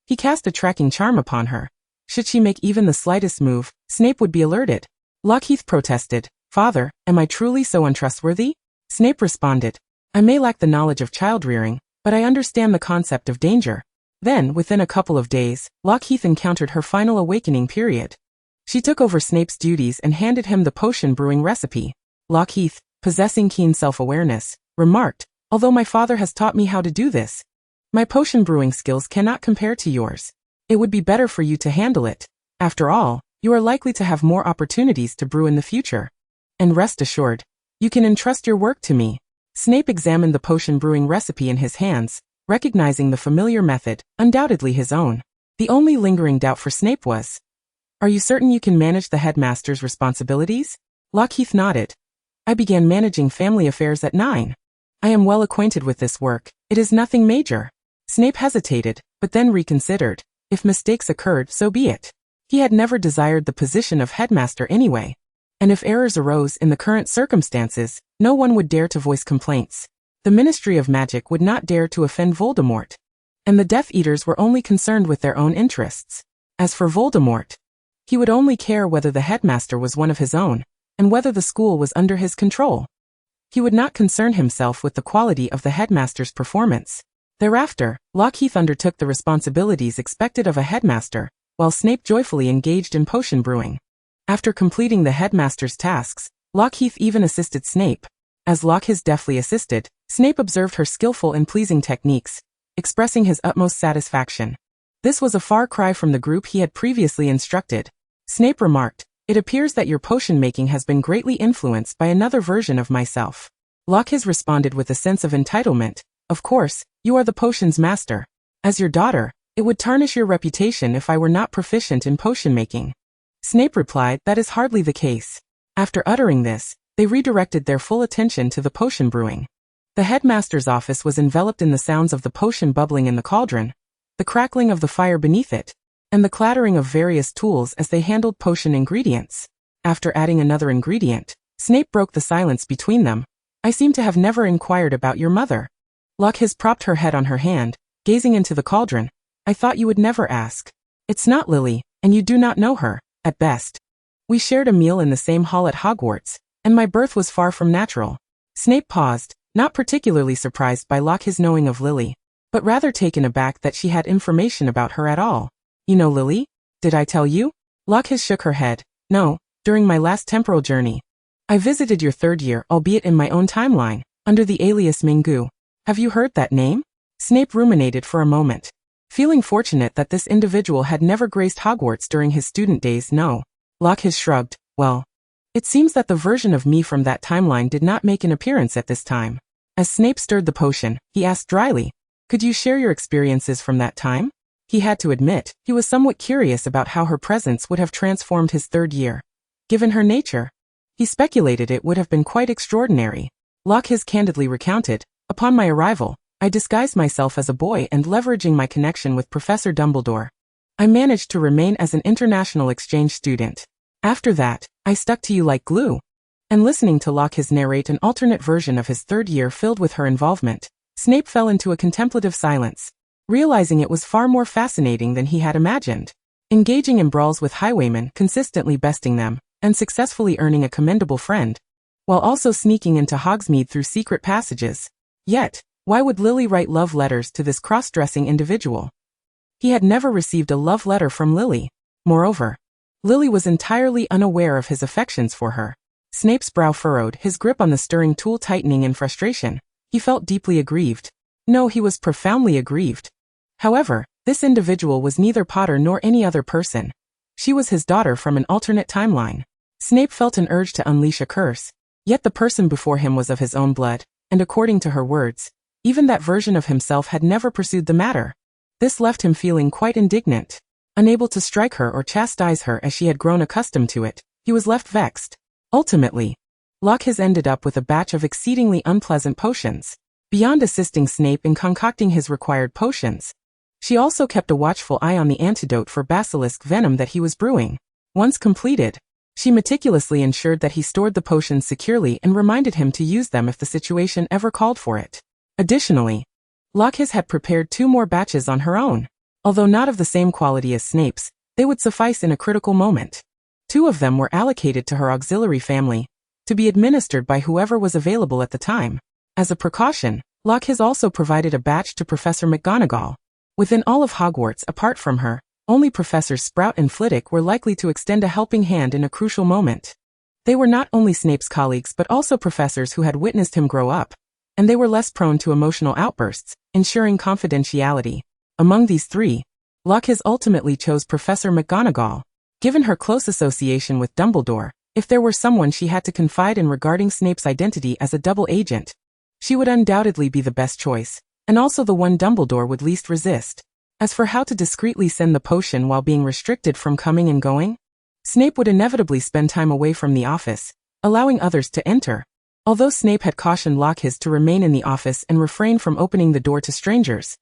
He cast a tracking charm upon her. Should she make even the slightest move, Snape would be alerted. Lockheath protested, "Father, am I truly so untrustworthy?" Snape responded, "I may lack the knowledge of child-rearing, but I understand the concept of danger." Then, within a couple of days, Lockheath encountered her final awakening period. She took over Snape's duties and handed him the potion brewing recipe. Lockheath, possessing keen self-awareness, remarked, "Although my father has taught me how to do this, my potion brewing skills cannot compare to yours. It would be better for you to handle it. After all, you are likely to have more opportunities to brew in the future. And rest assured, you can entrust your work to me." Snape examined the potion brewing recipe in his hands, recognizing the familiar method, undoubtedly his own. The only lingering doubt for Snape was, "Are you certain you can manage the headmaster's responsibilities?" Lockheath nodded. "I began managing family affairs at 9. I am well acquainted with this work. It is nothing major." Snape hesitated, but then reconsidered. If mistakes occurred, so be it. He had never desired the position of headmaster anyway. And if errors arose in the current circumstances, no one would dare to voice complaints. The Ministry of Magic would not dare to offend Voldemort. And the Death Eaters were only concerned with their own interests. As for Voldemort, he would only care whether the headmaster was one of his own, and whether the school was under his control. He would not concern himself with the quality of the headmaster's performance. Thereafter, Lockheath undertook the responsibilities expected of a headmaster, while Snape joyfully engaged in potion brewing. After completing the headmaster's tasks, Lockheath even assisted Snape. As Lockheath deftly assisted, Snape observed her skillful and pleasing techniques, expressing his utmost satisfaction. This was a far cry from the group he had previously instructed. Snape remarked, "It appears that your potion making has been greatly influenced by another version of myself." Lockheath responded with a sense of entitlement, "Of course, you are the potion's master. As your daughter, it would tarnish your reputation if I were not proficient in potion making." Snape replied, "That is hardly the case." After uttering this, they redirected their full attention to the potion brewing. The headmaster's office was enveloped in the sounds of the potion bubbling in the cauldron, the crackling of the fire beneath it, and the clattering of various tools as they handled potion ingredients. After adding another ingredient, Snape broke the silence between them. "I seem to have never inquired about your mother." Lockheath propped her head on her hand, gazing into the cauldron. "I thought you would never ask. It's not Lily, and you do not know her, at best. We shared a meal in the same hall at Hogwarts, and my birth was far from natural." Snape paused, not particularly surprised by Lockheath's knowing of Lily, but rather taken aback that she had information about her at all. "You know Lily? Did I tell you?" Lockheath shook her head. "No, During my last temporal journey, I visited your third year, albeit in my own timeline, under the alias Ming. Have you heard that name? Snape ruminated for a moment. Feeling fortunate that this individual had never graced Hogwarts during his student days. No. Loxis shrugged. Well, it seems that the version of me from that timeline did not make an appearance at this time. As Snape stirred the potion, he asked dryly, could you share your experiences from that time? He had to admit, he was somewhat curious about how her presence would have transformed his third year. Given her nature, he speculated it would have been quite extraordinary. Loxis candidly recounted, upon my arrival, I disguised myself as a boy and leveraging my connection with Professor Dumbledore, I managed to remain as an international exchange student. After that, I stuck to you like glue. And listening to Loxis narrate an alternate version of his third year filled with her involvement, Snape fell into a contemplative silence, realizing it was far more fascinating than he had imagined. Engaging in brawls with highwaymen, consistently besting them, and successfully earning a commendable friend, while also sneaking into Hogsmeade through secret passages. Yet, why would Lily write love letters to this cross-dressing individual? He had never received a love letter from Lily. Moreover, Lily was entirely unaware of his affections for her. Snape's brow furrowed, his grip on the stirring tool tightening in frustration. He felt deeply aggrieved. No, he was profoundly aggrieved. However, this individual was neither Potter nor any other person. She was his daughter from an alternate timeline. Snape felt an urge to unleash a curse. Yet the person before him was of his own blood, and according to her words, even that version of himself had never pursued the matter. This left him feeling quite indignant. Unable to strike her or chastise her as she had grown accustomed to it, he was left vexed. Ultimately, Loxis ended up with a batch of exceedingly unpleasant potions. Beyond assisting Snape in concocting his required potions, she also kept a watchful eye on the antidote for basilisk venom that he was brewing. Once completed, she meticulously ensured that he stored the potions securely and reminded him to use them if the situation ever called for it. Additionally, Loxis had prepared 2 more batches on her own. Although not of the same quality as Snape's, they would suffice in a critical moment. 2 of them were allocated to her auxiliary family, to be administered by whoever was available at the time. As a precaution, Loxis also provided a batch to Professor McGonagall. Within all of Hogwarts apart from her, only Professors Sprout and Flitwick were likely to extend a helping hand in a crucial moment. They were not only Snape's colleagues but also professors who had witnessed him grow up, and they were less prone to emotional outbursts, ensuring confidentiality. Among these 3, Loxis ultimately chose Professor McGonagall. Given her close association with Dumbledore, if there were someone she had to confide in regarding Snape's identity as a double agent, she would undoubtedly be the best choice, and also the one Dumbledore would least resist. As for how to discreetly send the potion while being restricted from coming and going, Snape would inevitably spend time away from the office, allowing others to enter. Although Snape had cautioned Loxis to remain in the office and refrain from opening the door to strangers,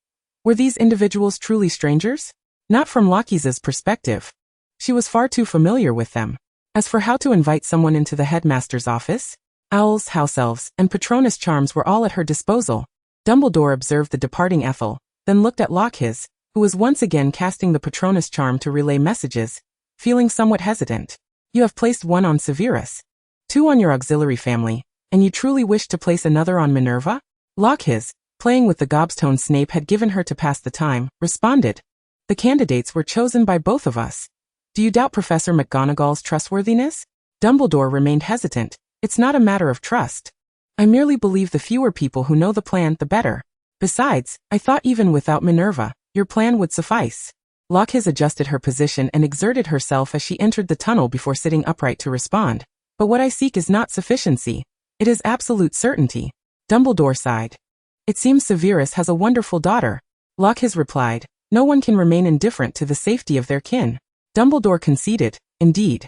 were these individuals truly strangers? Not from Loxis's perspective. She was far too familiar with them. As for how to invite someone into the headmaster's office, owls, house elves, and Patronus charms were all at her disposal. Dumbledore observed the departing Ethel, then looked at Loxis, who was once again casting the Patronus charm to relay messages, feeling somewhat hesitant. You have placed 1 on Severus, 2 on your auxiliary family, and you truly wish to place another on Minerva? Loxis, playing with the gobstone Snape had given her to pass the time, responded. The candidates were chosen by both of us. Do you doubt Professor McGonagall's trustworthiness? Dumbledore remained hesitant. It's not a matter of trust. I merely believe the fewer people who know the plan, the better. Besides, I thought even without Minerva, your plan would suffice. Loxis adjusted her position and exerted herself as she entered the tunnel before sitting upright to respond. But what I seek is not sufficiency. It is absolute certainty. Dumbledore sighed. It seems Severus has a wonderful daughter. Loxis replied. No one can remain indifferent to the safety of their kin. Dumbledore conceded. Indeed.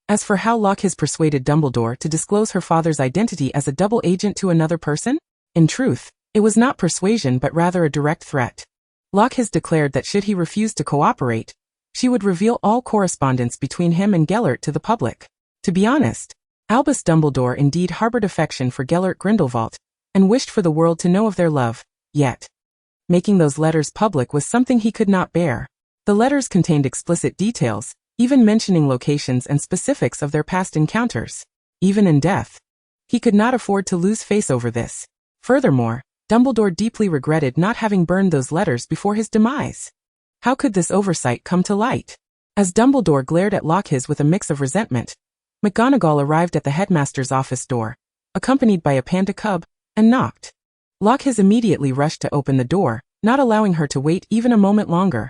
As for how Loxis persuaded Dumbledore to disclose her father's identity as a double agent to another person, in truth, it was not persuasion but rather a direct threat. Loxis declared that should he refuse to cooperate, she would reveal all correspondence between him and Gellert to the public. To be honest, Albus Dumbledore indeed harbored affection for Gellert Grindelwald, and wished for the world to know of their love, yet making those letters public was something he could not bear. The letters contained explicit details, even mentioning locations and specifics of their past encounters. Even in death, he could not afford to lose face over this. Furthermore, Dumbledore deeply regretted not having burned those letters before his demise. How could this oversight come to light? As Dumbledore glared at Loxis with a mix of resentment, McGonagall arrived at the headmaster's office door, accompanied by a panda cub, and knocked. Loxis immediately rushed to open the door, not allowing her to wait even a moment longer.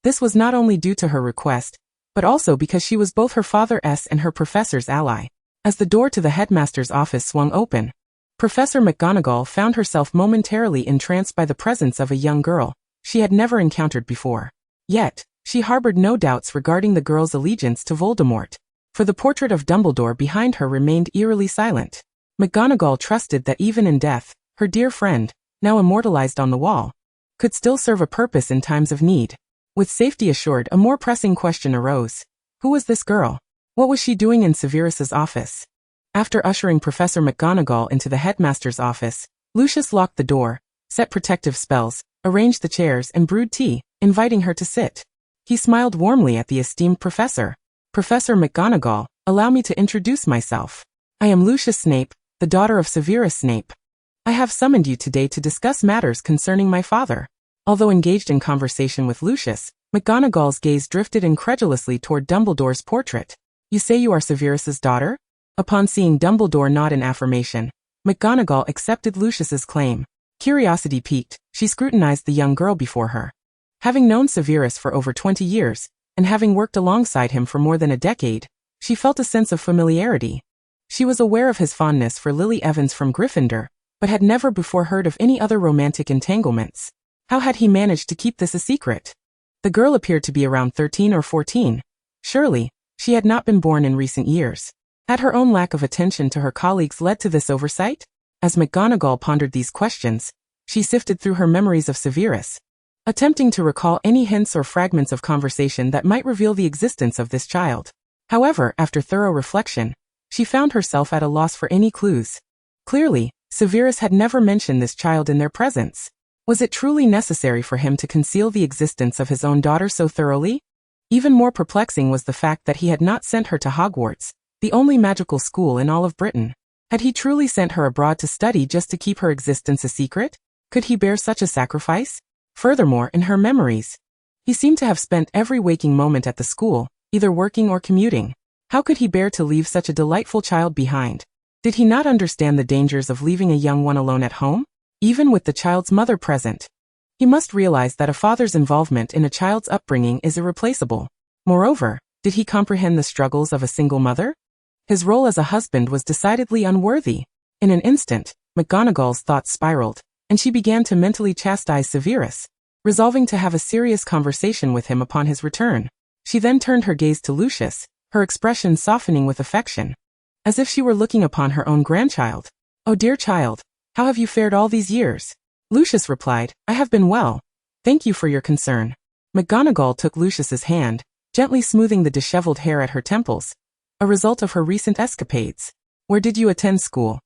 This was not only due to her request, but also because she was both her father's and her professor's ally. As the door to the headmaster's office swung open, Professor McGonagall found herself momentarily entranced by the presence of a young girl she had never encountered before. Yet, she harbored no doubts regarding the girl's allegiance to Voldemort, for the portrait of Dumbledore behind her remained eerily silent. McGonagall trusted that even in death, her dear friend, now immortalized on the wall, could still serve a purpose in times of need. With safety assured, a more pressing question arose. Who was this girl? What was she doing in Severus's office? After ushering Professor McGonagall into the headmaster's office, Lucius locked the door, set protective spells, arranged the chairs and brewed tea, inviting her to sit. He smiled warmly at the esteemed professor. Professor McGonagall, allow me to introduce myself. I am Lucius Snape, the daughter of Severus Snape. I have summoned you today to discuss matters concerning my father. Although engaged in conversation with Lucius, McGonagall's gaze drifted incredulously toward Dumbledore's portrait. You say you are Severus's daughter? Upon seeing Dumbledore nod in affirmation, McGonagall accepted Lucius's claim. Curiosity piqued, she scrutinized the young girl before her. Having known Severus for over 20 years, and having worked alongside him for more than a decade, she felt a sense of familiarity. She was aware of his fondness for Lily Evans from Gryffindor, but had never before heard of any other romantic entanglements. How had he managed to keep this a secret? The girl appeared to be around 13 or 14. Surely, she had not been born in recent years. Had her own lack of attention to her colleagues led to this oversight? As McGonagall pondered these questions, she sifted through her memories of Severus, attempting to recall any hints or fragments of conversation that might reveal the existence of this child. However, after thorough reflection, she found herself at a loss for any clues. Clearly, Severus had never mentioned this child in their presence. Was it truly necessary for him to conceal the existence of his own daughter so thoroughly? Even more perplexing was the fact that he had not sent her to Hogwarts, the only magical school in all of Britain. Had he truly sent her abroad to study just to keep her existence a secret? Could he bear such a sacrifice? Furthermore, in her memories, he seemed to have spent every waking moment at the school, either working or commuting. How could he bear to leave such a delightful child behind? Did he not understand the dangers of leaving a young one alone at home, even with the child's mother present? He must realize that a father's involvement in a child's upbringing is irreplaceable. Moreover, did he comprehend the struggles of a single mother? His role as a husband was decidedly unworthy. In an instant, McGonagall's thoughts spiraled, and she began to mentally chastise Severus, resolving to have a serious conversation with him upon his return. She then turned her gaze to Lucius, her expression softening with affection, as if she were looking upon her own grandchild. "Oh dear child, how have you fared all these years?" Lucius replied, "I have been well. Thank you for your concern." McGonagall took Lucius's hand, gently smoothing the disheveled hair at her temples, a result of her recent escapades. "Where did you attend school?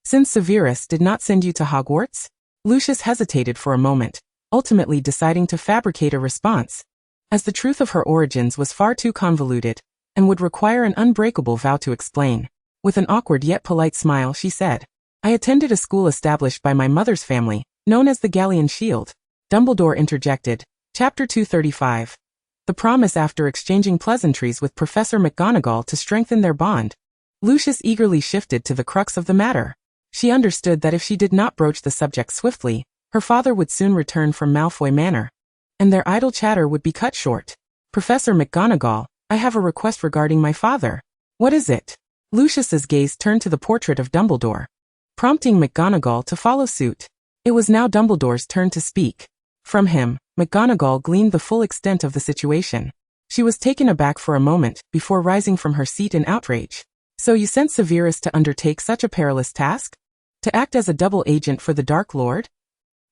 Since Severus did not send you to Hogwarts?" Lucius hesitated for a moment, ultimately deciding to fabricate a response, as the truth of her origins was far too convoluted, and would require an unbreakable vow to explain. With an awkward yet polite smile she said, "I attended a school established by my mother's family, known as the Galleon Shield." Dumbledore interjected. Chapter 235. The promise. After exchanging pleasantries with Professor McGonagall to strengthen their bond, Lucius eagerly shifted to the crux of the matter. She understood that if she did not broach the subject swiftly, her father would soon return from Malfoy Manor, and their idle chatter would be cut short. "Professor McGonagall, I have a request regarding my father." "What is it?" Lucius's gaze turned to the portrait of Dumbledore, prompting McGonagall to follow suit. It was now Dumbledore's turn to speak. From him, McGonagall gleaned the full extent of the situation. She was taken aback for a moment, before rising from her seat in outrage. "So you sent Severus to undertake such a perilous task? To act as a double agent for the Dark Lord?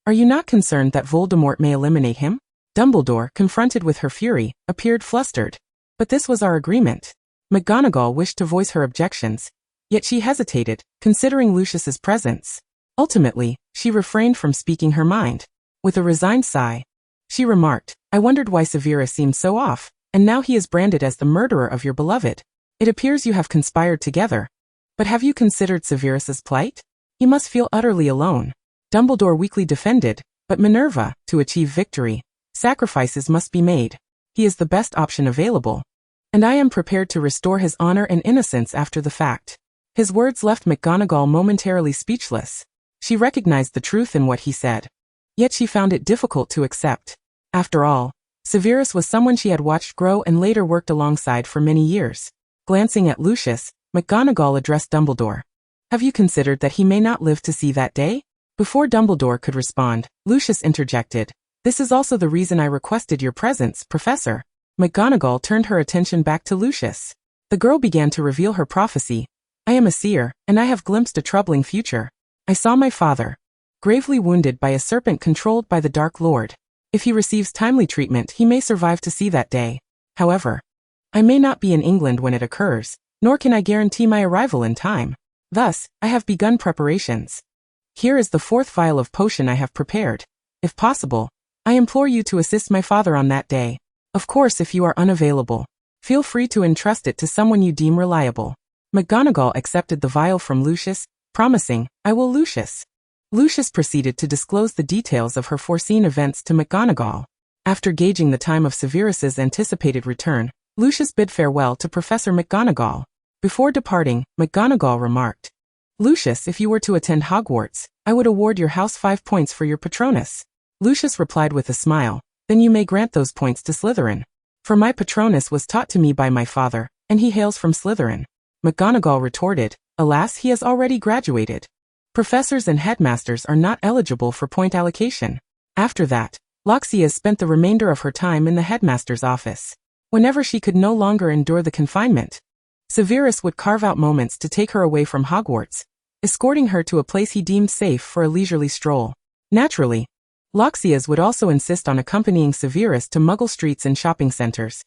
Are you not concerned that Voldemort may eliminate him?" Dumbledore, confronted with her fury, appeared flustered. "But this was our agreement." McGonagall wished to voice her objections, yet she hesitated, considering Lucius's presence. Ultimately, she refrained from speaking her mind. With a resigned sigh, she remarked, "I wondered why Severus seemed so off, and now he is branded as the murderer of your beloved. It appears you have conspired together. But have you considered Severus's plight? He must feel utterly alone." Dumbledore weakly defended, "But Minerva, to achieve victory, sacrifices must be made. He is the best option available." and I am prepared to restore his honor and innocence after the fact." His words left McGonagall momentarily speechless. She recognized the truth in what he said. Yet she found it difficult to accept. After all, Severus was someone she had watched grow and later worked alongside for many years. Glancing at Lucius, McGonagall addressed Dumbledore. "Have you considered that he may not live to see that day?" Before Dumbledore could respond, Lucius interjected. "This is also the reason I requested your presence, Professor." McGonagall turned her attention back to Lucius. The girl began to reveal her prophecy. "I am a seer, and I have glimpsed a troubling future. I saw my father gravely wounded by a serpent controlled by the Dark Lord. If he receives timely treatment, he may survive to see that day. However, I may not be in England when it occurs, nor can I guarantee my arrival in time. Thus, I have begun preparations. Here is the 4th vial of potion I have prepared. If possible, I implore you to assist my father on that day. Of course, if you are unavailable, feel free to entrust it to someone you deem reliable." McGonagall accepted the vial from Lucius, promising, "I will, Lucius." Lucius proceeded to disclose the details of her foreseen events to McGonagall. After gauging the time of Severus's anticipated return, Lucius bid farewell to Professor McGonagall. Before departing, McGonagall remarked, "Lucius, if you were to attend Hogwarts, I would award your house 5 points for your Patronus." Lucius replied with a smile, "Then you may grant those points to Slytherin. For my Patronus was taught to me by my father, and he hails from Slytherin." McGonagall retorted, "Alas, he has already graduated. Professors and headmasters are not eligible for point allocation." After that, Loxia spent the remainder of her time in the headmaster's office. Whenever she could no longer endure the confinement, Severus would carve out moments to take her away from Hogwarts, escorting her to a place he deemed safe for a leisurely stroll. Naturally, Loxias would also insist on accompanying Severus to Muggle streets and shopping centers,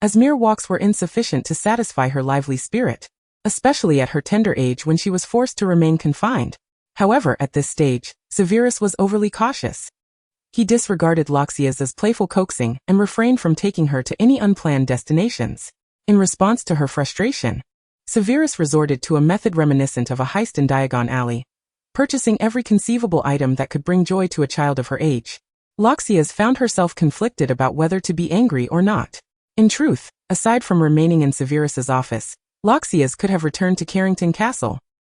as mere walks were insufficient to satisfy her lively spirit, especially at her tender age when she was forced to remain confined. However, at this stage, Severus was overly cautious. He disregarded Loxia's playful coaxing and refrained from taking her to any unplanned destinations. In response to her frustration, Severus resorted to a method reminiscent of a heist in Diagon Alley, purchasing every conceivable item that could bring joy to a child of her age. Loxias found herself conflicted about whether to be angry or not. In truth, aside from remaining in Severus's office, Loxias could have returned to Carrington Castle,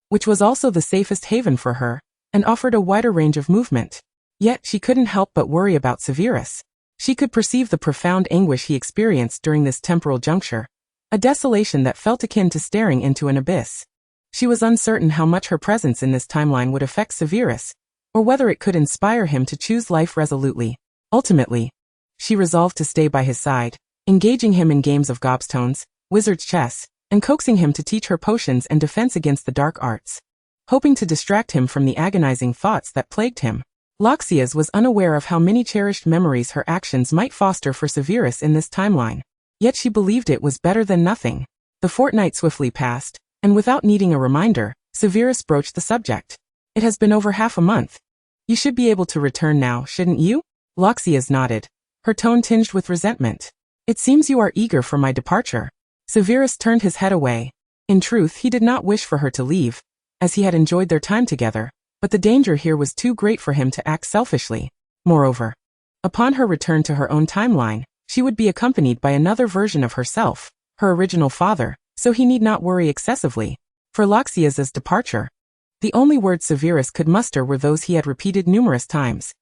which was also the safest haven for her, and offered a wider range of movement. Yet she couldn't help but worry about Severus. She could perceive the profound anguish he experienced during this temporal juncture, a desolation that felt akin to staring into an abyss. She was uncertain how much her presence in this timeline would affect Severus, or whether it could inspire him to choose life resolutely. Ultimately, she resolved to stay by his side, engaging him in games of gobstones, wizard's chess, and coaxing him to teach her potions and defense against the dark arts. Hoping to distract him from the agonizing thoughts that plagued him, Loxias was unaware of how many cherished memories her actions might foster for Severus in this timeline. Yet she believed it was better than nothing. The fortnight swiftly passed, and without needing a reminder, Severus broached the subject. "It has been over half a month. You should be able to return now, shouldn't you?" Loxias nodded, her tone tinged with resentment. "It seems you are eager for my departure." Severus turned his head away. In truth, he did not wish for her to leave, as he had enjoyed their time together, but the danger here was too great for him to act selfishly. Moreover, upon her return to her own timeline, she would be accompanied by another version of herself, her original father, so he need not worry excessively. For Loxias's departure, the only words Severus could muster were those he had repeated numerous times.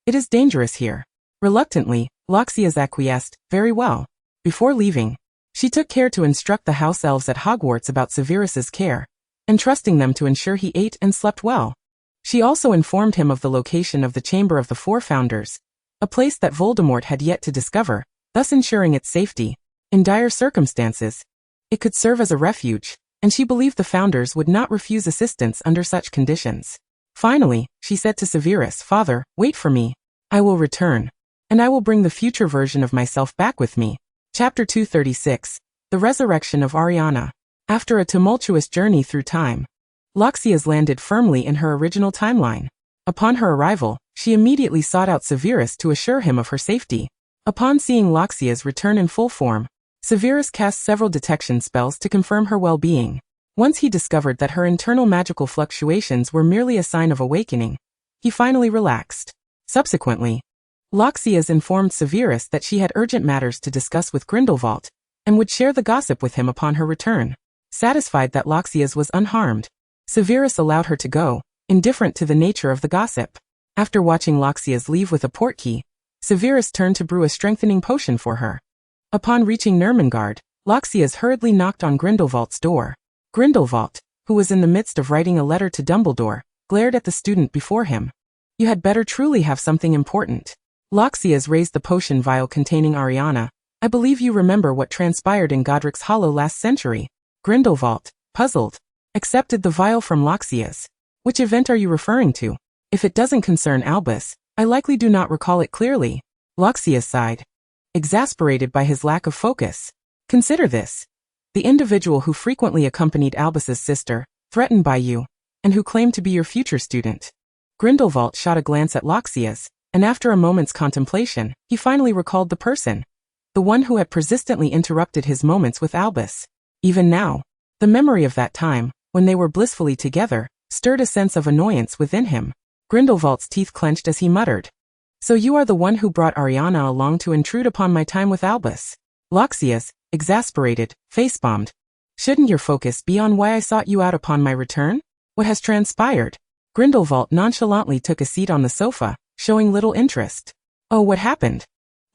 "It is dangerous here." Reluctantly, Loxias acquiesced, "Very well." Before leaving, she took care to instruct the house elves at Hogwarts about Severus's care, entrusting them to ensure he ate and slept well. She also informed him of the location of the Chamber of the Four Founders, a place that Voldemort had yet to discover, thus ensuring its safety. In dire circumstances, it could serve as a refuge, and she believed the Founders would not refuse assistance under such conditions. Finally, she said to Severus, "Father, wait for me. I will return, and I will bring the future version of myself back with me." Chapter 236, The Resurrection of Ariana. After a tumultuous journey through time, Loxias landed firmly in her original timeline. Upon her arrival, she immediately sought out Severus to assure him of her safety. Upon seeing Loxias return in full form, Severus cast several detection spells to confirm her well-being. Once he discovered that her internal magical fluctuations were merely a sign of awakening, he finally relaxed. Subsequently, Loxias informed Severus that she had urgent matters to discuss with Grindelwald, and would share the gossip with him upon her return. Satisfied that Loxias was unharmed, Severus allowed her to go, indifferent to the nature of the gossip. After watching Loxias leave with a portkey, Severus turned to brew a strengthening potion for her. Upon reaching Nurmengard, Loxias hurriedly knocked on Grindelwald's door. Grindelwald, who was in the midst of writing a letter to Dumbledore, glared at the student before him. "You had better truly have something important." Loxias raised the potion vial containing Ariana. "I believe you remember what transpired in Godric's Hollow last century." Grindelwald, puzzled, accepted the vial from Loxias. "Which event are you referring to? If it doesn't concern Albus, I likely do not recall it clearly." Loxias sighed, exasperated by his lack of focus. "Consider this. The individual who frequently accompanied Albus's sister, threatened by you, and who claimed to be your future student." Grindelwald shot a glance at Loxias, and after a moment's contemplation, he finally recalled the person. The one who had persistently interrupted his moments with Albus. Even now, the memory of that time, when they were blissfully together, stirred a sense of annoyance within him. Grindelwald's teeth clenched as he muttered, "So you are the one who brought Ariana along to intrude upon my time with Albus?" Loxias, exasperated, face-bombed. "Shouldn't your focus be on why I sought you out upon my return? What has transpired?" Grindelwald nonchalantly took a seat on the sofa, showing little interest. "Oh, what happened?"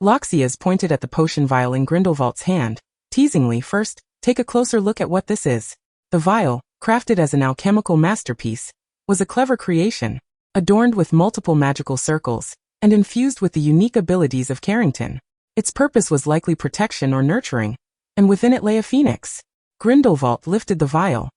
Loxias pointed at the potion vial in Grindelwald's hand, teasingly. "First, take a closer look at what this is." The vial, crafted as an alchemical masterpiece, was a clever creation, adorned with multiple magical circles, and infused with the unique abilities of Carrington. Its purpose was likely protection or nurturing, and within it lay a phoenix. Grindelwald lifted the vial,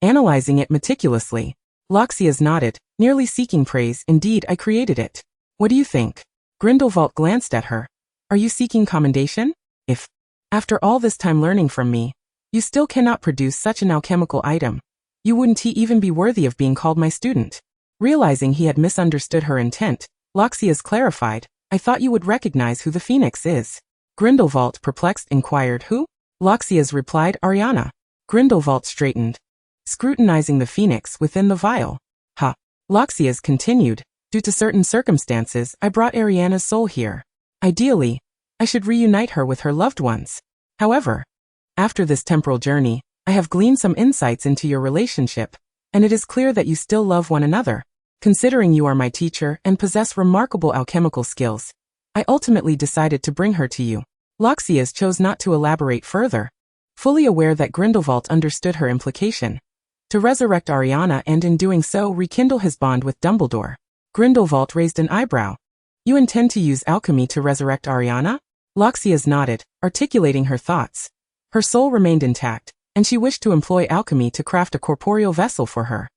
analyzing it meticulously. Loxias nodded, nearly seeking praise. "Indeed, I created it. What do you think?" Grindelwald glanced at her. "Are you seeking commendation? If, after all this time learning from me, you still cannot produce such an alchemical item, you wouldn't even be worthy of being called my student." Realizing he had misunderstood her intent, Loxias clarified, "I thought you would recognize who the phoenix is." Grindelwald, perplexed, inquired, "Who?" Loxias replied, "Ariana." Grindelwald straightened, scrutinizing the phoenix within the vial. "Ha." Loxias continued, "Due to certain circumstances, I brought Ariana's soul here. Ideally, I should reunite her with her loved ones. However, after this temporal journey, I have gleaned some insights into your relationship, and it is clear that you still love one another. Considering you are my teacher and possess remarkable alchemical skills, I ultimately decided to bring her to you." Loxias chose not to elaborate further, fully aware that Grindelwald understood her implication. To resurrect Ariana and in doing so rekindle his bond with Dumbledore. Grindelwald raised an eyebrow. "You intend to use alchemy to resurrect Ariana?" Loxias nodded, articulating her thoughts. Her soul remained intact, and she wished to employ alchemy to craft a corporeal vessel for her.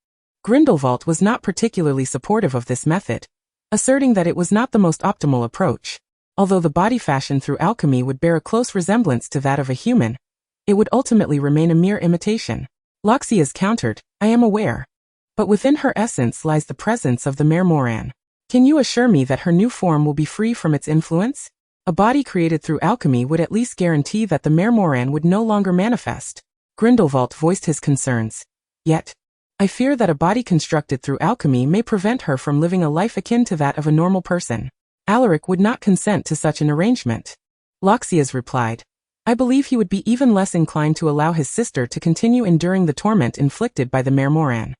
Grindelwald was not particularly supportive of this method, asserting that it was not the most optimal approach. Although the body fashioned through alchemy would bear a close resemblance to that of a human, it would ultimately remain a mere imitation. Loxias countered, "I am aware. But within her essence lies the presence of the Mare Moran. Can you assure me that her new form will be free from its influence? A body created through alchemy would at least guarantee that the Mare Moran would no longer manifest." Grindelwald voiced his concerns. "Yet, I fear that a body constructed through alchemy may prevent her from living a life akin to that of a normal person. Alaric would not consent to such an arrangement." Loxias replied, "I believe he would be even less inclined to allow his sister to continue enduring the torment inflicted by the Mare Moran,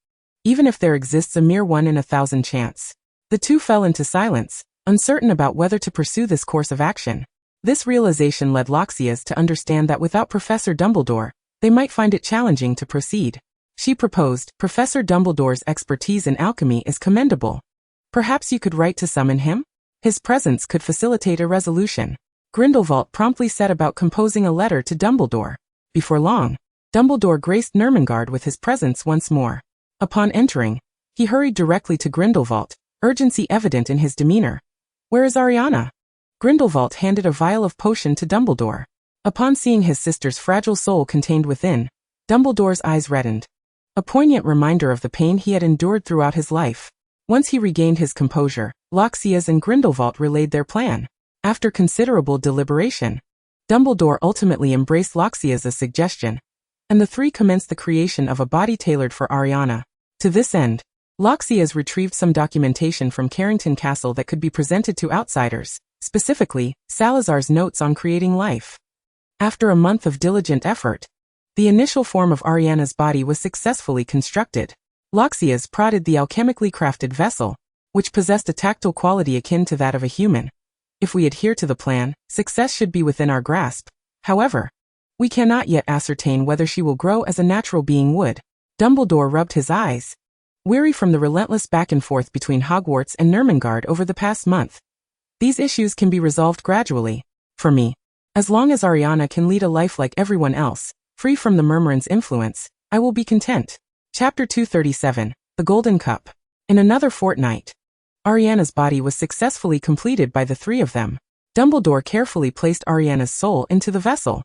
even if there exists a mere 1 in 1,000 chance." The two fell into silence, uncertain about whether to pursue this course of action. This realization led Loxias to understand that without Professor Dumbledore, they might find it challenging to proceed. She proposed, "Professor Dumbledore's expertise in alchemy is commendable. Perhaps you could write to summon him? His presence could facilitate a resolution." Grindelwald promptly set about composing a letter to Dumbledore. Before long, Dumbledore graced Nurmengard with his presence once more. Upon entering, he hurried directly to Grindelwald, urgency evident in his demeanor. "Where is Ariana?" Grindelwald handed a vial of potion to Dumbledore. Upon seeing his sister's fragile soul contained within, Dumbledore's eyes reddened, a poignant reminder of the pain he had endured throughout his life. Once he regained his composure, Loxias and Grindelwald relayed their plan. After considerable deliberation, Dumbledore ultimately embraced Loxias' suggestion, and the three commenced the creation of a body tailored for Ariana. To this end, Loxias retrieved some documentation from Carrington Castle that could be presented to outsiders, specifically, Salazar's notes on creating life. After a month of diligent effort, the initial form of Ariana's body was successfully constructed. Loxias prodded the alchemically crafted vessel, which possessed a tactile quality akin to that of a human. If we adhere to the plan, success should be within our grasp. However, we cannot yet ascertain whether she will grow as a natural being would. Dumbledore rubbed his eyes, weary from the relentless back and forth between Hogwarts and Nurmengard over the past month. These issues can be resolved gradually. For me, as long as Ariana can lead a life like everyone else, free from the Murmurin's influence, I will be content. Chapter 237, The Golden Cup. In another fortnight, Ariana's body was successfully completed by the three of them. Dumbledore carefully placed Ariana's soul into the vessel,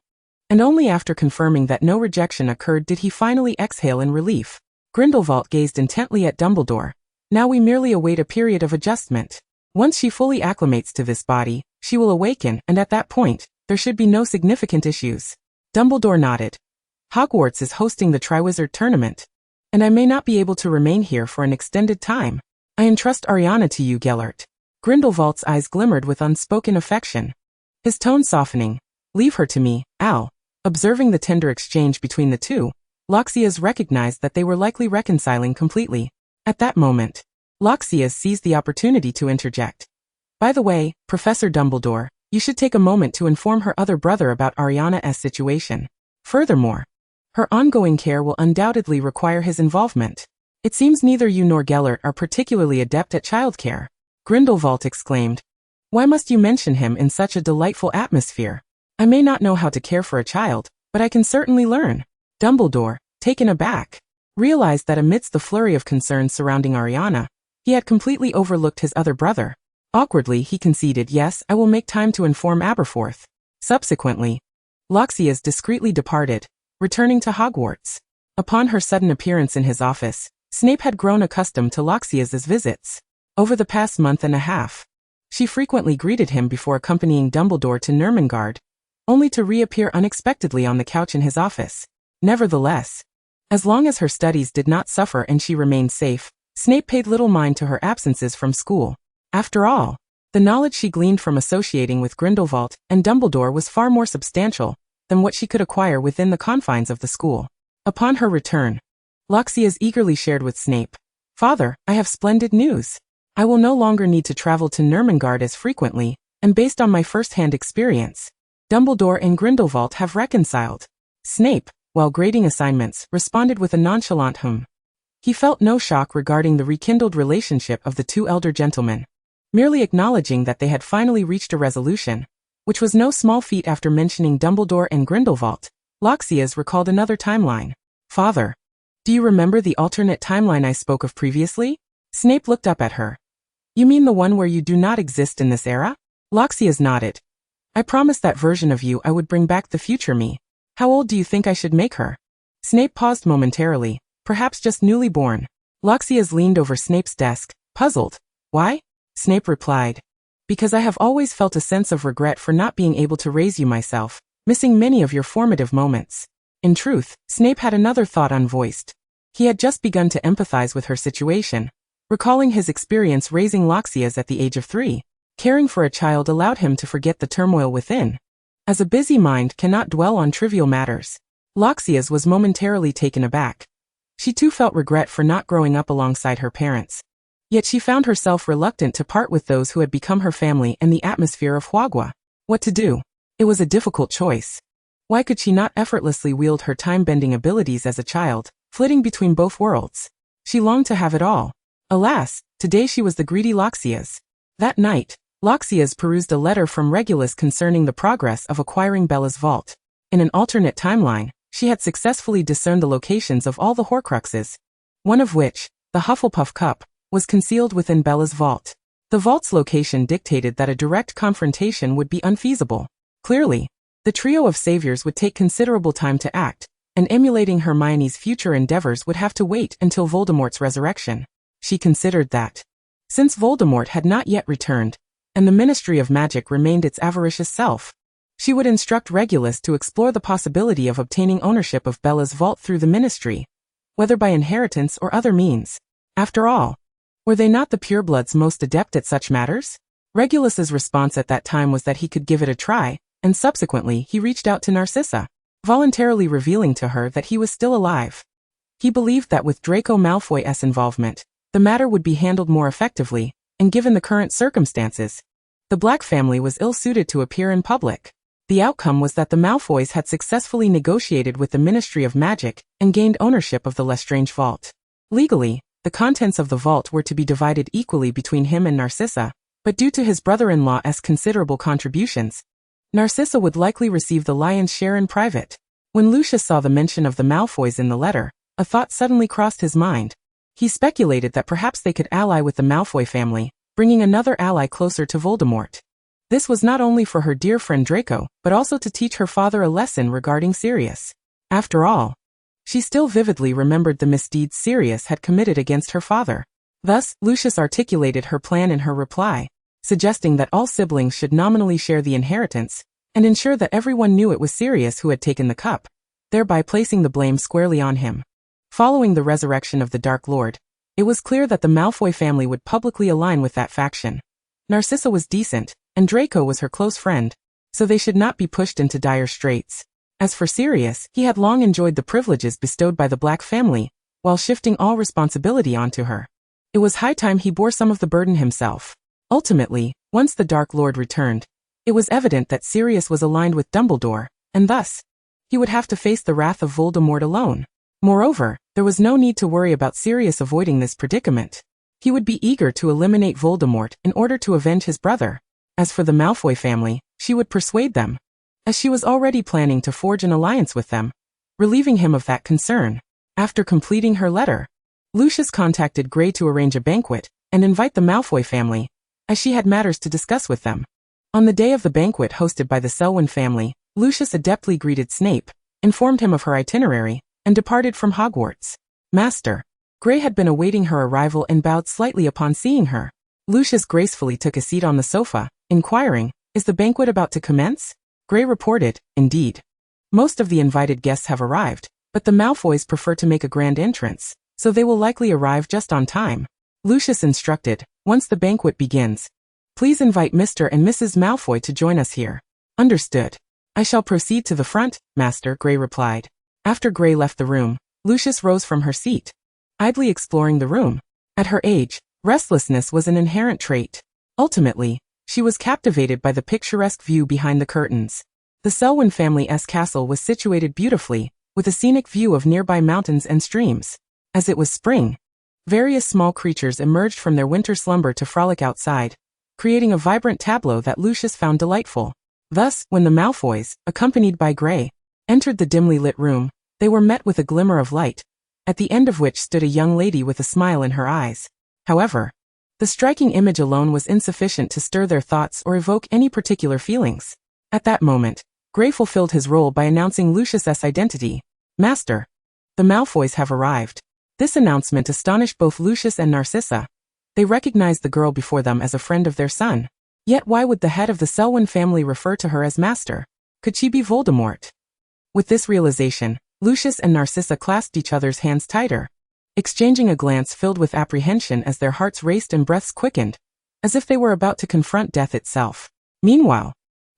and only after confirming that no rejection occurred did he finally exhale in relief. Grindelwald gazed intently at Dumbledore. Now we merely await a period of adjustment. Once she fully acclimates to this body, she will awaken, and at that point, there should be no significant issues. Dumbledore nodded. Hogwarts is hosting the Triwizard Tournament, and I may not be able to remain here for an extended time. I entrust Ariana to you, Gellert. Grindelwald's eyes glimmered with unspoken affection, his tone softening. Leave her to me, Al. Observing the tender exchange between the two, Loxias recognized that they were likely reconciling completely. At that moment, Loxias seized the opportunity to interject. By the way, Professor Dumbledore, you should take a moment to inform her other brother about Ariana's situation. Furthermore, her ongoing care will undoubtedly require his involvement. It seems neither you nor Gellert are particularly adept at childcare. Grindelwald exclaimed. Why must you mention him in such a delightful atmosphere? I may not know how to care for a child, but I can certainly learn. Dumbledore, taken aback, realized that amidst the flurry of concerns surrounding Ariana, he had completely overlooked his other brother. Awkwardly, he conceded, yes, I will make time to inform Aberforth. Subsequently, Loxias discreetly departed, returning to Hogwarts. Upon her sudden appearance in his office, Snape had grown accustomed to Loxias's visits. Over the past month and a half, she frequently greeted him before accompanying Dumbledore to Nurmengard, only to reappear unexpectedly on the couch in his office. Nevertheless, as long as her studies did not suffer and she remained safe, Snape paid little mind to her absences from school. After all, the knowledge she gleaned from associating with Grindelwald and Dumbledore was far more substantial than what she could acquire within the confines of the school. Upon her return, Loxias eagerly shared with Snape, Father, I have splendid news. I will no longer need to travel to Nurmengard as frequently, and based on my first-hand experience, Dumbledore and Grindelwald have reconciled. Snape, while grading assignments, responded with a nonchalant hum. He felt no shock regarding the rekindled relationship of the two elder gentlemen, merely acknowledging that they had finally reached a resolution, which was no small feat. After mentioning Dumbledore and Grindelwald, Loxias recalled another timeline. Father, do you remember the alternate timeline I spoke of previously? Snape looked up at her. You mean the one where you do not exist in this era? Loxias nodded. I promised that version of you I would bring back the future me. How old do you think I should make her? Snape paused momentarily, perhaps just newly born. Loxias leaned over Snape's desk, puzzled. Why? Snape replied. Because I have always felt a sense of regret for not being able to raise you myself, missing many of your formative moments. In truth, Snape had another thought unvoiced. He had just begun to empathize with her situation, recalling his experience raising Loxias at the age of 3. Caring for a child allowed him to forget the turmoil within, as a busy mind cannot dwell on trivial matters. Loxias was momentarily taken aback. She too felt regret for not growing up alongside her parents. Yet she found herself reluctant to part with those who had become her family and the atmosphere of Hogwarts. What to do? It was a difficult choice. Why could she not effortlessly wield her time-bending abilities as a child, flitting between both worlds? She longed to have it all. Alas, today she was the greedy Loxias. That night, Loxias perused a letter from Regulus concerning the progress of acquiring Bella's vault. In an alternate timeline, she had successfully discerned the locations of all the Horcruxes, one of which, the Hufflepuff Cup, was concealed within Bella's vault. The vault's location dictated that a direct confrontation would be unfeasible. Clearly, the trio of saviors would take considerable time to act, and emulating Hermione's future endeavors would have to wait until Voldemort's resurrection. She considered that, since Voldemort had not yet returned, and the Ministry of Magic remained its avaricious self, she would instruct Regulus to explore the possibility of obtaining ownership of Bella's vault through the Ministry, whether by inheritance or other means. After all, were they not the purebloods most adept at such matters? Regulus's response at that time was that he could give it a try, and subsequently he reached out to Narcissa, voluntarily revealing to her that he was still alive. He believed that with Draco Malfoy's involvement, the matter would be handled more effectively, and given the current circumstances, the Black family was ill-suited to appear in public. The outcome was that the Malfoys had successfully negotiated with the Ministry of Magic and gained ownership of the Lestrange Vault. Legally, the contents of the vault were to be divided equally between him and Narcissa, but due to his brother-in-law's considerable contributions, Narcissa would likely receive the lion's share in private. When Lucius saw the mention of the Malfoys in the letter, a thought suddenly crossed his mind. He speculated that perhaps they could ally with the Malfoy family, bringing another ally closer to Voldemort. This was not only for her dear friend Draco, but also to teach her father a lesson regarding Sirius. After all, she still vividly remembered the misdeeds Sirius had committed against her father. Thus, Lucius articulated her plan in her reply, suggesting that all siblings should nominally share the inheritance, and ensure that everyone knew it was Sirius who had taken the cup, thereby placing the blame squarely on him. Following the resurrection of the Dark Lord, it was clear that the Malfoy family would publicly align with that faction. Narcissa was decent, and Draco was her close friend, so they should not be pushed into dire straits. As for Sirius, he had long enjoyed the privileges bestowed by the Black family, while shifting all responsibility onto her. It was high time he bore some of the burden himself. Ultimately, once the Dark Lord returned, it was evident that Sirius was aligned with Dumbledore, and thus, he would have to face the wrath of Voldemort alone. Moreover, there was no need to worry about Sirius avoiding this predicament. He would be eager to eliminate Voldemort in order to avenge his brother. As for the Malfoy family, she would persuade them, as she was already planning to forge an alliance with them, relieving him of that concern. After completing her letter, Lucius contacted Gray to arrange a banquet and invite the Malfoy family, as she had matters to discuss with them. On the day of the banquet hosted by the Selwyn family, Lucius adeptly greeted Snape, informed him of her itinerary, and departed from Hogwarts. Master. Gray had been awaiting her arrival and bowed slightly upon seeing her. Lucius gracefully took a seat on the sofa, inquiring, "Is the banquet about to commence?" Gray reported, "Indeed. Most of the invited guests have arrived, but the Malfoys prefer to make a grand entrance, so they will likely arrive just on time." Lucius instructed, "Once the banquet begins, please invite Mr. and Mrs. Malfoy to join us here." "Understood. I shall proceed to the front, Master," Gray replied. After Gray left the room, Lucius rose from her seat, idly exploring the room. At her age, restlessness was an inherent trait. Ultimately, she was captivated by the picturesque view behind the curtains. The Selwyn family's castle was situated beautifully, with a scenic view of nearby mountains and streams. As it was spring, various small creatures emerged from their winter slumber to frolic outside, creating a vibrant tableau that Lucius found delightful. Thus, when the Malfoys, accompanied by Gray, entered the dimly lit room, they were met with a glimmer of light, at the end of which stood a young lady with a smile in her eyes. However, the striking image alone was insufficient to stir their thoughts or evoke any particular feelings. At that moment, Gray fulfilled his role by announcing Lucius's identity. "Master, the Malfoys have arrived." This announcement astonished both Lucius and Narcissa. They recognized the girl before them as a friend of their son. Yet why would the head of the Selwyn family refer to her as Master? Could she be Voldemort? With this realization, Lucius and Narcissa clasped each other's hands tighter, exchanging a glance filled with apprehension as their hearts raced and breaths quickened, as if they were about to confront death itself. Meanwhile,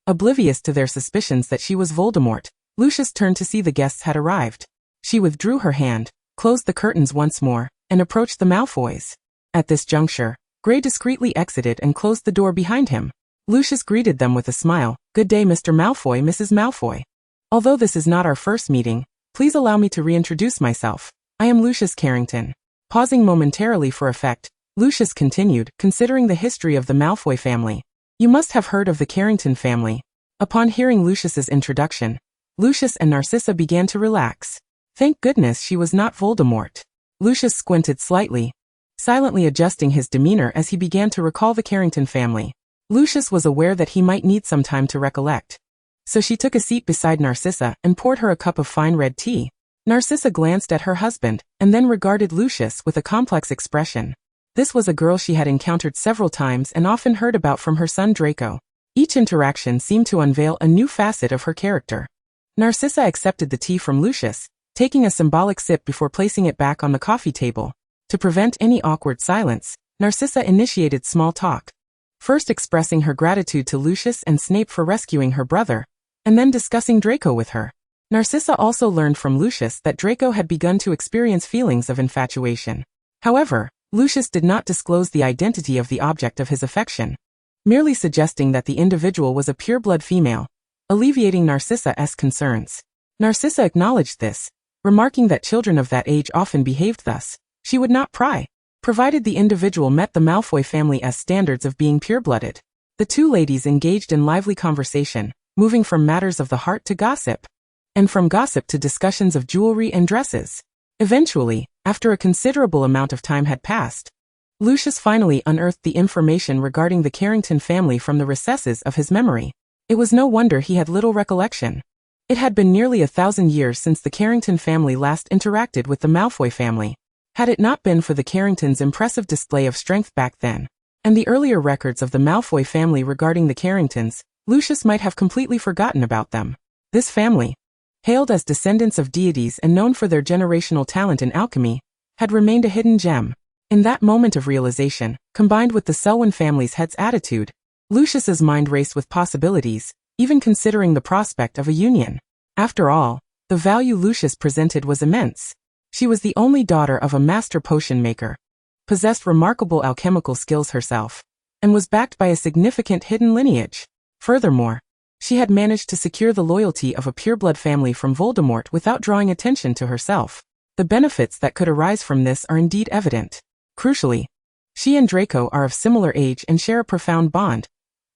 oblivious to their suspicions that she was Voldemort, Lucius turned to see the guests had arrived. She withdrew her hand, closed the curtains once more, and approached the Malfoys. At this juncture, Gray discreetly exited and closed the door behind him. Lucius greeted them with a smile. "Good day, Mr. Malfoy, Mrs. Malfoy. Although this is not our first meeting, please allow me to reintroduce myself. I am Lucius Carrington." Pausing momentarily for effect, Lucius continued, considering the history of the Malfoy family. "You must have heard of the Carrington family." Upon hearing Lucius's introduction, Lucius and Narcissa began to relax. Thank goodness she was not Voldemort. Lucius squinted slightly, silently adjusting his demeanor as he began to recall the Carrington family. Lucius was aware that he might need some time to recollect, so she took a seat beside Narcissa and poured her a cup of fine red tea. Narcissa glanced at her husband, and then regarded Lucius with a complex expression. This was a girl she had encountered several times and often heard about from her son Draco. Each interaction seemed to unveil a new facet of her character. Narcissa accepted the tea from Lucius, taking a symbolic sip before placing it back on the coffee table. To prevent any awkward silence, Narcissa initiated small talk, first expressing her gratitude to Lucius and Snape for rescuing her brother, and then discussing Draco with her. Narcissa also learned from Lucius that Draco had begun to experience feelings of infatuation. However, Lucius did not disclose the identity of the object of his affection, merely suggesting that the individual was a pureblood female, alleviating Narcissa's concerns. Narcissa acknowledged this, remarking that children of that age often behaved thus. She would not pry, provided the individual met the Malfoy family's standards of being pureblooded. The two ladies engaged in lively conversation, moving from matters of the heart to gossip, and from gossip to discussions of jewelry and dresses. Eventually, after a considerable amount of time had passed, Lucius finally unearthed the information regarding the Carrington family from the recesses of his memory. It was no wonder he had little recollection. It had been nearly 1,000 years since the Carrington family last interacted with the Malfoy family. Had it not been for the Carringtons' impressive display of strength back then, and the earlier records of the Malfoy family regarding the Carringtons, Lucius might have completely forgotten about them. This family, hailed as descendants of deities and known for their generational talent in alchemy, had remained a hidden gem. In that moment of realization, combined with the Selwyn family's head's attitude, Lucius's mind raced with possibilities, even considering the prospect of a union. After all, the value Lucius presented was immense. She was the only daughter of a master potion maker, possessed remarkable alchemical skills herself, and was backed by a significant hidden lineage. Furthermore, she had managed to secure the loyalty of a pureblood family from Voldemort without drawing attention to herself. The benefits that could arise from this are indeed evident. Crucially, she and Draco are of similar age and share a profound bond.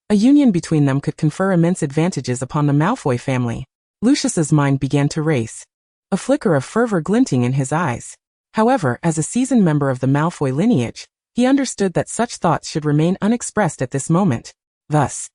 A union between them could confer immense advantages upon the Malfoy family. Lucius's mind began to race, a flicker of fervor glinting in his eyes. However, as a seasoned member of the Malfoy lineage, he understood that such thoughts should remain unexpressed at this moment. Thus,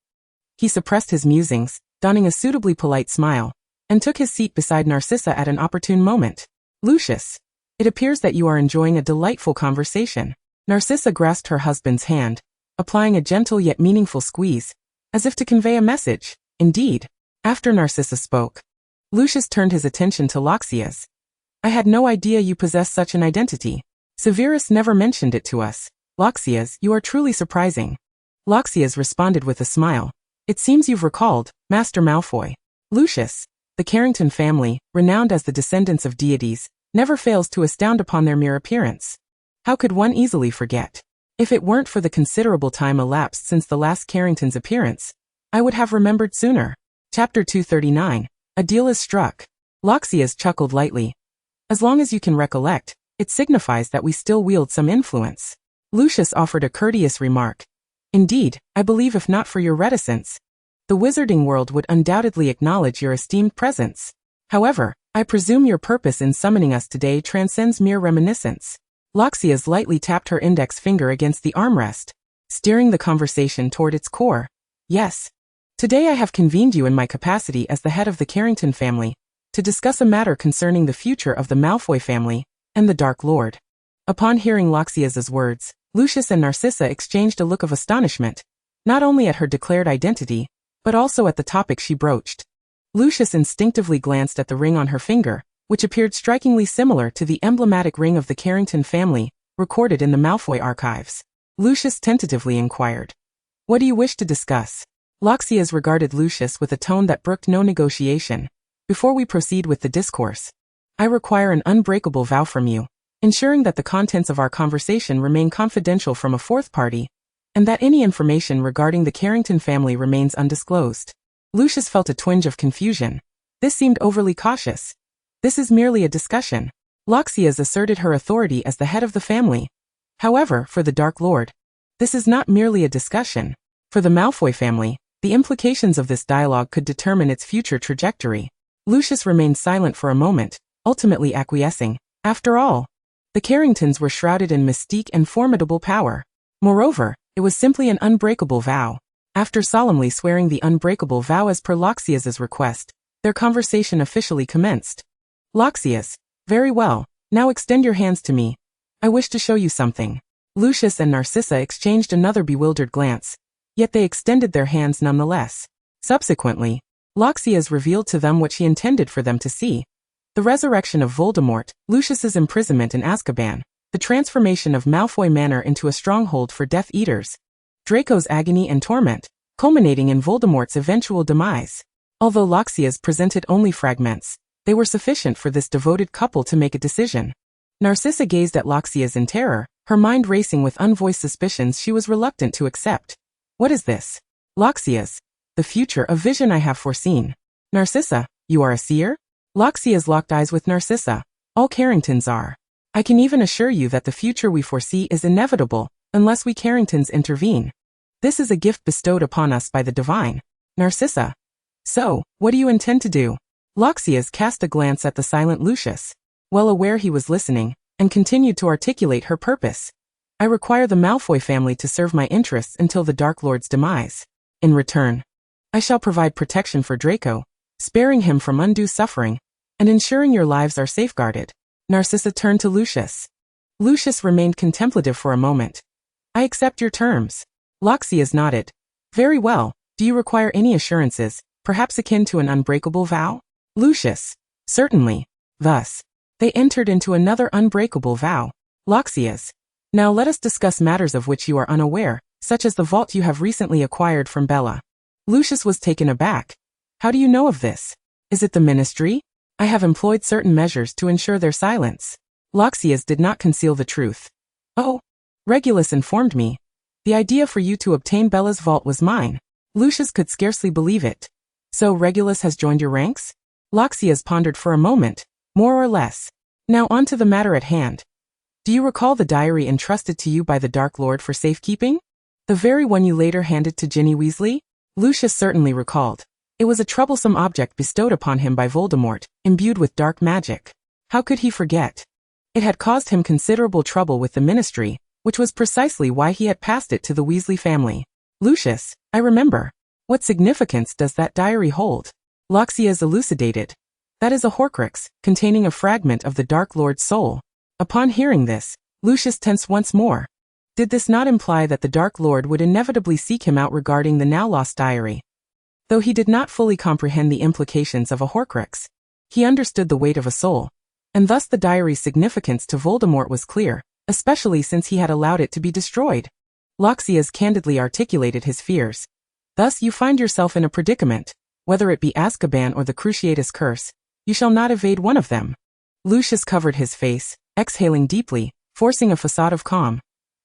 he suppressed his musings, donning a suitably polite smile, and took his seat beside Narcissa at an opportune moment. Lucius, it appears that you are enjoying a delightful conversation. Narcissa grasped her husband's hand, applying a gentle yet meaningful squeeze, as if to convey a message. Indeed, after Narcissa spoke, Lucius turned his attention to Loxias. I had no idea you possessed such an identity. Severus never mentioned it to us. Loxias, you are truly surprising. Loxias responded with a smile. It seems you've recalled, Master Malfoy. Lucius, the Carrington family, renowned as the descendants of deities, never fails to astound upon their mere appearance. How could one easily forget? If it weren't for the considerable time elapsed since the last Carrington's appearance, I would have remembered sooner. Chapter 239. A deal is struck. Loxias chuckled lightly. As long as you can recollect, it signifies that we still wield some influence. Lucius offered a courteous remark. Indeed, I believe if not for your reticence, the wizarding world would undoubtedly acknowledge your esteemed presence. However, I presume your purpose in summoning us today transcends mere reminiscence. Loxias lightly tapped her index finger against the armrest, steering the conversation toward its core. Yes. Today I have convened you in my capacity as the head of the Carrington family, to discuss a matter concerning the future of the Malfoy family and the Dark Lord. Upon hearing Loxias's words, Lucius and Narcissa exchanged a look of astonishment, not only at her declared identity, but also at the topic she broached. Lucius instinctively glanced at the ring on her finger, which appeared strikingly similar to the emblematic ring of the Carrington family, recorded in the Malfoy archives. Lucius tentatively inquired, "What do you wish to discuss?" Loxias regarded Lucius with a tone that brooked no negotiation. "Before we proceed with the discourse, I require an unbreakable vow from you, ensuring that the contents of our conversation remain confidential from a fourth party, and that any information regarding the Carrington family remains undisclosed." Lucius felt a twinge of confusion. This seemed overly cautious. This is merely a discussion. Loxias asserted her authority as the head of the family. However, for the Dark Lord, this is not merely a discussion. For the Malfoy family, the implications of this dialogue could determine its future trajectory. Lucius remained silent for a moment, ultimately acquiescing. After all, the Carringtons were shrouded in mystique and formidable power. Moreover, it was simply an unbreakable vow. After solemnly swearing the unbreakable vow as per Loxias's request, their conversation officially commenced. Loxias, very well, now extend your hands to me. I wish to show you something. Lucius and Narcissa exchanged another bewildered glance, yet they extended their hands nonetheless. Subsequently, Loxias revealed to them what she intended for them to see. The resurrection of Voldemort, Lucius's imprisonment in Azkaban, the transformation of Malfoy Manor into a stronghold for Death Eaters, Draco's agony and torment, culminating in Voldemort's eventual demise. Although Loxias presented only fragments, they were sufficient for this devoted couple to make a decision. Narcissa gazed at Loxias in terror, her mind racing with unvoiced suspicions she was reluctant to accept. What is this? Loxias. The future, a vision I have foreseen. Narcissa, you are a seer? Loxias locked eyes with Narcissa. All Carringtons are. I can even assure you that the future we foresee is inevitable, unless we Carringtons intervene. This is a gift bestowed upon us by the divine. Narcissa. So, what do you intend to do? Loxias cast a glance at the silent Lucius, well aware he was listening, and continued to articulate her purpose. I require the Malfoy family to serve my interests until the Dark Lord's demise. In return, I shall provide protection for Draco, sparing him from undue suffering, and ensuring your lives are safeguarded. Narcissa turned to Lucius. Lucius remained contemplative for a moment. I accept your terms. Loxias nodded. Very well. Do you require any assurances, perhaps akin to an unbreakable vow? Lucius. Certainly. Thus, they entered into another unbreakable vow. Loxias. Now let us discuss matters of which you are unaware, such as the vault you have recently acquired from Bella. Lucius was taken aback. How do you know of this? Is it the ministry? I have employed certain measures to ensure their silence. Loxias did not conceal the truth. Oh. Regulus informed me. The idea for you to obtain Bella's vault was mine. Lucius could scarcely believe it. So Regulus has joined your ranks? Loxias pondered for a moment, more or less. Now on to the matter at hand. Do you recall the diary entrusted to you by the Dark Lord for safekeeping? The very one you later handed to Ginny Weasley? Lucius certainly recalled. It was a troublesome object bestowed upon him by Voldemort, imbued with dark magic. How could he forget? It had caused him considerable trouble with the ministry, which was precisely why he had passed it to the Weasley family. Lucius, I remember. What significance does that diary hold? Loxias elucidated. That is a Horcrux, containing a fragment of the Dark Lord's soul. Upon hearing this, Lucius tensed once more. Did this not imply that the Dark Lord would inevitably seek him out regarding the now-lost diary? Though he did not fully comprehend the implications of a Horcrux, he understood the weight of a soul, and thus the diary's significance to Voldemort was clear, especially since he had allowed it to be destroyed. Loxias candidly articulated his fears. Thus you find yourself in a predicament. Whether it be Azkaban or the Cruciatus Curse, you shall not evade one of them. Lucius covered his face, exhaling deeply, forcing a facade of calm.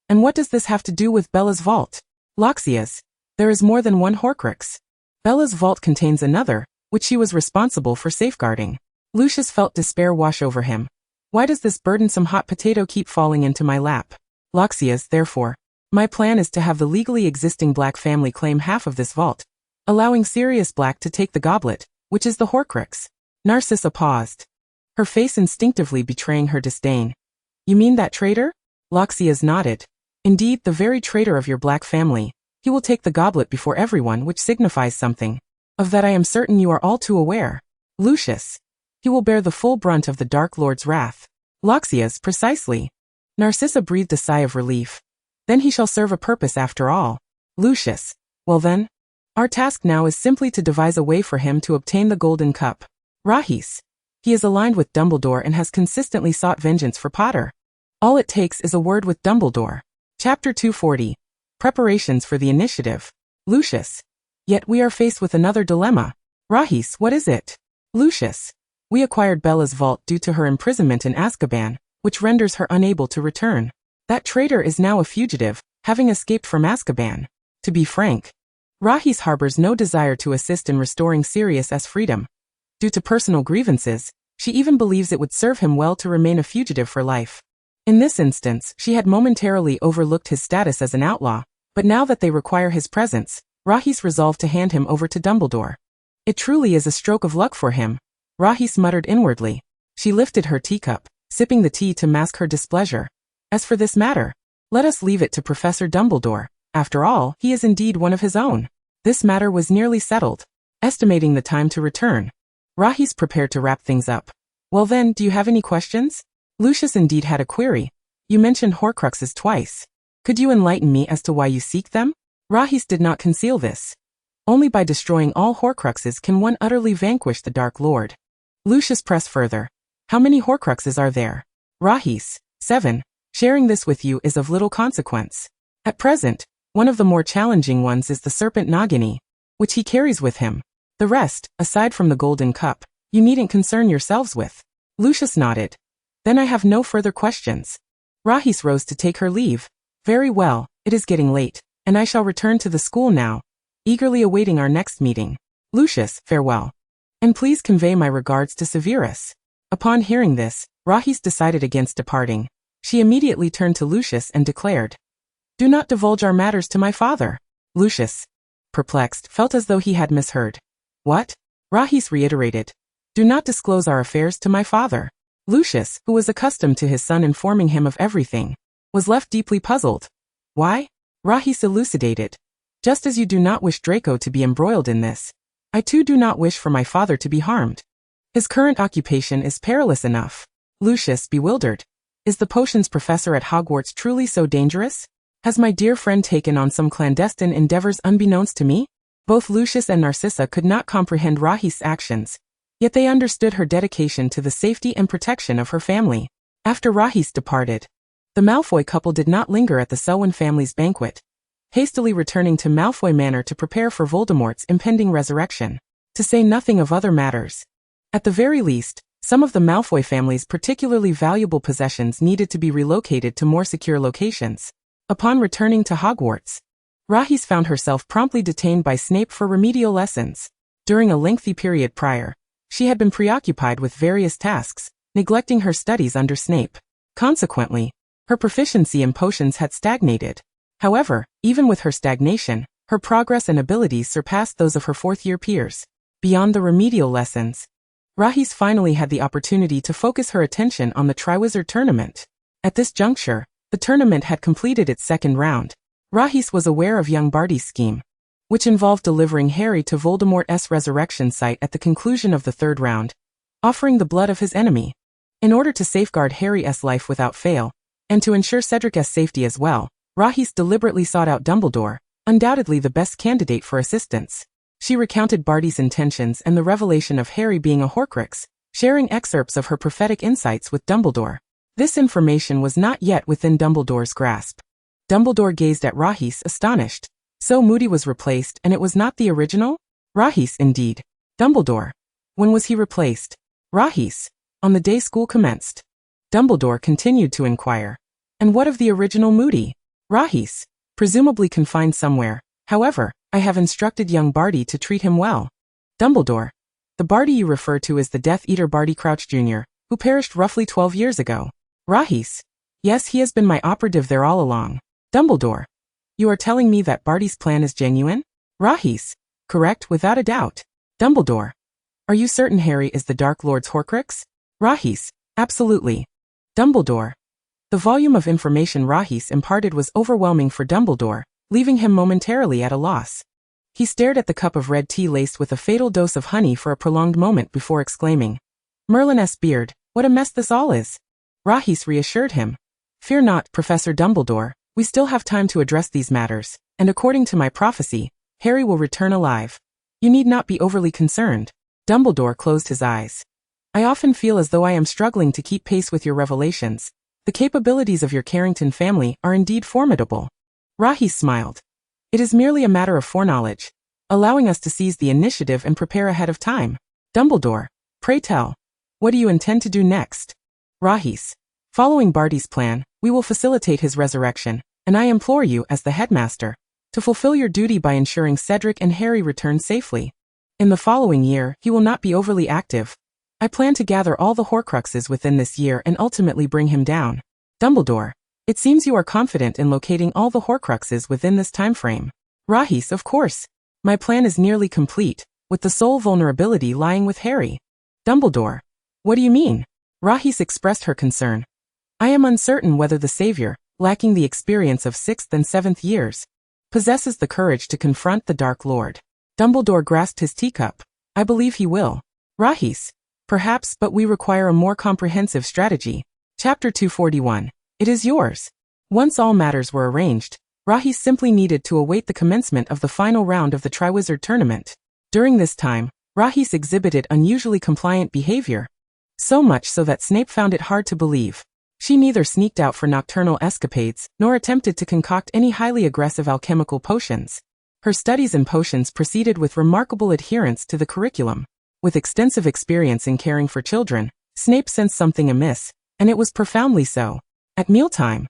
And what does this have to do with Bella's vault? Loxias, there is more than one Horcrux. Bella's vault contains another, which she was responsible for safeguarding. Lucius felt despair wash over him. Why does this burdensome hot potato keep falling into my lap? Loxias, therefore. My plan is to have the legally existing Black family claim half of this vault, allowing Sirius Black to take the goblet, which is the Horcrux. Narcissa paused, her face instinctively betraying her disdain. You mean that traitor? Loxias nodded. Indeed, the very traitor of your Black family. He will take the goblet before everyone, which signifies something. Of that I am certain you are all too aware. Lucius. He will bear the full brunt of the Dark Lord's wrath. Loxias, precisely. Narcissa breathed a sigh of relief. Then he shall serve a purpose after all. Lucius. Well then, our task now is simply to devise a way for him to obtain the Golden Cup. Rahis. He is aligned with Dumbledore and has consistently sought vengeance for Potter. All it takes is a word with Dumbledore. Chapter 240. Preparations for the initiative. Lucius. Yet we are faced with another dilemma. Rahis, what is it? Lucius. We acquired Bella's vault due to her imprisonment in Azkaban, which renders her unable to return. That traitor is now a fugitive, having escaped from Azkaban. To be frank, Rahis harbors no desire to assist in restoring Sirius's freedom. Due to personal grievances, she even believes it would serve him well to remain a fugitive for life. In this instance, she had momentarily overlooked his status as an outlaw, but now that they require his presence, Rahis resolved to hand him over to Dumbledore. It truly is a stroke of luck for him, Rahis muttered inwardly. She lifted her teacup, sipping the tea to mask her displeasure. As for this matter, let us leave it to Professor Dumbledore. After all, he is indeed one of his own. This matter was nearly settled. Estimating the time to return, Rahis prepared to wrap things up. Well then, do you have any questions? Lucius indeed had a query. You mentioned Horcruxes twice. Could you enlighten me as to why you seek them? Rahis did not conceal this. Only by destroying all Horcruxes can one utterly vanquish the Dark Lord. Lucius pressed further. How many Horcruxes are there? Rahis. 7. Sharing this with you is of little consequence. At present, one of the more challenging ones is the serpent Nagini, which he carries with him. The rest, aside from the golden cup, you needn't concern yourselves with. Lucius nodded. Then I have no further questions. Rahis rose to take her leave. Very well, it is getting late, and I shall return to the school now, eagerly awaiting our next meeting. Lucius, farewell. And please convey my regards to Severus. Upon hearing this, Rahis decided against departing. She immediately turned to Lucius and declared, Do not divulge our matters to my father. Lucius, perplexed, felt as though he had misheard. What? Rahis reiterated. Do not disclose our affairs to my father. Lucius, who was accustomed to his son informing him of everything, was left deeply puzzled. Why? Rahis elucidated. Just as you do not wish Draco to be embroiled in this, I too do not wish for my father to be harmed. His current occupation is perilous enough. Lucius, bewildered. Is the potions professor at Hogwarts truly so dangerous? Has my dear friend taken on some clandestine endeavors unbeknownst to me? Both Lucius and Narcissa could not comprehend Rahis' actions, yet they understood her dedication to the safety and protection of her family. After Rahis departed, the Malfoy couple did not linger at the Selwyn family's banquet, hastily returning to Malfoy Manor to prepare for Voldemort's impending resurrection, to say nothing of other matters. At the very least, some of the Malfoy family's particularly valuable possessions needed to be relocated to more secure locations. Upon returning to Hogwarts, Rahis found herself promptly detained by Snape for remedial lessons. During a lengthy period prior, she had been preoccupied with various tasks, neglecting her studies under Snape. Consequently, her proficiency in potions had stagnated. However, even with her stagnation, her progress and abilities surpassed those of her fourth-year peers. Beyond the remedial lessons, Rahis finally had the opportunity to focus her attention on the Triwizard Tournament. At this juncture, the tournament had completed its second round. Rahis was aware of young Barty's scheme, which involved delivering Harry to Voldemort's resurrection site at the conclusion of the third round, offering the blood of his enemy. In order to safeguard Harry's life without fail, and to ensure Cedric's safety as well, Rahis deliberately sought out Dumbledore, undoubtedly the best candidate for assistance. She recounted Barty's intentions and the revelation of Harry being a Horcrux, sharing excerpts of her prophetic insights with Dumbledore. This information was not yet within Dumbledore's grasp. Dumbledore gazed at Rahis astonished. So Moody was replaced and it was not the original? Rahis, indeed. Dumbledore. When was he replaced? Rahis. On the day school commenced. Dumbledore continued to inquire. And what of the original Moody? Rahis. Presumably confined somewhere. However, I have instructed young Barty to treat him well. Dumbledore. The Barty you refer to is the Death Eater Barty Crouch Jr., who perished roughly 12 years ago. Rahis. Yes, he has been my operative there all along. Dumbledore. You are telling me that Barty's plan is genuine? Rahis. Correct, without a doubt. Dumbledore. Are you certain Harry is the Dark Lord's Horcrux? Rahis. Absolutely. Dumbledore. The volume of information Rahis imparted was overwhelming for Dumbledore, leaving him momentarily at a loss. He stared at the cup of red tea laced with a fatal dose of honey for a prolonged moment before exclaiming, Merlin's beard, what a mess this all is. Rahis reassured him. Fear not, Professor Dumbledore, we still have time to address these matters, and according to my prophecy, Harry will return alive. You need not be overly concerned. Dumbledore closed his eyes. I often feel as though I am struggling to keep pace with your revelations. The capabilities of your Carrington family are indeed formidable. Rahis smiled. It is merely a matter of foreknowledge, allowing us to seize the initiative and prepare ahead of time. Dumbledore, pray tell, what do you intend to do next? Rahis. Following Barty's plan, we will facilitate his resurrection, and I implore you, as the headmaster, to fulfill your duty by ensuring Cedric and Harry return safely. In the following year, he will not be overly active. I plan to gather all the Horcruxes within this year and ultimately bring him down. Dumbledore. It seems you are confident in locating all the Horcruxes within this time frame. Rahis, of course. My plan is nearly complete, with the sole vulnerability lying with Harry. Dumbledore. What do you mean? Rahis expressed her concern. I am uncertain whether the Savior, lacking the experience of 6th and 7th years, possesses the courage to confront the Dark Lord. Dumbledore grasped his teacup. I believe he will. Rahis. Perhaps, but we require a more comprehensive strategy. Chapter 241. It is yours. Once all matters were arranged, Rahis simply needed to await the commencement of the final round of the Triwizard Tournament. During this time, Rahis exhibited unusually compliant behavior. So much so that Snape found it hard to believe. She neither sneaked out for nocturnal escapades, nor attempted to concoct any highly aggressive alchemical potions. Her studies in potions proceeded with remarkable adherence to the curriculum. With extensive experience in caring for children, Snape sensed something amiss, and it was profoundly so. At mealtime,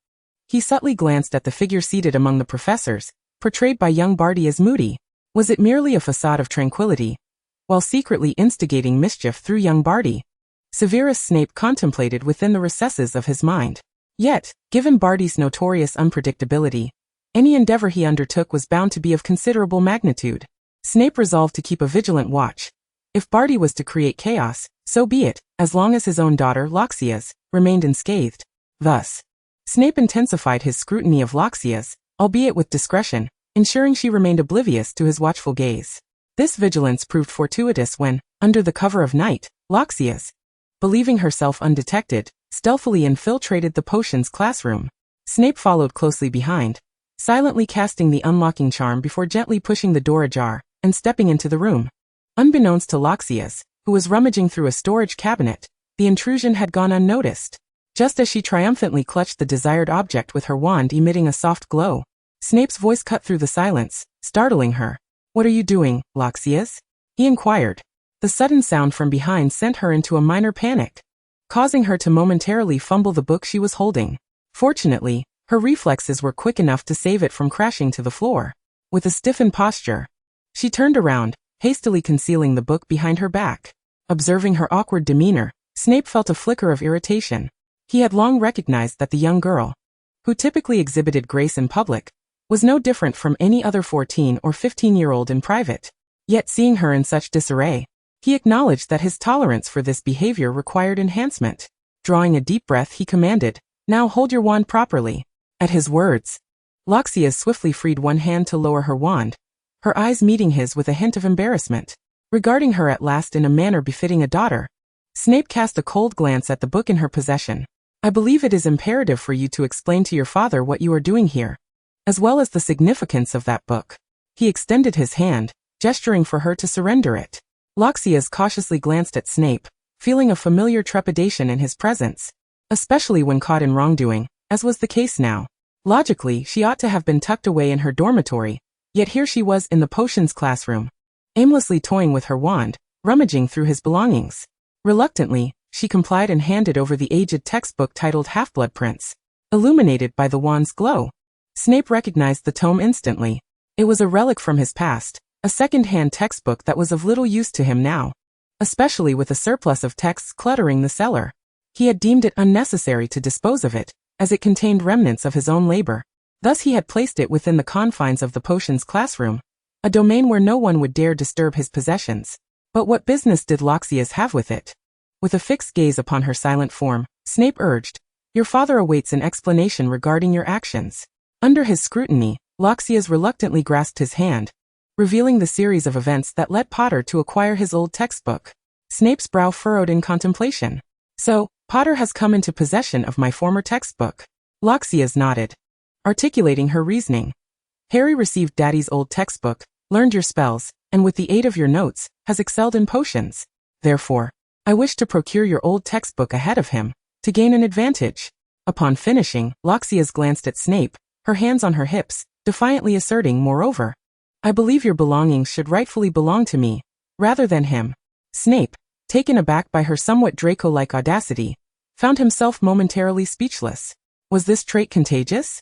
he subtly glanced at the figure seated among the professors, portrayed by young Barty as moody. Was it merely a facade of tranquility, while secretly instigating mischief through young Barty? Severus Snape contemplated within the recesses of his mind. Yet, given Barty's notorious unpredictability, any endeavor he undertook was bound to be of considerable magnitude. Snape resolved to keep a vigilant watch. If Barty was to create chaos, so be it, as long as his own daughter, Loxias, remained unscathed. Thus, Snape intensified his scrutiny of Loxias, albeit with discretion, ensuring she remained oblivious to his watchful gaze. This vigilance proved fortuitous when, under the cover of night, Loxias, believing herself undetected, stealthily infiltrated the potions classroom. Snape followed closely behind, silently casting the unlocking charm before gently pushing the door ajar and stepping into the room. Unbeknownst to Loxias, who was rummaging through a storage cabinet, the intrusion had gone unnoticed. Just as she triumphantly clutched the desired object with her wand emitting a soft glow, Snape's voice cut through the silence, startling her. "What are you doing, Loxias?" he inquired. The sudden sound from behind sent her into a minor panic, causing her to momentarily fumble the book she was holding. Fortunately, her reflexes were quick enough to save it from crashing to the floor. With a stiffened posture, she turned around, hastily concealing the book behind her back. Observing her awkward demeanor, Snape felt a flicker of irritation. He had long recognized that the young girl, who typically exhibited grace in public, was no different from any other 14 or 15-year-old in private. Yet seeing her in such disarray, he acknowledged that his tolerance for this behavior required enhancement. Drawing a deep breath, he commanded, "Now hold your wand properly." At his words, Loxias swiftly freed one hand to lower her wand, her eyes meeting his with a hint of embarrassment. Regarding her at last in a manner befitting a daughter, Snape cast a cold glance at the book in her possession. "I believe it is imperative for you to explain to your father what you are doing here, as well as the significance of that book." He extended his hand, gesturing for her to surrender it. Loxias cautiously glanced at Snape, feeling a familiar trepidation in his presence, especially when caught in wrongdoing, as was the case now. Logically, she ought to have been tucked away in her dormitory, yet here she was in the potions classroom, aimlessly toying with her wand, rummaging through his belongings. Reluctantly, she complied and handed over the aged textbook titled Half-Blood Prince, illuminated by the wand's glow. Snape recognized the tome instantly. It was a relic from his past, a second-hand textbook that was of little use to him now, especially with a surplus of texts cluttering the cellar. He had deemed it unnecessary to dispose of it, as it contained remnants of his own labor. Thus he had placed it within the confines of the potions classroom, a domain where no one would dare disturb his possessions. But what business did Loxias have with it? With a fixed gaze upon her silent form, Snape urged, "Your father awaits an explanation regarding your actions." Under his scrutiny, Loxias reluctantly grasped his hand, revealing the series of events that led Potter to acquire his old textbook. Snape's brow furrowed in contemplation. "So, Potter has come into possession of my former textbook." Loxias nodded, articulating her reasoning. "Harry received Daddy's old textbook, learned your spells, and with the aid of your notes, has excelled in potions. Therefore, I wish to procure your old textbook ahead of him, to gain an advantage." Upon finishing, Loxias glanced at Snape, her hands on her hips, defiantly asserting, "Moreover, I believe your belongings should rightfully belong to me, rather than him." Snape, taken aback by her somewhat Draco-like audacity, found himself momentarily speechless. Was this trait contagious?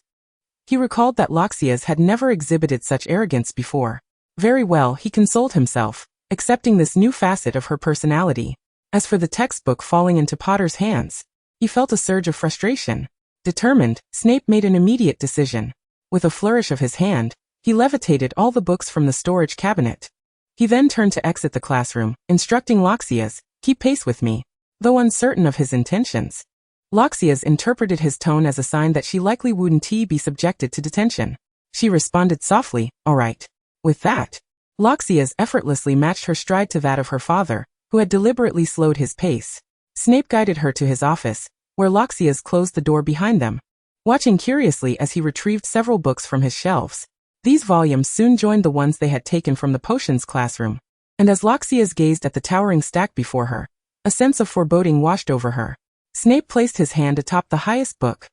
He recalled that Loxias had never exhibited such arrogance before. Very well, he consoled himself, accepting this new facet of her personality. As for the textbook falling into Potter's hands, he felt a surge of frustration. Determined, Snape made an immediate decision. With a flourish of his hand, he levitated all the books from the storage cabinet. He then turned to exit the classroom, instructing Loxias, "Keep pace with me." Though uncertain of his intentions, Loxias interpreted his tone as a sign that she likely wouldn't be subjected to detention. She responded softly, "All right." With that, Loxias effortlessly matched her stride to that of her father, who had deliberately slowed his pace. Snape guided her to his office, where Loxias closed the door behind them, watching curiously as he retrieved several books from his shelves. These volumes soon joined the ones they had taken from the potions classroom, and as Loxias gazed at the towering stack before her, a sense of foreboding washed over her. Snape placed his hand atop the highest book,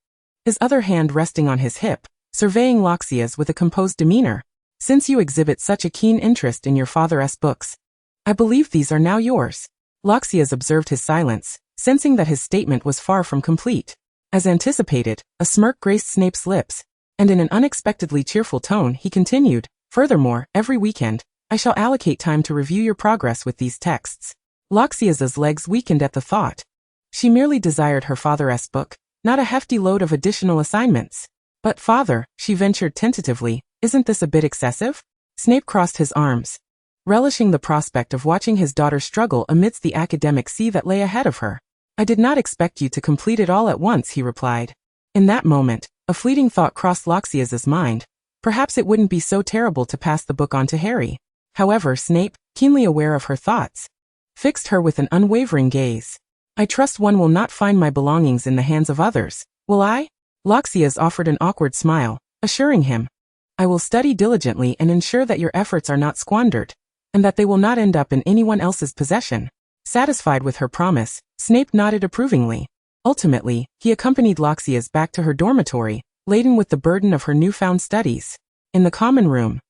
his other hand resting on his hip, surveying Loxias with a composed demeanor. Since you exhibit such a keen interest in your father's books, I believe these are now yours. Loxias observed his silence, sensing that his statement was far from complete. As anticipated, a smirk graced Snape's lips, and in an unexpectedly cheerful tone he continued, "Furthermore, every weekend, I shall allocate time to review your progress with these texts." Loxias's legs weakened at the thought. She merely desired her father's book, not a hefty load of additional assignments. "But father," she ventured tentatively, "isn't this a bit excessive?" Snape crossed his arms, relishing the prospect of watching his daughter struggle amidst the academic sea that lay ahead of her. "I did not expect you to complete it all at once," he replied. In that moment, a fleeting thought crossed Loxias's mind. Perhaps it wouldn't be so terrible to pass the book on to Harry. However, Snape, keenly aware of her thoughts, fixed her with an unwavering gaze. "I trust one will not find my belongings in the hands of others, will I?" Loxias offered an awkward smile, assuring him, "I will study diligently and ensure that your efforts are not squandered, and that they will not end up in anyone else's possession." Satisfied with her promise, Snape nodded approvingly. Ultimately, he accompanied Loxias back to her dormitory, laden with the burden of her newfound studies. In the common room,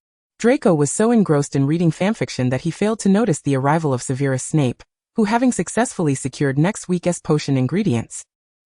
Draco was so engrossed in reading fanfiction that he failed to notice the arrival of Severus Snape, who, having successfully secured next week's potion ingredients,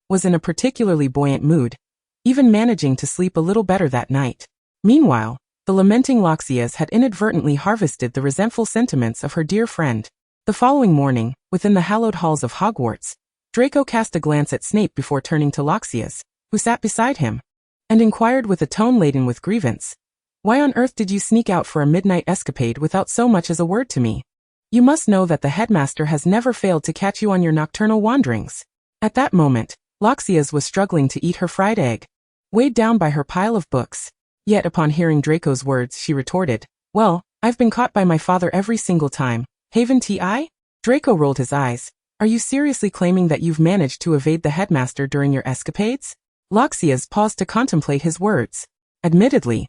was in a particularly buoyant mood, even managing to sleep a little better that night. Meanwhile, the lamenting Loxias had inadvertently harvested the resentful sentiments of her dear friend. The following morning, within the hallowed halls of Hogwarts, Draco cast a glance at Snape before turning to Loxias, who sat beside him, and inquired with a tone laden with grievance, "Why on earth did you sneak out for a midnight escapade without so much as a word to me? You must know that the headmaster has never failed to catch you on your nocturnal wanderings." At that moment, Loxias was struggling to eat her fried egg, weighed down by her pile of books. Yet upon hearing Draco's words she retorted, "Well, I've been caught by my father every single time, haven't I?" Draco rolled his eyes. "Are you seriously claiming that you've managed to evade the headmaster during your escapades?" Loxias paused to contemplate his words. Admittedly,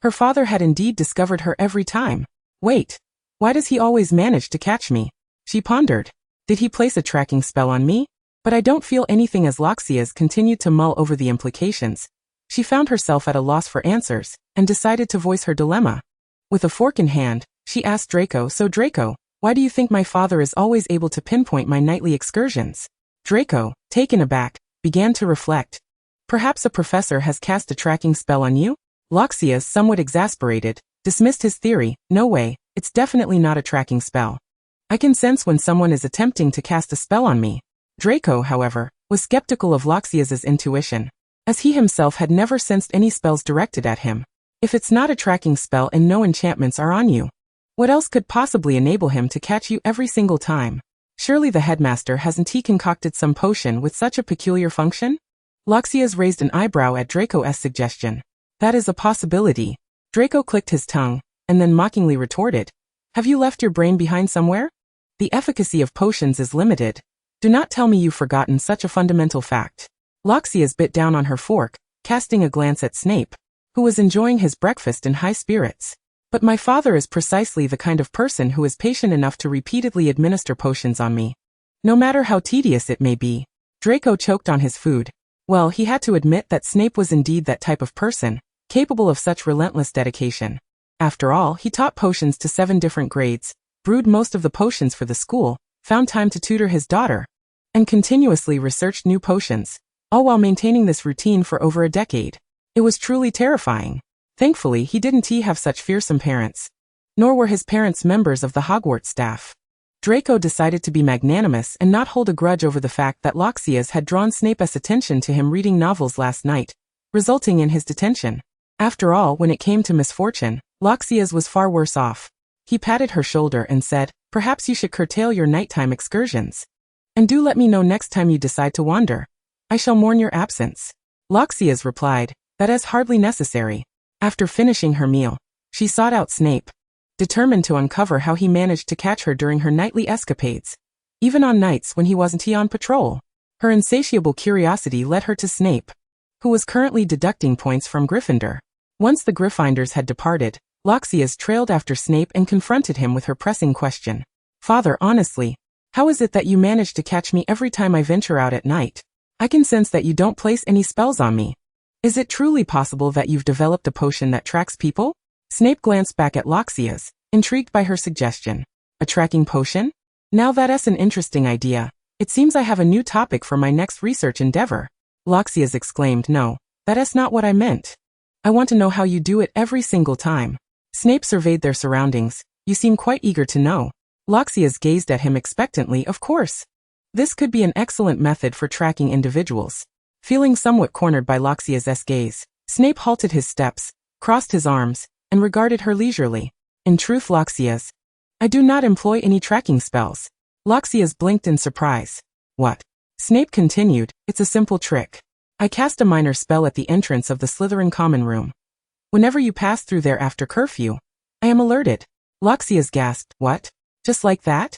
her father had indeed discovered her every time. "Wait, why does he always manage to catch me?" she pondered. "Did he place a tracking spell on me? But I don't feel anything." As Loxias continued to mull over the implications, she found herself at a loss for answers, and decided to voice her dilemma. With a fork in hand, she asked Draco, "So Draco, why do you think my father is always able to pinpoint my nightly excursions?" Draco, taken aback, began to reflect. "Perhaps a professor has cast a tracking spell on you?" Loxias, somewhat exasperated, dismissed his theory. "No way, it's definitely not a tracking spell. I can sense when someone is attempting to cast a spell on me." Draco, however, was skeptical of Loxias's intuition, as he himself had never sensed any spells directed at him. "If it's not a tracking spell and no enchantments are on you, what else could possibly enable him to catch you every single time? Surely the headmaster hasn't he concocted some potion with such a peculiar function?" Loxias raised an eyebrow at Draco's suggestion. "That is a possibility." Draco clicked his tongue, and then mockingly retorted, "Have you left your brain behind somewhere? The efficacy of potions is limited. Do not tell me you've forgotten such a fundamental fact." Loxias bit down on her fork, casting a glance at Snape, who was enjoying his breakfast in high spirits. "But my father is precisely the kind of person who is patient enough to repeatedly administer potions on me, no matter how tedious it may be." Draco choked on his food. Well, he had to admit that Snape was indeed that type of person, capable of such relentless dedication. After all, he taught potions to 7 different grades, brewed most of the potions for the school, found time to tutor his daughter, and continuously researched new potions, all while maintaining this routine for over a decade. It was truly terrifying. Thankfully, he didn't have such fearsome parents, nor were his parents members of the Hogwarts staff. Draco decided to be magnanimous and not hold a grudge over the fact that Loxias had drawn Snape's attention to him reading novels last night, resulting in his detention. After all, when it came to misfortune, Loxias was far worse off. He patted her shoulder and said, "Perhaps you should curtail your nighttime excursions. And do let me know next time you decide to wander. I shall mourn your absence." Loxias replied, "That is hardly necessary." After finishing her meal, she sought out Snape, determined to uncover how he managed to catch her during her nightly escapades, even on nights when he wasn't on patrol. Her insatiable curiosity led her to Snape, who was currently deducting points from Gryffindor. Once the Gryffindors had departed, Loxias trailed after Snape and confronted him with her pressing question. "Father, honestly, how is it that you manage to catch me every time I venture out at night? I can sense that you don't place any spells on me. Is it truly possible that you've developed a potion that tracks people?" Snape glanced back at Loxias, intrigued by her suggestion. A tracking potion? Now that's an interesting idea. It seems I have a new topic for my next research endeavor. Loxias exclaimed. No, that's not what I meant. I want to know how you do it every single time. Snape surveyed their surroundings. You seem quite eager to know. Loxias gazed at him expectantly. Of course. This could be an excellent method for tracking individuals. Feeling somewhat cornered by Loxias' gaze, Snape halted his steps, crossed his arms, and regarded her leisurely. In truth, Loxias, I do not employ any tracking spells. Loxias blinked in surprise. What? Snape continued. It's a simple trick. I cast a minor spell at the entrance of the Slytherin common room. Whenever you pass through there after curfew, I am alerted. Loxias gasped. What? Just like that?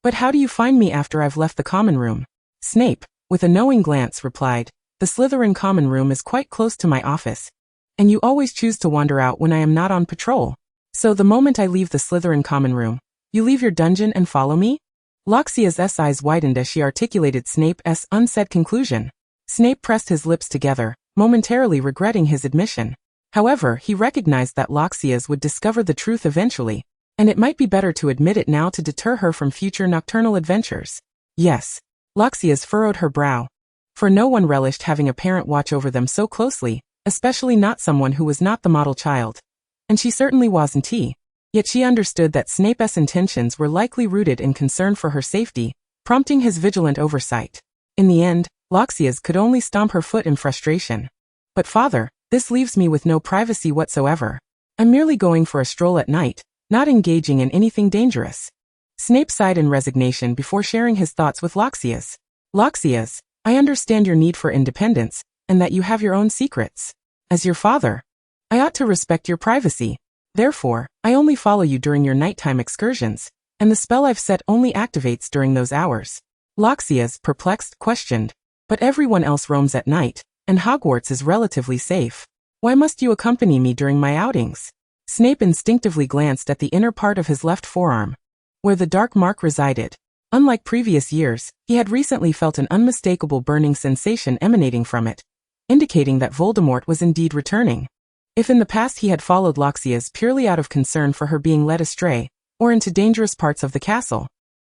But how do you find me after I've left the common room? Snape, with a knowing glance, replied, the Slytherin common room is quite close to my office, and you always choose to wander out when I am not on patrol. So the moment I leave the Slytherin common room, you leave your dungeon and follow me? Loxias' eyes widened as she articulated Snape's unsaid conclusion. Snape pressed his lips together, momentarily regretting his admission. However, he recognized that Loxias would discover the truth eventually, and it might be better to admit it now to deter her from future nocturnal adventures. Yes. Loxias furrowed her brow. For no one relished having a parent watch over them so closely, especially not someone who was not the model child. And she certainly wasn't. Yet she understood that Snape's intentions were likely rooted in concern for her safety, prompting his vigilant oversight. In the end, Loxias could only stomp her foot in frustration. But father, this leaves me with no privacy whatsoever. I'm merely going for a stroll at night, not engaging in anything dangerous. Snape sighed in resignation before sharing his thoughts with Loxias. Loxias, I understand your need for independence, and that you have your own secrets. As your father, I ought to respect your privacy. Therefore, I only follow you during your nighttime excursions, and the spell I've set only activates during those hours. Loxias, perplexed, questioned. But everyone else roams at night, and Hogwarts is relatively safe. Why must you accompany me during my outings? Snape instinctively glanced at the inner part of his left forearm, where the dark mark resided. Unlike previous years, he had recently felt an unmistakable burning sensation emanating from it, indicating that Voldemort was indeed returning. If in the past he had followed Loxias purely out of concern for her being led astray, or into dangerous parts of the castle,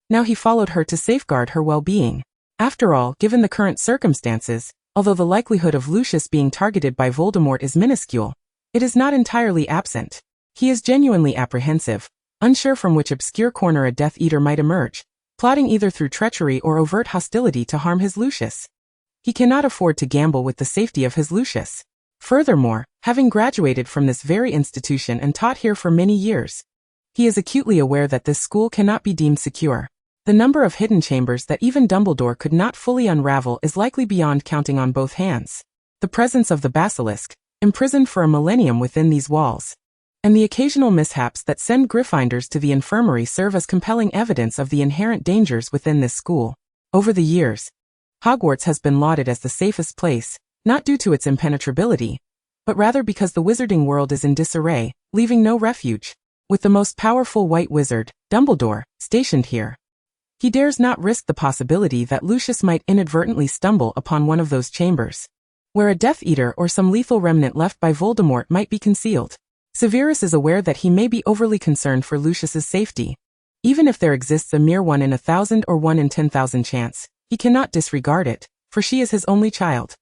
now he followed her to safeguard her well-being. After all, given the current circumstances, although the likelihood of Lucius being targeted by Voldemort is minuscule, it is not entirely absent. He is genuinely apprehensive, unsure from which obscure corner a Death Eater might emerge, plotting either through treachery or overt hostility to harm his Lucius. He cannot afford to gamble with the safety of his Lucius. Furthermore, having graduated from this very institution and taught here for many years, he is acutely aware that this school cannot be deemed secure. The number of hidden chambers that even Dumbledore could not fully unravel is likely beyond counting on both hands. The presence of the basilisk, imprisoned for a millennium within these walls, and the occasional mishaps that send Gryffindors to the infirmary serve as compelling evidence of the inherent dangers within this school. Over the years, Hogwarts has been lauded as the safest place, not due to its impenetrability, but rather because the wizarding world is in disarray, leaving no refuge. With the most powerful white wizard, Dumbledore, stationed here, he dares not risk the possibility that Lucius might inadvertently stumble upon one of those chambers, where a Death Eater or some lethal remnant left by Voldemort might be concealed. Severus is aware that he may be overly concerned for Lucius's safety. Even if there exists a mere 1 in 1,000 or 1 in 10,000 chance, he cannot disregard it, for she is his only child.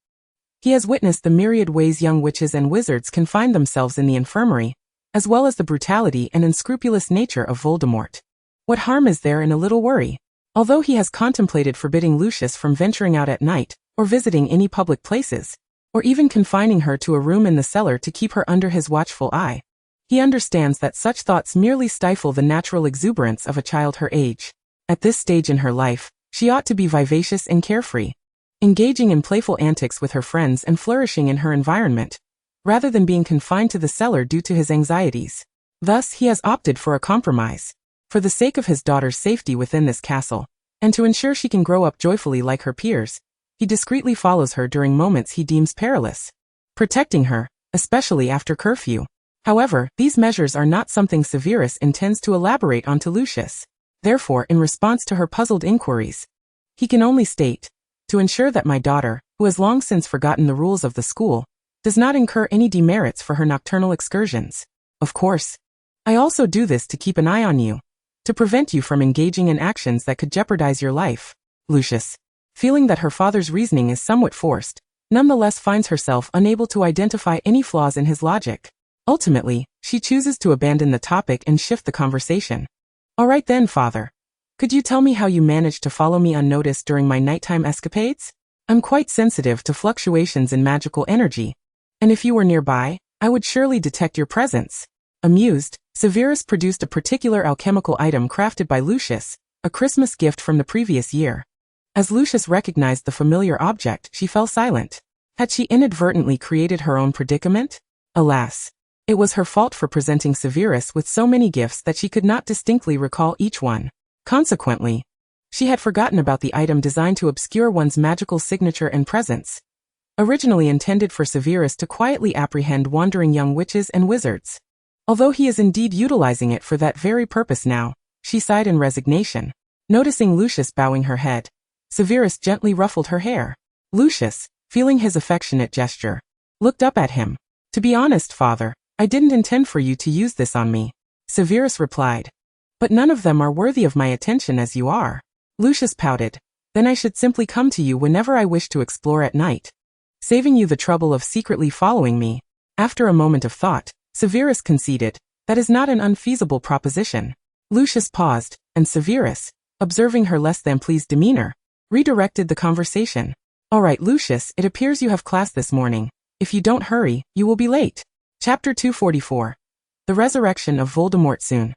He has witnessed the myriad ways young witches and wizards can find themselves in the infirmary, as well as the brutality and unscrupulous nature of Voldemort. What harm is there in a little worry? Although he has contemplated forbidding Lucius from venturing out at night, or visiting any public places, or even confining her to a room in the cellar to keep her under his watchful eye, he understands that such thoughts merely stifle the natural exuberance of a child her age. At this stage in her life, she ought to be vivacious and carefree, engaging in playful antics with her friends and flourishing in her environment, rather than being confined to the cellar due to his anxieties. Thus, he has opted for a compromise. For the sake of his daughter's safety within this castle, and to ensure she can grow up joyfully like her peers, he discreetly follows her during moments he deems perilous, protecting her, especially after curfew. However, these measures are not something Severus intends to elaborate onto Lucius. Therefore, in response to her puzzled inquiries, he can only state, to ensure that my daughter, who has long since forgotten the rules of the school, does not incur any demerits for her nocturnal excursions. Of course. I also do this to keep an eye on you, to prevent you from engaging in actions that could jeopardize your life. Lucius, feeling that her father's reasoning is somewhat forced, nonetheless finds herself unable to identify any flaws in his logic. Ultimately, she chooses to abandon the topic and shift the conversation. All right then, father. Could you tell me how you managed to follow me unnoticed during my nighttime escapades? I'm quite sensitive to fluctuations in magical energy, and if you were nearby, I would surely detect your presence. Amused, Severus produced a particular alchemical item crafted by Lucius, a Christmas gift from the previous year. As Lucius recognized the familiar object, she fell silent. Had she inadvertently created her own predicament? Alas, it was her fault for presenting Severus with so many gifts that she could not distinctly recall each one. Consequently, she had forgotten about the item designed to obscure one's magical signature and presence. Originally intended for Severus to quietly apprehend wandering young witches and wizards. Although he is indeed utilizing it for that very purpose now, she sighed in resignation. Noticing Lucius bowing her head, Severus gently ruffled her hair. Lucius, feeling his affectionate gesture, looked up at him. To be honest, father, I didn't intend for you to use this on me. Severus replied. But none of them are worthy of my attention as you are. Lucius pouted. Then I should simply come to you whenever I wish to explore at night, saving you the trouble of secretly following me. After a moment of thought, Severus conceded, that is not an unfeasible proposition. Lucius paused, and Severus, observing her less than pleased demeanor, redirected the conversation. All right, Lucius, it appears you have class this morning. If you don't hurry, you will be late. Chapter 244. The Resurrection of Voldemort. Soon,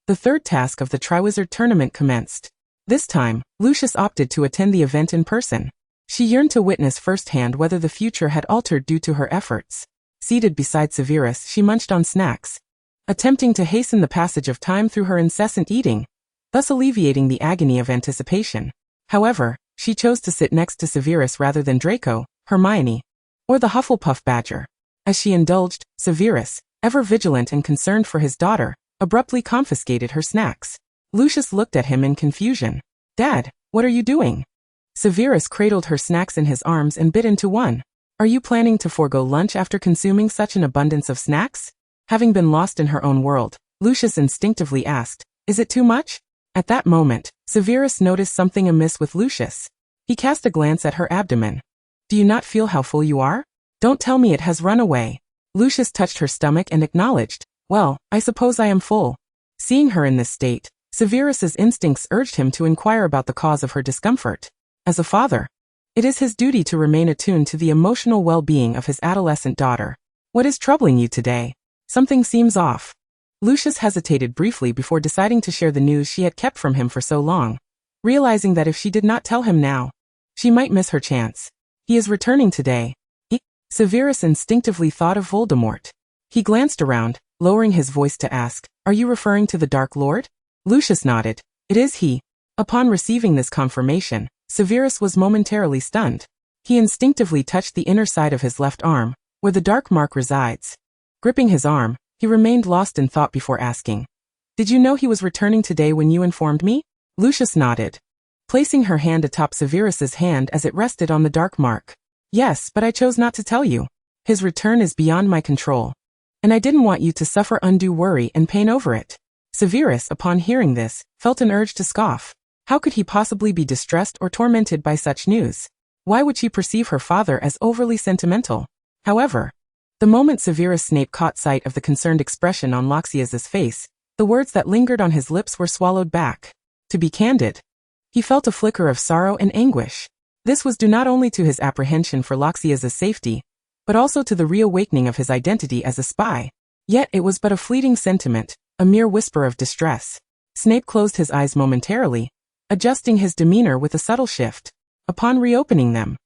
the third task of the Triwizard Tournament commenced. This time, Lucius opted to attend the event in person. She yearned to witness firsthand whether the future had altered due to her efforts. Seated beside Severus, she munched on snacks, attempting to hasten the passage of time through her incessant eating, thus alleviating the agony of anticipation. However, she chose to sit next to Severus rather than Draco, Hermione, or the Hufflepuff badger. As she indulged, Severus, ever vigilant and concerned for his daughter, abruptly confiscated her snacks. Lucius looked at him in confusion. Dad, what are you doing? Severus cradled her snacks in his arms and bit into one. Are you planning to forego lunch after consuming such an abundance of snacks? Having been lost in her own world, Lucius instinctively asked, is it too much? At that moment, Severus noticed something amiss with Lucius. He cast a glance at her abdomen. Do you not feel how full you are? Don't tell me it has run away. Lucius touched her stomach and acknowledged, well, I suppose I am full. Seeing her in this state, Severus's instincts urged him to inquire about the cause of her discomfort. As a father, it is his duty to remain attuned to the emotional well-being of his adolescent daughter. What is troubling you today? Something seems off. Lucius hesitated briefly before deciding to share the news she had kept from him for so long, realizing that if she did not tell him now, she might miss her chance. He is returning today. Severus instinctively thought of Voldemort. He glanced around, lowering his voice to ask, are you referring to the Dark Lord? Lucius nodded. It is he. Upon receiving this confirmation, Severus was momentarily stunned. He instinctively touched the inner side of his left arm, where the dark mark resides. Gripping his arm, he remained lost in thought before asking, did you know he was returning today when you informed me? Lucius nodded, placing her hand atop Severus's hand as it rested on the dark mark. Yes, but I chose not to tell you. His return is beyond my control, and I didn't want you to suffer undue worry and pain over it. Severus, upon hearing this, felt an urge to scoff. How could he possibly be distressed or tormented by such news? Why would she perceive her father as overly sentimental? However, the moment Severus Snape caught sight of the concerned expression on Loxias's face, the words that lingered on his lips were swallowed back. To be candid, he felt a flicker of sorrow and anguish. This was due not only to his apprehension for Loxias's safety, but also to the reawakening of his identity as a spy. Yet it was but a fleeting sentiment, a mere whisper of distress. Snape closed his eyes momentarily, adjusting his demeanor with a subtle shift. Upon reopening them,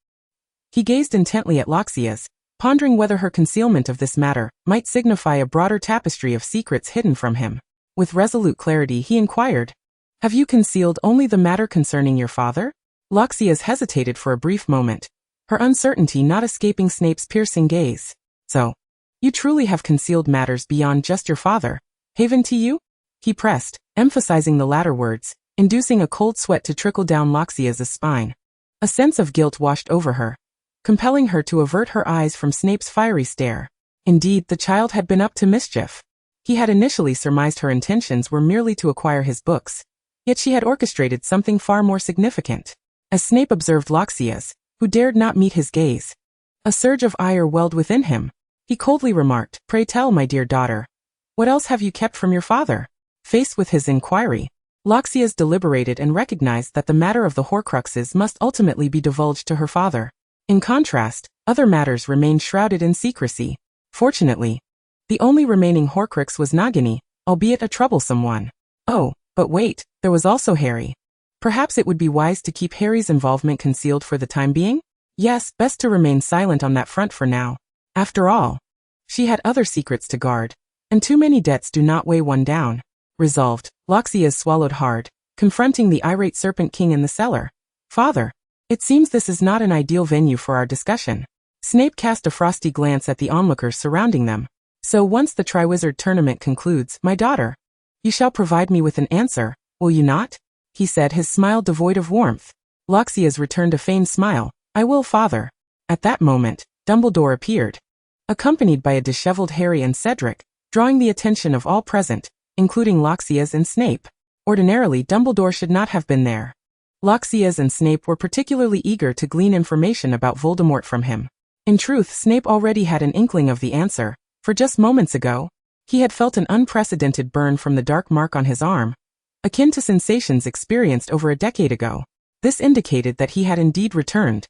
he gazed intently at Loxias, pondering whether her concealment of this matter might signify a broader tapestry of secrets hidden from him. With resolute clarity he inquired, have you concealed only the matter concerning your father? Loxias hesitated for a brief moment, her uncertainty not escaping Snape's piercing gaze. So, you truly have concealed matters beyond just your father, haven't you? He pressed, emphasizing the latter words, inducing a cold sweat to trickle down Loxias's spine. A sense of guilt washed over her, compelling her to avert her eyes from Snape's fiery stare. Indeed, the child had been up to mischief. He had initially surmised her intentions were merely to acquire his books, yet she had orchestrated something far more significant. As Snape observed Loxias, who dared not meet his gaze, a surge of ire welled within him. He coldly remarked, "Pray tell, my dear daughter, what else have you kept from your father?" Faced with his inquiry, Loxias deliberated and recognized that the matter of the Horcruxes must ultimately be divulged to her father. In contrast, other matters remained shrouded in secrecy. Fortunately, the only remaining Horcrux was Nagini, albeit a troublesome one. Oh, but wait, there was also Harry. Perhaps it would be wise to keep Harry's involvement concealed for the time being? Yes, best to remain silent on that front for now. After all, she had other secrets to guard, and too many debts do not weigh one down. Resolved, Loxias swallowed hard, confronting the irate Serpent King in the cellar. "Father, it seems this is not an ideal venue for our discussion." Snape cast a frosty glance at the onlookers surrounding them. "So once the Triwizard Tournament concludes, my daughter, you shall provide me with an answer, will you not?" he said, his smile devoid of warmth. Loxias returned a feigned smile. "I will, father." At that moment, Dumbledore appeared, accompanied by a disheveled Harry and Cedric, drawing the attention of all present, including Loxias and Snape. Ordinarily, Dumbledore should not have been there. Loxias and Snape were particularly eager to glean information about Voldemort from him. In truth, Snape already had an inkling of the answer, for just moments ago, he had felt an unprecedented burn from the dark mark on his arm, akin to sensations experienced over a decade ago. This indicated that he had indeed returned.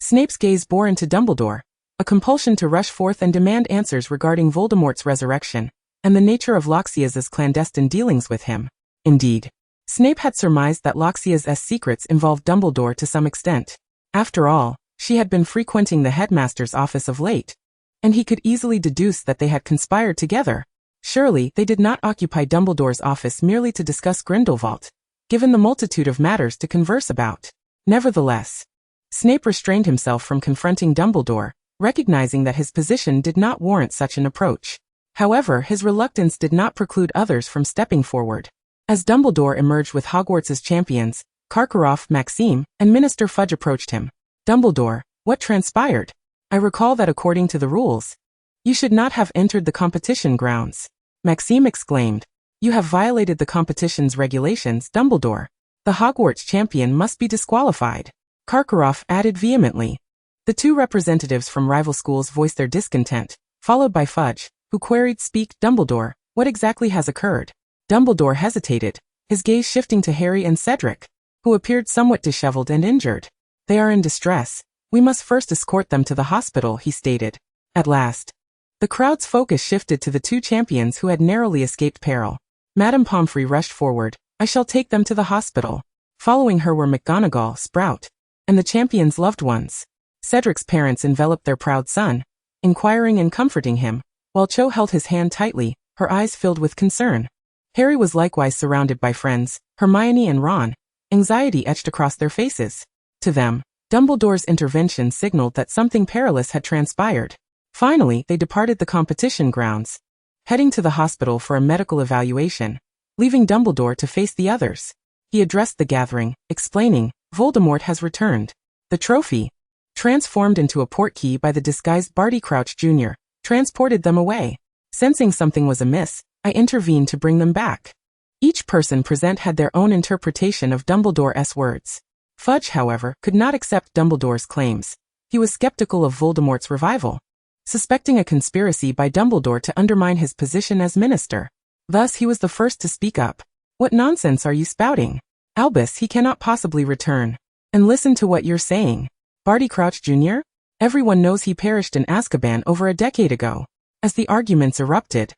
Snape's gaze bore into Dumbledore, a compulsion to rush forth and demand answers regarding Voldemort's resurrection, and the nature of Loxias's clandestine dealings with him. Indeed, Snape had surmised that Loxias's secrets involved Dumbledore to some extent. After all, she had been frequenting the headmaster's office of late, and he could easily deduce that they had conspired together. Surely, they did not occupy Dumbledore's office merely to discuss Grindelwald, given the multitude of matters to converse about. Nevertheless, Snape restrained himself from confronting Dumbledore, recognizing that his position did not warrant such an approach. However, his reluctance did not preclude others from stepping forward. As Dumbledore emerged with Hogwarts' champions, Karkaroff, Maxime, and Minister Fudge approached him. "Dumbledore, what transpired? I recall that according to the rules, you should not have entered the competition grounds." Maxime exclaimed. "You have violated the competition's regulations, Dumbledore. The Hogwarts champion must be disqualified." Karkaroff added vehemently. The two representatives from rival schools voiced their discontent, followed by Fudge, who queried, "Speak, Dumbledore, what exactly has occurred?" Dumbledore hesitated, his gaze shifting to Harry and Cedric, who appeared somewhat disheveled and injured. "They are in distress. We must first escort them to the hospital," he stated. At last, the crowd's focus shifted to the two champions who had narrowly escaped peril. Madame Pomfrey rushed forward. "I shall take them to the hospital." Following her were McGonagall, Sprout, and the champions' loved ones. Cedric's parents enveloped their proud son, inquiring and comforting him, while Cho held his hand tightly, her eyes filled with concern. Harry was likewise surrounded by friends, Hermione and Ron, anxiety etched across their faces. To them, Dumbledore's intervention signaled that something perilous had transpired. Finally, they departed the competition grounds, heading to the hospital for a medical evaluation, leaving Dumbledore to face the others. He addressed the gathering, explaining, "Voldemort has returned. The trophy, transformed into a portkey by the disguised Barty Crouch Jr., transported them away. Sensing something was amiss, I intervened to bring them back." Each person present had their own interpretation of Dumbledore's words. Fudge, however, could not accept Dumbledore's claims. He was skeptical of Voldemort's revival, suspecting a conspiracy by Dumbledore to undermine his position as minister. Thus he was the first to speak up. "What nonsense are you spouting? Albus, he cannot possibly return. And listen to what you're saying. Barty Crouch Jr.? Everyone knows he perished in Azkaban over a decade ago." As the arguments erupted,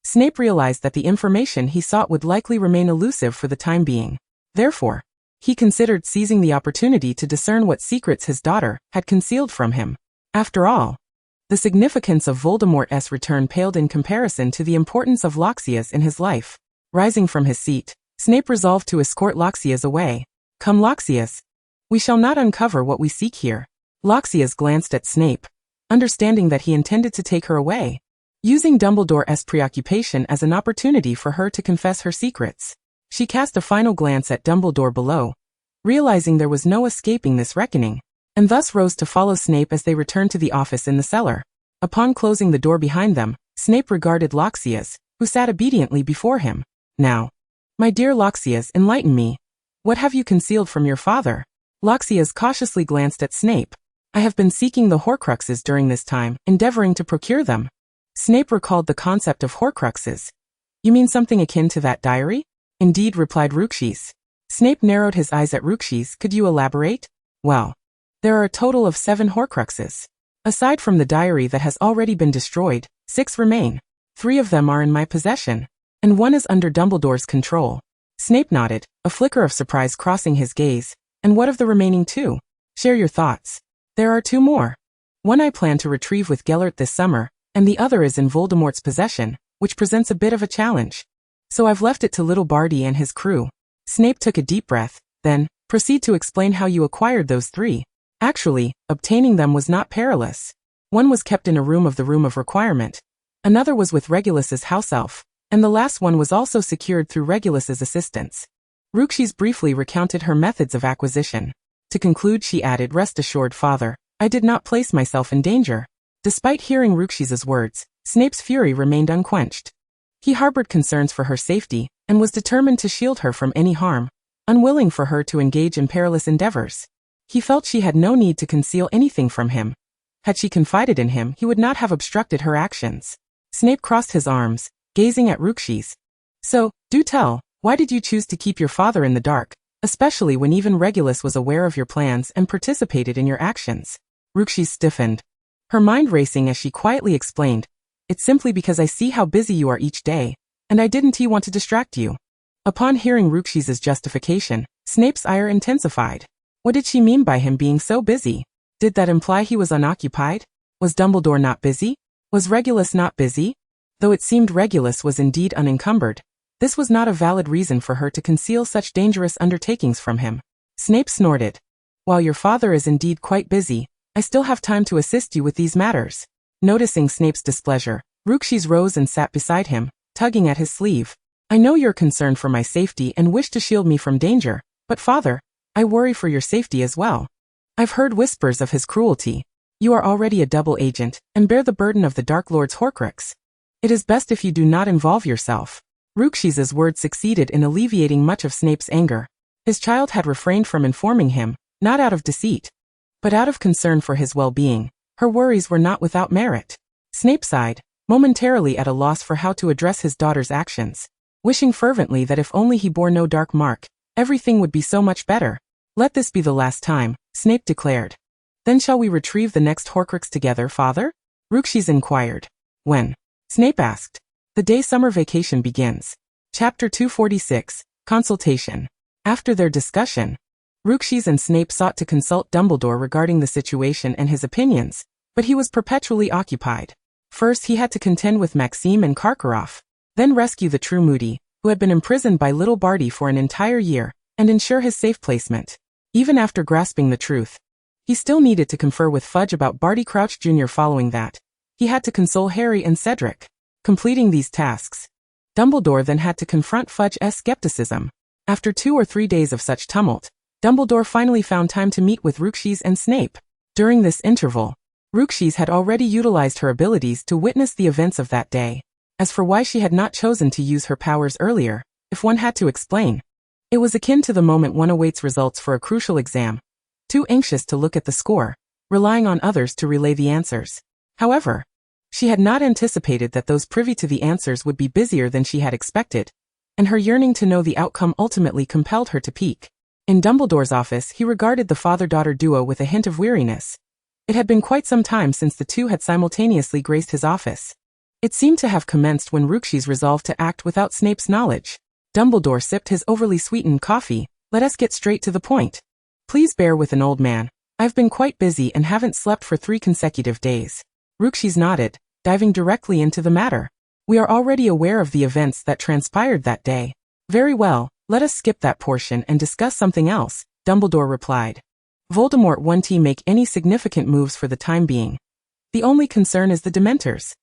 Snape realized that the information he sought would likely remain elusive for the time being. Therefore, he considered seizing the opportunity to discern what secrets his daughter had concealed from him. After all, the significance of Voldemort's return paled in comparison to the importance of Loxias in his life. Rising from his seat, Snape resolved to escort Loxias away. "Come, Loxias. We shall not uncover what we seek here." Loxias glanced at Snape, understanding that he intended to take her away, using Dumbledore's preoccupation as an opportunity for her to confess her secrets. She cast a final glance at Dumbledore below, realizing there was no escaping this reckoning, and thus rose to follow Snape as they returned to the office in the cellar. Upon closing the door behind them, Snape regarded Loxias, who sat obediently before him. Now, my dear Loxias, enlighten me. What have you concealed from your father? Loxias cautiously glanced at Snape. I have been seeking the Horcruxes during this time, endeavoring to procure them. Snape recalled the concept of Horcruxes. You mean something akin to that diary? Indeed, replied Loxis. Snape narrowed his eyes at Loxis. Could you elaborate? Well, there are a total of 7 Horcruxes. Aside from the diary that has already been destroyed, 6 remain. 3 of them are in my possession, and 1 is under Dumbledore's control. Snape nodded, a flicker of surprise crossing his gaze. And what of the remaining 2? Share your thoughts. There are 2 more. One I plan to retrieve with Gellert this summer, and the other is in Voldemort's possession, which presents a bit of a challenge. So I've left it to little Barty and his crew. Snape took a deep breath, then, proceed to explain how you acquired those 3. Actually, obtaining them was not perilous. One was kept in a room of the Room of Requirement. Another was with Regulus's house elf, and the last one was also secured through Regulus's assistance. Loxis briefly recounted her methods of acquisition. To conclude, she added, rest assured, father, I did not place myself in danger. Despite hearing Loxis's words, Snape's fury remained unquenched. He harbored concerns for her safety, and was determined to shield her from any harm, unwilling for her to engage in perilous endeavors. He felt she had no need to conceal anything from him. Had she confided in him, he would not have obstructed her actions. Snape crossed his arms, gazing at Loxis. So, do tell, why did you choose to keep your father in the dark, especially when even Regulus was aware of your plans and participated in your actions? Loxis stiffened, her mind racing as she quietly explained, it's simply because I see how busy you are each day, and I didn't want to distract you. Upon hearing Loxis's justification, Snape's ire intensified. What did she mean by him being so busy? Did that imply he was unoccupied? Was Dumbledore not busy? Was Regulus not busy? Though it seemed Regulus was indeed unencumbered, this was not a valid reason for her to conceal such dangerous undertakings from him. Snape snorted. While your father is indeed quite busy, I still have time to assist you with these matters. Noticing Snape's displeasure, Loxis rose and sat beside him, tugging at his sleeve. I know you're concerned for my safety and wish to shield me from danger, but father, I worry for your safety as well. I've heard whispers of his cruelty. You are already a double agent, and bear the burden of the Dark Lord's Horcrux. It is best if you do not involve yourself. Loxis's words succeeded in alleviating much of Snape's anger. His child had refrained from informing him, not out of deceit, but out of concern for his well-being. Her worries were not without merit. Snape sighed, momentarily at a loss for how to address his daughter's actions, wishing fervently that if only he bore no dark mark, everything would be so much better. Let this be the last time, Snape declared. Then shall we retrieve the next Horcrux together, father? Loxis inquired. When? Snape asked. The day summer vacation begins. Chapter 246, Consultation. After their discussion, Loxis and Snape sought to consult Dumbledore regarding the situation and his opinions, but he was perpetually occupied. First he had to contend with Maxime and Karkaroff, then rescue the true Moody, who had been imprisoned by little Barty for an entire year, and ensure his safe placement. Even after grasping the truth, he still needed to confer with Fudge about Barty Crouch Jr. Following that, he had to console Harry and Cedric. Completing these tasks, Dumbledore then had to confront Fudge's skepticism. After 2 or 3 days of such tumult, Dumbledore finally found time to meet with Loxis and Snape. During this interval, Loxis had already utilized her abilities to witness the events of that day. As for why she had not chosen to use her powers earlier, if one had to explain, it was akin to the moment one awaits results for a crucial exam, too anxious to look at the score, relying on others to relay the answers. However, she had not anticipated that those privy to the answers would be busier than she had expected, and her yearning to know the outcome ultimately compelled her to peek. In Dumbledore's office, he regarded the father-daughter duo with a hint of weariness. It had been quite some time since the two had simultaneously graced his office. It seemed to have commenced when Loxis resolved to act without Snape's knowledge. Dumbledore sipped his overly sweetened coffee. Let us get straight to the point. Please bear with an old man. I've been quite busy and haven't slept for 3 consecutive days. Loxis nodded, diving directly into the matter. We are already aware of the events that transpired that day. Very well, let us skip that portion and discuss something else, Dumbledore replied. Voldemort won't make any significant moves for the time being. The only concern is the Dementors.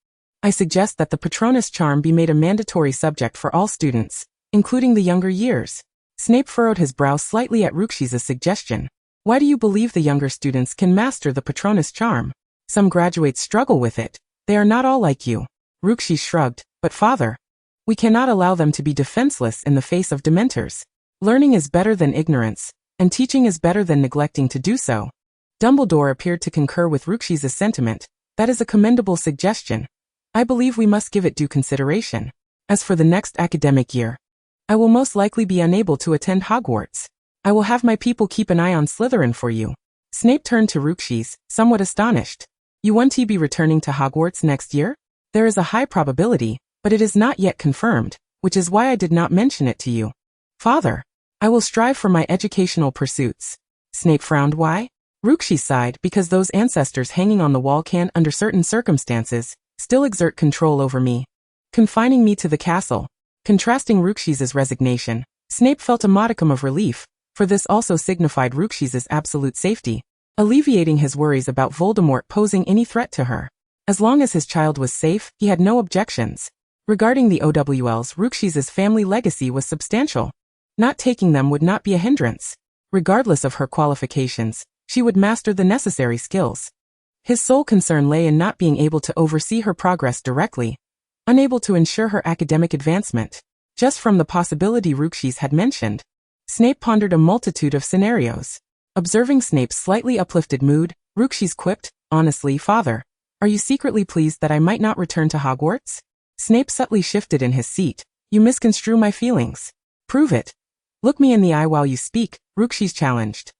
I suggest that the Patronus charm be made a mandatory subject for all students, including the younger years. Snape furrowed his brow slightly at Loxis's suggestion. Why do you believe the younger students can master the Patronus charm? Some graduates struggle with it. They are not all like you. Loxis shrugged, but father, We cannot allow them to be defenseless in the face of dementors. Learning is better than ignorance, and teaching is better than neglecting to do so. Dumbledore appeared to concur with Ruxy's sentiment. That is a commendable suggestion. I believe we must give it due consideration. As for the next academic year, I will most likely be unable to attend Hogwarts. I will have my people keep an eye on Slytherin for you. Snape turned to Ruxy, somewhat astonished. You won't be returning to Hogwarts next year? There is a high probability, but it is not yet confirmed, which is why I did not mention it to you. Father, I will strive for my educational pursuits. Snape frowned. Why? Ruxy sighed. Because those ancestors hanging on the wall can, under certain circumstances, still exert control over me, confining me to the castle. Contrasting Ruxy's resignation, Snape felt a modicum of relief, for this also signified Ruxy's absolute safety, alleviating his worries about Voldemort posing any threat to her. As long as his child was safe, he had no objections. Regarding the OWLs, Ruxy's family legacy was substantial. Not taking them would not be a hindrance. Regardless of her qualifications, she would master the necessary skills. His sole concern lay in not being able to oversee her progress directly, unable to ensure her academic advancement. Just from the possibility Ruxy had mentioned, Snape pondered a multitude of scenarios. Observing Snape's slightly uplifted mood, Ruxy quipped, Honestly, Father, are you secretly pleased that I might not return to Hogwarts? Snape subtly shifted in his seat. You misconstrue my feelings. Prove it. Look me in the eye while you speak, Ruxy challenged.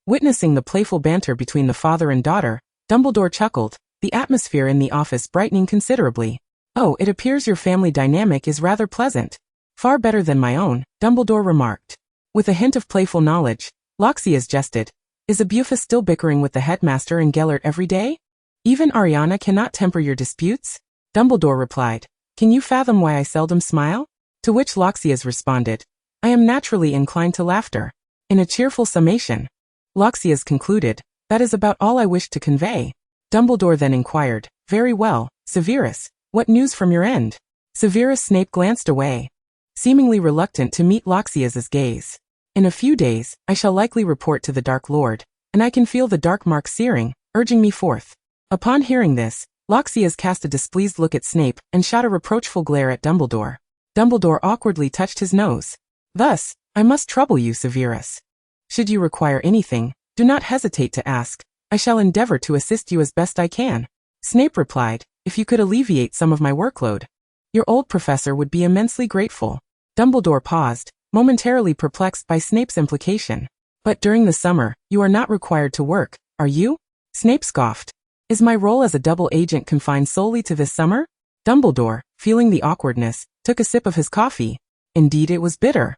Witnessing the playful banter between the father and daughter, Dumbledore chuckled, the atmosphere in the office brightening considerably. Oh, it appears your family dynamic is rather pleasant. Far better than my own, Dumbledore remarked. With a hint of playful knowledge, Loxis jested. Is Abufus still bickering with the headmaster and Gellert every day? Even Ariana cannot temper your disputes? Dumbledore replied. Can you fathom why I seldom smile? To which Loxis responded. I am naturally inclined to laughter. In a cheerful summation, Loxis concluded. That is about all I wished to convey. Dumbledore then inquired. Very well, Severus, what news from your end? Severus Snape glanced away, seemingly reluctant to meet Loxias's gaze. In a few days, I shall likely report to the Dark Lord, and I can feel the dark mark searing, urging me forth. Upon hearing this, Loxias cast a displeased look at Snape and shot a reproachful glare at Dumbledore. Dumbledore awkwardly touched his nose. Thus, I must trouble you, Severus. Should you require anything, do not hesitate to ask. I shall endeavor to assist you as best I can. Snape replied, if you could alleviate some of my workload, your old professor would be immensely grateful. Dumbledore paused, momentarily perplexed by Snape's implication. But during the summer, you are not required to work, are you? Snape scoffed. Is my role as a double agent confined solely to this summer? Dumbledore, feeling the awkwardness, took a sip of his coffee. Indeed, it was bitter.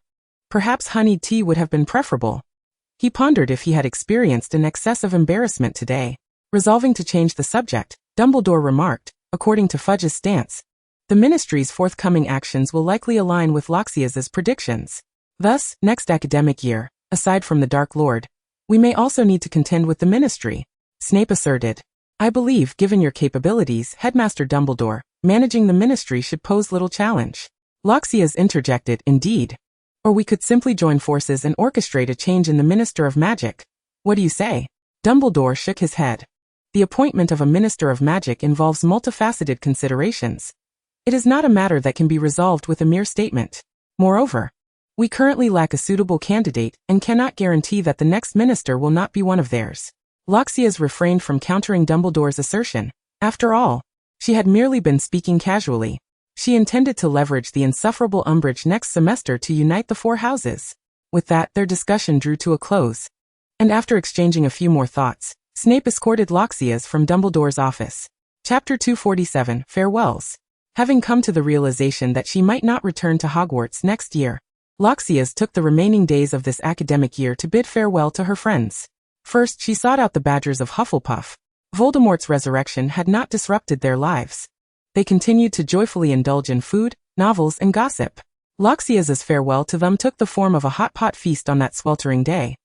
Perhaps honeyed tea would have been preferable. He pondered if he had experienced an excess of embarrassment today. Resolving to change the subject, Dumbledore remarked, according to Fudge's stance, the Ministry's forthcoming actions will likely align with Loxias's predictions. Thus, next academic year, aside from the Dark Lord, we may also need to contend with the Ministry. Snape asserted. I believe, given your capabilities, Headmaster Dumbledore, managing the Ministry should pose little challenge. Loxias interjected, indeed. Or we could simply join forces and orchestrate a change in the Minister of Magic. What do you say? Dumbledore shook his head. The appointment of a Minister of Magic involves multifaceted considerations. It is not a matter that can be resolved with a mere statement. Moreover, we currently lack a suitable candidate and cannot guarantee that the next minister will not be one of theirs. Loxias refrained from countering Dumbledore's assertion. After all, she had merely been speaking casually. She intended to leverage the insufferable Umbridge next semester to unite the four houses. With that, their discussion drew to a close. And after exchanging a few more thoughts, Snape escorted Loxias from Dumbledore's office. Chapter 247, Farewells. Having come to the realization that she might not return to Hogwarts next year, Loxias took the remaining days of this academic year to bid farewell to her friends. First, she sought out the Badgers of Hufflepuff. Voldemort's resurrection had not disrupted their lives. They continued to joyfully indulge in food, novels, and gossip. Loxias's farewell to them took the form of a hot pot feast on that sweltering day.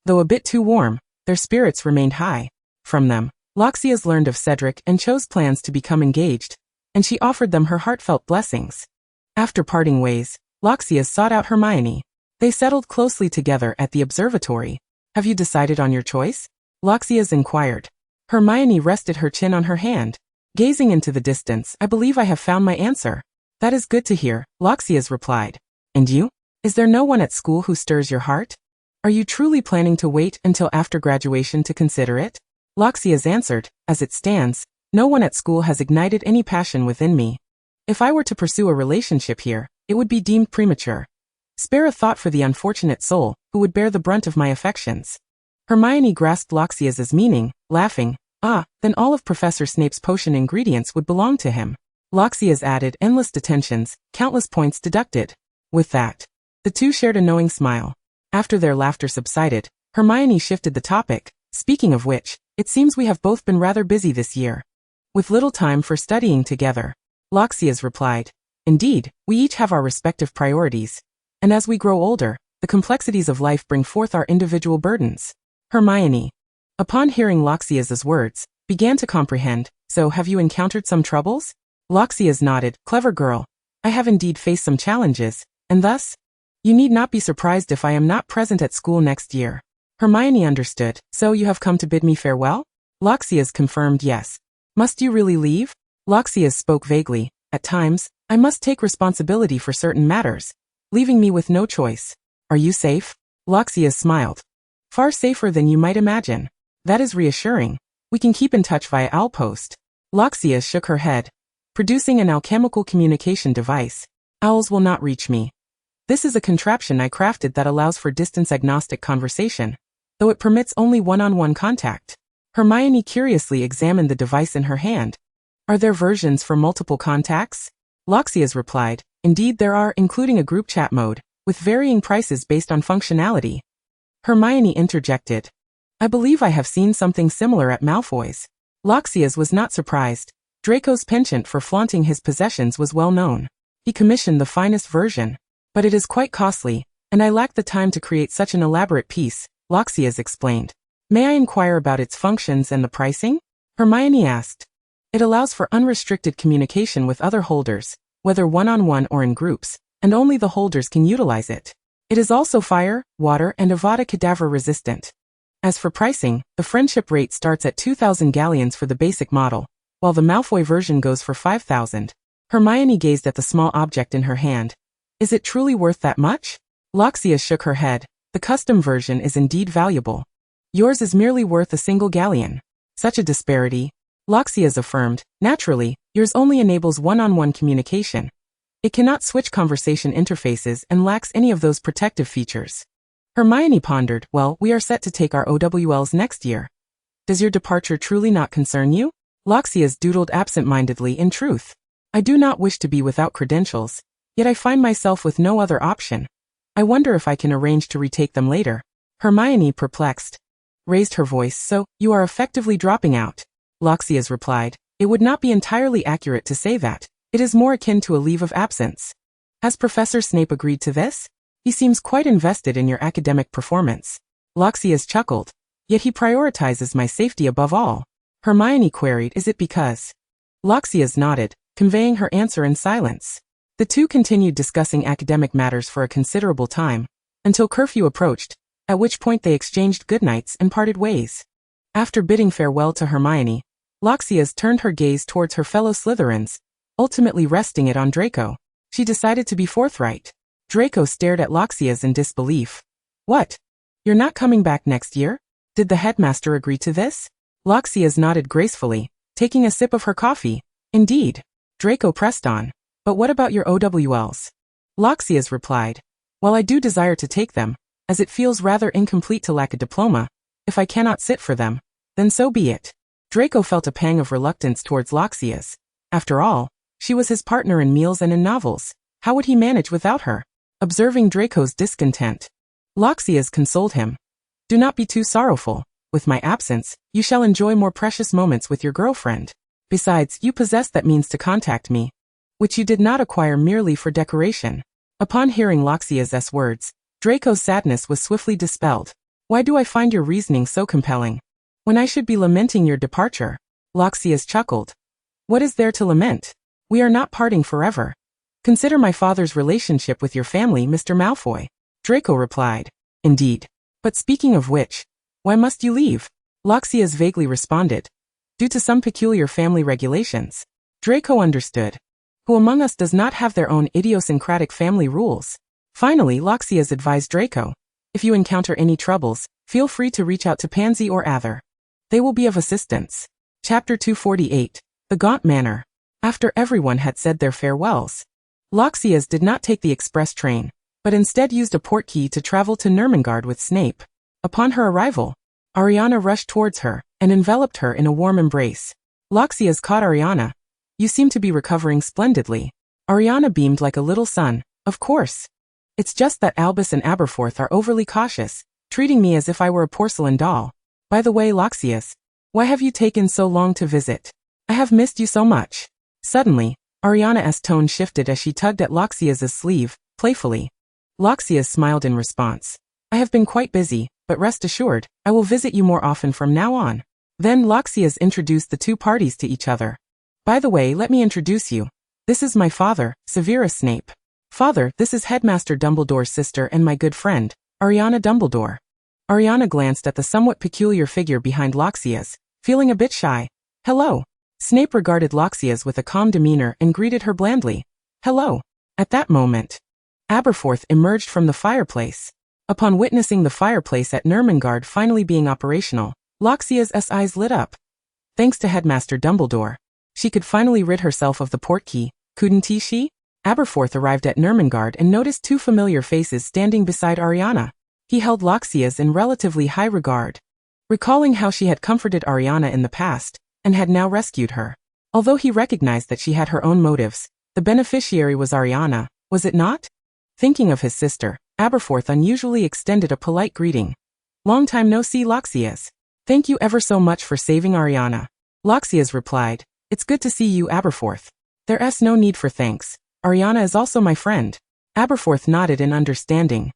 Though a bit too warm, their spirits remained high. From them, Loxias learned of Cedric and chose plans to become engaged, and she offered them her heartfelt blessings. After parting ways, Loxias sought out Hermione. They settled closely together at the observatory. Have you decided on your choice? Loxias inquired. Hermione rested her chin on her hand. Gazing into the distance, I believe I have found my answer. That is good to hear, Loxias replied. And you? Is there no one at school who stirs your heart? Are you truly planning to wait until after graduation to consider it? Loxias answered, as it stands, no one at school has ignited any passion within me. If I were to pursue a relationship here, it would be deemed premature. Spare a thought for the unfortunate soul, who would bear the brunt of my affections. Hermione grasped Loxias's meaning, laughing, then all of Professor Snape's potion ingredients would belong to him. Loxias added endless detentions, countless points deducted. With that, the two shared a knowing smile. After their laughter subsided, Hermione shifted the topic. Speaking of which, it seems we have both been rather busy this year. With little time for studying together. Loxias replied. Indeed, we each have our respective priorities. And as we grow older, the complexities of life bring forth our individual burdens. Hermione, upon hearing Loxias's words, began to comprehend. So have you encountered some troubles? Loxias nodded. Clever girl. I have indeed faced some challenges, and thus, you need not be surprised if I am not present at school next year. Hermione understood. So you have come to bid me farewell? Loxias confirmed yes. Must you really leave? Loxias spoke vaguely. At times, I must take responsibility for certain matters, leaving me with no choice. Are you safe? Loxias smiled. Far safer than you might imagine. That is reassuring. We can keep in touch via Owlpost. Loxias shook her head, producing an alchemical communication device. Owls will not reach me. This is a contraption I crafted that allows for distance-agnostic conversation, though it permits only one-on-one contact. Hermione curiously examined the device in her hand. Are there versions for multiple contacts? Loxias replied, indeed there are, including a group chat mode, with varying prices based on functionality. Hermione interjected. I believe I have seen something similar at Malfoy's. Loxias was not surprised. Draco's penchant for flaunting his possessions was well known. He commissioned the finest version. But it is quite costly, and I lack the time to create such an elaborate piece, Loxias explained. May I inquire about its functions and the pricing? Hermione asked. It allows for unrestricted communication with other holders, whether one-on-one or in groups, and only the holders can utilize it. It is also fire, water, and Avada Kedavra resistant. As for pricing, the friendship rate starts at 2,000 galleons for the basic model, while the Malfoy version goes for 5,000. Hermione gazed at the small object in her hand. Is it truly worth that much? Loxias shook her head. The custom version is indeed valuable. Yours is merely worth a single galleon. Such a disparity. Loxias affirmed. Naturally, yours only enables one-on-one communication. It cannot switch conversation interfaces and lacks any of those protective features. Hermione pondered. Well, we are set to take our OWLs next year. Does your departure truly not concern you? Loxias doodled absent-mindedly. In truth, I do not wish to be without credentials. Yet I find myself with no other option. I wonder if I can arrange to retake them later. Hermione, perplexed, raised her voice. So, you are effectively dropping out. Loxias replied. It would not be entirely accurate to say that. It is more akin to a leave of absence. Has Professor Snape agreed to this? He seems quite invested in your academic performance. Loxias chuckled. Yet he prioritizes my safety above all. Hermione queried. Is it because? Loxias nodded, conveying her answer in silence. The two continued discussing academic matters for a considerable time, until curfew approached, at which point they exchanged goodnights and parted ways. After bidding farewell to Hermione, Loxias turned her gaze towards her fellow Slytherins, ultimately resting it on Draco. She decided to be forthright. Draco stared at Loxias in disbelief. What? You're not coming back next year? Did the headmaster agree to this? Loxias nodded gracefully, taking a sip of her coffee. Indeed. Draco pressed on. But what about your OWLs? Loxias replied. While I do desire to take them, as it feels rather incomplete to lack a diploma, if I cannot sit for them, then so be it. Draco felt a pang of reluctance towards Loxias. After all, she was his partner in meals and in novels. How would he manage without her? Observing Draco's discontent, Loxias consoled him. Do not be too sorrowful. With my absence, you shall enjoy more precious moments with your girlfriend. Besides, you possess that means to contact me, which you did not acquire merely for decoration. Upon hearing Loxias's words, Draco's sadness was swiftly dispelled. Why do I find your reasoning so compelling, when I should be lamenting your departure? Loxias chuckled. What is there to lament? We are not parting forever. Consider my father's relationship with your family, Mr. Malfoy. Draco replied. Indeed. But speaking of which, why must you leave? Loxias vaguely responded. Due to some peculiar family regulations. Draco understood. Who among us does not have their own idiosyncratic family rules? Finally, Loxias advised Draco. If you encounter any troubles, feel free to reach out to Pansy or Ather. They will be of assistance. Chapter 248. The Gaunt Manor. After everyone had said their farewells, Loxias did not take the express train, but instead used a portkey to travel to Nurmengard with Snape. Upon her arrival, Ariana rushed towards her and enveloped her in a warm embrace. Loxias caught Ariana. You seem to be recovering splendidly. Ariana beamed like a little sun. Of course. It's just that Albus and Aberforth are overly cautious, treating me as if I were a porcelain doll. By the way, Loxias, why have you taken so long to visit? I have missed you so much. Suddenly, Ariana's tone shifted as she tugged at Loxias's sleeve, playfully. Loxias smiled in response. I have been quite busy, but rest assured, I will visit you more often from now on. Then Loxias introduced the two parties to each other. By the way, let me introduce you. This is my father, Severus Snape. Father, this is Headmaster Dumbledore's sister and my good friend, Ariana Dumbledore. Ariana glanced at the somewhat peculiar figure behind Loxias, feeling a bit shy. Hello. Snape regarded Loxias with a calm demeanor and greeted her blandly. Hello. At that moment, Aberforth emerged from the fireplace. Upon witnessing the fireplace at Nurmengard finally being operational, Loxias's eyes lit up. Thanks to Headmaster Dumbledore, she could finally rid herself of the portkey, couldn't she? Aberforth arrived at Nurmengard and noticed two familiar faces standing beside Ariana. He held Loxias in relatively high regard, recalling how she had comforted Ariana in the past, and had now rescued her. Although he recognized that she had her own motives, the beneficiary was Ariana, was it not? Thinking of his sister, Aberforth unusually extended a polite greeting. Long time no see, Loxias. Thank you ever so much for saving Ariana. Loxias replied, It's good to see you, Aberforth. There's no need for thanks. Ariana is also my friend. Aberforth nodded in understanding,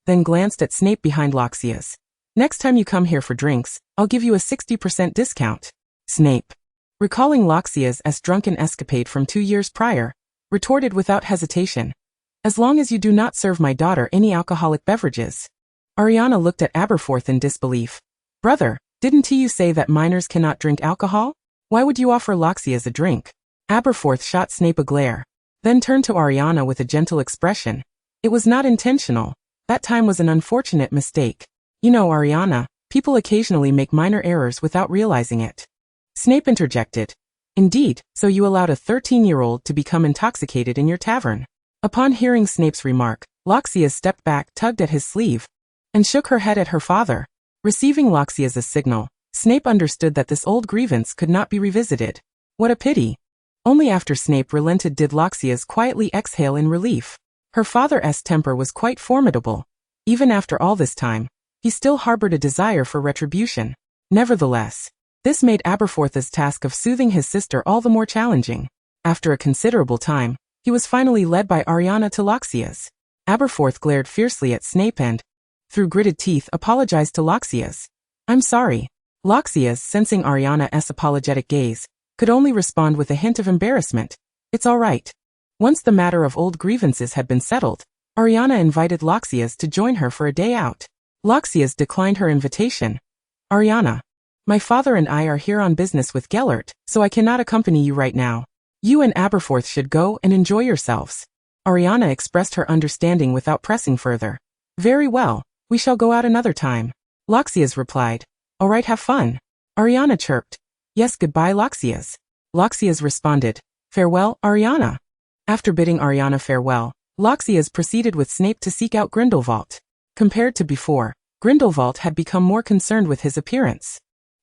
then glanced at Snape behind Loxias. Next time you come here for drinks, I'll give you a 60% discount. Snape, recalling Loxias's drunken escapade from 2 years prior, retorted without hesitation. As long as you do not serve my daughter any alcoholic beverages. Ariana looked at Aberforth in disbelief. Brother, didn't you say that minors cannot drink alcohol? Why would you offer Loxias a drink? Aberforth shot Snape a glare, then turned to Ariana with a gentle expression. It was not intentional. That time was an unfortunate mistake. You know, Ariana, people occasionally make minor errors without realizing it. Snape interjected. Indeed, so you allowed a 13-year-old to become intoxicated in your tavern. Upon hearing Snape's remark, Loxias stepped back, tugged at his sleeve, and shook her head at her father. Receiving Loxias's signal, Snape understood that this old grievance could not be revisited. What a pity. Only after Snape relented did Loxias quietly exhale in relief. Her father's temper was quite formidable. Even after all this time, he still harbored a desire for retribution. Nevertheless, this made Aberforth's task of soothing his sister all the more challenging. After a considerable time, he was finally led by Ariana to Loxias. Aberforth glared fiercely at Snape and, through gritted teeth, apologized to Loxias. I'm sorry. Loxias, sensing Ariana's apologetic gaze, could only respond with a hint of embarrassment. It's all right. Once the matter of old grievances had been settled, Ariana invited Loxias to join her for a day out. Loxias declined her invitation. Ariana, my father and I are here on business with Gellert, so I cannot accompany you right now. You and Aberforth should go and enjoy yourselves. Ariana expressed her understanding without pressing further. Very well, we shall go out another time. Loxias replied. All right, have fun. Ariana chirped. Yes, goodbye, Loxias. Loxias responded. Farewell, Ariana. After bidding Ariana farewell, Loxias proceeded with Snape to seek out Grindelwald. Compared to before, Grindelwald had become more concerned with his appearance.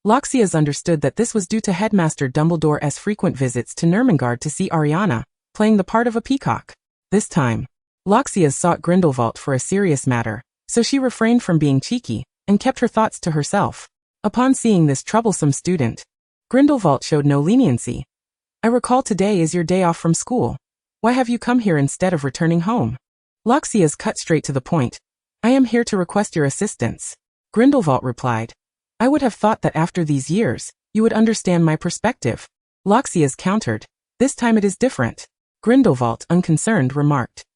Loxias understood that this was due to Headmaster Dumbledore's frequent visits to Nurmengard to see Ariana, playing the part of a peacock. This time, Loxias sought Grindelwald for a serious matter, so she refrained from being cheeky, and kept her thoughts to herself. Upon seeing this troublesome student, Grindelwald showed no leniency. I recall today is your day off from school. Why have you come here instead of returning home? Loxias cut straight to the point. I am here to request your assistance. Grindelwald replied. I would have thought that after these years, you would understand my perspective. Loxias countered. This time it is different. Grindelwald, unconcerned, remarked.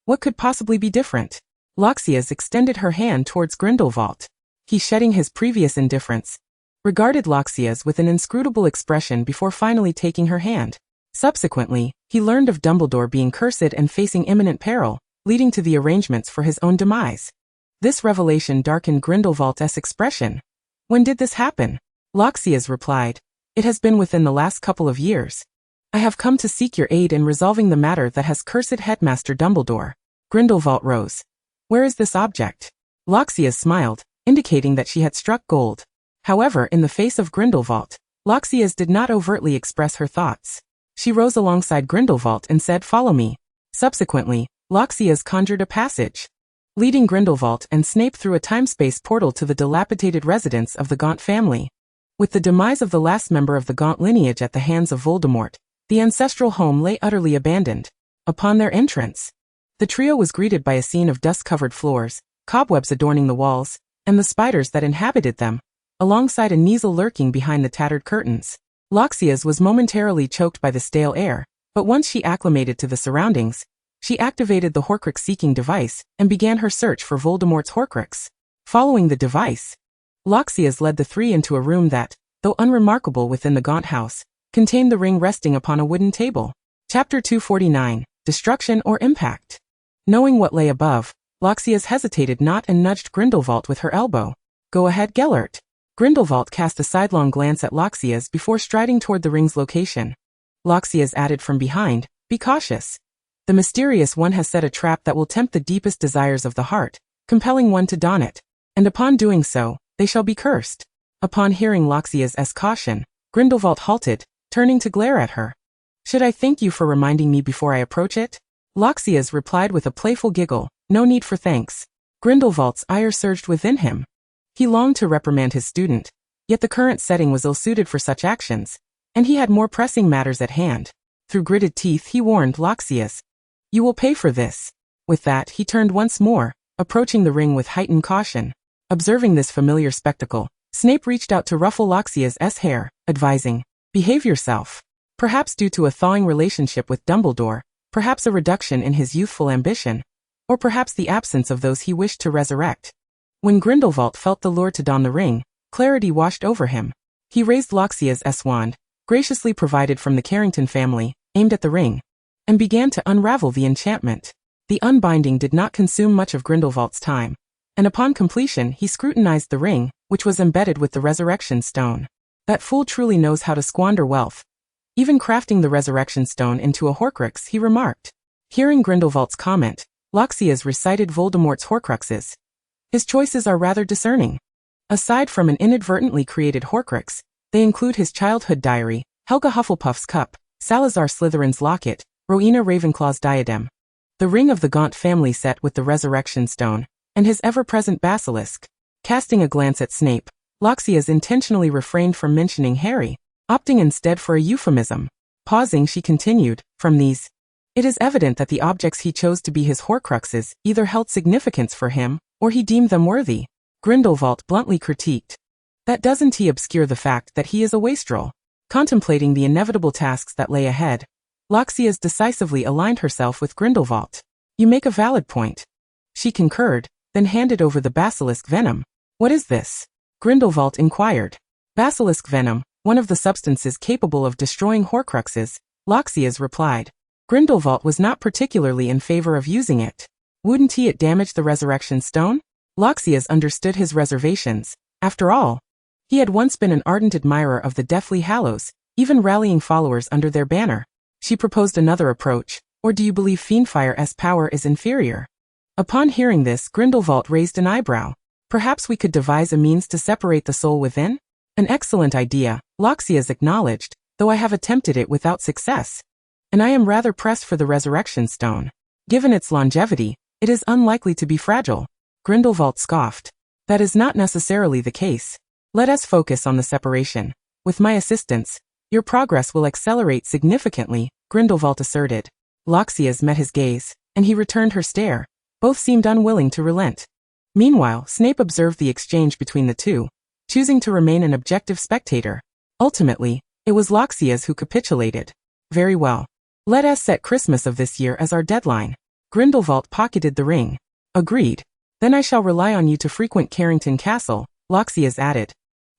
What could possibly be different? Loxias extended her hand towards Grindelwald. He, shedding his previous indifference, regarded Loxias with an inscrutable expression before finally taking her hand. Subsequently, He learned of Dumbledore being cursed and facing imminent peril, leading to the arrangements for his own demise. This revelation darkened Grindelwald's expression. When did this happen? Loxias replied. It has been within the last couple of years. I have come to seek your aid in resolving the matter that has cursed Headmaster Dumbledore. Grindelwald rose. Where is this object? Loxias smiled, indicating that she had struck gold. However, in the face of Grindelwald, Loxias did not overtly express her thoughts. She rose alongside Grindelwald and said, "Follow me." Subsequently, Loxias conjured a passage, leading Grindelwald and Snape through a time-space portal to the dilapidated residence of the Gaunt family. With the demise of the last member of the Gaunt lineage at the hands of Voldemort, the ancestral home lay utterly abandoned. Upon their entrance, the trio was greeted by a scene of dust-covered floors, cobwebs adorning the walls, and the spiders that inhabited them, alongside a Kneazle lurking behind the tattered curtains. Loxias was momentarily choked by the stale air, but once she acclimated to the surroundings, she activated the Horcrux-seeking device and began her search for Voldemort's Horcrux. Following the device, Loxias led the three into a room that, though unremarkable within the Gaunt house, contained the ring resting upon a wooden table. Chapter 249, Destruction or Impact. Knowing what lay above, Loxias hesitated not and nudged Grindelwald with her elbow. Go ahead, Gellert. Grindelwald cast a sidelong glance at Loxias before striding toward the ring's location. Loxias added from behind, be cautious. The mysterious one has set a trap that will tempt the deepest desires of the heart, compelling one to don it. And upon doing so, they shall be cursed. Upon hearing Loxias' caution, Grindelwald halted, turning to glare at her. Should I thank you for reminding me before I approach it? Loxias replied with a playful giggle, no need for thanks. Grindelwald's ire surged within him. He longed to reprimand his student, yet the current setting was ill-suited for such actions, and he had more pressing matters at hand. Through gritted teeth he warned Loxias. You will pay for this. With that he turned once more, approaching the ring with heightened caution. Observing this familiar spectacle, Snape reached out to ruffle Loxias' hair, advising, behave yourself. Perhaps due to a thawing relationship with Dumbledore, perhaps a reduction in his youthful ambition, or perhaps the absence of those he wished to resurrect. When Grindelwald felt the lure to don the ring, clarity washed over him. He raised Loxias' wand, graciously provided from the Carrington family, aimed at the ring, and began to unravel the enchantment. The unbinding did not consume much of Grindelwald's time, and upon completion he scrutinized the ring, which was embedded with the resurrection stone. That fool truly knows how to squander wealth. Even crafting the resurrection stone into a Horcrux, he remarked. Hearing Grindelwald's comment, Loxias recited Voldemort's Horcruxes. His choices are rather discerning. Aside from an inadvertently created Horcrux, they include his childhood diary, Helga Hufflepuff's cup, Salazar Slytherin's locket, Rowena Ravenclaw's diadem, the ring of the Gaunt family set with the resurrection stone, and his ever-present basilisk. Casting a glance at Snape, Loxias intentionally refrained from mentioning Harry, opting instead for a euphemism. Pausing, she continued, from these, it is evident that the objects he chose to be his Horcruxes either held significance for him, or he deemed them worthy. Grindelwald bluntly critiqued. That doesn't obscure the fact that he is a wastrel. Contemplating the inevitable tasks that lay ahead, Loxias decisively aligned herself with Grindelwald. You make a valid point. She concurred, then handed over the basilisk venom. What is this? Grindelwald inquired. Basilisk venom, one of the substances capable of destroying Horcruxes, Loxias replied. Grindelwald was not particularly in favor of using it. Wouldn't it damage the resurrection stone? Loxias understood his reservations. After all, he had once been an ardent admirer of the Deathly Hallows, even rallying followers under their banner. She proposed another approach. Or do you believe Fiendfire's power is inferior? Upon hearing this, Grindelwald raised an eyebrow. Perhaps we could devise a means to separate the soul within? An excellent idea, Loxias acknowledged, though I have attempted it without success. And I am rather pressed for the resurrection stone. Given its longevity, it is unlikely to be fragile. Grindelwald scoffed. That is not necessarily the case. Let us focus on the separation. With my assistance, your progress will accelerate significantly, Grindelwald asserted. Loxias met his gaze, and he returned her stare. Both seemed unwilling to relent. Meanwhile, Snape observed the exchange between the two, choosing to remain an objective spectator. Ultimately, it was Loxias who capitulated. Very well. Let us set Christmas of this year as our deadline. Grindelwald pocketed the ring. Agreed. Then I shall rely on you to frequent Carrington Castle, Loxias added.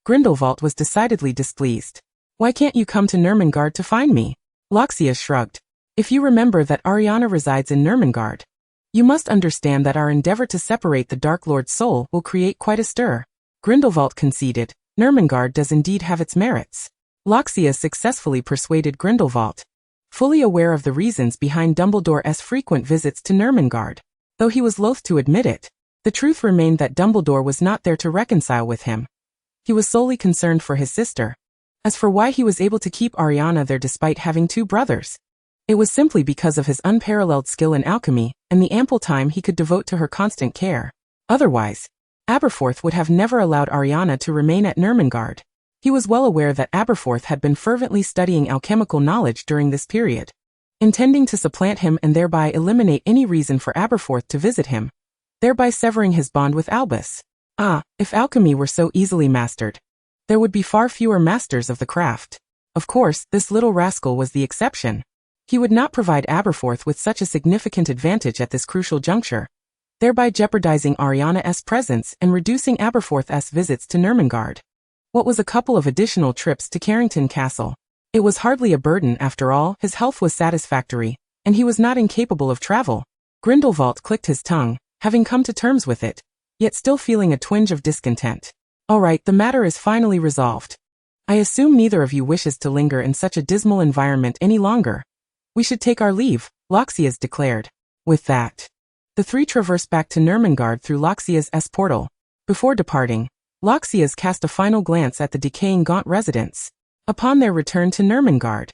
Grindelwald was decidedly displeased. Why can't you come to Nurmengard to find me? Loxias shrugged. If you remember that Ariana resides in Nurmengard, you must understand that our endeavor to separate the Dark Lord's soul will create quite a stir. Grindelwald conceded, Nurmengard does indeed have its merits. Loxia successfully persuaded Grindelwald. Fully aware of the reasons behind Dumbledore's frequent visits to Nurmengard, though he was loath to admit it, the truth remained that Dumbledore was not there to reconcile with him. He was solely concerned for his sister. As for why he was able to keep Ariana there despite having two brothers, it was simply because of his unparalleled skill in alchemy and the ample time he could devote to her constant care. Otherwise, Aberforth would have never allowed Ariana to remain at Nurmengard. He was well aware that Aberforth had been fervently studying alchemical knowledge during this period, intending to supplant him and thereby eliminate any reason for Aberforth to visit him, thereby severing his bond with Albus. If alchemy were so easily mastered, there would be far fewer masters of the craft. Of course, this little rascal was the exception. He would not provide Aberforth with such a significant advantage at this crucial juncture, thereby jeopardizing Ariana's presence and reducing Aberforth's visits to Nurmengard. What was a couple of additional trips to Carrington Castle? It was hardly a burden after all, his health was satisfactory, and he was not incapable of travel. Grindelwald clicked his tongue, having come to terms with it, yet still feeling a twinge of discontent. All right, the matter is finally resolved. I assume neither of you wishes to linger in such a dismal environment any longer. We should take our leave, Loxias declared. With that, the three traversed back to Nurmengard through Loxias' portal. Before departing, Loxias cast a final glance at the decaying Gaunt residence. Upon their return to Nurmengard,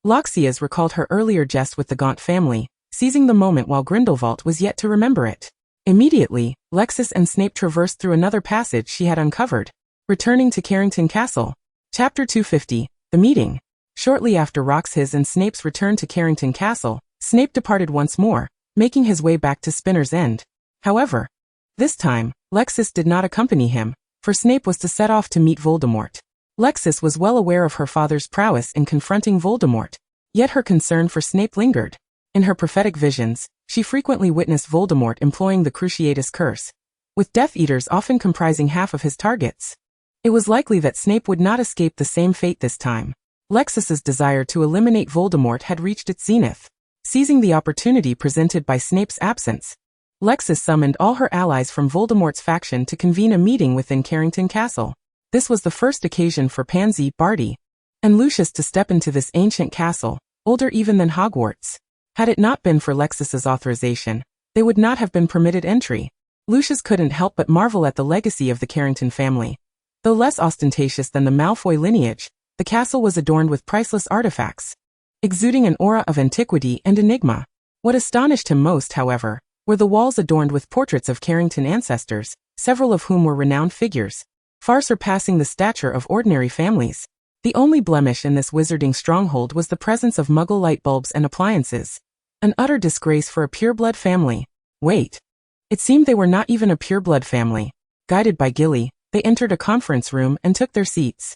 Loxias recalled her earlier jest with the Gaunt family, seizing the moment while Grindelwald was yet to remember it. Immediately, Loxis and Snape traversed through another passage she had uncovered, returning to Carrington Castle. Chapter 250, The Meeting. Shortly after Loxis and Snape's return to Carrington Castle, Snape departed once more, making his way back to Spinner's End. However, this time, Loxis did not accompany him, for Snape was to set off to meet Voldemort. Loxis was well aware of her father's prowess in confronting Voldemort, yet her concern for Snape lingered. In her prophetic visions, she frequently witnessed Voldemort employing the Cruciatus Curse, with Death Eaters often comprising half of his targets. It was likely that Snape would not escape the same fate this time. Loxis's desire to eliminate Voldemort had reached its zenith. Seizing the opportunity presented by Snape's absence, Loxis summoned all her allies from Voldemort's faction to convene a meeting within Carrington Castle. This was the first occasion for Pansy, Barty, and Lucius to step into this ancient castle, older even than Hogwarts. Had it not been for Loxis's authorization, they would not have been permitted entry. Lucius couldn't help but marvel at the legacy of the Carrington family. Though less ostentatious than the Malfoy lineage, the castle was adorned with priceless artifacts, exuding an aura of antiquity and enigma. What astonished him most, however, were the walls adorned with portraits of Carrington ancestors, several of whom were renowned figures, far surpassing the stature of ordinary families. The only blemish in this wizarding stronghold was the presence of Muggle light bulbs and appliances, an utter disgrace for a pureblood family. Wait. It seemed they were not even a pureblood family. Guided by Gilly, they entered a conference room and took their seats.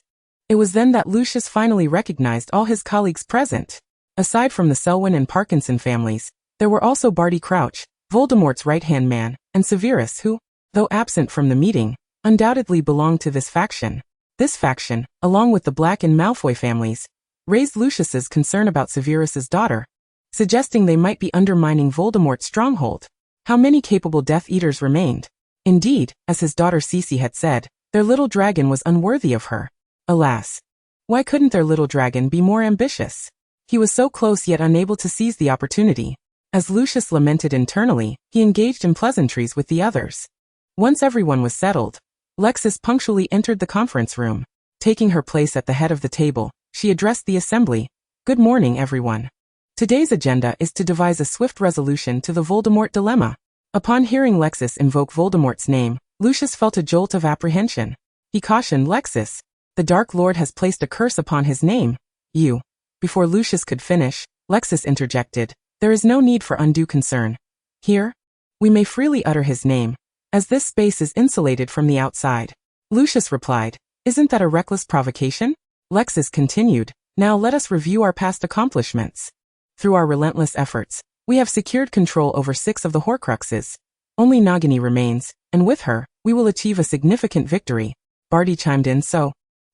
It was then that Lucius finally recognized all his colleagues present. Aside from the Selwyn and Parkinson families, there were also Barty Crouch, Voldemort's right-hand man, and Severus who, though absent from the meeting, undoubtedly belonged to this faction. This faction, along with the Black and Malfoy families, raised Lucius's concern about Severus's daughter, suggesting they might be undermining Voldemort's stronghold. How many capable Death Eaters remained? Indeed, as his daughter Cece had said, their little dragon was unworthy of her. Alas! Why couldn't their little dragon be more ambitious? He was so close yet unable to seize the opportunity. As Lucius lamented internally, he engaged in pleasantries with the others. Once everyone was settled, Loxis punctually entered the conference room. Taking her place at the head of the table, she addressed the assembly. Good morning, everyone. Today's agenda is to devise a swift resolution to the Voldemort dilemma. Upon hearing Loxis invoke Voldemort's name, Lucius felt a jolt of apprehension. He cautioned Loxis. The Dark Lord has placed a curse upon his name. You. Before Lucius could finish, Loxis interjected. There is no need for undue concern. Here, we may freely utter his name, as this space is insulated from the outside. Lucius replied, Isn't that a reckless provocation? Loxis continued, Now let us review our past accomplishments. Through our relentless efforts, we have secured control over 6 of the Horcruxes. Only Nagini remains, and with her, we will achieve a significant victory. Barty chimed in, So,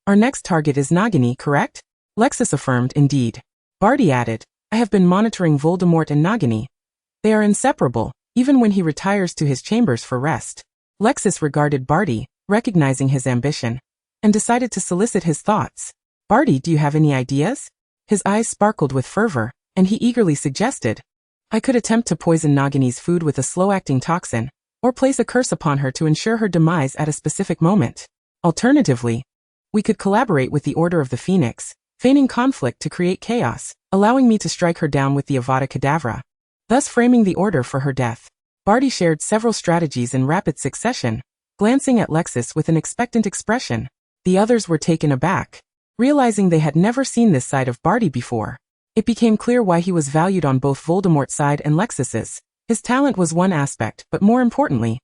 our next target is Nagini, correct? Loxis affirmed, Indeed. Barty added, I have been monitoring Voldemort and Nagini. They are inseparable, even when he retires to his chambers for rest. Loxis regarded Barty, recognizing his ambition, and decided to solicit his thoughts. Barty, do you have any ideas? His eyes sparkled with fervor, and he eagerly suggested. I could attempt to poison Nagini's food with a slow-acting toxin, or place a curse upon her to ensure her demise at a specific moment. Alternatively, we could collaborate with the Order of the Phoenix, feigning conflict to create chaos, allowing me to strike her down with the Avada Kedavra, thus framing the order for her death. Barty shared several strategies in rapid succession, glancing at Loxis with an expectant expression. The others were taken aback, realizing they had never seen this side of Barty before. It became clear why he was valued on both Voldemort's side and Loxis's. His talent was one aspect, but more importantly,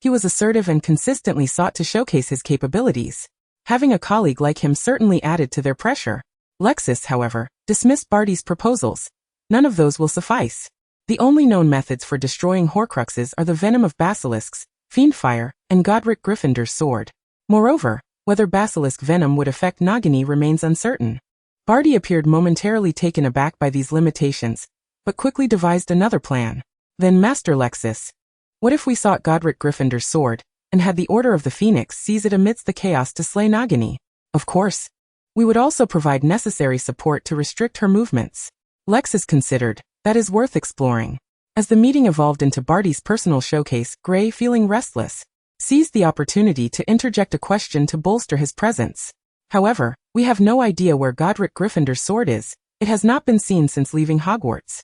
he was assertive and consistently sought to showcase his capabilities. Having a colleague like him certainly added to their pressure. Loxis, however, dismissed Barty's proposals. None of those will suffice. The only known methods for destroying Horcruxes are the venom of basilisks, fiendfire, and Godric Gryffindor's sword. Moreover, whether basilisk venom would affect Nagini remains uncertain. Barty appeared momentarily taken aback by these limitations, but quickly devised another plan. Then Master Loxis, what if we sought Godric Gryffindor's sword, and had the Order of the Phoenix seize it amidst the chaos to slay Nagini? Of course. We would also provide necessary support to restrict her movements. Loxis considered, that is worth exploring. As the meeting evolved into Barty's personal showcase, Gray, feeling restless, seized the opportunity to interject a question to bolster his presence. However, we have no idea where Godric Gryffindor's sword is. It has not been seen since leaving Hogwarts.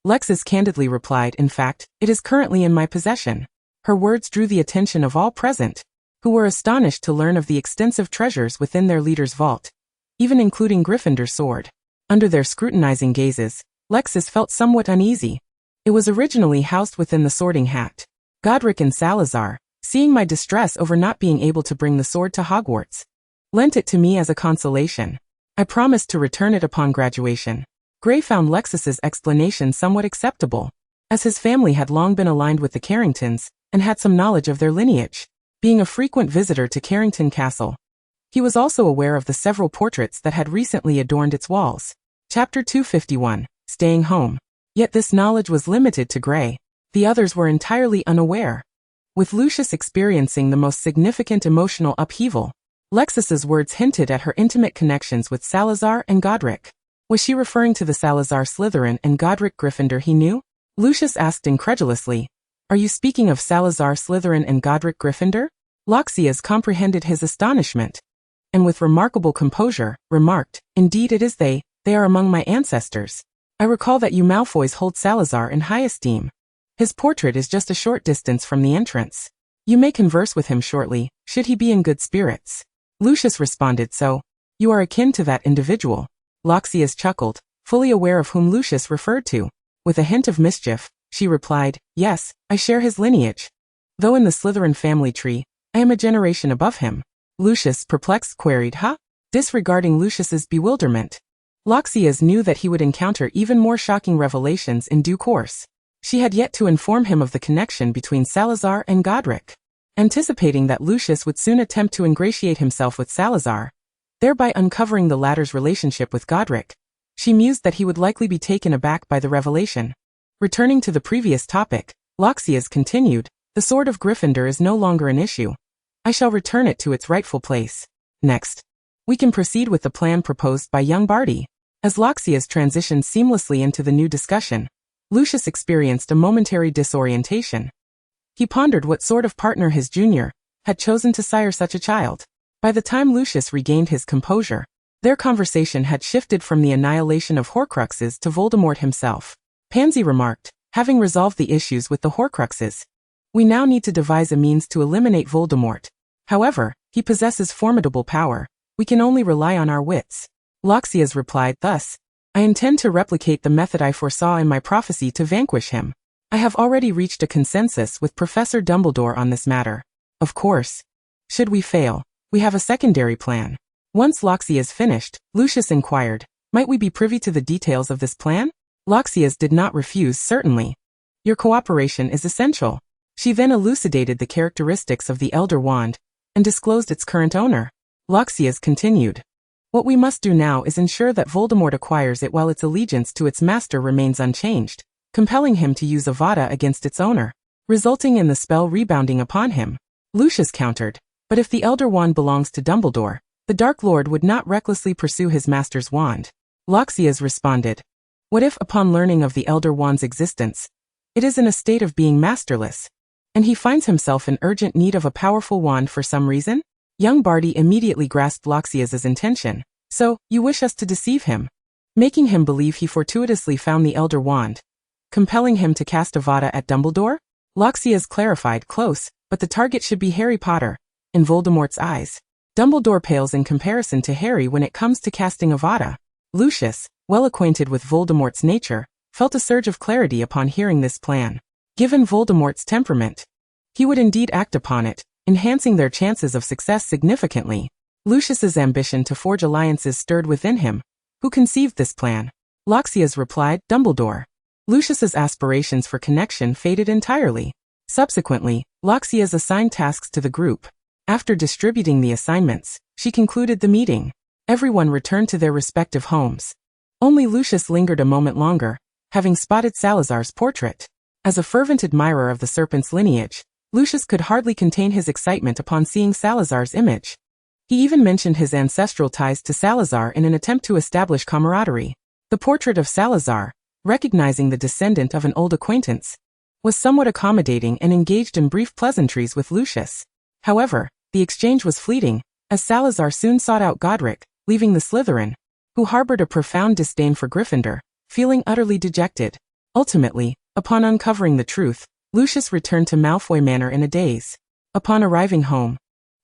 Loxis candidly replied, in fact, it is currently in my possession. Her words drew the attention of all present, who were astonished to learn of the extensive treasures within their leader's vault, even including Gryffindor's sword. Under their scrutinizing gazes, Loxis felt somewhat uneasy. It was originally housed within the Sorting Hat. Godric and Salazar, seeing my distress over not being able to bring the sword to Hogwarts, lent it to me as a consolation. I promised to return it upon graduation. Gray found Loxis's explanation somewhat acceptable, as his family had long been aligned with the Carringtons, and had some knowledge of their lineage. Being a frequent visitor to Carrington Castle, he was also aware of the several portraits that had recently adorned its walls. Chapter 251, Staying Home. Yet this knowledge was limited to Gray. The others were entirely unaware. With Lucius experiencing the most significant emotional upheaval, Loxis's words hinted at her intimate connections with Salazar and Godric. Was she referring to the Salazar Slytherin and Godric Gryffindor he knew? Lucius asked incredulously. Are you speaking of Salazar Slytherin and Godric Gryffindor? Loxias comprehended his astonishment, and with remarkable composure, remarked, Indeed it is they are among my ancestors. I recall that you Malfoys hold Salazar in high esteem. His portrait is just a short distance from the entrance. You may converse with him shortly, should he be in good spirits. Lucius responded, So, you are akin to that individual. Loxias chuckled, fully aware of whom Lucius referred to. With a hint of mischief, she replied, Yes, I share his lineage. Though in the Slytherin family tree, I am a generation above him. Lucius, perplexed, queried, Huh? Disregarding Lucius's bewilderment, Loxias knew that he would encounter even more shocking revelations in due course. She had yet to inform him of the connection between Salazar and Godric. Anticipating that Lucius would soon attempt to ingratiate himself with Salazar, thereby uncovering the latter's relationship with Godric, she mused that he would likely be taken aback by the revelation. Returning to the previous topic, Loxias continued, The sword of Gryffindor is no longer an issue. I shall return it to its rightful place. Next, we can proceed with the plan proposed by young Barty. As Loxias transitioned seamlessly into the new discussion, Lucius experienced a momentary disorientation. He pondered what sort of partner his junior had chosen to sire such a child. By the time Lucius regained his composure, their conversation had shifted from the annihilation of Horcruxes to Voldemort himself. Pansy remarked, having resolved the issues with the Horcruxes, we now need to devise a means to eliminate Voldemort. However, he possesses formidable power. We can only rely on our wits. Loxias replied, Thus, I intend to replicate the method I foresaw in my prophecy to vanquish him. I have already reached a consensus with Professor Dumbledore on this matter. Of course, should we fail, we have a secondary plan. Once Loxias finished, Lucius inquired, Might we be privy to the details of this plan? Loxias did not refuse, certainly. Your cooperation is essential. She then elucidated the characteristics of the Elder Wand, and disclosed its current owner. Loxias continued. What we must do now is ensure that Voldemort acquires it while its allegiance to its master remains unchanged, compelling him to use Avada against its owner, resulting in the spell rebounding upon him. Lucius countered, but if the Elder Wand belongs to Dumbledore, the Dark Lord would not recklessly pursue his master's wand. Loxias responded, what if, upon learning of the Elder Wand's existence, it is in a state of being masterless, and he finds himself in urgent need of a powerful wand for some reason? Young Barty immediately grasped Loxias's intention. So, you wish us to deceive him, making him believe he fortuitously found the Elder Wand, compelling him to cast Avada at Dumbledore? Loxias clarified, close, but the target should be Harry Potter. In Voldemort's eyes, Dumbledore pales in comparison to Harry when it comes to casting Avada. Lucius, well acquainted with Voldemort's nature, felt a surge of clarity upon hearing this plan. Given Voldemort's temperament, he would indeed act upon it, enhancing their chances of success significantly. Lucius's ambition to forge alliances stirred within him. Who conceived this plan? Loxias replied, Dumbledore. Lucius's aspirations for connection faded entirely. Subsequently, Loxias assigned tasks to the group. After distributing the assignments, she concluded the meeting. Everyone returned to their respective homes. Only Lucius lingered a moment longer, having spotted Salazar's portrait. As a fervent admirer of the serpent's lineage, Lucius could hardly contain his excitement upon seeing Salazar's image. He even mentioned his ancestral ties to Salazar in an attempt to establish camaraderie. The portrait of Salazar, recognizing the descendant of an old acquaintance, was somewhat accommodating and engaged in brief pleasantries with Lucius. However, the exchange was fleeting, as Salazar soon sought out Godric, leaving the Slytherin, who harbored a profound disdain for Gryffindor, feeling utterly dejected. Ultimately, upon uncovering the truth, Lucius returned to Malfoy Manor in a daze. Upon arriving home,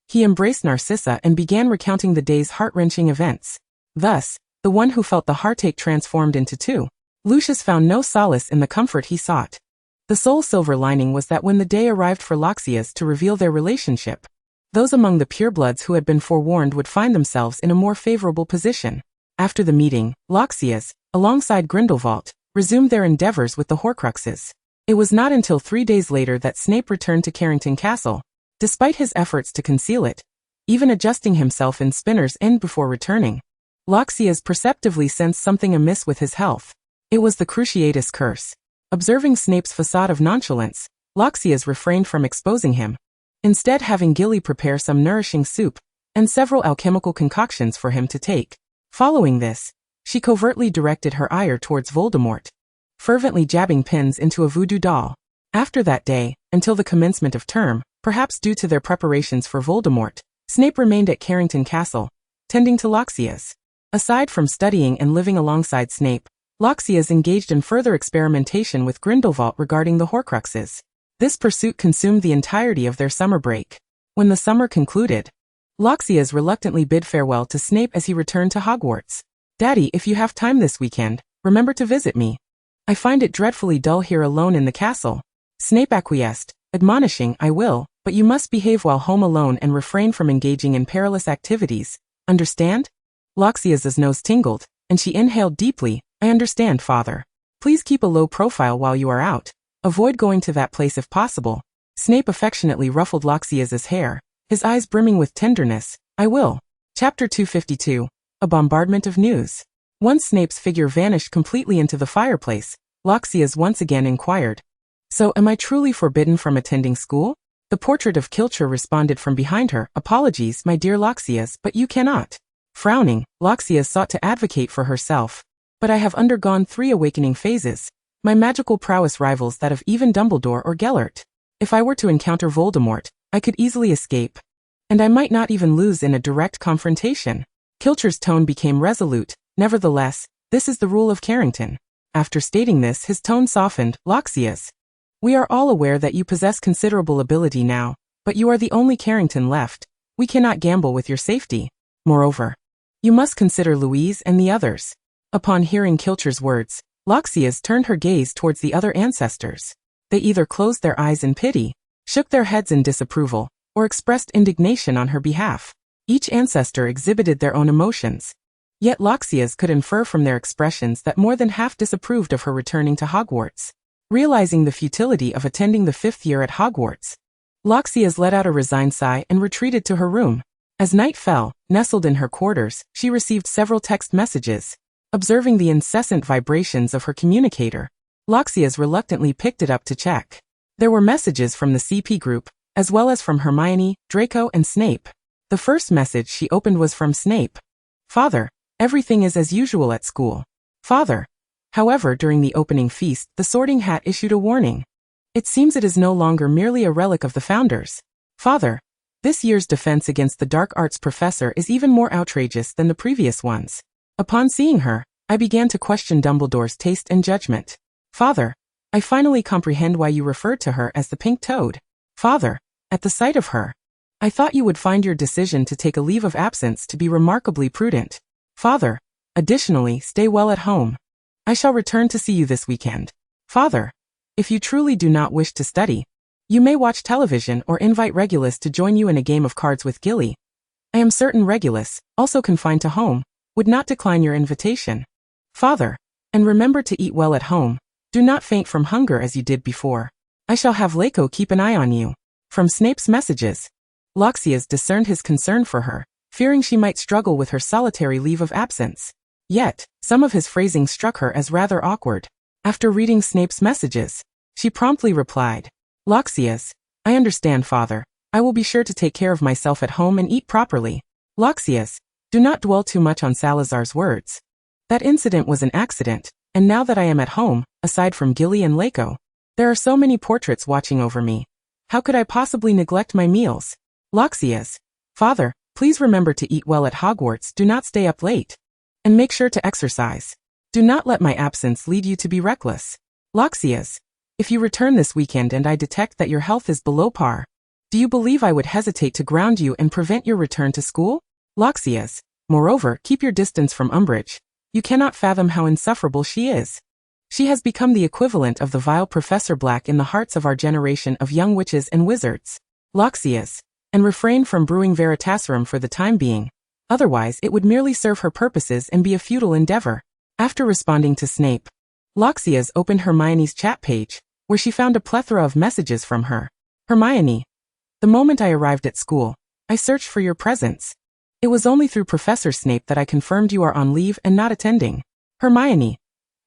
he embraced Narcissa and began recounting the day's heart-wrenching events. Thus, the one who felt the heartache transformed into two. Lucius found no solace in the comfort he sought. The sole silver lining was that when the day arrived for Loxias to reveal their relationship, those among the purebloods who had been forewarned would find themselves in a more favorable position. After the meeting, Loxias, alongside Grindelwald, resumed their endeavors with the Horcruxes. It was not until 3 days later that Snape returned to Carrington Castle. Despite his efforts to conceal it, even adjusting himself in Spinner's End before returning, Loxias perceptively sensed something amiss with his health. It was the Cruciatus curse. Observing Snape's facade of nonchalance, Loxias refrained from exposing him, instead having Gilly prepare some nourishing soup and several alchemical concoctions for him to take. Following this, she covertly directed her ire towards Voldemort, fervently jabbing pins into a voodoo doll. After that day, until the commencement of term, perhaps due to their preparations for Voldemort, Snape remained at Carrington Castle, tending to Loxias. Aside from studying and living alongside Snape, Loxias engaged in further experimentation with Grindelwald regarding the Horcruxes. This pursuit consumed the entirety of their summer break. When the summer concluded, Loxias reluctantly bid farewell to Snape as he returned to Hogwarts. Daddy, if you have time this weekend, remember to visit me. I find it dreadfully dull here alone in the castle. Snape acquiesced, admonishing, I will, but you must behave while home alone and refrain from engaging in perilous activities. Understand? Loxias's nose tingled, and she inhaled deeply. I understand, father. Please keep a low profile while you are out. Avoid going to that place if possible. Snape affectionately ruffled Loxias's hair, his eyes brimming with tenderness. I will. Chapter 252. A bombardment of news. Once Snape's figure vanished completely into the fireplace, Loxias once again inquired, So, am I truly forbidden from attending school? The portrait of Kilcher responded from behind her, Apologies, my dear Loxias, but you cannot. Frowning, Loxias sought to advocate for herself. But I have undergone 3 awakening phases. My magical prowess rivals that of even Dumbledore or Gellert. If I were to encounter Voldemort, I could easily escape. And I might not even lose in a direct confrontation. Kilcher's tone became resolute. Nevertheless, this is the rule of Carrington. After stating this, his tone softened. Loxias, we are all aware that you possess considerable ability now, but you are the only Carrington left. We cannot gamble with your safety. Moreover, you must consider Louise and the others. Upon hearing Kilcher's words, Loxias turned her gaze towards the other ancestors. They either closed their eyes in pity, shook their heads in disapproval, or expressed indignation on her behalf. Each ancestor exhibited their own emotions. Yet Loxias could infer from their expressions that more than half disapproved of her returning to Hogwarts. Realizing the futility of attending the 5th year at Hogwarts, Loxias let out a resigned sigh and retreated to her room. As night fell, nestled in her quarters, she received several text messages. Observing the incessant vibrations of her communicator, Loxias reluctantly picked it up to check. There were messages from the CP group, as well as from Hermione, Draco, and Snape. The first message she opened was from Snape. Father, everything is as usual at school. Father. However, during the opening feast, the Sorting Hat issued a warning. It seems it is no longer merely a relic of the founders. Father. This year's defense against the dark arts professor is even more outrageous than the previous ones. Upon seeing her, I began to question Dumbledore's taste and judgment. Father, I finally comprehend why you referred to her as the pink toad. Father, at the sight of her, I thought you would find your decision to take a leave of absence to be remarkably prudent. Father, additionally, stay well at home. I shall return to see you this weekend. Father, if you truly do not wish to study, you may watch television or invite Regulus to join you in a game of cards with Gilly. I am certain Regulus, also confined to home, would not decline your invitation. Father, and remember to eat well at home. Do not faint from hunger as you did before. I shall have Laco keep an eye on you. From Snape's messages, Loxias discerned his concern for her, fearing she might struggle with her solitary leave of absence. Yet, some of his phrasing struck her as rather awkward. After reading Snape's messages, she promptly replied, Loxias, I understand, Father. I will be sure to take care of myself at home and eat properly. Loxias, do not dwell too much on Salazar's words. That incident was an accident, and now that I am at home, aside from Gilly and Laco, there are so many portraits watching over me. How could I possibly neglect my meals? Loxias, Father, please remember to eat well at Hogwarts. Do not stay up late. And make sure to exercise. Do not let my absence lead you to be reckless. Loxias, if you return this weekend and I detect that your health is below par, do you believe I would hesitate to ground you and prevent your return to school? Loxias, moreover, keep your distance from Umbridge. You cannot fathom how insufferable she is. She has become the equivalent of the vile Professor Black in the hearts of our generation of young witches and wizards. Loxias, and refrain from brewing Veritaserum for the time being. Otherwise, it would merely serve her purposes and be a futile endeavor. After responding to Snape, Loxias opened Hermione's chat page, where she found a plethora of messages from her. Hermione, the moment I arrived at school, I searched for your presence. It was only through Professor Snape that I confirmed you are on leave and not attending. Hermione,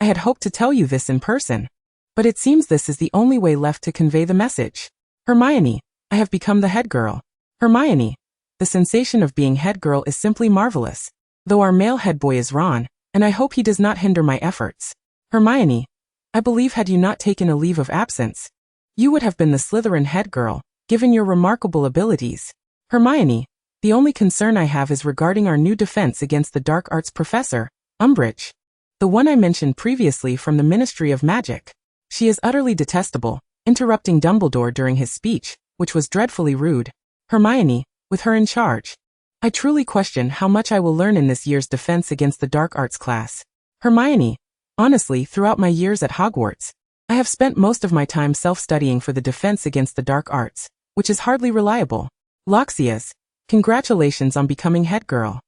I had hoped to tell you this in person, but it seems this is the only way left to convey the message. Hermione, I have become the head girl. Hermione, the sensation of being head girl is simply marvelous, though our male head boy is Ron, and I hope he does not hinder my efforts. Hermione, I believe had you not taken a leave of absence, you would have been the Slytherin head girl, given your remarkable abilities. Hermione, the only concern I have is regarding our new defense against the dark arts professor, Umbridge. The one I mentioned previously from the Ministry of Magic. She is utterly detestable, interrupting Dumbledore during his speech, which was dreadfully rude. Hermione, with her in charge, I truly question how much I will learn in this year's defense against the dark arts class. Hermione, honestly, throughout my years at Hogwarts, I have spent most of my time self-studying for the defense against the dark arts, which is hardly reliable. Loxias, congratulations on becoming head girl.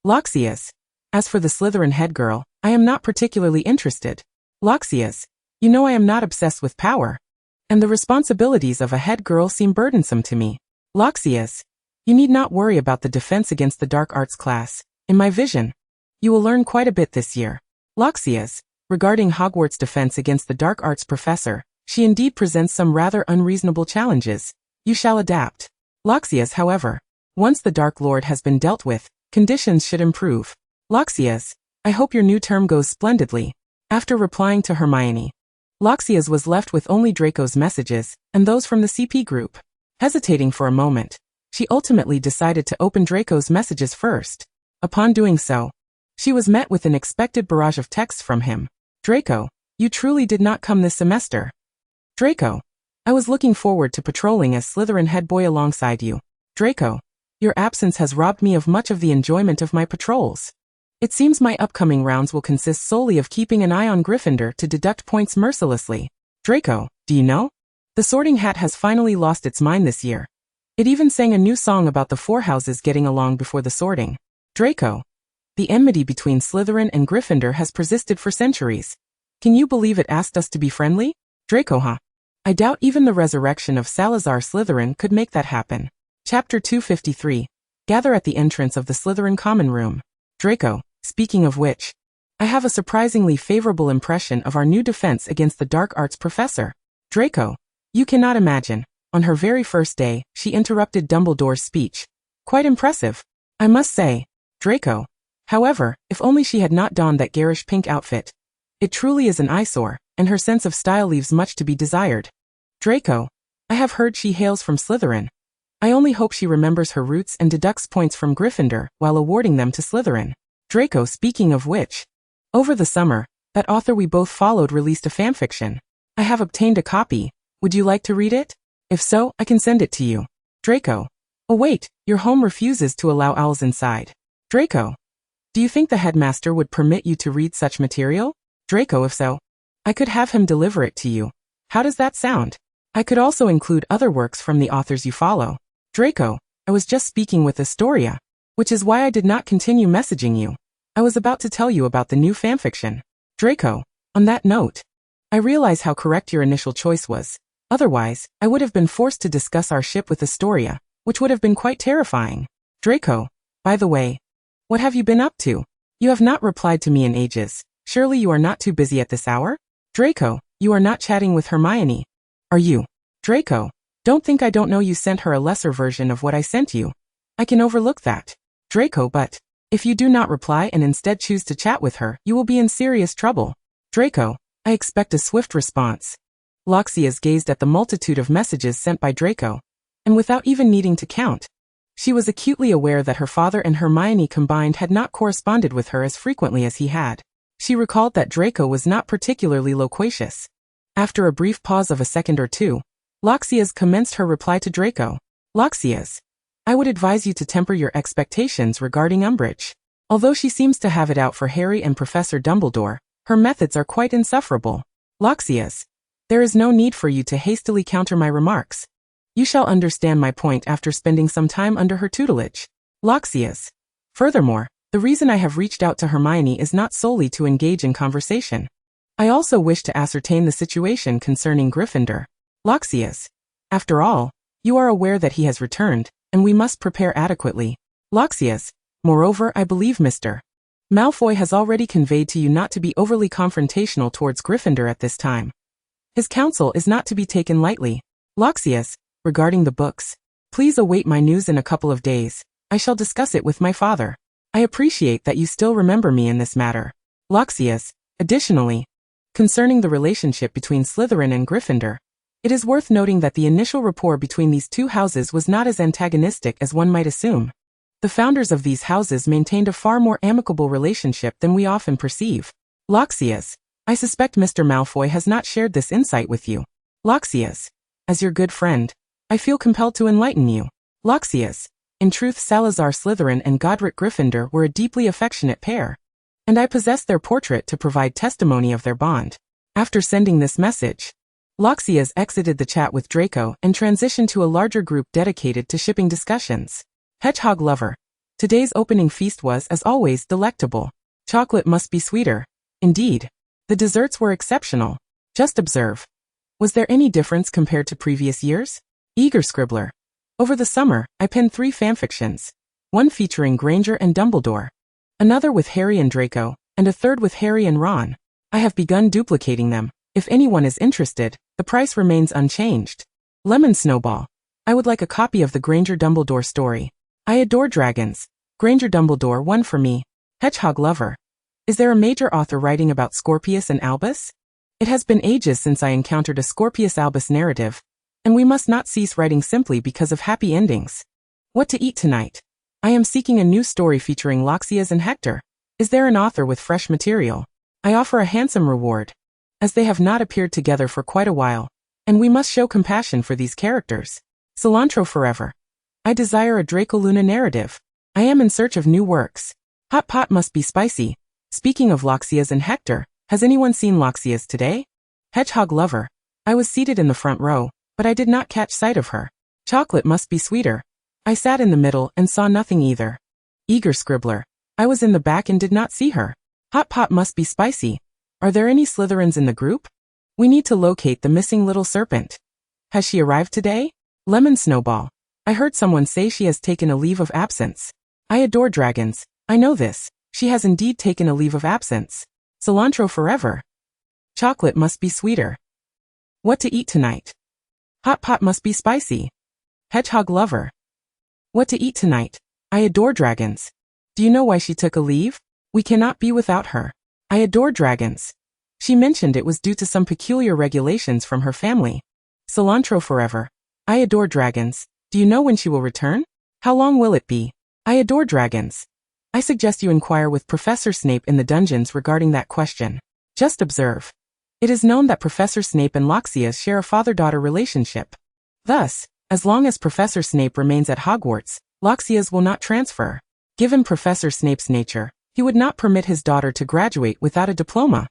Loxias, as for the Slytherin head girl, I am not particularly interested. Loxias, you know I am not obsessed with power, and the responsibilities of a head girl seem burdensome to me. Loxias, you need not worry about the defense against the dark arts class. In my vision, you will learn quite a bit this year. Loxias, regarding Hogwarts' defense against the dark arts professor, she indeed presents some rather unreasonable challenges. You shall adapt. Loxias, however, once the Dark Lord has been dealt with, conditions should improve. Loxias, I hope your new term goes splendidly. After replying to Hermione, Loxias was left with only Draco's messages, and those from the CP group. Hesitating for a moment, she ultimately decided to open Draco's messages first. Upon doing so, she was met with an expected barrage of texts from him. Draco, you truly did not come this semester. Draco, I was looking forward to patrolling as Slytherin head boy alongside you. Draco, your absence has robbed me of much of the enjoyment of my patrols. It seems my upcoming rounds will consist solely of keeping an eye on Gryffindor to deduct points mercilessly. Draco, do you know? The Sorting Hat has finally lost its mind this year. It even sang a new song about the four houses getting along before the sorting. Draco, the enmity between Slytherin and Gryffindor has persisted for centuries. Can you believe it asked us to be friendly? Draco, huh? I doubt even the resurrection of Salazar Slytherin could make that happen. Chapter 253. gather at the entrance of the Slytherin common room. Draco, speaking of which, I have a surprisingly favorable impression of our new defense against the dark arts professor. Draco, you cannot imagine. On her very first day, she interrupted Dumbledore's speech. Quite impressive, I must say. Draco. However, if only she had not donned that garish pink outfit. It truly is an eyesore, and her sense of style leaves much to be desired. Draco, I have heard she hails from Slytherin. I only hope she remembers her roots and deducts points from Gryffindor while awarding them to Slytherin. Draco, speaking of which, over the summer, that author we both followed released a fanfiction. I have obtained a copy. Would you like to read it? If so, I can send it to you. Draco. Oh wait, your home refuses to allow owls inside. Draco. Do you think the headmaster would permit you to read such material? Draco, if so, I could have him deliver it to you. How does that sound? I could also include other works from the authors you follow. Draco, I was just speaking with Astoria, which is why I did not continue messaging you. I was about to tell you about the new fanfiction. Draco, on that note, I realize how correct your initial choice was. Otherwise, I would have been forced to discuss our ship with Astoria, which would have been quite terrifying. Draco, by the way, what have you been up to? You have not replied to me in ages. Surely you are not too busy at this hour? Draco, you are not chatting with Hermione, are you? Draco, don't think I don't know you sent her a lesser version of what I sent you. I can overlook that. Draco, but if you do not reply and instead choose to chat with her, you will be in serious trouble. Draco, I expect a swift response. Loxias gazed at the multitude of messages sent by Draco, and without even needing to count, she was acutely aware that her father and Hermione combined had not corresponded with her as frequently as he had. She recalled that Draco was not particularly loquacious. After a brief pause of a second or two, Loxias commenced her reply to Draco. Loxias, I would advise you to temper your expectations regarding Umbridge. Although she seems to have it out for Harry and Professor Dumbledore, her methods are quite insufferable. Loxias, there is no need for you to hastily counter my remarks. You shall understand my point after spending some time under her tutelage. Loxias. Furthermore, the reason I have reached out to Hermione is not solely to engage in conversation. I also wish to ascertain the situation concerning Gryffindor. Loxias. After all, you are aware that he has returned, and we must prepare adequately. Loxias. Moreover, I believe Mr. Malfoy has already conveyed to you not to be overly confrontational towards Gryffindor at this time. His counsel is not to be taken lightly. Loxias, regarding the books, please await my news in a couple of days. I shall discuss it with my father. I appreciate that you still remember me in this matter. Loxias, additionally, concerning the relationship between Slytherin and Gryffindor, it is worth noting that the initial rapport between these two houses was not as antagonistic as one might assume. The founders of these houses maintained a far more amicable relationship than we often perceive. Loxias, I suspect Mr. Malfoy has not shared this insight with you. Loxias, as your good friend, I feel compelled to enlighten you. Loxias, in truth Salazar Slytherin and Godric Gryffindor were a deeply affectionate pair, and I possess their portrait to provide testimony of their bond. After sending this message, Loxias exited the chat with Draco and transitioned to a larger group dedicated to shipping discussions. Hedgehog lover. Today's opening feast was, as always, delectable. Chocolate must be sweeter. Indeed. The desserts were exceptional. Just observe. Was there any difference compared to previous years? Eager scribbler. Over the summer, I penned 3 fanfictions. One featuring Granger and Dumbledore, another with Harry and Draco, and a third with Harry and Ron. I have begun duplicating them. If anyone is interested, the price remains unchanged. Lemon Snowball. I would like a copy of the Granger Dumbledore story. I adore dragons. Granger Dumbledore one for me. Hedgehog lover. Is there a major author writing about Scorpius and Albus? It has been ages since I encountered a Scorpius Albus narrative, and we must not cease writing simply because of happy endings. What to eat tonight? I am seeking a new story featuring Loxias and Hector. Is there an author with fresh material? I offer a handsome reward, as they have not appeared together for quite a while, and we must show compassion for these characters. Cilantro forever. I desire a Draco Luna narrative. I am in search of new works. Hot pot must be spicy. Speaking of Loxias and Hector, has anyone seen Loxias today? Hedgehog lover. I was seated in the front row, but I did not catch sight of her. Chocolate must be sweeter. I sat in the middle and saw nothing either. Eager scribbler. I was in the back and did not see her. Hot pot must be spicy. Are there any Slytherins in the group? We need to locate the missing little serpent. Has she arrived today? Lemon Snowball. I heard someone say she has taken a leave of absence. I adore dragons. I know this. She has indeed taken a leave of absence. Cilantro forever. Chocolate must be sweeter. What to eat tonight? Hot pot must be spicy. Hedgehog lover. What to eat tonight? I adore dragons. Do you know why she took a leave? We cannot be without her. I adore dragons. She mentioned it was due to some peculiar regulations from her family. Cilantro forever. I adore dragons. Do you know when she will return? How long will it be? I adore dragons. I suggest you inquire with Professor Snape in the dungeons regarding that question. Just observe. It is known that Professor Snape and Loxia share a father-daughter relationship. Thus, as long as Professor Snape remains at Hogwarts, Loxia's will not transfer. Given Professor Snape's nature, he would not permit his daughter to graduate without a diploma.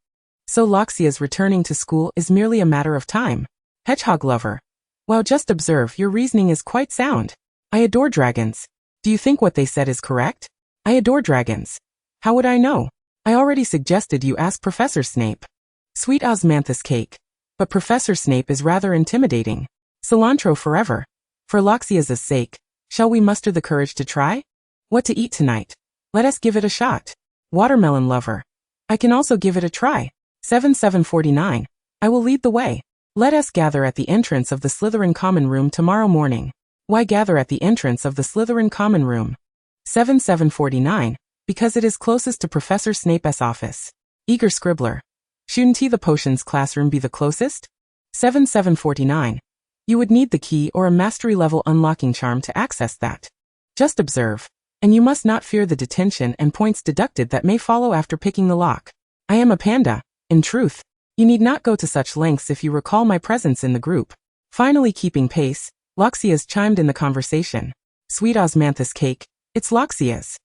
So Loxia's returning to school is merely a matter of time. Hedgehog lover. Well, just observe, your reasoning is quite sound. I adore dragons. Do you think what they said is correct? I adore dragons. How would I know? I already suggested you ask Professor Snape. Sweet osmanthus cake. But Professor Snape is rather intimidating. Cilantro forever. For Loxia's sake, shall we muster the courage to try? What to eat tonight? Let us give it a shot. Watermelon lover. I can also give it a try. 7-7-49. I will lead the way. Let us gather at the entrance of the Slytherin common room tomorrow morning. Why gather at the entrance of the Slytherin common room? 7-7-49. Because it is closest to Professor Snape's office. Eager scribbler. Shouldn't the potions classroom be the closest? 7-7-49. You would need the key or a mastery level unlocking charm to access that. Just observe. And you must not fear the detention and points deducted that may follow after picking the lock. I am a panda. In truth, you need not go to such lengths if you recall my presence in the group. Finally keeping pace, Loxia's chimed in the conversation. Sweet osmanthus cake. It's Loxia's.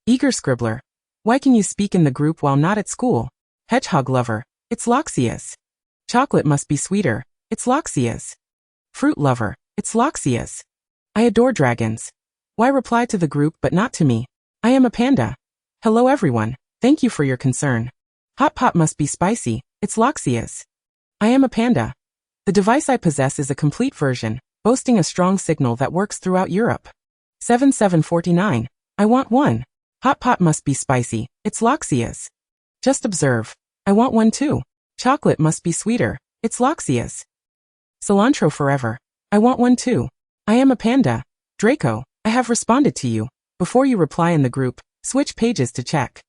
Eager scribbler. Why can you speak in the group while not at school? Hedgehog lover. It's Loxia's. Chocolate must be sweeter. It's Loxia's. Fruit lover. It's Loxia's. I adore dragons. Why reply to the group but not to me? I am a panda. Hello everyone. Thank you for your concern. Hot pot must be spicy. It's Loxia's. I am a panda. The device I possess is a complete version, boasting a strong signal that works throughout Europe. 7-7-49. I want one. Hot pot must be spicy. It's Loxia's. Just observe. I want one too. Chocolate must be sweeter. It's Loxia's. Cilantro forever. I want one too. I am a panda. Draco, I have responded to you. Before you reply in the group, switch pages to check.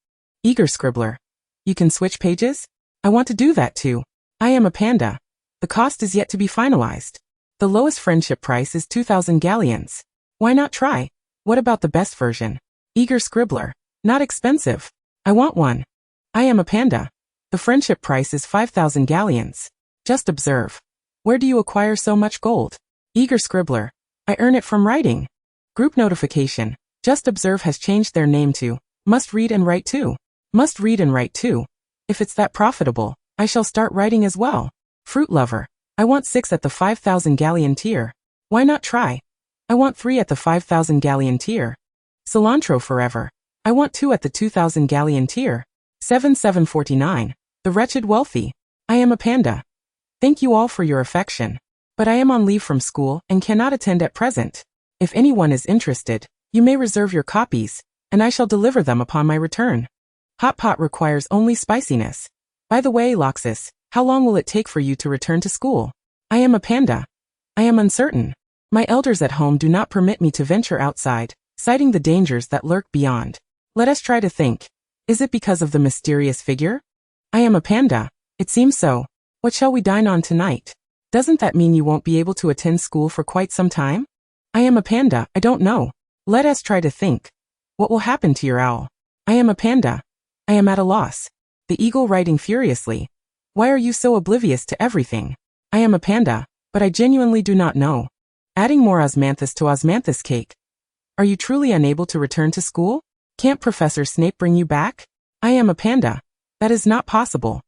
Eager scribbler. You can switch pages? I want to do that too. I am a panda. The cost is yet to be finalized. The lowest friendship price is 2,000 galleons. Why not try? What about the best version? Eager scribbler. Not expensive. I want one. I am a panda. The friendship price is 5,000 galleons. Just observe. Where do you acquire so much gold? Eager scribbler. I earn it from writing. Group notification. Just observe has changed their name to Must Read and Write Too. Must read and write too. If it's that profitable, I shall start writing as well. Fruit lover. I want 6 at the 5,000 galleon tier. Why not try? I want 3 at the 5,000 galleon tier. Cilantro forever. I want 2 at the 2,000 galleon tier. 7-7-49. The wretched wealthy. I am a panda. Thank you all for your affection. But I am on leave from school and cannot attend at present. If anyone is interested, you may reserve your copies, and I shall deliver them upon my return. Hot pot requires only spiciness. By the way, Loxis, how long will it take for you to return to school? I am a panda. I am uncertain. My elders at home do not permit me to venture outside, citing the dangers that lurk beyond. Let us try to think. Is it because of the mysterious figure? I am a panda. It seems so. What shall we dine on tonight? Doesn't that mean you won't be able to attend school for quite some time? I am a panda. I don't know. Let us try to think. What will happen to your owl? I am a panda. I am at a loss. The eagle writing furiously. Why are you so oblivious to everything? I am a panda, but I genuinely do not know. Adding more osmanthus to osmanthus cake. Are you truly unable to return to school? Can't Professor Snape bring you back? I am a panda. That is not possible.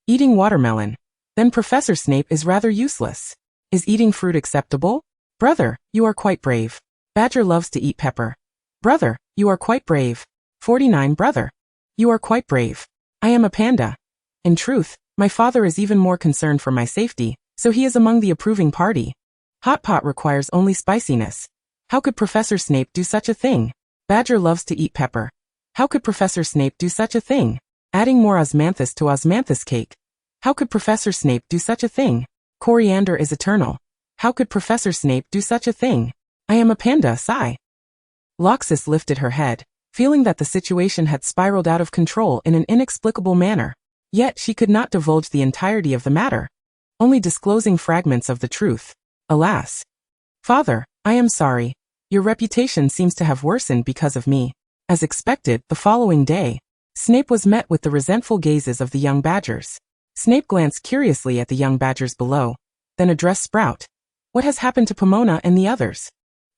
Eating watermelon. Then Professor Snape is rather useless. Is eating fruit acceptable? Brother, you are quite brave. Badger loves to eat pepper. Brother, you are quite brave. 49 Brother. You are quite brave. I am a panda. In truth, my father is even more concerned for my safety, so he is among the approving party. Hot pot requires only spiciness. How could Professor Snape do such a thing? Badger loves to eat pepper. How could Professor Snape do such a thing? Adding more osmanthus to osmanthus cake. How could Professor Snape do such a thing? Coriander is eternal. How could Professor Snape do such a thing? I am a panda, sigh. Loxis lifted her head, feeling that the situation had spiraled out of control in an inexplicable manner. Yet she could not divulge the entirety of the matter, only disclosing fragments of the truth. Alas. Father, I am sorry. Your reputation seems to have worsened because of me. As expected, the following day, Snape was met with the resentful gazes of the young badgers. Snape glanced curiously at the young badgers below, then addressed Sprout. What has happened to Pomona and the others?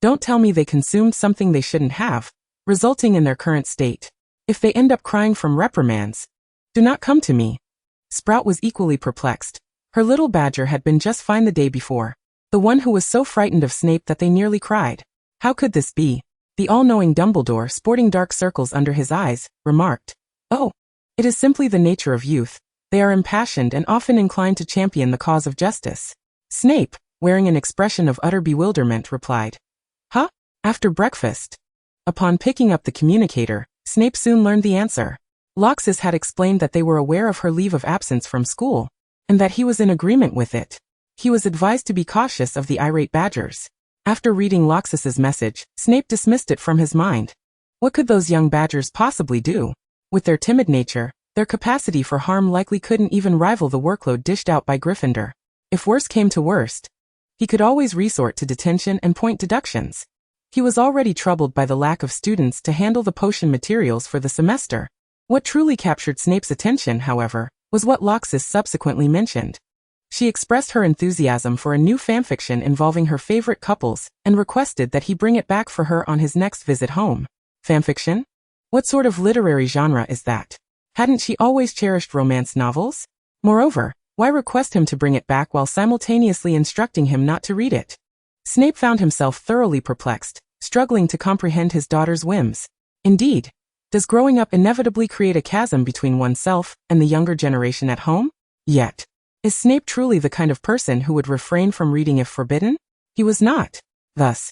Don't tell me they consumed something they shouldn't have, resulting in their current state. If they end up crying from reprimands, do not come to me. Sprout was equally perplexed. Her little badger had been just fine the day before, the one who was so frightened of Snape that they nearly cried. How could this be? The all-knowing Dumbledore, sporting dark circles under his eyes, remarked, "Oh, it is simply the nature of youth. They are impassioned and often inclined to champion the cause of justice." Snape, wearing an expression of utter bewilderment, replied, "Huh? After breakfast?" Upon picking up the communicator, Snape soon learned the answer. Loxis had explained that they were aware of her leave of absence from school, and that he was in agreement with it. He was advised to be cautious of the irate badgers. After reading Loxis's message, Snape dismissed it from his mind. What could those young badgers possibly do? With their timid nature, their capacity for harm likely couldn't even rival the workload dished out by Gryffindor. If worst came to worst, he could always resort to detention and point deductions. He was already troubled by the lack of students to handle the potion materials for the semester. What truly captured Snape's attention, however, was what Loxis subsequently mentioned. She expressed her enthusiasm for a new fanfiction involving her favorite couples and requested that he bring it back for her on his next visit home. Fanfiction? What sort of literary genre is that? Hadn't she always cherished romance novels? Moreover, why request him to bring it back while simultaneously instructing him not to read it? Snape found himself thoroughly perplexed, struggling to comprehend his daughter's whims. Indeed, does growing up inevitably create a chasm between oneself and the younger generation at home? Yet, is Snape truly the kind of person who would refrain from reading if forbidden? He was not. Thus,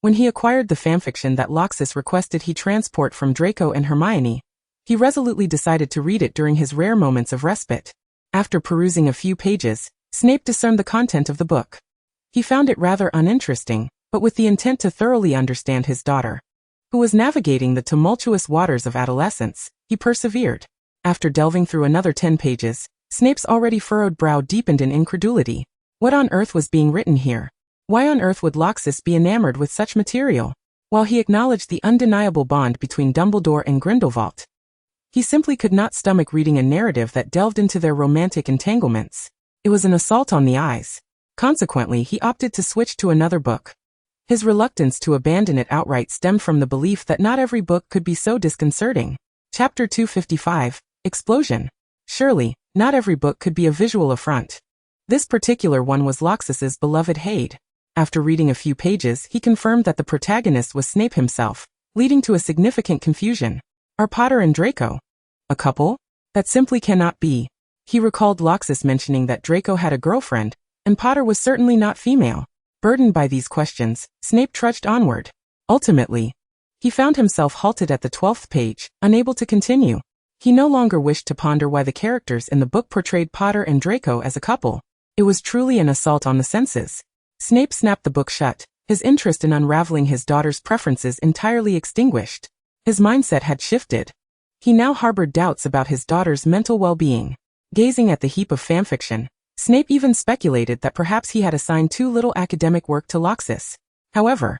when he acquired the fanfiction that Loxis requested he transport from Draco and Hermione, he resolutely decided to read it during his rare moments of respite. After perusing a few pages, Snape discerned the content of the book. He found it rather uninteresting, but with the intent to thoroughly understand his daughter, who was navigating the tumultuous waters of adolescence, he persevered. After delving through another 10 pages, Snape's already furrowed brow deepened in incredulity. What on earth was being written here? Why on earth would Loxis be enamored with such material? While he acknowledged the undeniable bond between Dumbledore and Grindelwald, he simply could not stomach reading a narrative that delved into their romantic entanglements. It was an assault on the eyes. Consequently, he opted to switch to another book. His reluctance to abandon it outright stemmed from the belief that not every book could be so disconcerting. Chapter 255, Explosion. Surely, not every book could be a visual affront. This particular one was Loxis's beloved Hade. After reading a few pages, he confirmed that the protagonist was Snape himself, leading to a significant confusion. Are Potter and Draco a couple? That simply cannot be. He recalled Loxis mentioning that Draco had a girlfriend, and Potter was certainly not female. Burdened by these questions, Snape trudged onward. Ultimately, he found himself halted at the 12th page, unable to continue. He no longer wished to ponder why the characters in the book portrayed Potter and Draco as a couple. It was truly an assault on the senses. Snape snapped the book shut, his interest in unraveling his daughter's preferences entirely extinguished. His mindset had shifted. He now harbored doubts about his daughter's mental well-being. Gazing at the heap of fanfiction, Snape even speculated that perhaps he had assigned too little academic work to Loxis. However,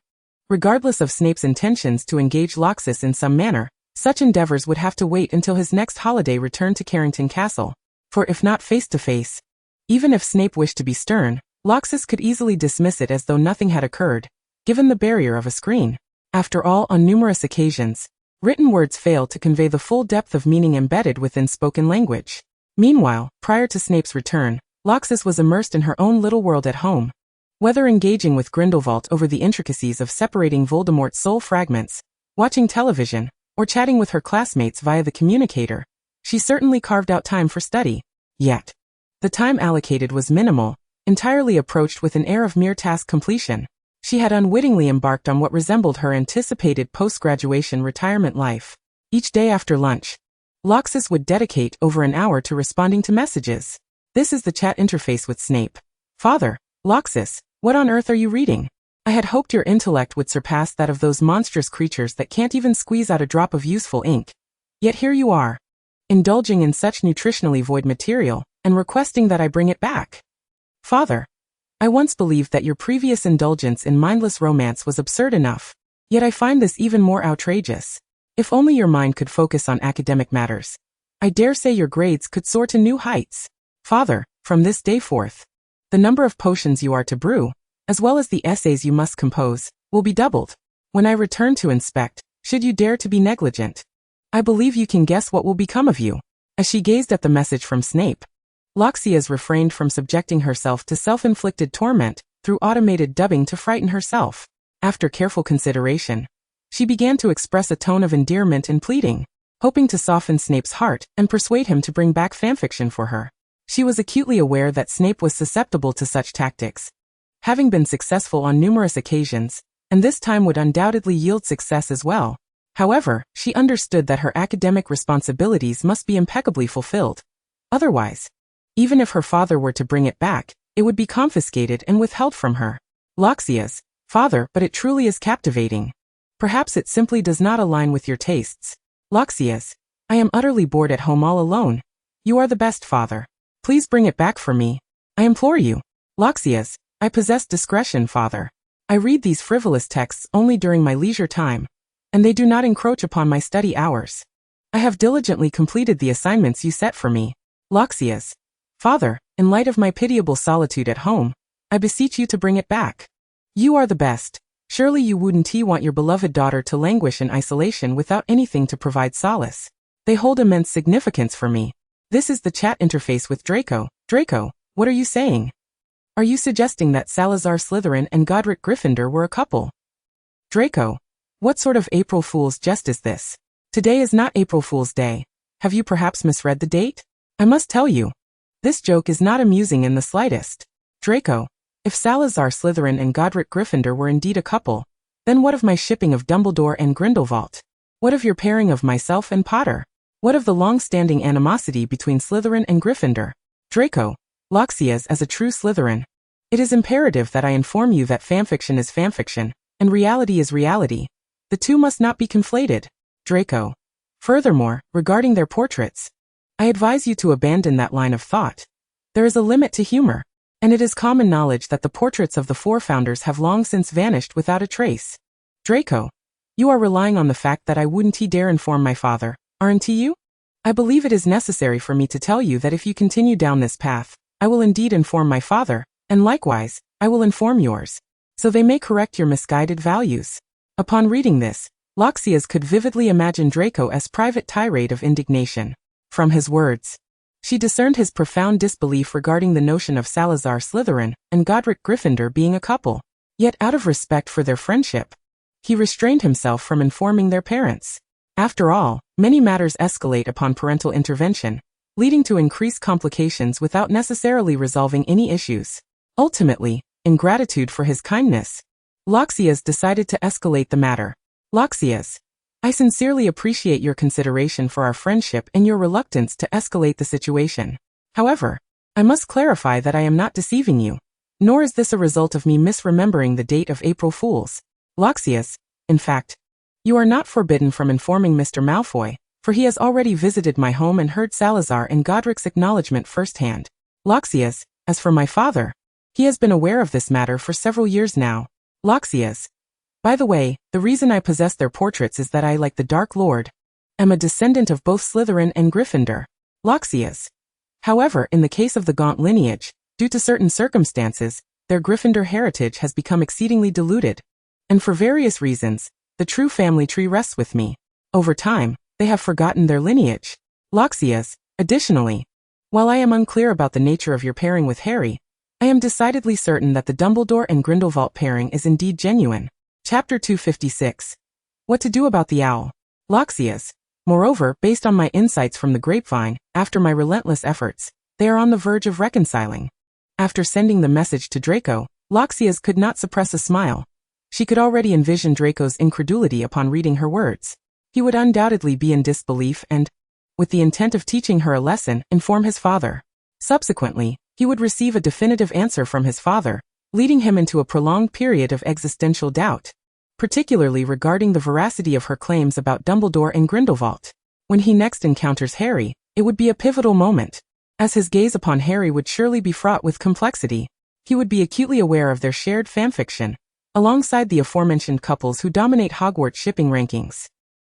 regardless of Snape's intentions to engage Loxis in some manner, such endeavors would have to wait until his next holiday return to Carrington Castle. For if not face-to-face, even if Snape wished to be stern, Loxis could easily dismiss it as though nothing had occurred, given the barrier of a screen. After all, on numerous occasions, written words fail to convey the full depth of meaning embedded within spoken language. Meanwhile, prior to Snape's return, Loxis was immersed in her own little world at home. Whether engaging with Grindelwald over the intricacies of separating Voldemort's soul fragments, watching television, or chatting with her classmates via the communicator, she certainly carved out time for study. Yet, the time allocated was minimal, entirely approached with an air of mere task completion. She had unwittingly embarked on what resembled her anticipated post-graduation retirement life. Each day after lunch, Loxis would dedicate over an hour to responding to messages. This is the chat interface with Snape. Father, Loxis, what on earth are you reading? I had hoped your intellect would surpass that of those monstrous creatures that can't even squeeze out a drop of useful ink. Yet here you are, indulging in such nutritionally void material, and requesting that I bring it back. Father, I once believed that your previous indulgence in mindless romance was absurd enough, yet I find this even more outrageous. If only your mind could focus on academic matters, I dare say your grades could soar to new heights. Father, from this day forth, the number of potions you are to brew, as well as the essays you must compose, will be doubled. When I return to inspect, should you dare to be negligent, I believe you can guess what will become of you. As she gazed at the message from Snape, Loxis refrained from subjecting herself to self-inflicted torment through automated dubbing to frighten herself. After careful consideration, she began to express a tone of endearment and pleading, hoping to soften Snape's heart and persuade him to bring back fanfiction for her. She was acutely aware that Snape was susceptible to such tactics, having been successful on numerous occasions, and this time would undoubtedly yield success as well. However, she understood that her academic responsibilities must be impeccably fulfilled. Otherwise, even if her father were to bring it back, it would be confiscated and withheld from her. Loxis, father, but it truly is captivating. Perhaps it simply does not align with your tastes. Loxis, I am utterly bored at home all alone. You are the best father. Please bring it back for me. I implore you. Loxis, I possess discretion, father. I read these frivolous texts only during my leisure time, and they do not encroach upon my study hours. I have diligently completed the assignments you set for me. Loxis, father, in light of my pitiable solitude at home, I beseech you to bring it back. You are the best. Surely you wouldn't want your beloved daughter to languish in isolation without anything to provide solace. They hold immense significance for me. This is the chat interface with Draco. Draco, what are you saying? Are you suggesting that Salazar Slytherin and Godric Gryffindor were a couple? Draco, what sort of April Fool's jest is this? Today is not April Fool's Day. Have you perhaps misread the date? I must tell you, this joke is not amusing in the slightest. Draco, if Salazar Slytherin and Godric Gryffindor were indeed a couple, then what of my shipping of Dumbledore and Grindelwald? What of your pairing of myself and Potter? What of the long-standing animosity between Slytherin and Gryffindor? Draco, Loxis, as a true Slytherin, it is imperative that I inform you that fanfiction is fanfiction, and reality is reality. The two must not be conflated. Draco. Furthermore, regarding their portraits, I advise you to abandon that line of thought. There is a limit to humor, and it is common knowledge that the portraits of the four founders have long since vanished without a trace. Draco, you are relying on the fact that I wouldn't dare inform my father, aren't you? I believe it is necessary for me to tell you that if you continue down this path, I will indeed inform my father, and likewise, I will inform yours, so they may correct your misguided values. Upon reading this, Loxis could vividly imagine Draco's private tirade of indignation. From his words, she discerned his profound disbelief regarding the notion of Salazar Slytherin and Godric Gryffindor being a couple. Yet out of respect for their friendship, he restrained himself from informing their parents. After all, many matters escalate upon parental intervention, leading to increased complications without necessarily resolving any issues. Ultimately, in gratitude for his kindness, Loxis decided to escalate the matter. Loxis, I sincerely appreciate your consideration for our friendship and your reluctance to escalate the situation. However, I must clarify that I am not deceiving you, nor is this a result of me misremembering the date of April Fool's. Loxis, in fact, you are not forbidden from informing Mr. Malfoy, for he has already visited my home and heard Salazar and Godric's acknowledgement firsthand. Loxis, as for my father, he has been aware of this matter for several years now. Loxis, by the way, the reason I possess their portraits is that I, like the Dark Lord, am a descendant of both Slytherin and Gryffindor. Loxis. However, in the case of the Gaunt lineage, due to certain circumstances, their Gryffindor heritage has become exceedingly diluted, and for various reasons, the true family tree rests with me. Over time, they have forgotten their lineage. Loxis, additionally, while I am unclear about the nature of your pairing with Harry, I am decidedly certain that the Dumbledore and Grindelwald pairing is indeed genuine. Chapter 256. What to do about the owl. Loxis. Moreover, based on my insights from the grapevine, after my relentless efforts, they are on the verge of reconciling. After sending the message to Draco, Loxis could not suppress a smile, She could already envision Draco's incredulity upon reading her words. He would undoubtedly be in disbelief and, with the intent of teaching her a lesson, inform his father. Subsequently, he would receive a definitive answer from his father, leading him into a prolonged period of existential doubt, particularly regarding the veracity of her claims about Dumbledore and Grindelwald. When he next encounters Harry, it would be a pivotal moment, as his gaze upon Harry would surely be fraught with complexity. He would be acutely aware of their shared fanfiction, alongside the aforementioned couples who dominate Hogwarts shipping rankings.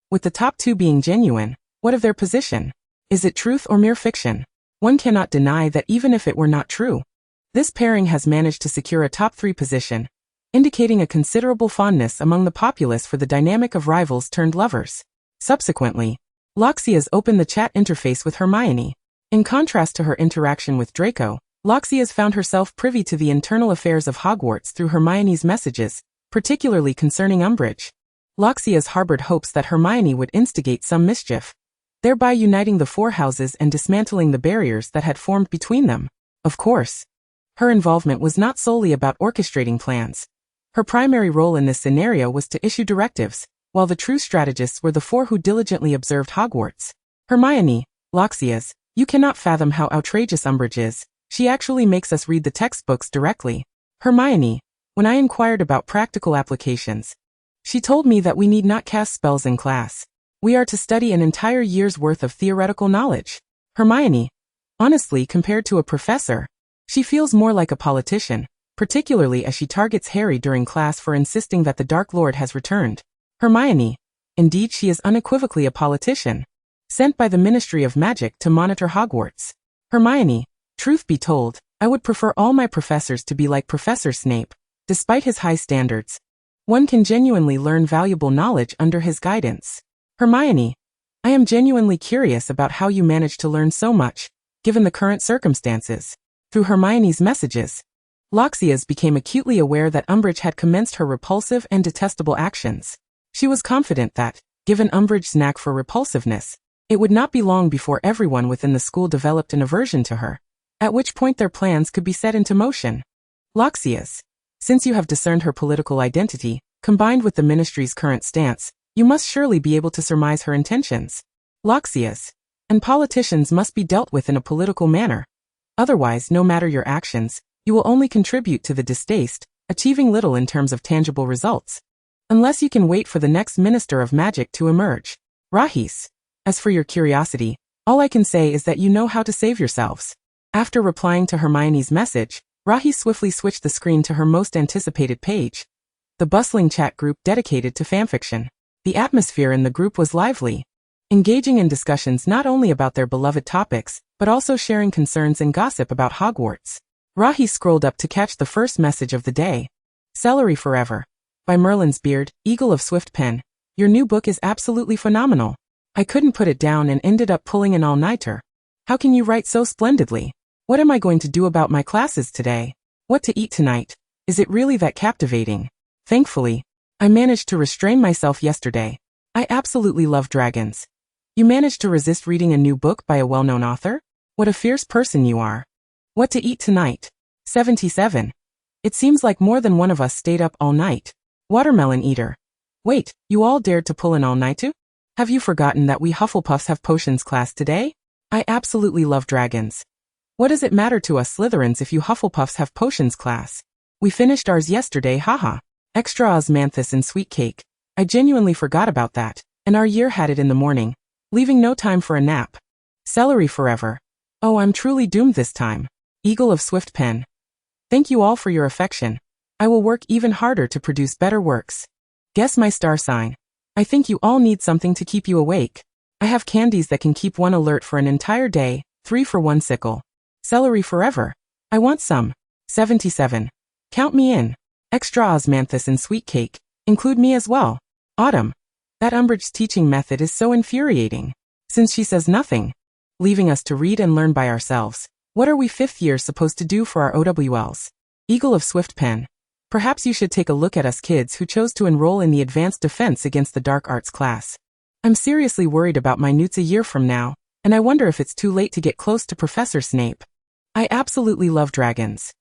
With the top two being genuine, what of their position? Is it truth or mere fiction? One cannot deny that even if it were not true, this pairing has managed to secure a top 3 position, indicating a considerable fondness among the populace for the dynamic of rivals turned lovers. Subsequently, Loxias opened the chat interface with Hermione. In contrast to her interaction with Draco, Loxias found herself privy to the internal affairs of Hogwarts through Hermione's messages, particularly concerning Umbridge. Loxias harbored hopes that Hermione would instigate some mischief, thereby uniting the 4 houses and dismantling the barriers that had formed between them. Of course, her involvement was not solely about orchestrating plans. Her primary role in this scenario was to issue directives, while the true strategists were the 4 who diligently observed Hogwarts. Hermione, Loxias, you cannot fathom how outrageous Umbridge is. She actually makes us read the textbooks directly. Hermione, when I inquired about practical applications, she told me that we need not cast spells in class. We are to study an entire year's worth of theoretical knowledge. Hermione, honestly, compared to a professor, she feels more like a politician, particularly as she targets Harry during class for insisting that the Dark Lord has returned. Hermione, indeed she is unequivocally a politician, sent by the Ministry of Magic to monitor Hogwarts. Hermione, truth be told, I would prefer all my professors to be like Professor Snape. Despite his high standards, one can genuinely learn valuable knowledge under his guidance. Hermione, I am genuinely curious about how you managed to learn so much, given the current circumstances. Through Hermione's messages, Loxias became acutely aware that Umbridge had commenced her repulsive and detestable actions. She was confident that, given Umbridge's knack for repulsiveness, it would not be long before everyone within the school developed an aversion to her, at which point their plans could be set into motion. Loxias, since you have discerned her political identity, combined with the ministry's current stance, you must surely be able to surmise her intentions. Loxias, and politicians must be dealt with in a political manner. Otherwise, no matter your actions, you will only contribute to the distaste, achieving little in terms of tangible results. Unless you can wait for the next Minister of Magic to emerge. Rahis, as for your curiosity, all I can say is that you know how to save yourselves. After replying to Hermione's message, Rahis swiftly switched the screen to her most anticipated page, the bustling chat group dedicated to fanfiction. The atmosphere in the group was lively, engaging in discussions not only about their beloved topics, but also sharing concerns and gossip about Hogwarts. Rahis scrolled up to catch the first message of the day. Celery Forever. By Merlin's Beard, Eagle of Swift Pen. Your new book is absolutely phenomenal. I couldn't put it down and ended up pulling an all-nighter. How can you write so splendidly? What am I going to do about my classes today? What to eat tonight? Is it really that captivating? Thankfully, I managed to restrain myself yesterday. I absolutely love dragons. You managed to resist reading a new book by a well-known author? What a fierce person you are. What to eat tonight? 77. It seems like more than one of us stayed up all night. Watermelon Eater. Wait, you all dared to pull an all-nighter? Have you forgotten that we Hufflepuffs have potions class today? I absolutely love dragons. What does it matter to us Slytherins if you Hufflepuffs have potions class? We finished ours yesterday, haha. Extra osmanthus and sweet cake. I genuinely forgot about that, and our year had it in the morning, leaving no time for a nap. Celery Forever. Oh, I'm truly doomed this time. Eagle of Swift Pen. Thank you all for your affection. I will work even harder to produce better works. Guess my star sign. I think you all need something to keep you awake. I have candies that can keep one alert for an entire day, 3 for 1 sickle. Celery Forever. I want some. 77. Count me in. Extra osmanthus and sweet cake. Include me as well. Autumn. That Umbridge's teaching method is so infuriating. Since she says nothing, leaving us to read and learn by ourselves. What are we 5th years supposed to do for our OWLs? Eagle of Swift Pen. Perhaps you should take a look at us kids who chose to enroll in the Advanced Defense Against the Dark Arts class. I'm seriously worried about my newts a year from now, and I wonder if it's too late to get close to Professor Snape. I absolutely love dragons.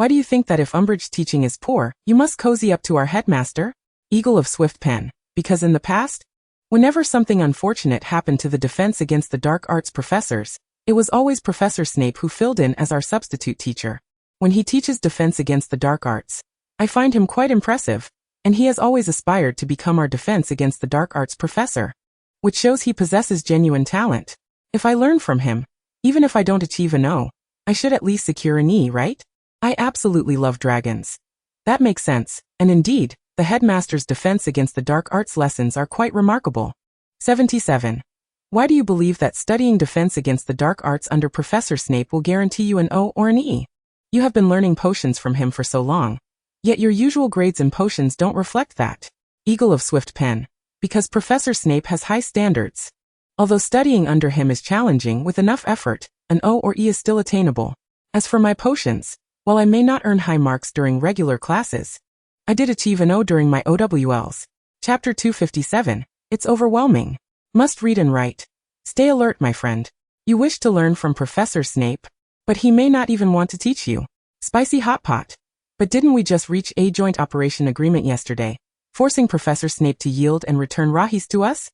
Why do you think that if Umbridge's teaching is poor, you must cozy up to our headmaster? Eagle of Swift Pen. Because in the past, whenever something unfortunate happened to the Defense Against the Dark Arts professors, it was always Professor Snape who filled in as our substitute teacher. When he teaches Defense Against the Dark Arts, I find him quite impressive, and he has always aspired to become our Defense Against the Dark Arts professor, which shows he possesses genuine talent. If I learn from him, even if I don't achieve an O, I should at least secure an E, right? I absolutely love dragons. That makes sense, and indeed, the headmaster's Defense Against the Dark Arts lessons are quite remarkable. 77. Why do you believe that studying Defense Against the Dark Arts under Professor Snape will guarantee you an O or an E? You have been learning potions from him for so long, yet your usual grades in potions don't reflect that. Eagle of Swift Pen. Because Professor Snape has high standards. Although studying under him is challenging, with enough effort, an O or E is still attainable. As for my potions, while I may not earn high marks during regular classes, I did achieve an O during my OWLs. Chapter 257. It's overwhelming. Must read and write. Stay alert, my friend. You wish to learn from Professor Snape, but he may not even want to teach you. Spicy Hot Pot. But didn't we just reach a joint operation agreement yesterday, forcing Professor Snape to yield and return Rahis to us?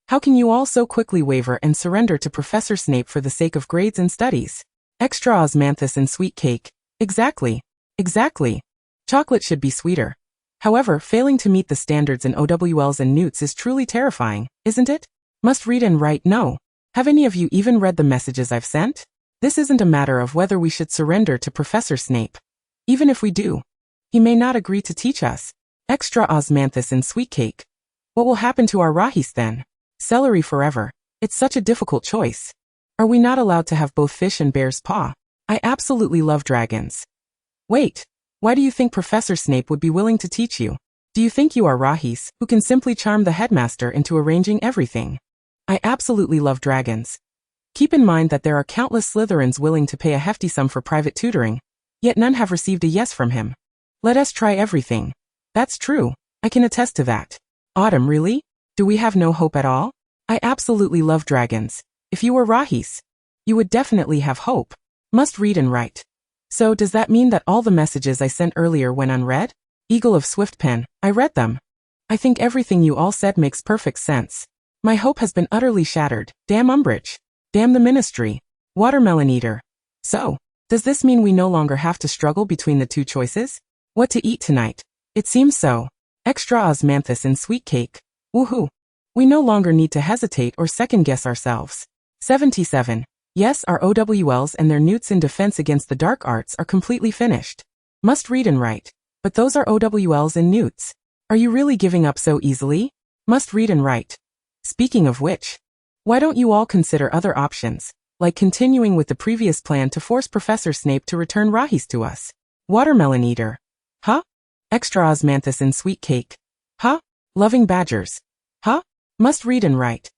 How can you all so quickly waver and surrender to Professor Snape for the sake of grades and studies? Extra osmanthus and sweet cake. Exactly. Exactly. Chocolate should be sweeter. However, failing to meet the standards in OWLs and newts is truly terrifying, isn't it? Must read and write. No. Have any of you even read the messages I've sent? This isn't a matter of whether we should surrender to Professor Snape. Even if we do, he may not agree to teach us. Extra osmanthus and sweet cake. What will happen to our Rahis then? Celery forever. It's such a difficult choice. Are we not allowed to have both fish and bear's paw? I absolutely love dragons. Wait. Why do you think Professor Snape would be willing to teach you? Do you think you are Rahis, who can simply charm the headmaster into arranging everything? I absolutely love dragons. Keep in mind that there are countless Slytherins willing to pay a hefty sum for private tutoring, yet none have received a yes from him. Let us try everything. That's true. I can attest to that. Autumn, really? Do we have no hope at all? I absolutely love dragons. If you were Rahis, you would definitely have hope. Must read and write. So does that mean that all the messages I sent earlier went unread? Eagle of Swift Pen. I read them. I think everything you all said makes perfect sense. My hope has been utterly shattered. Damn Umbridge. Damn the Ministry. Watermelon Eater. So, does this mean we no longer have to struggle between the two choices? What to eat tonight? It seems so. Extra osmanthus and sweet cake. Woohoo. We no longer need to hesitate or second-guess ourselves. 77. Yes, our OWLs and their newts in Defense Against the Dark Arts are completely finished. Must read and write. But those are OWLs and newts. Are you really giving up so easily? Must read and write. Speaking of which, why don't you all consider other options, like continuing with the previous plan to force Professor Snape to return Rahis to us? Watermelon Eater. Huh? Extra osmanthus and sweet cake. Huh? Loving badgers. Huh? Must read and write.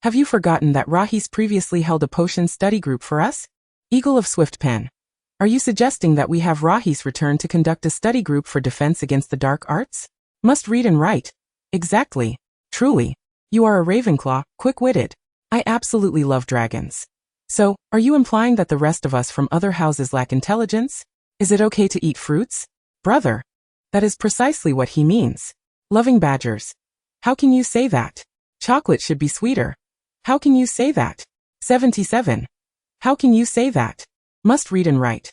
Have you forgotten that Rahis previously held a potion study group for us? Eagle of Swift Pen. Are you suggesting that we have Rahis return to conduct a study group for Defense Against the Dark Arts? Must read and write. Exactly. Truly. You are a Ravenclaw, quick-witted. I absolutely love dragons. So, are you implying that the rest of us from other houses lack intelligence? Is it okay to eat fruits? Brother. That is precisely what he means. Loving badgers. How can you say that? Chocolate should be sweeter. How can you say that? 77. How can you say that? Must read and write.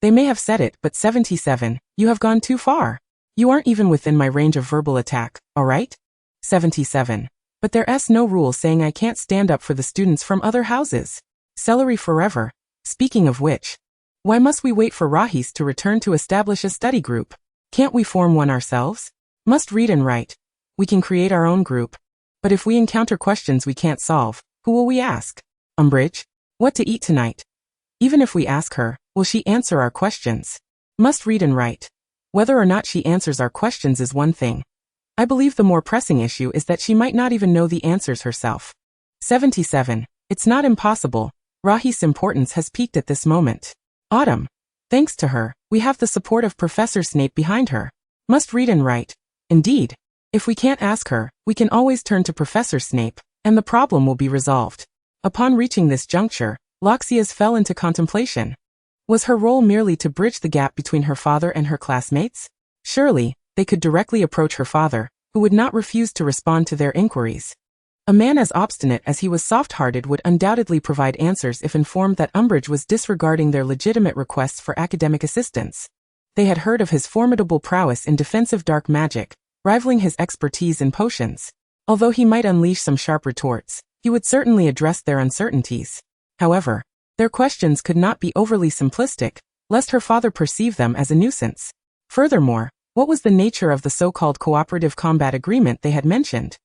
They may have said it, but 77, you have gone too far. You aren't even within my range of verbal attack, alright? 77. But there's no rule saying I can't stand up for the students from other houses. Celery forever. Speaking of which, why must we wait for Rahis to return to establish a study group? Can't we form one ourselves? Must read and write. We can create our own group. But if we encounter questions we can't solve, who will we ask? Umbridge? What to eat tonight? Even if we ask her, will she answer our questions? Must read and write. Whether or not she answers our questions is one thing. I believe the more pressing issue is that she might not even know the answers herself. 77. It's not impossible. Rahis' importance has peaked at this moment. Autumn. Thanks to her, we have the support of Professor Snape behind her. Must read and write. Indeed. If we can't ask her, we can always turn to Professor Snape, and the problem will be resolved. Upon reaching this juncture, Loxias fell into contemplation. Was her role merely to bridge the gap between her father and her classmates? Surely, they could directly approach her father, who would not refuse to respond to their inquiries. A man as obstinate as he was soft-hearted would undoubtedly provide answers if informed that Umbridge was disregarding their legitimate requests for academic assistance. They had heard of his formidable prowess in defensive dark magic, rivaling his expertise in potions. Although he might unleash some sharp retorts, he would certainly address their uncertainties. However, their questions could not be overly simplistic, lest her father perceive them as a nuisance. Furthermore, what was the nature of the so-called cooperative combat agreement they had mentioned?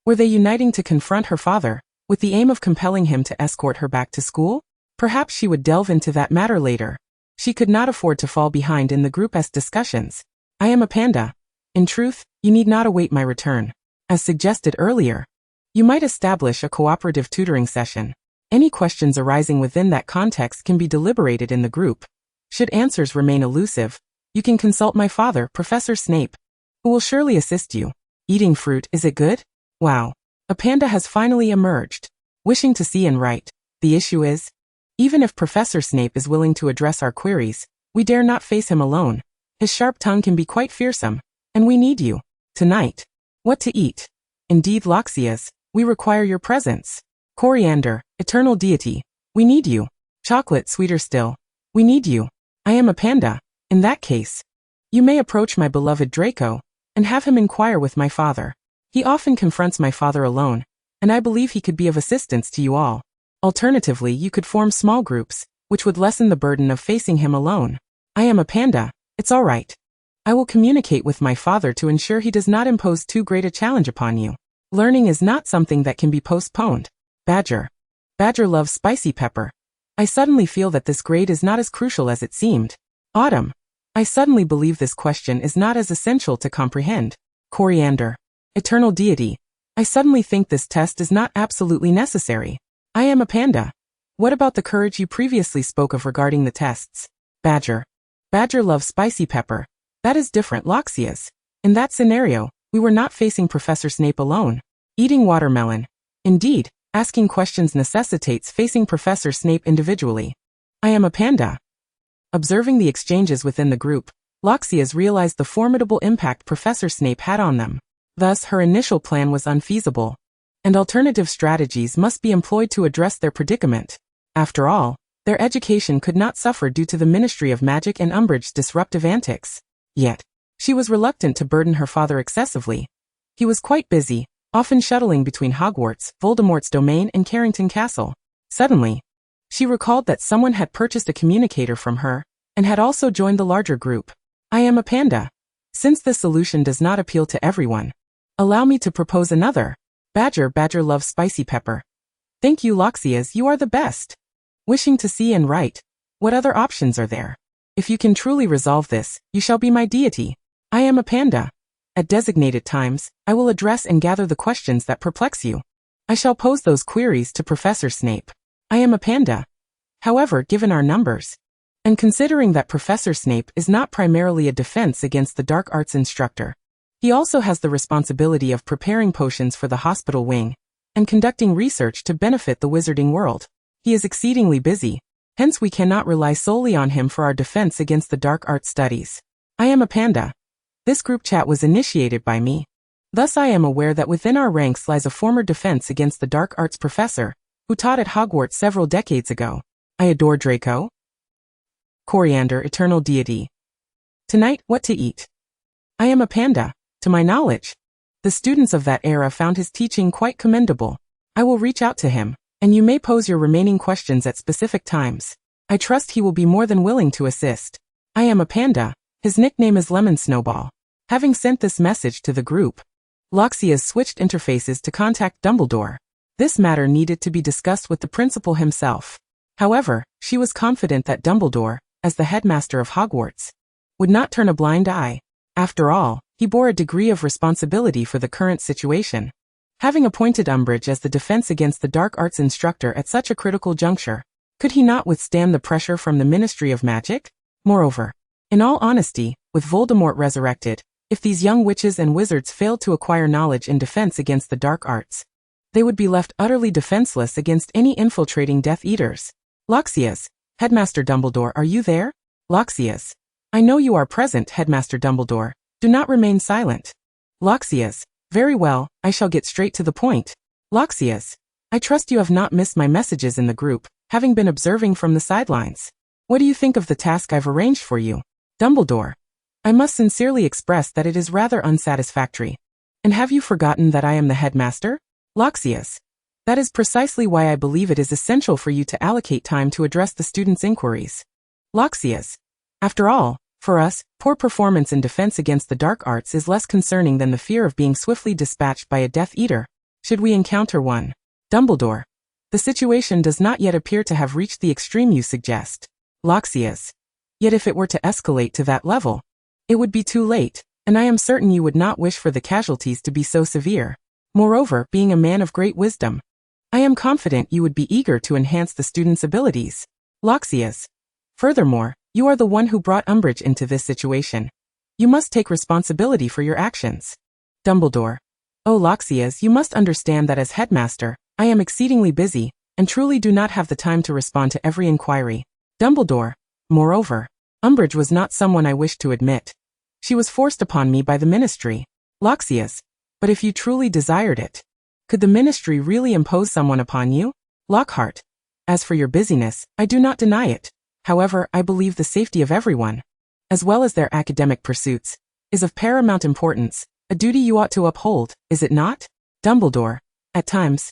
Were they uniting to confront her father, with the aim of compelling him to escort her back to school? Perhaps she would delve into that matter later. She could not afford to fall behind in the group's discussions. I am a panda. In truth, you need not await my return. As suggested earlier, you might establish a cooperative tutoring session. Any questions arising within that context can be deliberated in the group. Should answers remain elusive, you can consult my father, Professor Snape, who will surely assist you. Eating fruit, is it good? Wow. A panda has finally emerged. Wishing to see and write. The issue is, even if Professor Snape is willing to address our queries, we dare not face him alone. His sharp tongue can be quite fearsome, and we need you. Tonight. What to eat? Indeed, Loxias, we require your presence. Coriander, eternal deity, we need you. Chocolate, sweeter still, we need you. I am a panda. In that case, you may approach my beloved Draco, and have him inquire with my father. He often confronts my father alone, and I believe he could be of assistance to you all. Alternatively, you could form small groups, which would lessen the burden of facing him alone. I am a panda, it's all right. I will communicate with my father to ensure he does not impose too great a challenge upon you. Learning is not something that can be postponed. Badger. Badger loves spicy pepper. I suddenly feel that this grade is not as crucial as it seemed. Autumn. I suddenly believe this question is not as essential to comprehend. Coriander. Eternal deity. I suddenly think this test is not absolutely necessary. I am a panda. What about the courage you previously spoke of regarding the tests? Badger. Badger loves spicy pepper. That is different, Loxias. In that scenario, we were not facing Professor Snape alone. Eating watermelon. Indeed, asking questions necessitates facing Professor Snape individually. I am a panda. Observing the exchanges within the group, Loxias realized the formidable impact Professor Snape had on them. Thus, her initial plan was unfeasible, and alternative strategies must be employed to address their predicament. After all, their education could not suffer due to the Ministry of Magic and Umbridge's disruptive antics. Yet, she was reluctant to burden her father excessively. He was quite busy, often shuttling between Hogwarts, Voldemort's domain, and Carrington Castle. Suddenly, she recalled that someone had purchased a communicator from her, and had also joined the larger group. I am a panda. Since this solution does not appeal to everyone, allow me to propose another. Badger loves spicy pepper. Thank you, Loxias, you are the best. Wishing to see and write. What other options are there? If you can truly resolve this, you shall be my deity. I am a panda. At designated times, I will address and gather the questions that perplex you. I shall pose those queries to Professor Snape. I am a panda. However, given our numbers, and considering that Professor Snape is not primarily a defense against the dark arts instructor, he also has the responsibility of preparing potions for the hospital wing, and conducting research to benefit the wizarding world. He is exceedingly busy, hence we cannot rely solely on him for our defense against the dark arts studies. I am a panda. This group chat was initiated by me. Thus I am aware that within our ranks lies a former defense against the dark arts professor, who taught at Hogwarts several decades ago. I adore Draco. Coriander, eternal deity. Tonight, what to eat? I am a panda. To my knowledge, the students of that era found his teaching quite commendable. I will reach out to him, and you may pose your remaining questions at specific times. I trust he will be more than willing to assist. I am a panda. His nickname is Lemon Snowball. Having sent this message to the group, Loxias switched interfaces to contact Dumbledore. This matter needed to be discussed with the principal himself. However, she was confident that Dumbledore, as the headmaster of Hogwarts, would not turn a blind eye. After all, he bore a degree of responsibility for the current situation. Having appointed Umbridge as the defense against the dark arts instructor at such a critical juncture, could he not withstand the pressure from the Ministry of Magic? Moreover, in all honesty, with Voldemort resurrected, if these young witches and wizards failed to acquire knowledge in defense against the dark arts, they would be left utterly defenseless against any infiltrating Death Eaters. Loxias, Headmaster Dumbledore, are you there? Loxias. I know you are present, Headmaster Dumbledore. Do not remain silent. Loxias. Very well, I shall get straight to the point. Loxias. I trust you have not missed my messages in the group, having been observing from the sidelines. What do you think of the task I've arranged for you? Dumbledore. I must sincerely express that it is rather unsatisfactory. And have you forgotten that I am the headmaster? Loxias. That is precisely why I believe it is essential for you to allocate time to address the students' inquiries. Loxias. After all, for us, poor performance in defense against the dark arts is less concerning than the fear of being swiftly dispatched by a Death Eater, should we encounter one. Dumbledore. The situation does not yet appear to have reached the extreme you suggest. Loxias. Yet if it were to escalate to that level, it would be too late, and I am certain you would not wish for the casualties to be so severe. Moreover, being a man of great wisdom, I am confident you would be eager to enhance the students' abilities. Loxias. Furthermore, you are the one who brought Umbridge into this situation. You must take responsibility for your actions. Dumbledore. Oh Loxias, you must understand that as headmaster, I am exceedingly busy, and truly do not have the time to respond to every inquiry. Dumbledore. Moreover, Umbridge was not someone I wished to admit. She was forced upon me by the ministry. Loxias. But if you truly desired it, could the ministry really impose someone upon you? Lockhart. As for your busyness, I do not deny it. However, I believe the safety of everyone, as well as their academic pursuits, is of paramount importance, a duty you ought to uphold, is it not? Dumbledore. At times,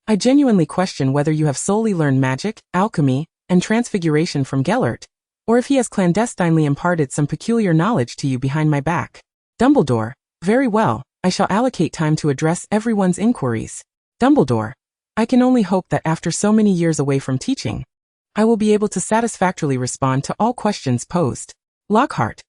I genuinely question whether you have solely learned magic, alchemy, and transfiguration from Gellert, or if he has clandestinely imparted some peculiar knowledge to you behind my back. Dumbledore. Very well, I shall allocate time to address everyone's inquiries. Dumbledore. I can only hope that after so many years away from teaching, I will be able to satisfactorily respond to all questions posed. Lockhart.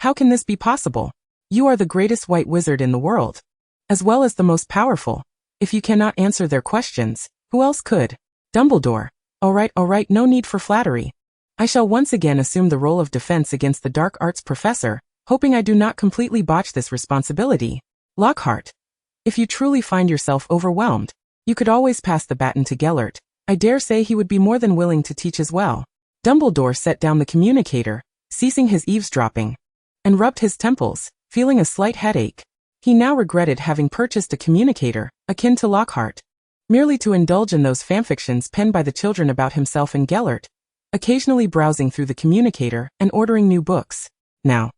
How can this be possible? You are the greatest white wizard in the world, as well as the most powerful. If you cannot answer their questions, who else could? Dumbledore. All right, no need for flattery. I shall once again assume the role of defense against the dark arts professor, hoping I do not completely botch this responsibility. Lockhart. If you truly find yourself overwhelmed, you could always pass the baton to Gellert. I dare say he would be more than willing to teach as well. Dumbledore set down the communicator, ceasing his eavesdropping, and rubbed his temples, feeling a slight headache. He now regretted having purchased a communicator, akin to Lockhart, merely to indulge in those fanfictions penned by the children about himself and Gellert, occasionally browsing through the communicator and ordering new books. Now,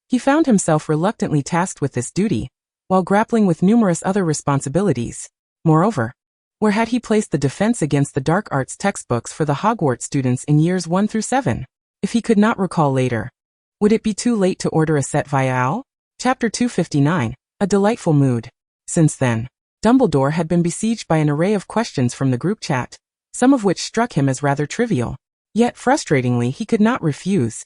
he found himself reluctantly tasked with this duty, while grappling with numerous other responsibilities. Moreover, where had he placed the defense against the dark arts textbooks for the Hogwarts students in years 1 through 7? If he could not recall later, would it be too late to order a set via OWL? Chapter 259, A Delightful Mood. Since then, Dumbledore had been besieged by an array of questions from the group chat, some of which struck him as rather trivial. Yet, frustratingly, he could not refuse,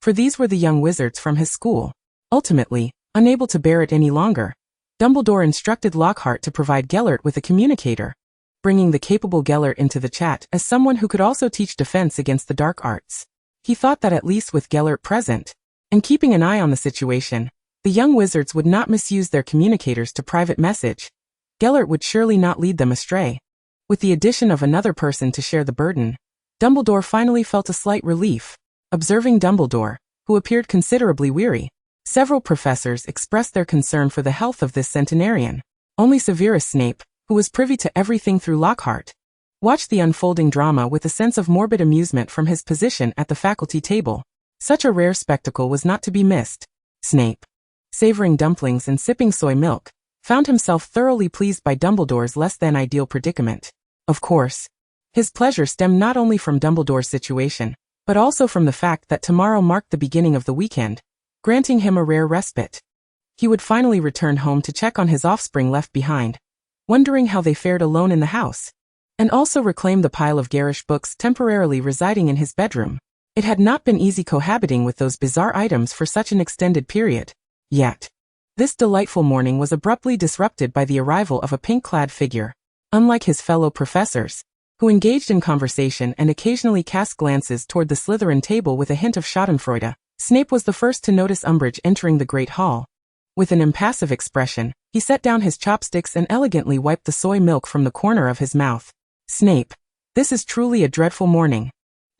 for these were the young wizards from his school. Ultimately, unable to bear it any longer, Dumbledore instructed Lockhart to provide Gellert with a communicator, bringing the capable Gellert into the chat as someone who could also teach defense against the dark arts. He thought that at least with Gellert present, and keeping an eye on the situation, the young wizards would not misuse their communicators to private message. Gellert would surely not lead them astray. With the addition of another person to share the burden, Dumbledore finally felt a slight relief. Observing Dumbledore, who appeared considerably weary, several professors expressed their concern for the health of this centenarian. Only Severus Snape, who was privy to everything through Lockhart, watched the unfolding drama with a sense of morbid amusement from his position at the faculty table. Such a rare spectacle was not to be missed. Snape, savoring dumplings and sipping soy milk, found himself thoroughly pleased by Dumbledore's less-than-ideal predicament. Of course, his pleasure stemmed not only from Dumbledore's situation, but also from the fact that tomorrow marked the beginning of the weekend, granting him a rare respite. He would finally return home to check on his offspring left behind, wondering how they fared alone in the house, and also reclaim the pile of garish books temporarily residing in his bedroom. It had not been easy cohabiting with those bizarre items for such an extended period. Yet, this delightful morning was abruptly disrupted by the arrival of a pink-clad figure. Unlike his fellow professors, who engaged in conversation and occasionally cast glances toward the Slytherin table with a hint of schadenfreude, Snape was the first to notice Umbridge entering the great hall. With an impassive expression, he set down his chopsticks and elegantly wiped the soy milk from the corner of his mouth. Snape, this is truly a dreadful morning.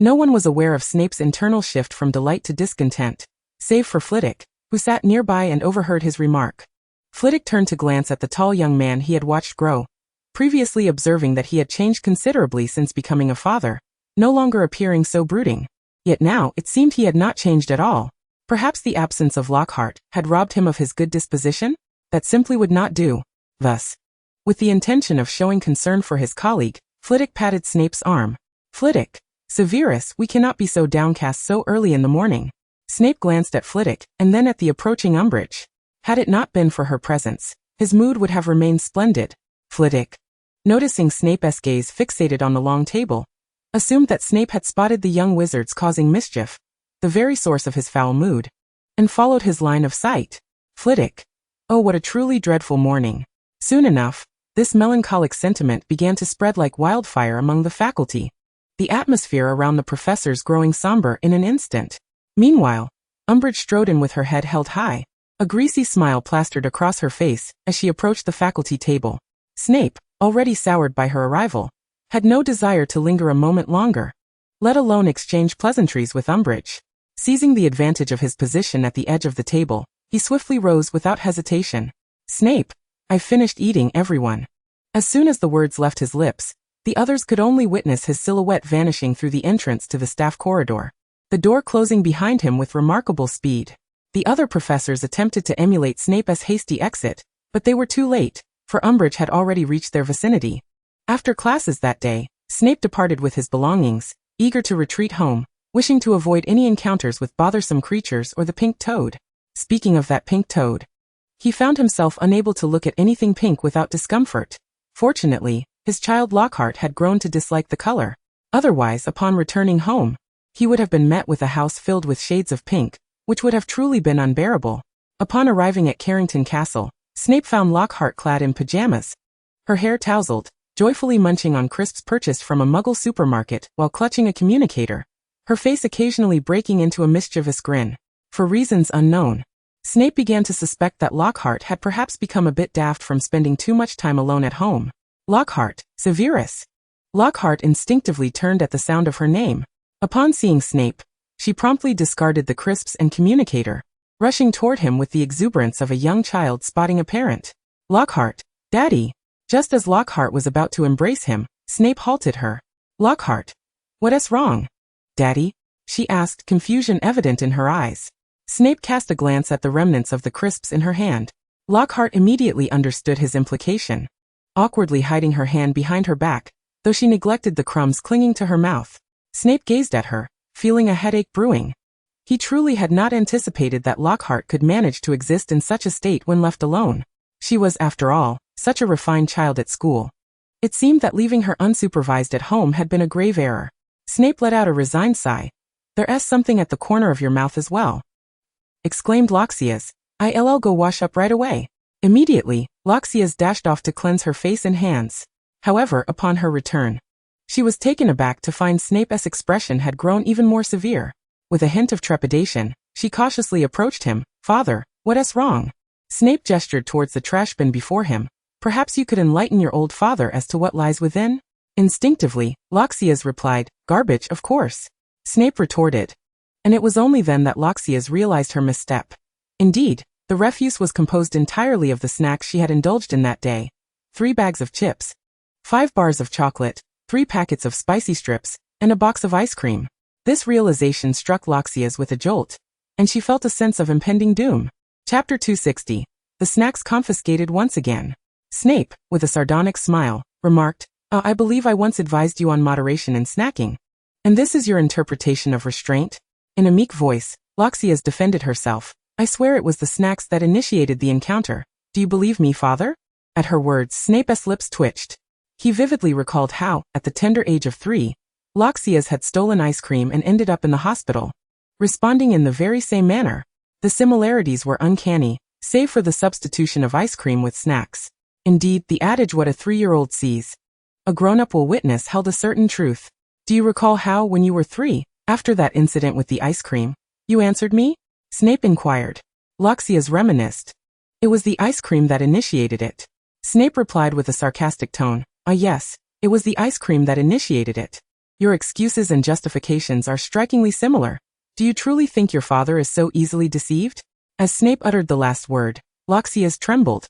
No one was aware of Snape's internal shift from delight to discontent, save for Flitwick, who sat nearby and overheard his remark. Flitwick turned to glance at the tall young man he had watched grow, previously observing that he had changed considerably since becoming a father, no longer appearing so brooding. Yet now it seemed he had not changed at all. Perhaps the absence of Lockhart had robbed him of his good disposition? That simply would not do. Thus, with the intention of showing concern for his colleague, Flitwick patted Snape's arm. Flitwick, Severus, we cannot be so downcast so early in the morning. Snape glanced at Flitwick and then at the approaching Umbridge. Had it not been for her presence, his mood would have remained splendid. Flitwick, noticing Snape's gaze fixated on the long table, assumed that Snape had spotted the young wizards causing mischief, the very source of his foul mood, and followed his line of sight. Flitwick. Oh, what a truly dreadful morning. Soon enough, this melancholic sentiment began to spread like wildfire among the faculty, the atmosphere around the professors growing somber in an instant. Meanwhile, Umbridge strode in with her head held high, a greasy smile plastered across her face as she approached the faculty table. Snape, already soured by her arrival, had no desire to linger a moment longer, let alone exchange pleasantries with Umbridge. Seizing the advantage of his position at the edge of the table, he swiftly rose without hesitation. Snape, I've finished eating, everyone. As soon as the words left his lips, the others could only witness his silhouette vanishing through the entrance to the staff corridor, the door closing behind him with remarkable speed. The other professors attempted to emulate Snape's hasty exit, but they were too late, for Umbridge had already reached their vicinity. After classes that day, Snape departed with his belongings, eager to retreat home, wishing to avoid any encounters with bothersome creatures or the pink toad. Speaking of that pink toad, he found himself unable to look at anything pink without discomfort. Fortunately, his child Lockhart had grown to dislike the color. Otherwise, upon returning home, he would have been met with a house filled with shades of pink, which would have truly been unbearable. Upon arriving at Carrington Castle, Snape found Lockhart clad in pajamas, her hair tousled, joyfully munching on crisps purchased from a Muggle supermarket while clutching a communicator, her face occasionally breaking into a mischievous grin. For reasons unknown, Snape began to suspect that Lockhart had perhaps become a bit daft from spending too much time alone at home. Lockhart, Severus. Lockhart instinctively turned at the sound of her name. Upon seeing Snape, she promptly discarded the crisps and communicator, rushing toward him with the exuberance of a young child spotting a parent. Lockhart, Daddy. Just as Lockhart was about to embrace him, Snape halted her. Lockhart, what's wrong? Daddy? She asked, confusion evident in her eyes. Snape cast a glance at the remnants of the crisps in her hand. Lockhart immediately understood his implication. Awkwardly hiding her hand behind her back, though she neglected the crumbs clinging to her mouth, Snape gazed at her, feeling a headache brewing. He truly had not anticipated that Lockhart could manage to exist in such a state when left alone. She was, after all, such a refined child at school. It seemed that leaving her unsupervised at home had been a grave error. Snape let out a resigned sigh. There's something at the corner of your mouth as well, exclaimed Loxias. I'll go wash up right away. Immediately, Loxias dashed off to cleanse her face and hands. However, upon her return, she was taken aback to find Snape's expression had grown even more severe. With a hint of trepidation, she cautiously approached him. Father, what's wrong? Snape gestured towards the trash bin before him. Perhaps you could enlighten your old father as to what lies within? Instinctively, Loxias replied, garbage, of course. Snape retorted. And it was only then that Loxias realized her misstep. Indeed, the refuse was composed entirely of the snacks she had indulged in that day. 3 bags of chips, 5 bars of chocolate, 3 packets of spicy strips, and a box of ice cream. This realization struck Loxias with a jolt, and she felt a sense of impending doom. Chapter 260. The snacks confiscated once again. Snape, with a sardonic smile, remarked, I believe I once advised you on moderation in snacking. And this is your interpretation of restraint? In a meek voice, Loxias defended herself. I swear it was the snacks that initiated the encounter. Do you believe me, father? At her words, Snape's lips twitched. He vividly recalled how, at the tender age of 3, Loxias had stolen ice cream and ended up in the hospital, responding in the very same manner. The similarities were uncanny, save for the substitution of ice cream with snacks. Indeed, the adage what a 3-year-old sees, a grown-up will witness held a certain truth. Do you recall how, when you were 3, after that incident with the ice cream, you answered me? Snape inquired. Loxias reminisced. It was the ice cream that initiated it. Snape replied with a sarcastic tone. Yes, it was the ice cream that initiated it. Your excuses and justifications are strikingly similar. Do you truly think your father is so easily deceived? As Snape uttered the last word, Loxias trembled,